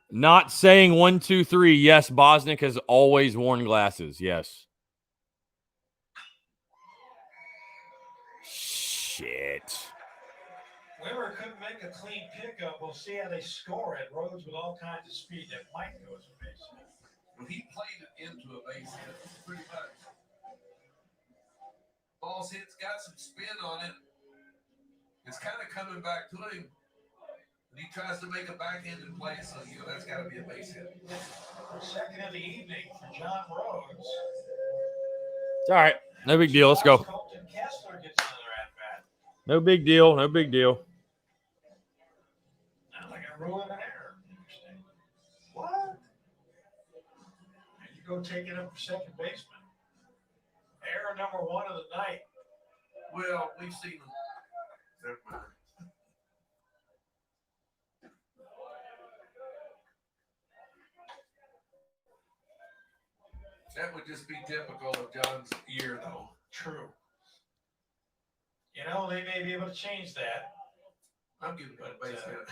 S1: Not saying 1, 2, 3. Yes, Bosnick has always worn glasses. Yes. Shit.
S2: Wimmer couldn't make a clean pickup. We'll see how they score it. Rhodes with all kinds of speed. That might go as a base hit.
S3: Well, he played it into a base hit, pretty much. Ball's hit's got some spin on it. It's kind of coming back to him. And he tries to make a backhanded play, so that's got to be a base hit.
S2: Second of the evening for John Rhodes.
S1: It's all right. No big deal. Let's go.
S2: Colton Kessler gets another at-bat.
S1: No big deal. No big deal.
S2: Now they got ruling an error. Interesting. What? And you go take it up for second baseman. Error number 1 of the night.
S3: Well, we've seen. Never mind. That would just be typical of John's year, though.
S2: True. You know, they may be able to change that.
S3: I'm giving it a base hit.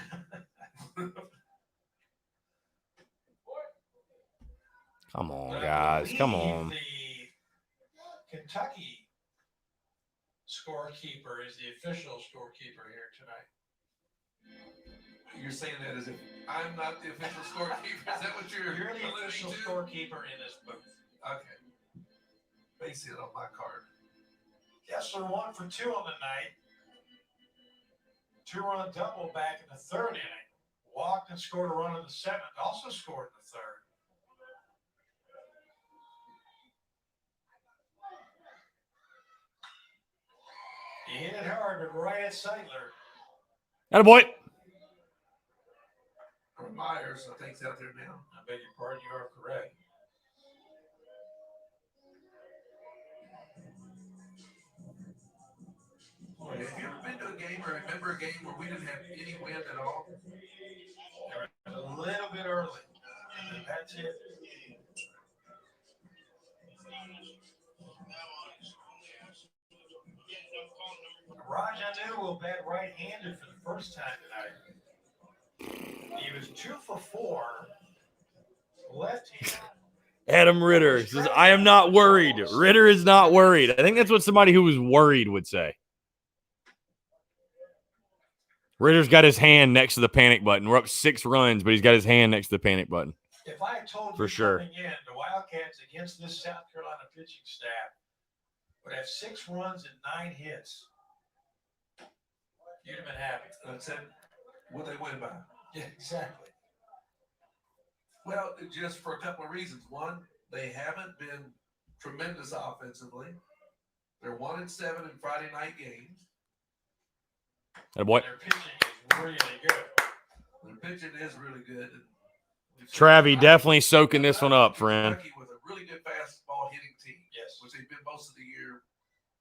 S1: Come on, guys. Come on.
S2: The Kentucky scorekeeper is the official scorekeeper here tonight.
S3: You're saying that as if I'm not the official scorekeeper. Is that what you're
S2: the official scorekeeper in this booth.
S3: Okay. Base hit on my card.
S2: Kessler 1 for 2 on the night. 2-run double back in the 3rd inning. Walked and scored a run in the 7th. Also scored in the 3rd. He hit it hard, but right at Seidler.
S1: Attaboy.
S3: Myers, I think, is out there now.
S2: I beg your pardon, you are correct.
S3: Boy, have you ever been to a game or remember a game where we didn't have any wind at all?
S2: It was a little bit early, and then that's it. Raj Anu will bat right-handed for the first time tonight. He was 2 for 4 left-handed.
S1: Adam Ritter says, I am not worried. Ritter is not worried. I think that's what somebody who was worried would say. Ritter's got his hand next to the panic button. We're up 6 runs, but he's got his hand next to the panic button.
S2: If I had told
S1: For
S2: you
S1: sure.
S2: coming in, the Wildcats against this South Carolina pitching staff would have 6 runs and 9 hits, you'd have been happy.
S3: That's it. What they win by?
S2: Yeah, exactly.
S3: Well, just for a couple of reasons. One, they haven't been tremendous offensively. They're 1-7 in Friday night games.
S1: Attaboy.
S2: Their pitching is really good.
S3: Their pitching is really good.
S1: Travie definitely soaking this one up, friend.
S3: Kentucky with a really good fastball hitting team.
S2: Yes.
S3: Which they've been most of the year,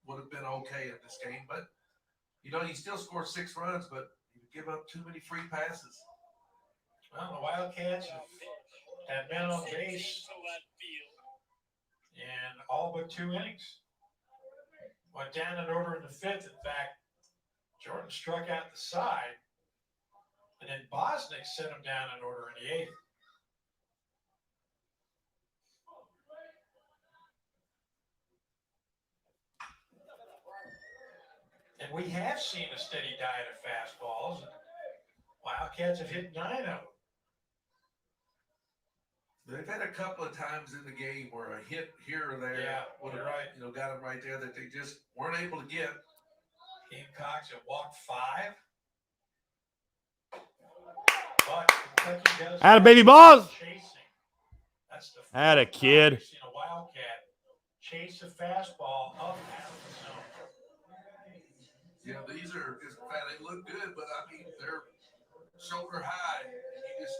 S3: would have been okay in this game. But, you know, he still scored 6 runs, but you give up too many free passes.
S2: Well, the Wildcats have been on base in all but 2 innings. Went down in order in the 5th. In fact, Jordan struck out the side, and then Bosnick sent him down in order in the 8th. And we have seen a steady diet of fastballs. Wildcats have hit 9 of them.
S3: They've had a couple of times in the game where a hit here or there would have got them right there that they just weren't able to get.
S2: Gamecocks have walked 5. But Kentucky does.
S1: Atta baby balls.
S2: Chasing. That's the
S1: Atta kid.
S2: We've seen a Wildcat chase a fastball up out of the zone.
S3: Yeah, these are just they look good, but I mean they're shoulder high. And you just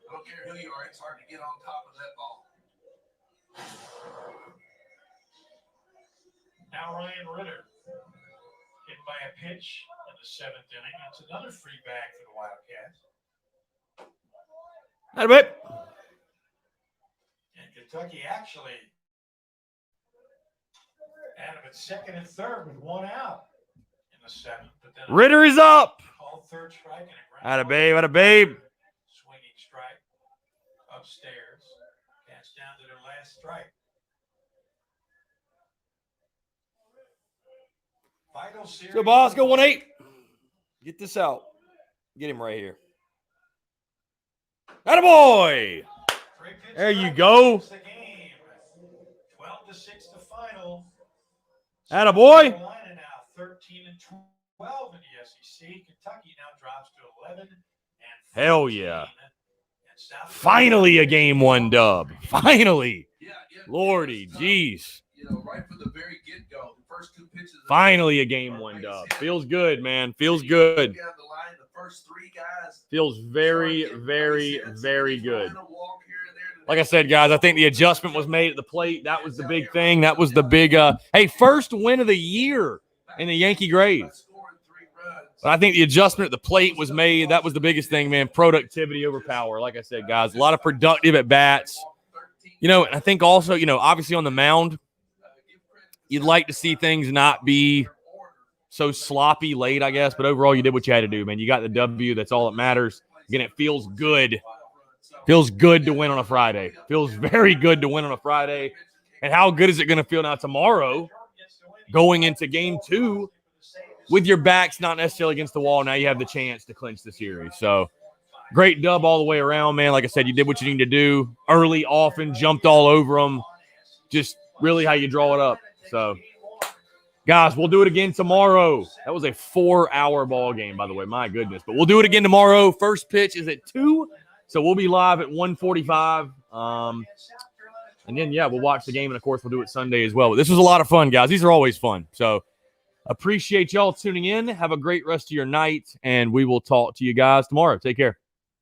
S3: I don't care who you are, it's hard to get on top of that ball.
S2: Now Ryan Ritter hit by a pitch in the 7th inning. It's another free bag for the Wildcats.
S1: Atta baby.
S2: And Kentucky actually out of its 2nd and 3rd with 1 out in the 7th. But then
S1: Ritter is up.
S2: Called 3rd strike and a ground.
S1: Atta babe. Atta babe.
S2: Swinging strike upstairs. Cats down to their last strike. Final series.
S1: So, boss, go 1-8. Get this out. Get him right here. Attaboy. There you go.
S2: The game. 12-6 the final.
S1: Attaboy.
S2: Carolina now 13-12 in the SEC. Kentucky now drops to 11 and 14.
S1: Hell yeah. Finally a game 1 dub. Finally. Lordy, jeez.
S3: You know, right from the very get-go, the first 2 pitches.
S1: Finally a game 1 dub. Feels good, man. Feels good.
S3: Down the line, the first 3 guys.
S1: Feels very, very, very good.
S3: A walk here and there to
S1: like I said, guys, I think the adjustment was made at the plate. That was the big thing. That was the big first win of the year in the Yankee Grays. But I think the adjustment at the plate was made. That was the biggest thing, man. Productivity over power. Like I said, guys, a lot of productive at bats. And I think also, obviously on the mound, you'd like to see things not be so sloppy late, I guess. But overall, you did what you had to do, man. You got the W. That's all that matters. Again, it feels good. Feels good to win on a Friday. Feels very good to win on a Friday. And how good is it going to feel now tomorrow going into game 2 with your backs not necessarily against the wall? Now you have the chance to clinch the series. So great dub all the way around, man. Like I said, you did what you need to do. Early, often, jumped all over them. Just really how you draw it up. So, guys, we'll do it again tomorrow. That was a 4-hour ball game, by the way. My goodness. But we'll do it again tomorrow. First pitch is at 2. So we'll be live at 1:45. And then, we'll watch the game. And, of course, we'll do it Sunday as well. But this was a lot of fun, guys. These are always fun. So appreciate y'all tuning in. Have a great rest of your night. And we will talk to you guys tomorrow. Take care.